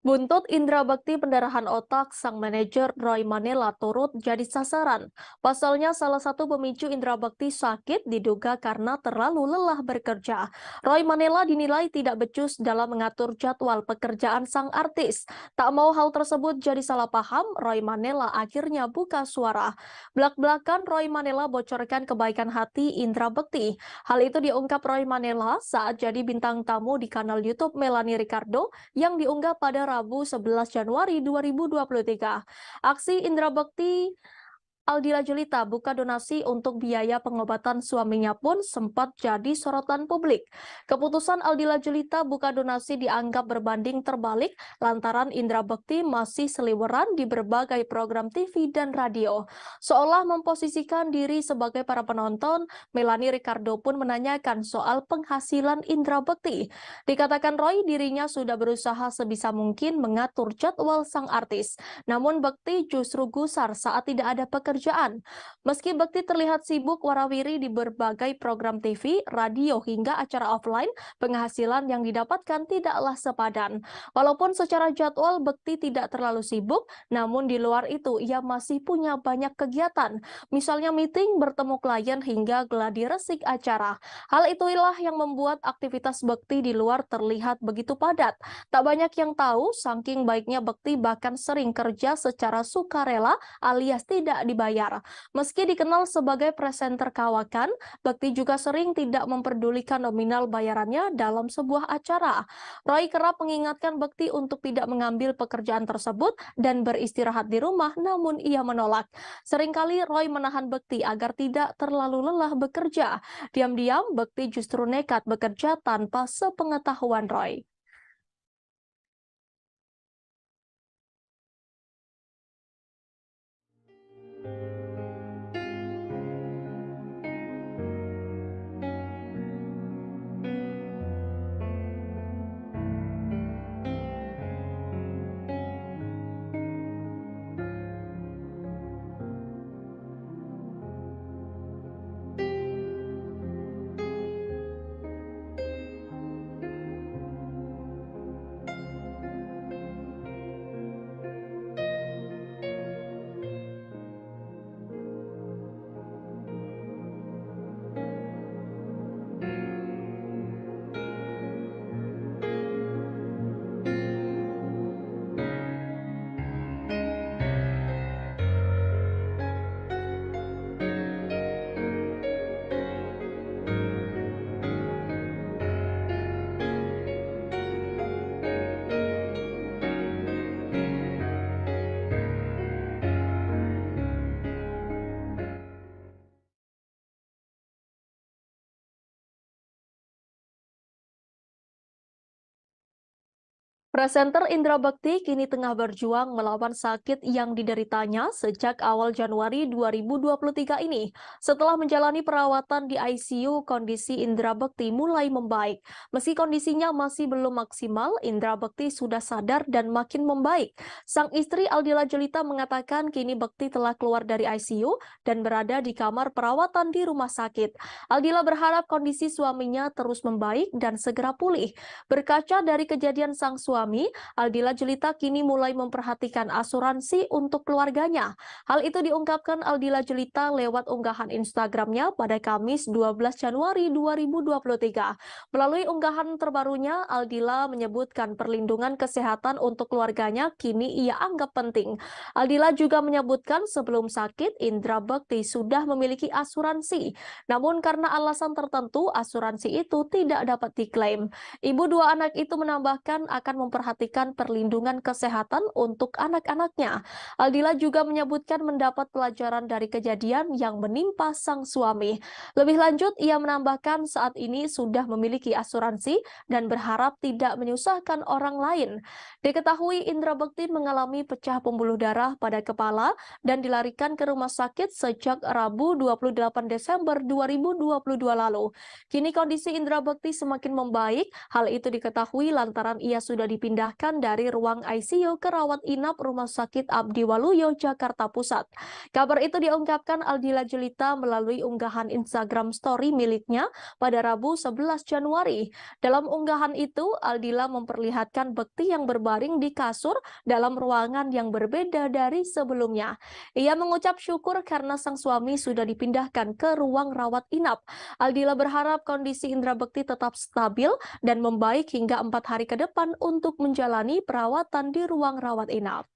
Speaker 1: Buntut indra bekti pendarahan otak, sang manajer Roy Manela turut jadi sasaran. Pasalnya salah satu pemicu indra bekti sakit diduga karena terlalu lelah bekerja. Roy Manela dinilai tidak becus dalam mengatur jadwal pekerjaan sang artis. Tak mau hal tersebut jadi salah paham, Roy Manela akhirnya buka suara. Belak-belakan Roy Manela bocorkan kebaikan hati indra bekti. Hal itu diungkap Roy Manela saat jadi bintang tamu di kanal YouTube Melanie Ricardo yang diunggah pada Rabu 11 Januari 2023. Aksi Indra Bekti Aldila Julita buka donasi untuk biaya pengobatan suaminya pun sempat jadi sorotan publik. Keputusan Aldila Julita buka donasi dianggap berbanding terbalik lantaran Indra Bekti masih seliweran di berbagai program TV dan radio. Seolah memposisikan diri sebagai para penonton, Melanie Ricardo pun menanyakan soal penghasilan Indra Bekti. Dikatakan Roy dirinya sudah berusaha sebisa mungkin mengatur jadwal sang artis. Namun Bekti justru gusar saat tidak ada pekerjaan. Meski Bekti terlihat sibuk warawiri di berbagai program TV, radio hingga acara offline, penghasilan yang didapatkan tidaklah sepadan. Walaupun secara jadwal Bekti tidak terlalu sibuk, namun di luar itu ia masih punya banyak kegiatan. Misalnya meeting, bertemu klien hingga gladi resik acara. Hal itulah yang membuat aktivitas Bekti di luar terlihat begitu padat. Tak banyak yang tahu, saking baiknya Bekti bahkan sering kerja secara sukarela alias tidak dibayar. Meski dikenal sebagai presenter kawakan, Bekti juga sering tidak memperdulikan nominal bayarannya dalam sebuah acara. Roy kerap mengingatkan Bekti untuk tidak mengambil pekerjaan tersebut dan beristirahat di rumah, namun ia menolak. Seringkali Roy menahan Bekti agar tidak terlalu lelah bekerja. Diam-diam, Bekti justru nekat bekerja tanpa sepengetahuan Roy. Presenter Indra Bekti kini tengah berjuang melawan sakit yang dideritanya sejak awal Januari 2023 ini. Setelah menjalani perawatan di ICU, kondisi Indra Bekti mulai membaik. Meski kondisinya masih belum maksimal, Indra Bekti sudah sadar dan makin membaik. Sang istri Aldila Julita mengatakan kini Bekti telah keluar dari ICU dan berada di kamar perawatan di rumah sakit. Aldila berharap kondisi suaminya terus membaik dan segera pulih. Berkaca dari kejadian sang suami, Aldila Julita kini mulai memperhatikan asuransi untuk keluarganya. Hal itu diungkapkan Aldila Julita lewat unggahan Instagramnya pada Kamis 12 Januari 2023. Melalui unggahan terbarunya, Aldila menyebutkan perlindungan kesehatan untuk keluarganya kini ia anggap penting. Aldila juga menyebutkan sebelum sakit, Indra Bekti sudah memiliki asuransi. Namun karena alasan tertentu, asuransi itu tidak dapat diklaim. Ibu dua anak itu menambahkan akan memperhatikan perlindungan kesehatan untuk anak-anaknya. Aldila juga menyebutkan mendapat pelajaran dari kejadian yang menimpa sang suami. Lebih lanjut, ia menambahkan saat ini sudah memiliki asuransi dan berharap tidak menyusahkan orang lain. Diketahui Indra Bekti mengalami pecah pembuluh darah pada kepala dan dilarikan ke rumah sakit sejak Rabu 28 Desember 2022 lalu. Kini kondisi Indra Bekti semakin membaik. Hal itu diketahui lantaran ia sudah dipindahkan dari ruang ICU ke rawat inap Rumah Sakit Abdi Waluyo, Jakarta Pusat. Kabar itu diungkapkan Aldila Jelita melalui unggahan Instagram Story miliknya pada Rabu 11 Januari. Dalam unggahan itu, Aldila memperlihatkan bekti yang berbaring di kasur dalam ruangan yang berbeda dari sebelumnya. Ia mengucap syukur karena sang suami sudah dipindahkan ke ruang rawat inap. Aldila berharap kondisi Indra Bekti tetap stabil dan membaik hingga 4 hari ke depan untuk menjalani perawatan di ruang rawat inap.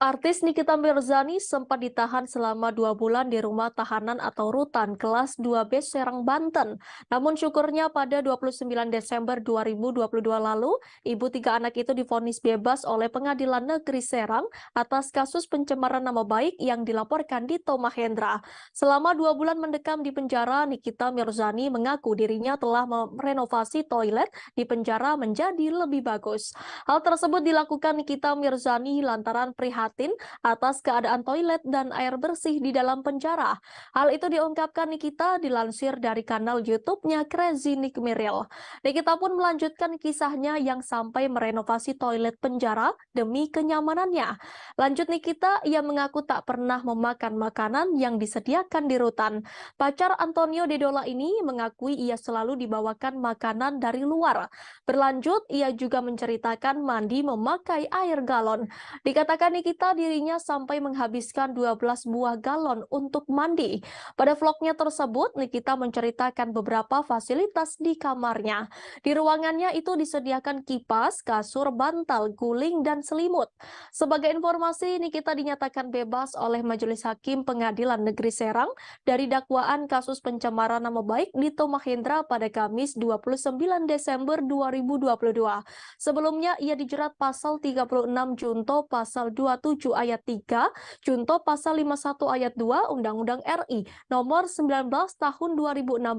Speaker 1: Artis Nikita Mirzani sempat ditahan selama 2 bulan di rumah tahanan atau rutan kelas 2B Serang, Banten. Namun syukurnya pada 29 Desember 2022 lalu, ibu 3 anak itu divonis bebas oleh Pengadilan Negeri Serang atas kasus pencemaran nama baik yang dilaporkan Dito Mahendra. Selama 2 bulan mendekam di penjara, Nikita Mirzani mengaku dirinya telah merenovasi toilet di penjara menjadi lebih bagus. Hal tersebut dilakukan Nikita Mirzani lantaran prihatin atas keadaan toilet dan air bersih di dalam penjara. Hal itu diungkapkan Nikita dilansir dari kanal YouTube-nya Crazy Nick Miril. Nikita pun melanjutkan kisahnya yang sampai merenovasi toilet penjara demi kenyamanannya. Lanjut Nikita, ia mengaku tak pernah memakan makanan yang disediakan di rutan. Pacar Antonio Dedola ini mengakui ia selalu dibawakan makanan dari luar. Berlanjut, ia juga menceritakan mandi memakai air galon. Dikatakan Nikita dirinya sampai menghabiskan 12 buah galon untuk mandi. Pada vlognya tersebut, Nikita menceritakan beberapa fasilitas di kamarnya. Di ruangannya itu disediakan kipas, kasur, bantal, guling, dan selimut. Sebagai informasi, Nikita dinyatakan bebas oleh Majelis Hakim Pengadilan Negeri Serang dari dakwaan kasus pencemaran nama baik Dito Mahendra pada Kamis 29 Desember 2022. Sebelumnya, ia dijerat pasal 36 Junto pasal 27 ayat 3, Junto pasal 51 ayat 2 Undang-Undang RI nomor 19 tahun 2016.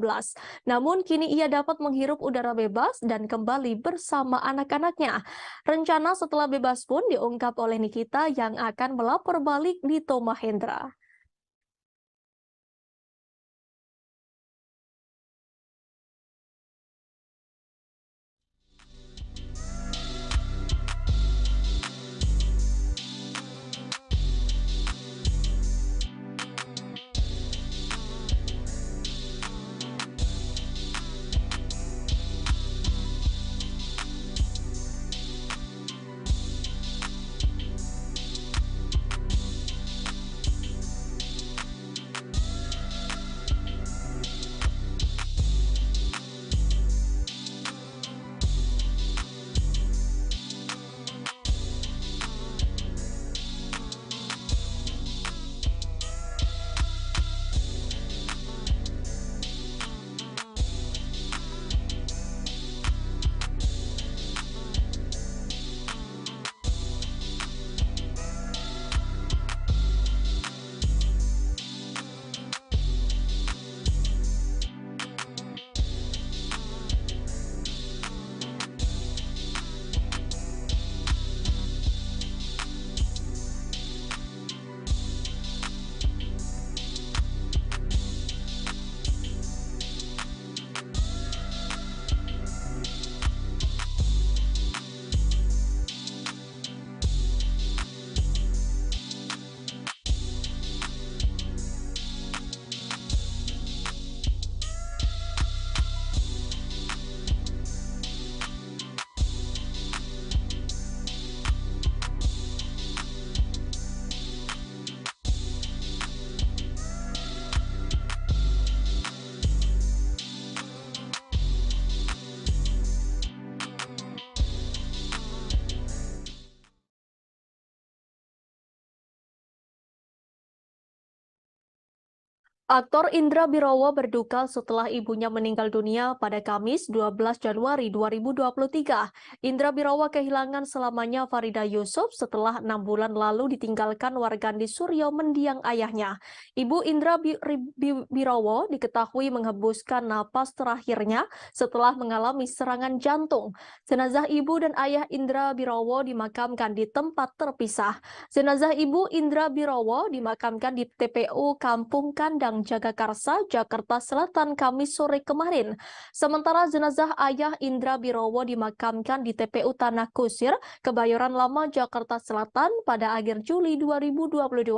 Speaker 1: Namun kini ia dapat menghirup udara bebas dan kembali bersama anak-anaknya. Rencana setelah bebas pun diungkap oleh Nikita yang akan melapor balik Dito Mahendra. Aktor Indra Birowo berduka setelah ibunya meninggal dunia pada Kamis 12 Januari 2023. Indra Birowo kehilangan selamanya Farida Yusuf setelah 6 bulan lalu ditinggalkan wargandi Suryo mendiang ayahnya. Ibu Indra Birowo diketahui menghembuskan napas terakhirnya setelah mengalami serangan jantung. Jenazah ibu dan ayah Indra Birowo dimakamkan di tempat terpisah. Jenazah ibu Indra Birowo dimakamkan di TPU Kampung Kandang Jagakarsa, Jakarta Selatan, Kamis sore kemarin. Sementara jenazah ayah Indra Birowo dimakamkan di TPU Tanah Kusir, Kebayoran Lama, Jakarta Selatan pada akhir Juli 2022.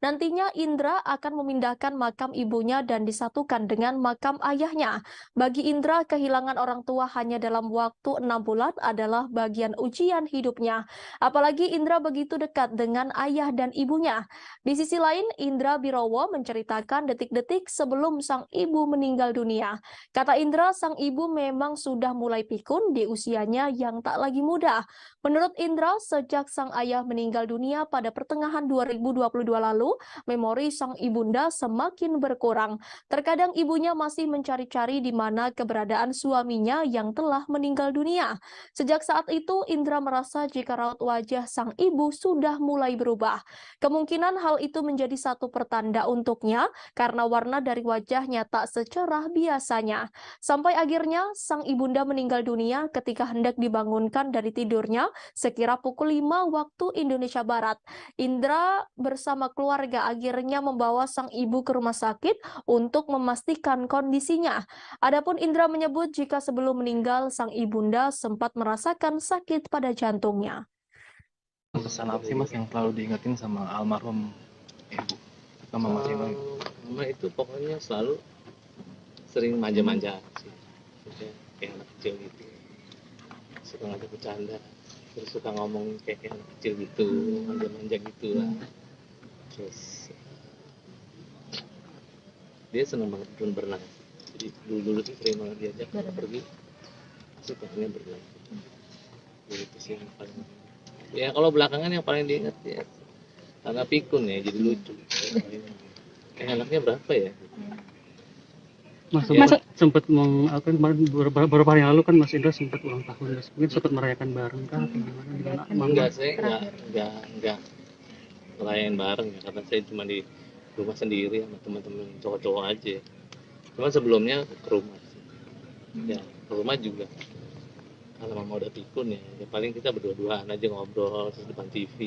Speaker 1: Nantinya Indra akan memindahkan makam ibunya dan disatukan dengan makam ayahnya. Bagi Indra, kehilangan orang tua hanya dalam waktu 6 bulan adalah bagian ujian hidupnya. Apalagi Indra begitu dekat dengan ayah dan ibunya. Di sisi lain, Indra Birowo menceritakan detik-detik sebelum sang ibu meninggal dunia. Kata Indra, sang ibu memang sudah mulai pikun di usianya yang tak lagi muda. Menurut Indra, sejak sang ayah meninggal dunia pada pertengahan 2022 lalu, memori sang ibunda semakin berkurang. Terkadang ibunya masih mencari-cari di mana keberadaan suaminya yang telah meninggal dunia. Sejak saat itu, Indra merasa jika raut wajah sang ibu sudah mulai berubah. Kemungkinan hal itu menjadi satu pertanda untuknya karena warna dari wajahnya tak secerah biasanya. Sampai akhirnya sang ibunda meninggal dunia ketika hendak dibangunkan dari tidurnya sekira pukul 5 waktu Indonesia Barat. Indra bersama keluarga akhirnya membawa sang ibu ke rumah sakit untuk memastikan kondisinya. Adapun Indra menyebut jika sebelum meninggal sang ibunda sempat merasakan sakit pada jantungnya.
Speaker 8: Pesan apa sih Mas yang selalu diingetin sama almarhum ibu atau mama Cino?
Speaker 9: Mama itu pokoknya selalu sering manja-manja sih. Maksudnya kayak anak kecil gitu. Suka ngajak bercanda, terus suka ngomong kayak anak kecil gitu, manja-manja gitu lah. Terus dia senang banget berenang. Jadi dulu tuh sering banget diajak pergi, sukanya berenang. Jadi itu sih yang paling. Ya kalau belakangan yang paling diingat ya karena pikun ya, jadi lucu. Anaknya berapa ya?
Speaker 10: Mas sempat kemarin beberapa hari yang lalu kan Mas Indra sempat ulang tahun, Mas. Mungkin sempat merayakan bareng kah atau gimana?
Speaker 9: Enggak, saya enggak ngerayain bareng ya, karena saya cuma di rumah sendiri sama teman-teman cowok-cowok aja. Cuma sebelumnya ke rumah sih. Ya, ke rumah juga. Kalau mama udah pikun ya paling kita berdua-duaan aja ngobrol terus depan TV.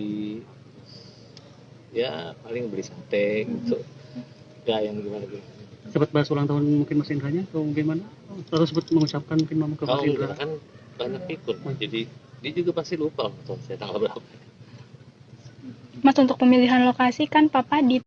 Speaker 9: Ya paling beli sate gitu. Gak yang gimana-gimana.
Speaker 10: Sempat bahas ulang tahun mungkin Mas Indranya atau gimana? Atau sempat mengucapkan mungkin mama ke Mas Indra?
Speaker 9: Kan banyak pikun, jadi dia juga pasti lupa loh saya tanggal berapa.
Speaker 11: Mas, untuk pemilihan lokasi kan Papa di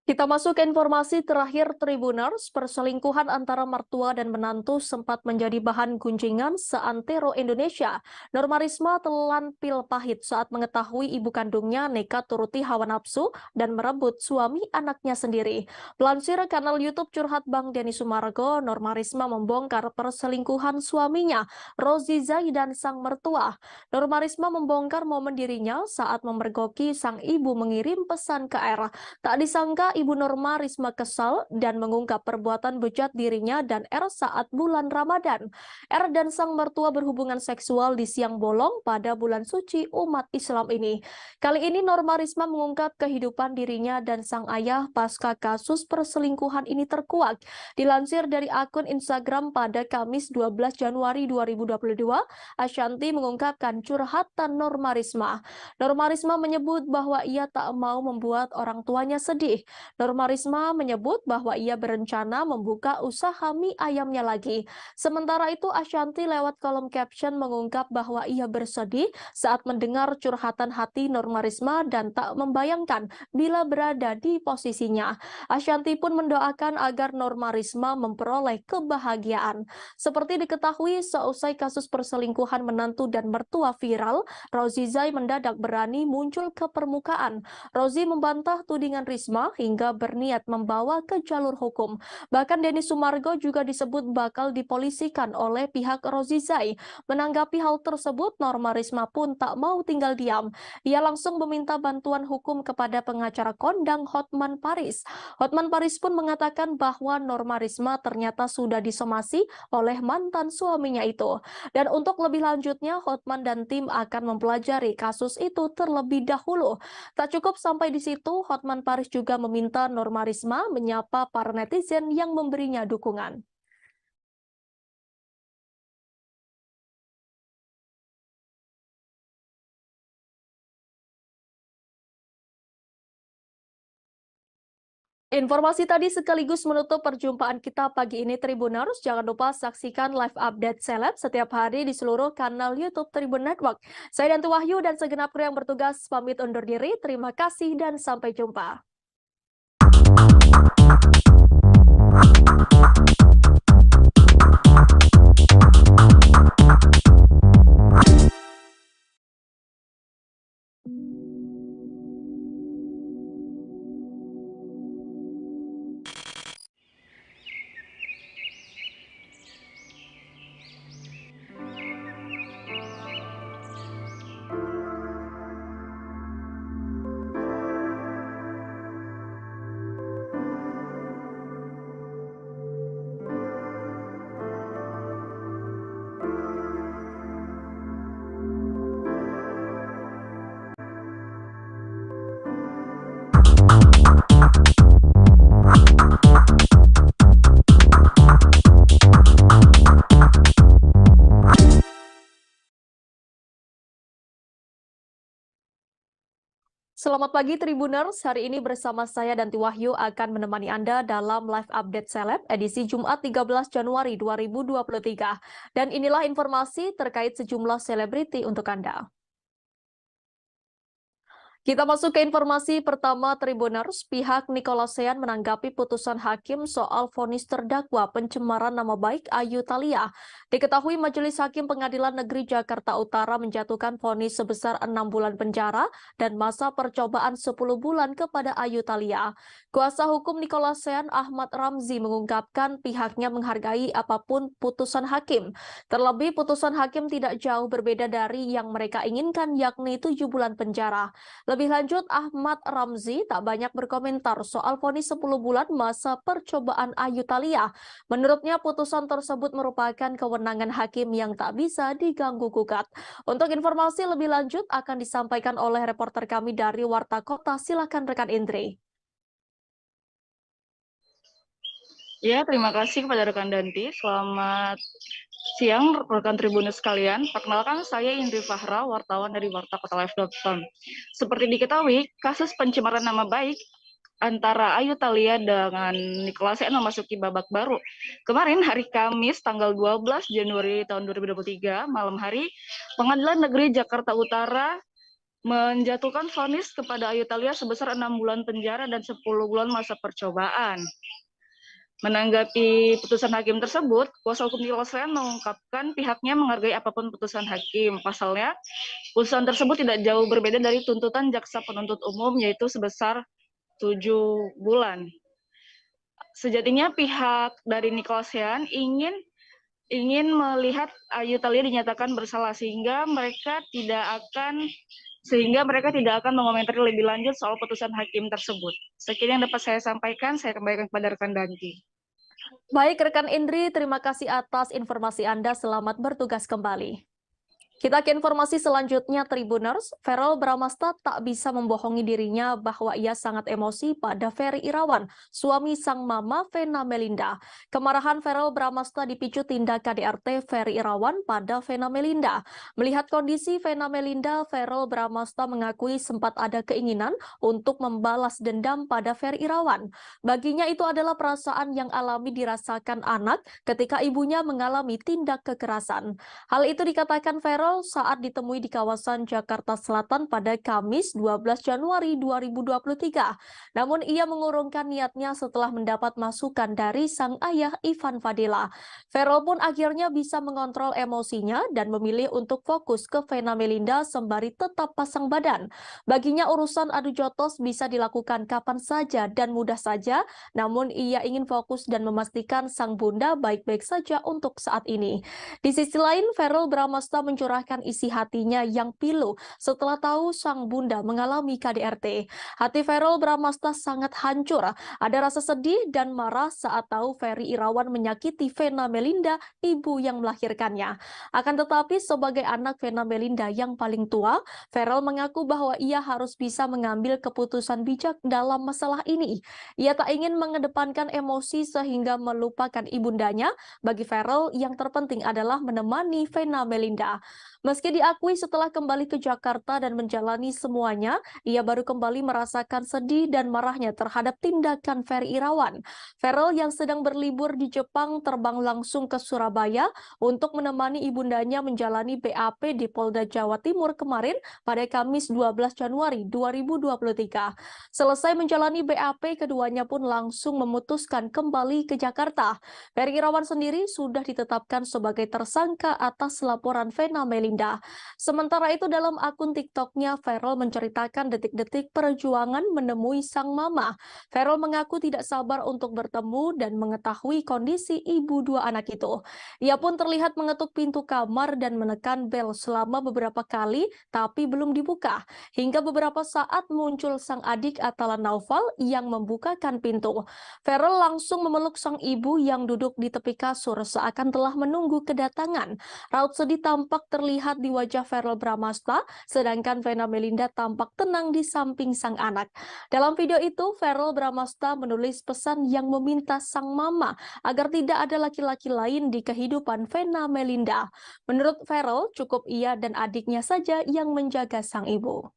Speaker 1: Kita masuk ke informasi terakhir Tribuners. Perselingkuhan antara mertua dan menantu sempat menjadi bahan gunjingan seantero Indonesia. Norma Risma telan pil pahit saat mengetahui ibu kandungnya nekat turuti hawa nafsu dan merebut suami anaknya sendiri. Pelansir kanal YouTube Curhat Bang Denny Sumargo, Norma Risma membongkar perselingkuhan suaminya, Rozi Zai dan sang mertua. Norma Risma membongkar momen dirinya saat memergoki sang ibu mengirim pesan ke R. Tak disangka Ibu Norma Risma kesal dan mengungkap perbuatan bejat dirinya dan R saat bulan Ramadan. R dan sang mertua berhubungan seksual di siang bolong pada bulan suci umat Islam ini. Kali ini Norma Risma mengungkap kehidupan dirinya dan sang ayah pasca kasus perselingkuhan ini terkuak. Dilansir dari akun Instagram pada Kamis 12 Januari 2022, Ashanti mengungkapkan curhatan Norma Risma. Norma Risma menyebut bahwa ia tak mau membuat orang tuanya sedih. Norma Risma menyebut bahwa ia berencana membuka usaha mie ayamnya lagi. Sementara itu, Ashanti lewat kolom caption mengungkap bahwa ia bersedih saat mendengar curhatan hati Norma Risma dan tak membayangkan bila berada di posisinya. Ashanti pun mendoakan agar Norma Risma memperoleh kebahagiaan. Seperti diketahui, seusai kasus perselingkuhan menantu dan mertua viral, Rozi Zai mendadak berani muncul ke permukaan. Rozi membantah tudingan Risma hingga sehingga berniat membawa ke jalur hukum. Bahkan Denny Sumargo juga disebut bakal dipolisikan oleh pihak Rozi Zai. Menanggapi hal tersebut, Norma Risma pun tak mau tinggal diam. Ia langsung meminta bantuan hukum kepada pengacara kondang Hotman Paris. Hotman Paris pun mengatakan bahwa Norma Risma ternyata sudah disomasi oleh mantan suaminya itu. Dan untuk lebih lanjutnya, Hotman dan tim akan mempelajari kasus itu terlebih dahulu. Tak cukup sampai di situ, Hotman Paris juga meminta Norma Risma menyapa para netizen yang memberinya dukungan. Informasi tadi sekaligus menutup perjumpaan kita pagi ini Tribuners. Jangan lupa saksikan live update seleb setiap hari di seluruh kanal YouTube Tribun Network. Saya Danti Wahyu dan segenap kru yang bertugas pamit undur diri. Terima kasih dan sampai jumpa. Selamat pagi Tribuners, hari ini bersama saya Danti Wahyu akan menemani Anda dalam live update seleb edisi Jumat 13 Januari 2023. Dan inilah informasi terkait sejumlah selebriti untuk Anda. Kita masuk ke informasi pertama Tribuners. Pihak Nicolasean menanggapi putusan hakim soal vonis terdakwa pencemaran nama baik Ayu Thalia. Diketahui Majelis Hakim Pengadilan Negeri Jakarta Utara menjatuhkan vonis sebesar 6 bulan penjara dan masa percobaan 10 bulan kepada Ayu Thalia. Kuasa hukum Nicolasean Ahmad Ramzi mengungkapkan pihaknya menghargai apapun putusan hakim. Terlebih putusan hakim tidak jauh berbeda dari yang mereka inginkan, yakni 7 bulan penjara. Lebih lanjut, Ahmad Ramzi tak banyak berkomentar soal vonis 10 bulan masa percobaan Ayu Thalia. Menurutnya, putusan tersebut merupakan kewenangan hakim yang tak bisa diganggu-gugat. Untuk informasi lebih lanjut akan disampaikan oleh reporter kami dari Warta Kota. Silakan rekan Indri.
Speaker 2: Ya, terima kasih kepada rekan Danti. Selamat siang, rekan Tribuners sekalian. Perkenalkan, saya Indri Fahra, wartawan dari Warta Kota Live.com. Seperti diketahui, kasus pencemaran nama baik antara Ayu Thalia dengan Nicolasean memasuki babak baru. Kemarin hari Kamis tanggal 12 Januari tahun 2023 malam hari, Pengadilan Negeri Jakarta Utara menjatuhkan vonis kepada Ayu Thalia sebesar 6 bulan penjara dan 10 bulan masa percobaan. Menanggapi putusan hakim tersebut, kuasa hukum Nicolasean mengungkapkan pihaknya menghargai apapun putusan hakim. Pasalnya, putusan tersebut tidak jauh berbeda dari tuntutan jaksa penuntut umum, yaitu sebesar 7 bulan. Sejatinya pihak dari Nicolasean ingin melihat Ayu Thalia dinyatakan bersalah sehingga mereka tidak akan mengomentari lebih lanjut soal putusan hakim tersebut. Sekian yang dapat saya sampaikan, saya kembalikan kepada rekan Danti.
Speaker 1: Baik rekan Indri, terima kasih atas informasi Anda. Selamat bertugas kembali. Kita ke informasi selanjutnya Tribuners. Verrel Bramasta tak bisa membohongi dirinya bahwa ia sangat emosi pada Ferry Irawan, suami sang mama Vena Melinda. Kemarahan Verrel Bramasta dipicu tindak KDRT Ferry Irawan pada Vena Melinda. Melihat kondisi Vena Melinda, Verrel Bramasta mengakui sempat ada keinginan untuk membalas dendam pada Ferry Irawan. Baginya itu adalah perasaan yang alami dirasakan anak ketika ibunya mengalami tindak kekerasan. Hal itu dikatakan Verrel Ferel saat ditemui di kawasan Jakarta Selatan pada Kamis 12 Januari 2023. Namun ia mengurungkan niatnya setelah mendapat masukan dari sang ayah Ivan Fadila. Ferel pun akhirnya bisa mengontrol emosinya dan memilih untuk fokus ke Vena Melinda sembari tetap pasang badan. Baginya urusan adu jotos bisa dilakukan kapan saja dan mudah saja, namun ia ingin fokus dan memastikan sang bunda baik-baik saja untuk saat ini. Di sisi lain, Ferel Bramasta mencurahkan isi hatinya yang pilu setelah tahu sang bunda mengalami KDRT. Hati Ferel Bramasta sangat hancur. Ada rasa sedih dan marah saat tahu Ferry Irawan menyakiti Vena Melinda, ibu yang melahirkannya. Akan tetapi sebagai anak Vena Melinda yang paling tua, Ferel mengaku bahwa ia harus bisa mengambil keputusan bijak dalam masalah ini. Ia tak ingin mengedepankan emosi sehingga melupakan ibundanya. Bagi Ferel, yang terpenting adalah menemani Vena Melinda. Meski diakui setelah kembali ke Jakarta dan menjalani semuanya, ia baru kembali merasakan sedih dan marahnya terhadap tindakan Ferry Irawan. Ferel yang sedang berlibur di Jepang terbang langsung ke Surabaya untuk menemani ibundanya menjalani BAP di Polda Jawa Timur kemarin pada Kamis 12 Januari 2023. Selesai menjalani BAP, keduanya pun langsung memutuskan kembali ke Jakarta. Ferry Irawan sendiri sudah ditetapkan sebagai tersangka atas laporan Vena Melinda. Sementara itu dalam akun TikTok-nya, Ferel menceritakan detik-detik perjuangan menemui sang mama. Ferel mengaku tidak sabar untuk bertemu dan mengetahui kondisi ibu dua anak itu. Ia pun terlihat mengetuk pintu kamar dan menekan bel selama beberapa kali, tapi belum dibuka. Hingga beberapa saat muncul sang adik Atala Naufal yang membukakan pintu. Ferel langsung memeluk sang ibu yang duduk di tepi kasur seakan telah menunggu kedatangan. Raut sedih tampak terlihat di wajah Ferel Bramasta, sedangkan Vena Melinda tampak tenang di samping sang anak. Dalam video itu, Ferel Bramasta menulis pesan yang meminta sang mama agar tidak ada laki-laki lain di kehidupan Vena Melinda. Menurut Ferel, cukup ia dan adiknya saja yang menjaga sang ibu.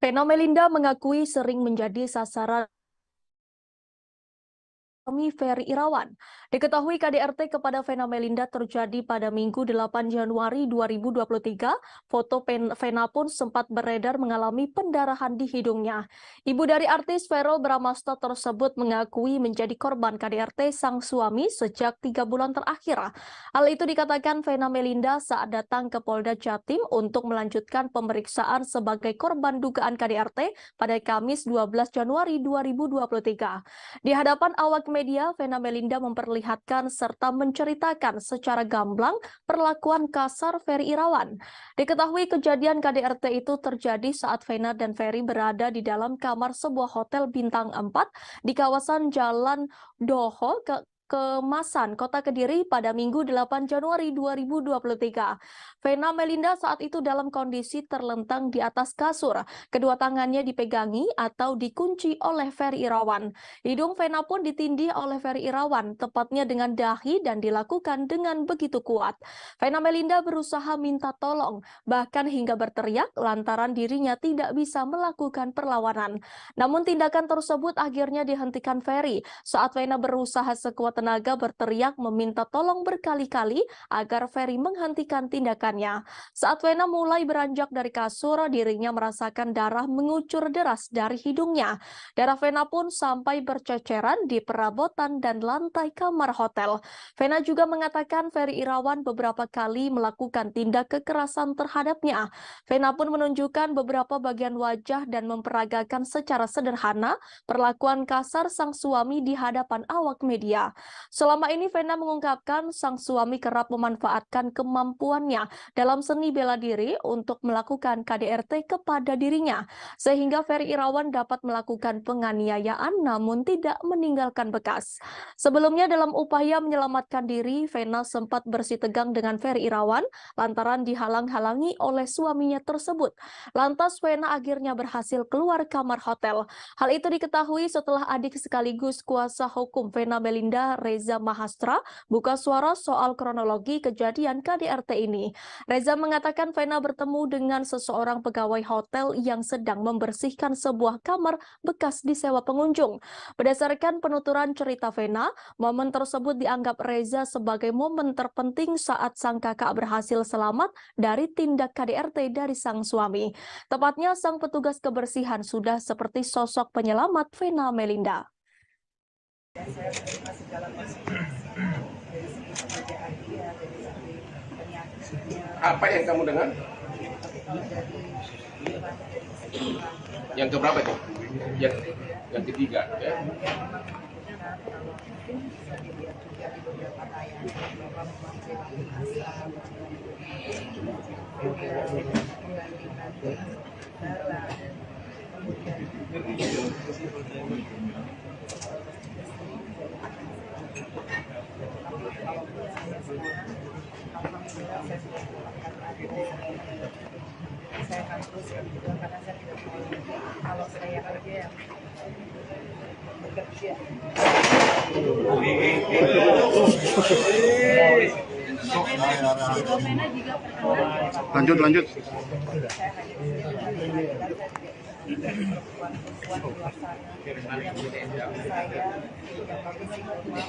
Speaker 1: Vena Melinda mengakui sering menjadi sasaran Ferry Irawan. Diketahui KDRT kepada Vena Melinda terjadi pada Minggu 8 Januari 2023. Foto Vena pun sempat beredar mengalami pendarahan di hidungnya. Ibu dari artis Ferel Bramasta tersebut mengakui menjadi korban KDRT sang suami sejak 3 bulan terakhir. Hal itu dikatakan Vena Melinda saat datang ke Polda Jatim untuk melanjutkan pemeriksaan sebagai korban dugaan KDRT pada Kamis 12 Januari 2023. Di hadapan awak media, media, Vena Melinda memperlihatkan serta menceritakan secara gamblang perlakuan kasar Ferry Irawan. Diketahui kejadian KDRT itu terjadi saat Vena dan Ferry berada di dalam kamar sebuah hotel bintang 4 di kawasan Jalan Doho, Kemasan, Kota Kediri pada Minggu 8 Januari 2023. Vena Melinda saat itu dalam kondisi terlentang di atas kasur. Kedua tangannya dipegangi atau dikunci oleh Ferry Irawan. Hidung Vena pun ditindih oleh Ferry Irawan, tepatnya dengan dahi dan dilakukan dengan begitu kuat. Vena Melinda berusaha minta tolong, bahkan hingga berteriak lantaran dirinya tidak bisa melakukan perlawanan. Namun tindakan tersebut akhirnya dihentikan Ferry saat Vena berusaha sekuat tenaga berteriak meminta tolong berkali-kali agar Ferry menghentikan tindakannya. Saat Vena mulai beranjak dari kasur, dirinya merasakan darah mengucur deras dari hidungnya. Darah Vena pun sampai berceceran di perabotan dan lantai kamar hotel. Vena juga mengatakan Ferry Irawan beberapa kali melakukan tindak kekerasan terhadapnya. Vena pun menunjukkan beberapa bagian wajah dan memperagakan secara sederhana perlakuan kasar sang suami di hadapan awak media. Selama ini Vena mengungkapkan sang suami kerap memanfaatkan kemampuannya dalam seni bela diri untuk melakukan KDRT kepada dirinya, sehingga Ferry Irawan dapat melakukan penganiayaan namun tidak meninggalkan bekas. Sebelumnya dalam upaya menyelamatkan diri, Vena sempat bersitegang dengan Ferry Irawan lantaran dihalang-halangi oleh suaminya tersebut. Lantas Vena akhirnya berhasil keluar kamar hotel. Hal itu diketahui setelah adik sekaligus kuasa hukum Vena Melinda, Reza Mahastra, buka suara soal kronologi kejadian KDRT ini. Reza mengatakan Vena bertemu dengan seseorang pegawai hotel yang sedang membersihkan sebuah kamar bekas disewa pengunjung. Berdasarkan penuturan cerita Vena, momen tersebut dianggap Reza sebagai momen terpenting saat sang kakak berhasil selamat dari tindak KDRT dari sang suami. Tepatnya sang petugas kebersihan sudah seperti sosok penyelamat Vena Melinda.
Speaker 4: Saya menerima segala konsekuensi dari segi pekerjaan dia, dari segi penyakitnya.
Speaker 3: Apa yang kamu dengar? Yang keberapa itu? Yang ketiga. Ya.
Speaker 4: Mungkin bisa dilihat juga di beberapa tayangan bahwa memang jadi asal menggantikan darah, alhamdulillah saya sudah mendapatkan adik saya akan teruskan juga karena saya tidak mau kalau saya kerja yang bekerja.
Speaker 12: Lanjut.
Speaker 4: Saya hanya perempuan-perempuan di luar sana yang saya yang kondisi rumah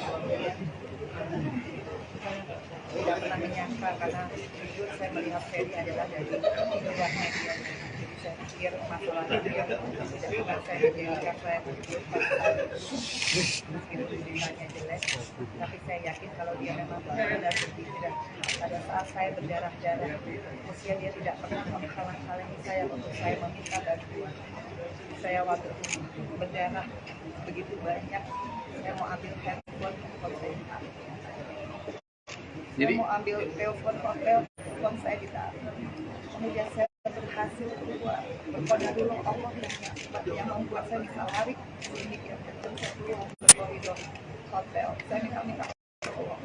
Speaker 4: tidak pernah menyangka karena jujur saya melihat Ferry adalah dari luar media. Saya pikir masalahnya dia tidak bukan saya jadikan saya meskipun tulisannya jelek, tapi saya yakin kalau dia memang benar-benar berpikiran pada saat saya berdarah-darah, usia dia tidak pernah menghalang-halangi saya untuk saya meminta bantuan. Saya waktu itu berdarah begitu banyak, saya mau ambil handphone kalau saya ditarik. Saya mau ambil telepon hotel, uang saya ditarik. Kemudian saya berhasil keluar, berkona dulu Allah yang membuat saya bisa lari sedikit, dan saya keluar ke koridor hotel. Saya minta tolong,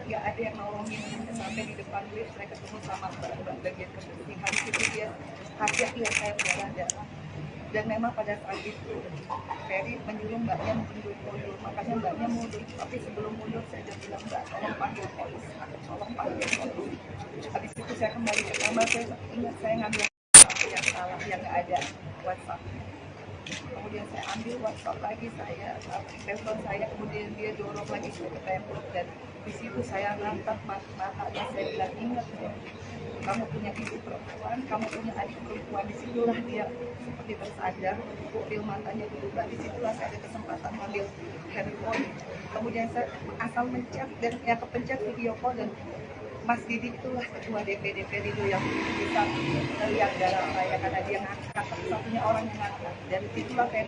Speaker 4: nggak ada yang nolongin. Sampai di depan lift saya ketemu sama mbak bagian kebersihan, itu dia kaget lihat saya berdarah. Dan memang pada saat itu Ferry menyuruh mbaknya mundur, makanya mbaknya mundur. Tapi sebelum mundur saya sudah bilang, mbak tolong panggil polis, tolong panggil polis. Habis itu saya kembali ke kamar, saya ingat saya ngambil yang salah, yang nggak ada WhatsApp. Kemudian saya ambil WhatsApp lagi, saya telepon saya, kemudian dia dorong lagi saya ke tembok, dan di situ saya ngangkat matanya, saya bilang, ingat ya, kamu punya ibu perempuan, kamu punya adik perempuan. Disitulah dia seperti bersandar, pupil matanya berubah. Disitulah saya ada kesempatan ambil handphone. Kemudian saya asal mencet dan yang kepencet video call, dan Mas Didi itulah ketua DPD itu yang bisa melihat darah saya karena dia ngangkat, satu-satunya orang yang ngangkat. Dan itulah saya.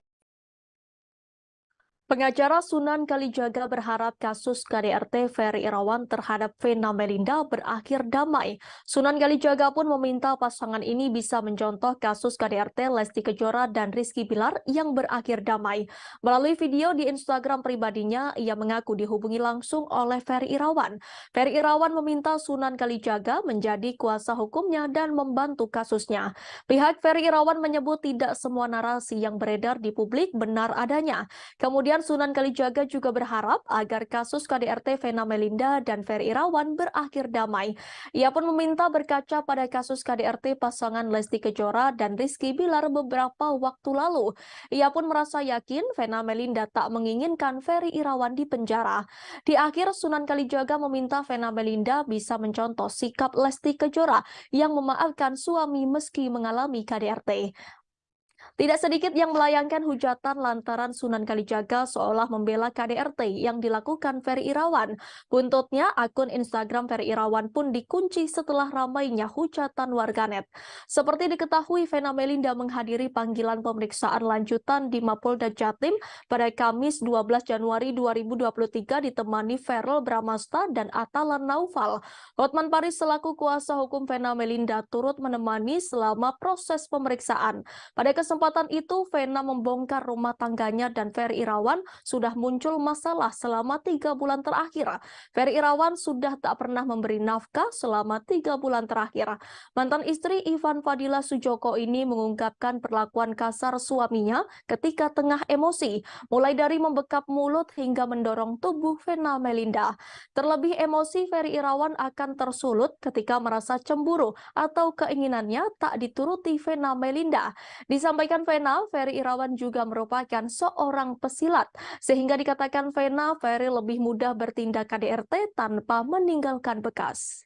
Speaker 1: Pengacara Sunan Kalijaga berharap kasus KDRT Ferry Irawan terhadap Vena Melinda berakhir damai. Sunan Kalijaga pun meminta pasangan ini bisa mencontoh kasus KDRT Lesti Kejora dan Rizky Bilar yang berakhir damai. Melalui video di Instagram pribadinya, ia mengaku dihubungi langsung oleh Ferry Irawan. Ferry Irawan meminta Sunan Kalijaga menjadi kuasa hukumnya dan membantu kasusnya. Pihak Ferry Irawan menyebut tidak semua narasi yang beredar di publik benar adanya. Kemudian Sunan Kalijaga juga berharap agar kasus KDRT Vena Melinda dan Ferry Irawan berakhir damai. Ia pun meminta berkaca pada kasus KDRT pasangan Lesti Kejora dan Rizky Bilar beberapa waktu lalu. Ia pun merasa yakin Vena Melinda tak menginginkan Ferry Irawan di penjara. Di akhir, Sunan Kalijaga meminta Vena Melinda bisa mencontoh sikap Lesti Kejora yang memaafkan suami meski mengalami KDRT. Tidak sedikit yang melayangkan hujatan lantaran Sunan Kalijaga seolah membela KDRT yang dilakukan Ferry Irawan. Buntutnya, akun Instagram Ferry Irawan pun dikunci setelah ramainya hujatan warganet. Seperti diketahui, Vena Melinda menghadiri panggilan pemeriksaan lanjutan di Mapolda Jatim pada Kamis 12 Januari 2023 ditemani Verrel Bramasta dan Atalan Naufal. Hotman Paris selaku kuasa hukum Vena Melinda turut menemani selama proses pemeriksaan. Pada kesempatan itu, Vena membongkar rumah tangganya dan Ferry Irawan sudah muncul masalah selama 3 bulan terakhir. Ferry Irawan sudah tak pernah memberi nafkah selama 3 bulan terakhir. Mantan istri Ivan Fadila Sujoko ini mengungkapkan perlakuan kasar suaminya ketika tengah emosi, mulai dari membekap mulut hingga mendorong tubuh Vena Melinda. Terlebih emosi Ferry Irawan akan tersulut ketika merasa cemburu atau keinginannya tak dituruti Vena Melinda. Disampaikan Vena, Ferry Irawan juga merupakan seorang pesilat, sehingga dikatakan Vena, Ferry lebih mudah bertindak KDRT tanpa meninggalkan bekas.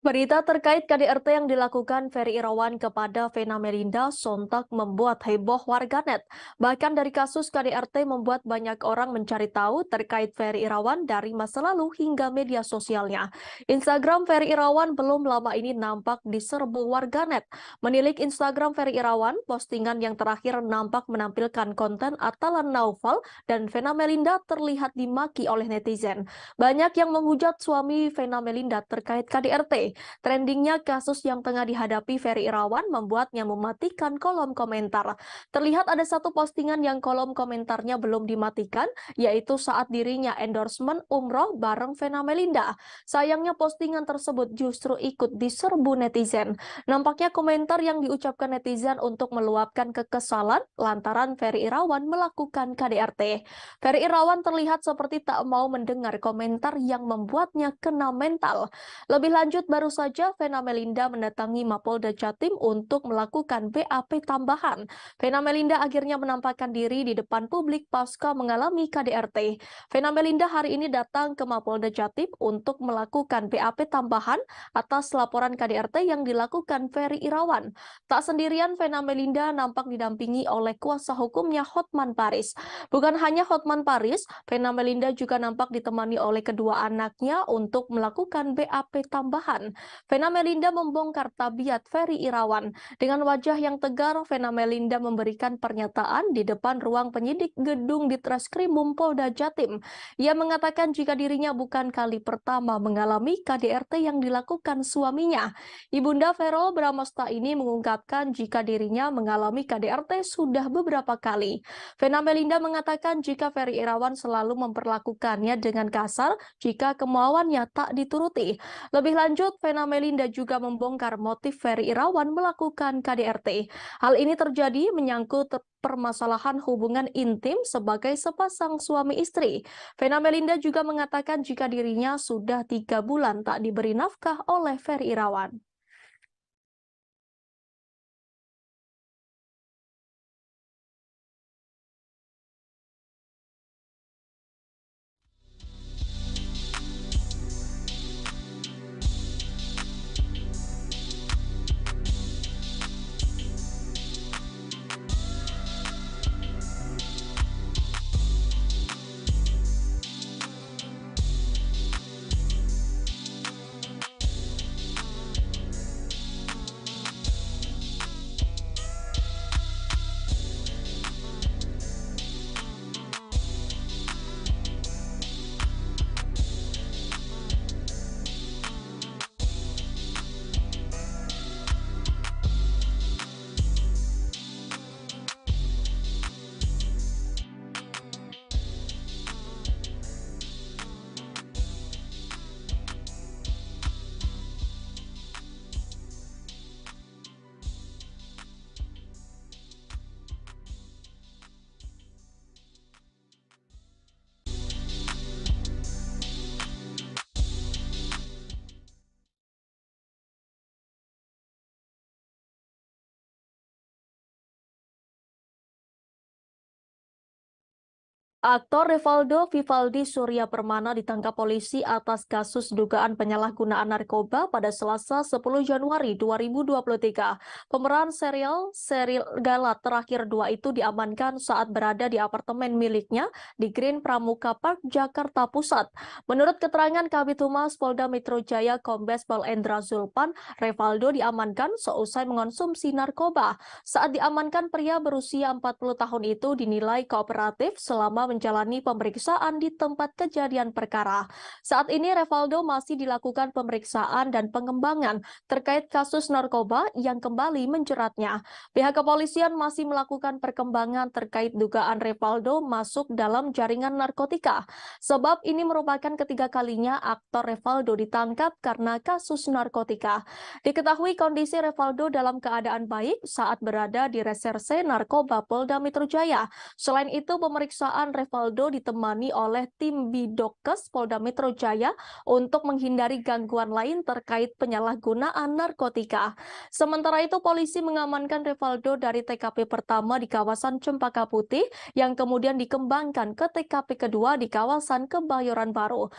Speaker 1: Berita terkait KDRT yang dilakukan Ferry Irawan kepada Vena Melinda sontak membuat heboh warganet. Bahkan dari kasus KDRT membuat banyak orang mencari tahu terkait Ferry Irawan dari masa lalu hingga media sosialnya. Instagram Ferry Irawan belum lama ini nampak diserbu warganet. Menilik Instagram Ferry Irawan, postingan yang terakhir nampak menampilkan konten Atalan Naufal dan Vena Melinda terlihat dimaki oleh netizen. Banyak yang menghujat suami Vena Melinda terkait KDRT. Trendingnya kasus yang tengah dihadapi Ferry Irawan membuatnya mematikan kolom komentar. Terlihat ada satu postingan yang kolom komentarnya belum dimatikan, yaitu saat dirinya endorsement umroh bareng Vena Melinda. Sayangnya postingan tersebut justru ikut diserbu netizen. Nampaknya komentar yang diucapkan netizen untuk meluapkan kekesalan lantaran Ferry Irawan melakukan KDRT. Ferry Irawan terlihat seperti tak mau mendengar komentar yang membuatnya kena mental. Lebih lanjut, baru saja Vena Melinda mendatangi Mapolda Jatim untuk melakukan BAP tambahan. Vena Melinda akhirnya menampakkan diri di depan publik pasca mengalami KDRT. Vena Melinda hari ini datang ke Mapolda Jatim untuk melakukan BAP tambahan atas laporan KDRT yang dilakukan Ferry Irawan. Tak sendirian, Vena Melinda nampak didampingi oleh kuasa hukumnya Hotman Paris. Bukan hanya Hotman Paris, Vena Melinda juga nampak ditemani oleh kedua anaknya untuk melakukan BAP tambahan. Irawan. Vena Melinda membongkar tabiat Ferry Irawan. Dengan wajah yang tegar, Vena Melinda memberikan pernyataan di depan ruang penyidik gedung Ditreskrimum Polda Jatim. Ia mengatakan jika dirinya bukan kali pertama mengalami KDRT yang dilakukan suaminya. Ibunda Verrel Bramasta ini mengungkapkan jika dirinya mengalami KDRT sudah beberapa kali. Vena Melinda mengatakan jika Ferry Irawan selalu memperlakukannya dengan kasar jika kemauannya tak dituruti. Lebih lanjut, Vena Melinda juga membongkar motif Ferry Irawan melakukan KDRT. Hal ini terjadi menyangkut permasalahan hubungan intim sebagai sepasang suami istri. Vena Melinda juga mengatakan jika dirinya sudah 3 bulan tak diberi nafkah oleh Ferry Irawan. Aktor Revaldo Vivaldi Surya Permana ditangkap polisi atas kasus dugaan penyalahgunaan narkoba pada Selasa 10 Januari 2023. Pemeran serial Serigala terakhir 2 itu diamankan saat berada di apartemen miliknya di Green Pramuka Park, Jakarta Pusat. Menurut keterangan Kabid Humas Polda Metro Jaya Kombes Pol Endra Zulpan, Revaldo diamankan seusai mengonsumsi narkoba. Saat diamankan, pria berusia 40 tahun itu dinilai kooperatif selama menjalani pemeriksaan di tempat kejadian perkara. Saat ini Revaldo masih dilakukan pemeriksaan dan pengembangan terkait kasus narkoba yang kembali menjeratnya. Pihak kepolisian masih melakukan perkembangan terkait dugaan Revaldo masuk dalam jaringan narkotika. Sebab ini merupakan ketiga kalinya aktor Revaldo ditangkap karena kasus narkotika. Diketahui kondisi Revaldo dalam keadaan baik saat berada di Reserse Narkoba Polda Metro Jaya. Selain itu, pemeriksaan Revaldo ditemani oleh tim Bidokes Polda Metro Jaya untuk menghindari gangguan lain terkait penyalahgunaan narkotika. Sementara itu, polisi mengamankan Revaldo dari TKP pertama di kawasan Cempaka Putih yang kemudian dikembangkan ke TKP kedua di kawasan Kebayoran Baru.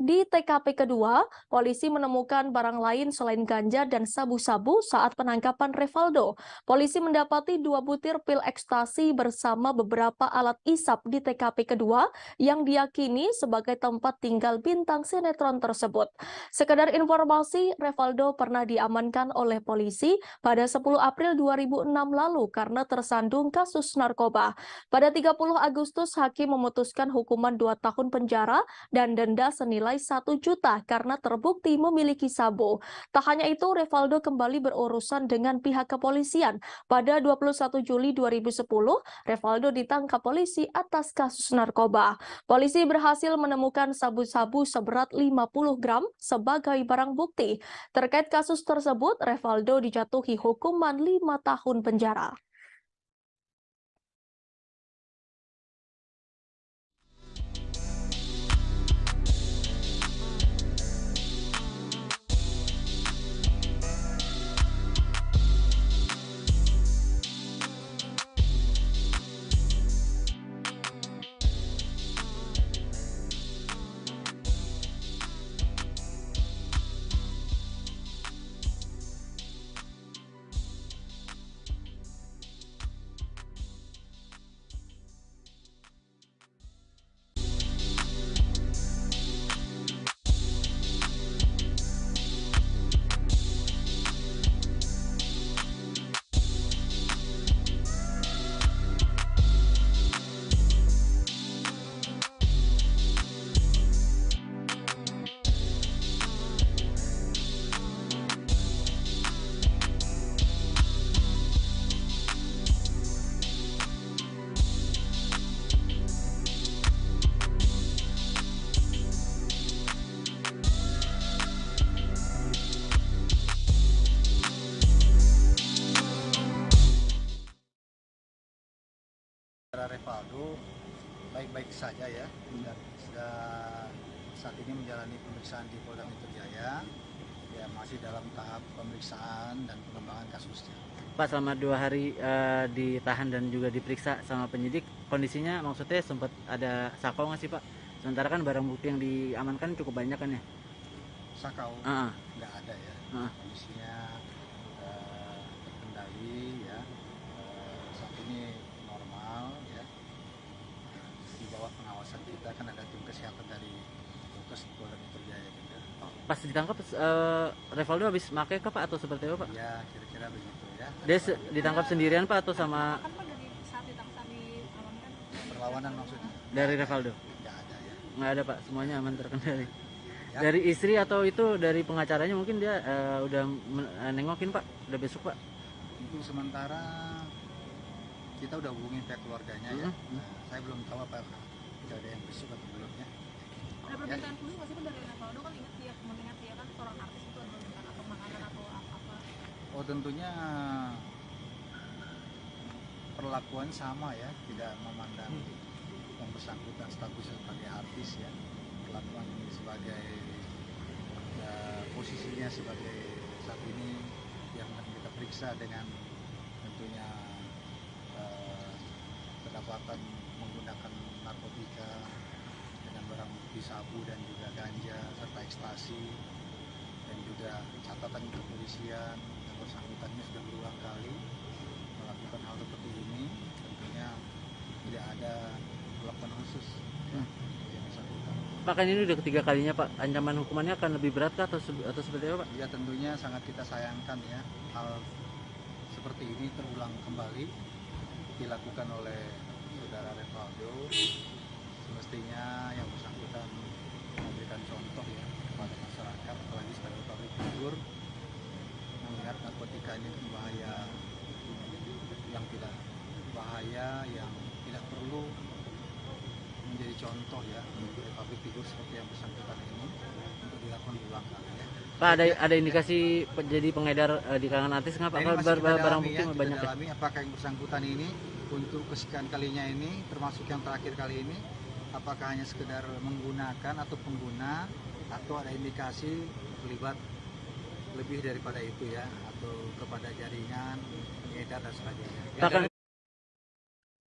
Speaker 1: Di TKP kedua, polisi menemukan barang lain selain ganja dan sabu-sabu saat penangkapan Revaldo. Polisi mendapati 2 butir pil ekstasi bersama beberapa alat isap di TKP kedua yang diyakini sebagai tempat tinggal bintang sinetron tersebut. Sekedar informasi, Revaldo pernah diamankan oleh polisi pada 10 April 2006 lalu karena tersandung kasus narkoba. Pada 30 Agustus, hakim memutuskan hukuman 2 tahun penjara dan denda senilai 1 juta karena terbukti memiliki sabu. Tak hanya itu, Revaldo kembali berurusan dengan pihak kepolisian. Pada 21 Juli 2010, Revaldo ditangkap polisi atas kasus narkoba. Polisi berhasil menemukan sabu-sabu seberat 50 gram sebagai barang bukti. Terkait kasus tersebut, Revaldo dijatuhi hukuman 5 tahun penjara.
Speaker 5: baik saja ya, dan sudah saat ini menjalani pemeriksaan di Polda Metro Jaya, ya masih dalam tahap pemeriksaan dan pengembangan kasusnya.
Speaker 6: Pak, selama 2 hari ditahan dan juga diperiksa sama penyidik, kondisinya maksudnya sempat ada sakau nggak sih Pak? Sementara kan barang bukti yang diamankan cukup banyak kan ya?
Speaker 5: Sakau nggak ada ya, kondisinya terkendali ya, saat ini normal ya, di bawah pengawasan kita kan ada tim kesehatan dari Dokes Polda Metro Jaya juga.
Speaker 6: Pas ditangkap Revaldo habis pakai kah Pak atau seperti apa Pak?
Speaker 5: Ya kira-kira begitu ya.
Speaker 6: Dia ditangkap sendirian Pak atau sama
Speaker 7: Kan Pak dari saat ditangkap diamankan
Speaker 5: perlawanan maksudnya?
Speaker 6: dari Revaldo?
Speaker 5: Nggak ada ya.
Speaker 6: Nggak ada Pak, semuanya aman terkendali.
Speaker 5: Ya.
Speaker 6: Dari istri atau itu dari pengacaranya mungkin dia udah nengokin Pak, udah besok Pak?
Speaker 5: Untuk sementara kita udah hubungin pihak keluarganya ya. Nah, saya belum tahu apa tidak ada yang besok atau belum ya.
Speaker 7: ada permintaan khusus nggak sih Pak dari Revaldo, kan ingat dia mengingat dia kan seorang artis itu ada permintaan atau makanan atau apa?
Speaker 5: Oh tentunya perlakuan sama ya, tidak memandang yang bersangkutan statusnya sebagai artis ya, perlakuan sebagai posisinya sebagai saat ini yang kita periksa dengan tentunya kedapatan menggunakan narkotika dengan barang bukti sabu dan juga ganja serta ekstasi, dan juga catatan kepolisian yang bersangkutannya sudah berulang kali melakukan hal seperti ini, tentunya tidak ada perlakuan khusus ya, yang bersangkutan.
Speaker 6: Pak, kan ini udah ketiga kalinya Pak, ancaman hukumannya akan lebih berat kah atau seperti apa Pak?
Speaker 5: Ya tentunya sangat kita sayangkan ya, hal seperti ini terulang kembali dilakukan oleh saudara Revaldo. Semestinya yang bersangkutan memberikan contoh ya kepada masyarakat, apalagi sebagai public figure, mengingat narkotika ini bahaya, yang tidak bahaya, yang tidak perlu menjadi contoh ya untuk public figure seperti yang bersangkutan ini untuk dilakukan berulang kali ya.
Speaker 6: Pak, ada indikasi jadi pengedar di kalangan artis nggak Pak? Barang bukti banyak ya?
Speaker 5: Apakah yang bersangkutan ini untuk kesekian kalinya ini, termasuk yang terakhir kali ini, apakah hanya sekedar menggunakan atau pengguna, atau ada indikasi terlibat lebih daripada itu ya, atau kepada jaringan pengedar dan sebagainya ya.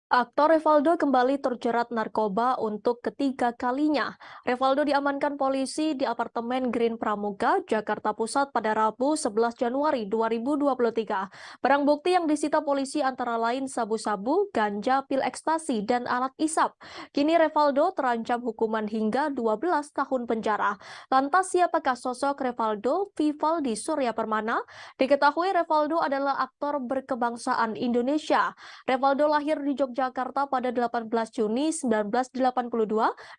Speaker 1: Aktor Revaldo kembali terjerat narkoba untuk ketiga kalinya. Revaldo diamankan polisi di apartemen Green Pramuka, Jakarta Pusat pada Rabu 11 Januari 2023. Barang bukti yang disita polisi antara lain sabu-sabu, ganja, pil ekstasi, dan alat isap. Kini Revaldo terancam hukuman hingga 12 tahun penjara. Lantas siapakah sosok Revaldo Vivaldi Surya Permana? Diketahui Revaldo adalah aktor berkebangsaan Indonesia. Revaldo lahir di Jakarta pada 18 Juni 1982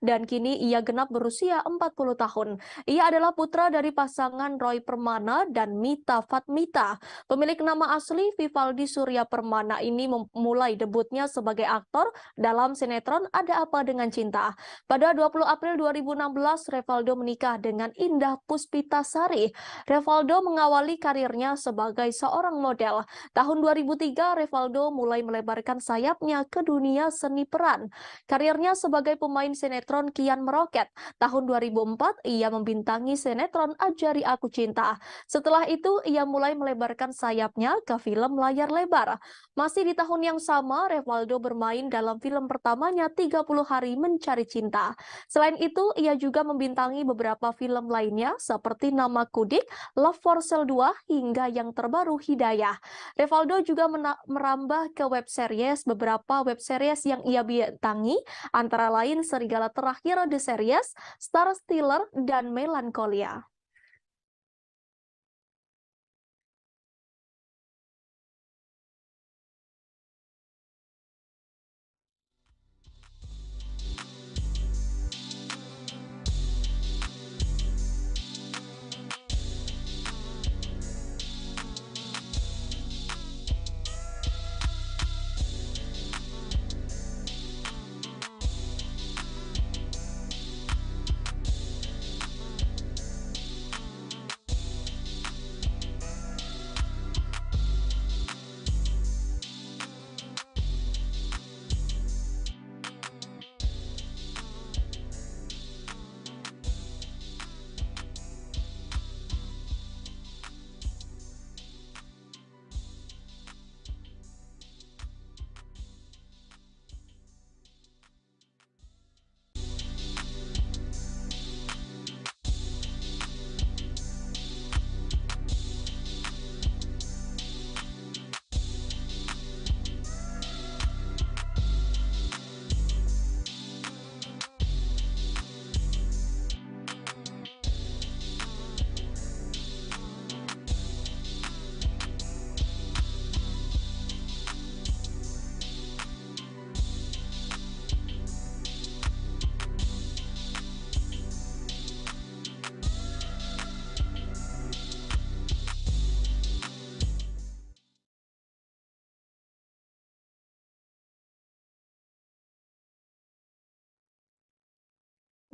Speaker 1: dan kini ia genap berusia 40 tahun. Ia adalah putra dari pasangan Roy Permana dan Mita Fatmita. Pemilik nama asli Vivaldi Surya Permana ini memulai debutnya sebagai aktor dalam sinetron Ada Apa Dengan Cinta. Pada 20 April 2016, Revaldo menikah dengan Indah Puspitasari. Revaldo mengawali karirnya sebagai seorang model. Tahun 2003, Revaldo mulai melebarkan sayapnya ke dunia seni peran. Karirnya sebagai pemain sinetron kian meroket. Tahun 2004, ia membintangi sinetron Ajari Aku Cinta. Setelah itu, ia mulai melebarkan sayapnya ke film layar lebar. Masih di tahun yang sama, Revaldo bermain dalam film pertamanya 30 Hari Mencari Cinta. Selain itu, ia juga membintangi beberapa film lainnya seperti Nama Kudik, Love for Sale 2, hingga yang terbaru Hidayah. Revaldo juga merambah ke web series beberapa web series yang ia bintangi, antara lain Serigala Terakhir The Series, Star Stealer, dan Melancholia.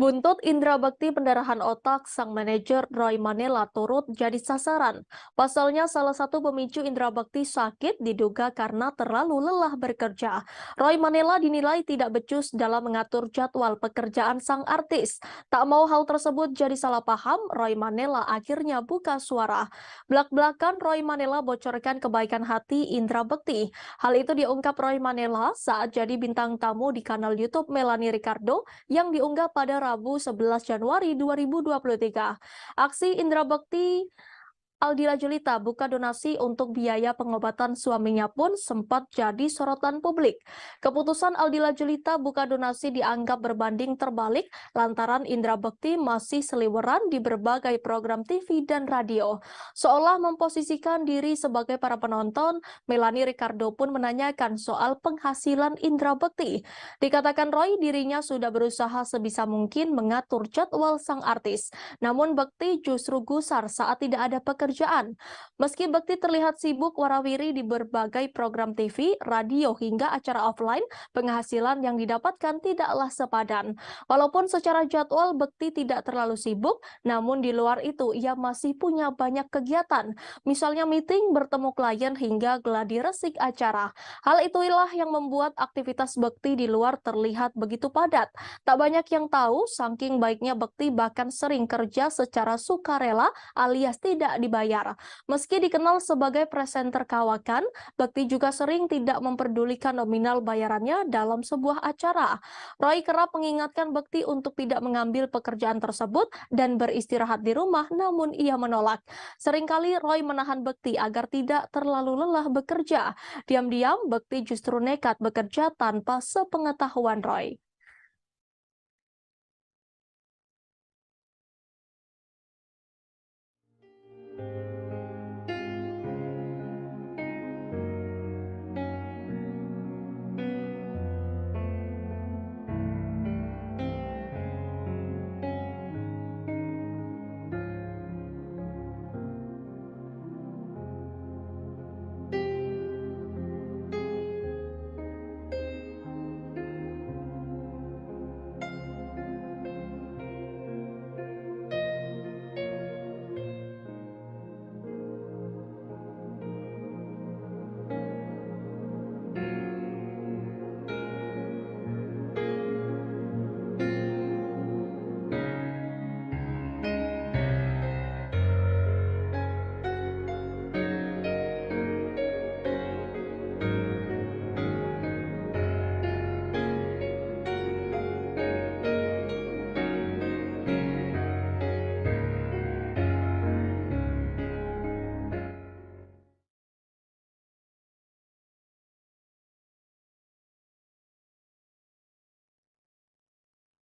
Speaker 1: Buntut indra bekti pendarahan otak, sang manajer Roy Manela turut jadi sasaran. Pasalnya salah satu pemicu indra bekti sakit diduga karena terlalu lelah bekerja. Roy Manela dinilai tidak becus dalam mengatur jadwal pekerjaan sang artis. Tak mau hal tersebut jadi salah paham, Roy Manela akhirnya buka suara. Belak-belakan Roy Manela bocorkan kebaikan hati indra bekti. Hal itu diungkap Roy Manela saat jadi bintang tamu di kanal YouTube Melanie Ricardo yang diunggah pada Rabu 11 Januari 2023. Aksi Indra Bekti Aldila Julita buka donasi untuk biaya pengobatan suaminya pun sempat jadi sorotan publik. Keputusan Aldila Julita buka donasi dianggap berbanding terbalik lantaran Indra Bekti masih seliweran di berbagai program TV dan radio. Seolah memposisikan diri sebagai para penonton, Melanie Ricardo pun menanyakan soal penghasilan Indra Bekti. Dikatakan Roy dirinya sudah berusaha sebisa mungkin mengatur jadwal sang artis. Namun Bekti justru gusar saat tidak ada pekerjaan. Meski Bekti terlihat sibuk warawiri di berbagai program TV, radio hingga acara offline, penghasilan yang didapatkan tidaklah sepadan. Walaupun secara jadwal Bekti tidak terlalu sibuk, namun di luar itu ia masih punya banyak kegiatan. Misalnya meeting, bertemu klien hingga gladi resik acara. Hal itulah yang membuat aktivitas Bekti di luar terlihat begitu padat. Tak banyak yang tahu, saking baiknya Bekti bahkan sering kerja secara sukarela alias tidak dibayar. Meski dikenal sebagai presenter kawakan, Bekti juga sering tidak memperdulikan nominal bayarannya dalam sebuah acara. Roy kerap mengingatkan Bekti untuk tidak mengambil pekerjaan tersebut dan beristirahat di rumah, namun ia menolak. Seringkali Roy menahan Bekti agar tidak terlalu lelah bekerja. Diam-diam, Bekti justru nekat bekerja tanpa sepengetahuan Roy.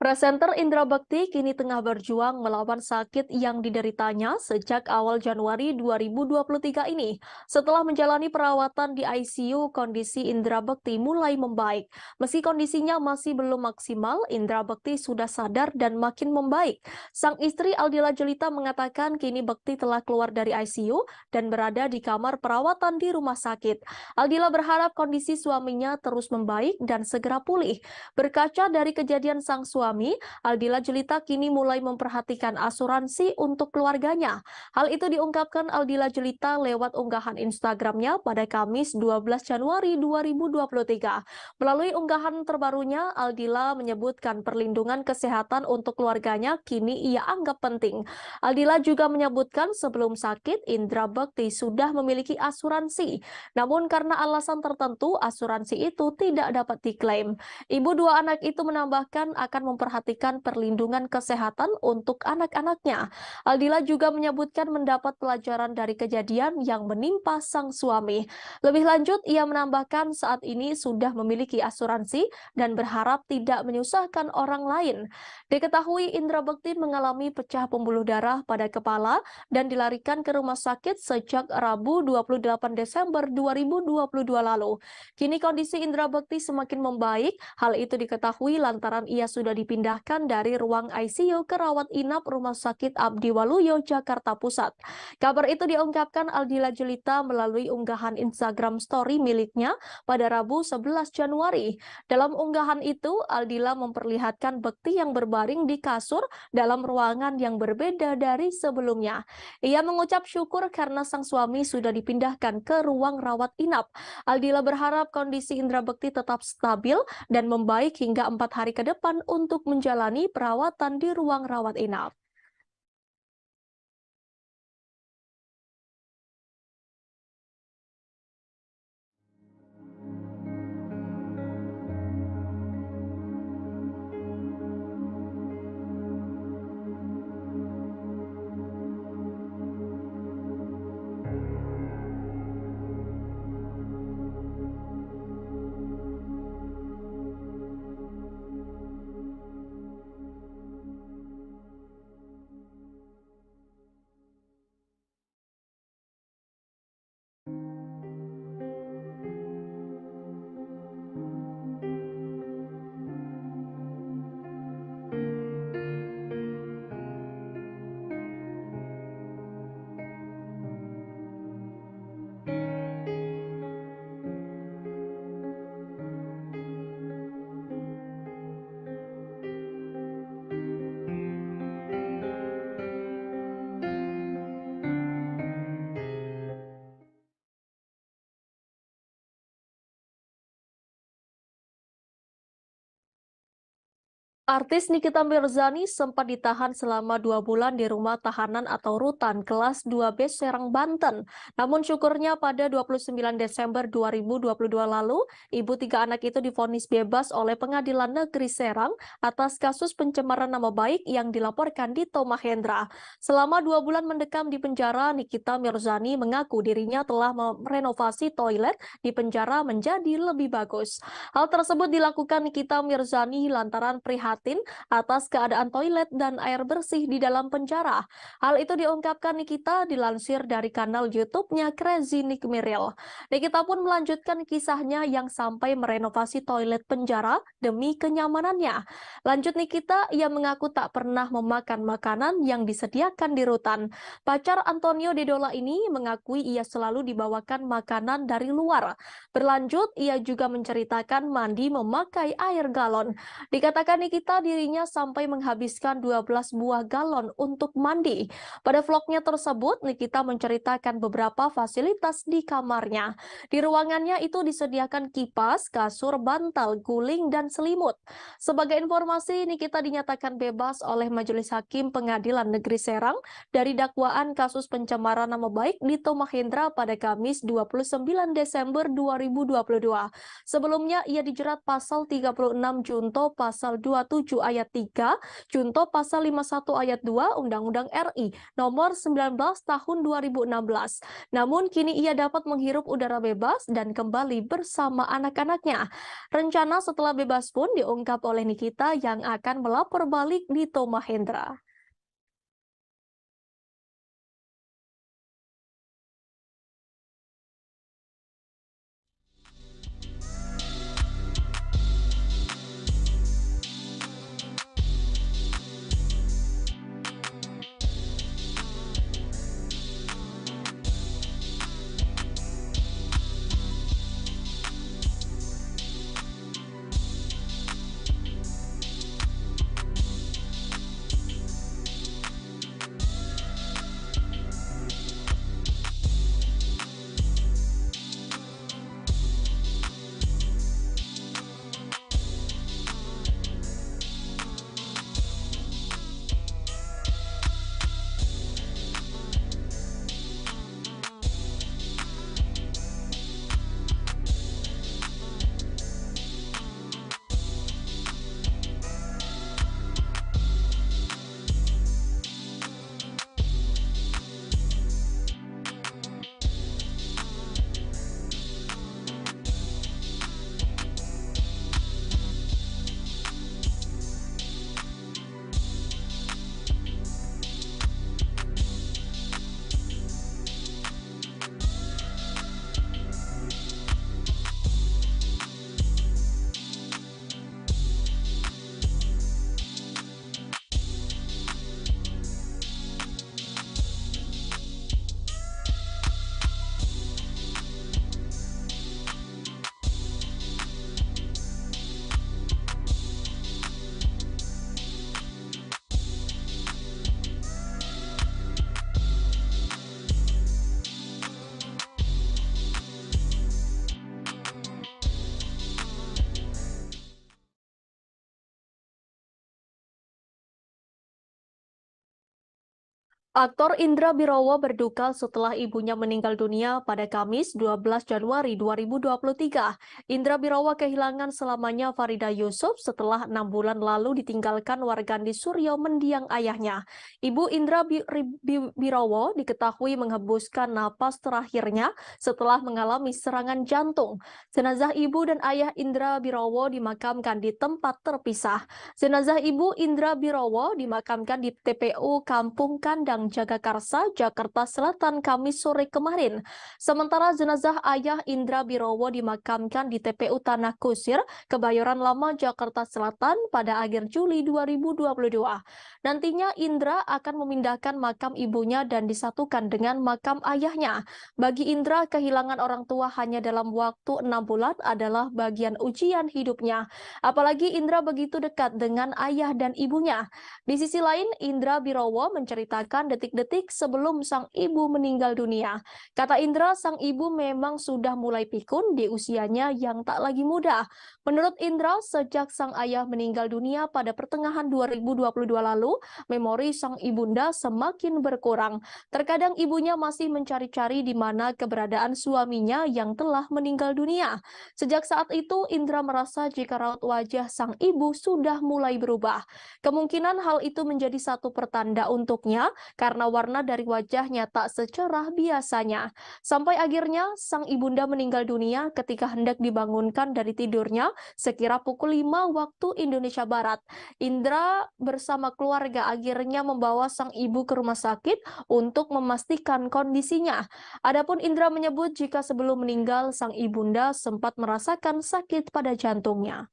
Speaker 1: Presenter Indra Bekti kini tengah berjuang melawan sakit yang dideritanya sejak awal Januari 2023 ini. Setelah menjalani perawatan di ICU, kondisi Indra Bekti mulai membaik. Meski kondisinya masih belum maksimal, Indra Bekti sudah sadar dan makin membaik. Sang istri Aldila Julita mengatakan kini Bekti telah keluar dari ICU dan berada di kamar perawatan di rumah sakit. Aldila berharap kondisi suaminya terus membaik dan segera pulih. Berkaca dari kejadian sang suami, Aldila Julita kini mulai memperhatikan asuransi untuk keluarganya. Hal itu diungkapkan Aldila Julita lewat unggahan Instagramnya pada Kamis 12 Januari 2023. Melalui unggahan terbarunya, Aldila menyebutkan perlindungan kesehatan untuk keluarganya kini ia anggap penting. Aldila juga menyebutkan sebelum sakit, Indra Bekti sudah memiliki asuransi. Namun karena alasan tertentu, asuransi itu tidak dapat diklaim. Ibu dua anak itu menambahkan akan memperhatikan perlindungan kesehatan untuk anak-anaknya. Aldila juga menyebutkan mendapat pelajaran dari kejadian yang menimpa sang suami. Lebih lanjut, ia menambahkan saat ini sudah memiliki asuransi dan berharap tidak menyusahkan orang lain. Diketahui Indra Bekti mengalami pecah pembuluh darah pada kepala dan dilarikan ke rumah sakit sejak Rabu 28 Desember 2022 lalu. Kini kondisi Indra Bekti semakin membaik. Hal itu diketahui lantaran ia sudah dipindahkan dipindahkan dari ruang ICU ke rawat inap Rumah Sakit Abdi Waluyo, Jakarta Pusat. Kabar itu diungkapkan Aldila Jelita melalui unggahan Instagram Story miliknya pada Rabu 11 Januari. Dalam unggahan itu, Aldila memperlihatkan bekti yang berbaring di kasur dalam ruangan yang berbeda dari sebelumnya. Ia mengucap syukur karena sang suami sudah dipindahkan ke ruang rawat inap. Aldila berharap kondisi Indra Bekti tetap stabil dan membaik hingga 4 hari ke depan untuk menjalani perawatan di ruang rawat inap. Artis Nikita Mirzani sempat ditahan selama 2 bulan di rumah tahanan atau rutan kelas 2B Serang, Banten. Namun syukurnya pada 29 Desember 2022 lalu, ibu 3 anak itu divonis bebas oleh Pengadilan Negeri Serang atas kasus pencemaran nama baik yang dilaporkan Dito Mahendra. Selama 2 bulan mendekam di penjara, Nikita Mirzani mengaku dirinya telah merenovasi toilet di penjara menjadi lebih bagus. Hal tersebut dilakukan Nikita Mirzani lantaran prihatin atas keadaan toilet dan air bersih di dalam penjara. Hal itu diungkapkan Nikita dilansir dari kanal YouTube-nya Crazy Nick Miril. Nikita pun melanjutkan kisahnya yang sampai merenovasi toilet penjara demi kenyamanannya. Lanjut Nikita, ia mengaku tak pernah memakan makanan yang disediakan di rutan. Pacar Antonio Dedola ini mengakui ia selalu dibawakan makanan dari luar. Berlanjut, ia juga menceritakan mandi memakai air galon. Dikatakan Nikita dirinya sampai menghabiskan 12 buah galon untuk mandi. Pada vlognya tersebut, Nikita menceritakan beberapa fasilitas di kamarnya. Di ruangannya itu disediakan kipas, kasur, bantal, guling, dan selimut. Sebagai informasi, Nikita dinyatakan bebas oleh Majelis Hakim Pengadilan Negeri Serang dari dakwaan kasus pencemaran nama baik Dito Mahendra pada Kamis 29 Desember 2022. Sebelumnya, ia dijerat pasal 36 Junto pasal 27 ayat 3, Junto pasal 51 ayat 2 Undang-Undang RI nomor 19 tahun 2016. Namun kini ia dapat menghirup udara bebas dan kembali bersama anak-anaknya. Rencana setelah bebas pun diungkap oleh Nikita yang akan melapor balik Dito Mahendra. Aktor Indra Birowo berduka setelah ibunya meninggal dunia pada Kamis 12 Januari 2023. Indra Birowo kehilangan selamanya Farida Yusuf setelah 6 bulan lalu ditinggalkan wargandi Suryo mendiang ayahnya. Ibu Indra Birowo diketahui menghembuskan napas terakhirnya setelah mengalami serangan jantung. Jenazah ibu dan ayah Indra Birowo dimakamkan di tempat terpisah. Jenazah ibu Indra Birowo dimakamkan di TPU Kampung Kandang Jagakarsa, Jakarta Selatan, Kamis sore kemarin. Sementara jenazah ayah Indra Birowo dimakamkan di TPU Tanah Kusir, Kebayoran Lama, Jakarta Selatan pada akhir Juli 2022. Nantinya Indra akan memindahkan makam ibunya dan disatukan dengan makam ayahnya. Bagi Indra, kehilangan orang tua hanya dalam waktu 6 bulan adalah bagian ujian hidupnya. Apalagi Indra begitu dekat dengan ayah dan ibunya. Di sisi lain, Indra Birowo menceritakan detik-detik sebelum sang ibu meninggal dunia. Kata Indra, sang ibu memang sudah mulai pikun di usianya yang tak lagi muda. Menurut Indra, sejak sang ayah meninggal dunia pada pertengahan 2022 lalu, memori sang ibunda semakin berkurang. Terkadang ibunya masih mencari-cari di mana keberadaan suaminya yang telah meninggal dunia. Sejak saat itu, Indra merasa jika raut wajah sang ibu sudah mulai berubah. Kemungkinan hal itu menjadi satu pertanda untuknya karena warna dari wajahnya tak secerah biasanya. Sampai akhirnya sang ibunda meninggal dunia ketika hendak dibangunkan dari tidurnya sekira pukul 5 waktu Indonesia Barat. Indra bersama keluarga akhirnya membawa sang ibu ke rumah sakit untuk memastikan kondisinya. Adapun Indra menyebut jika sebelum meninggal sang ibunda sempat merasakan sakit pada jantungnya.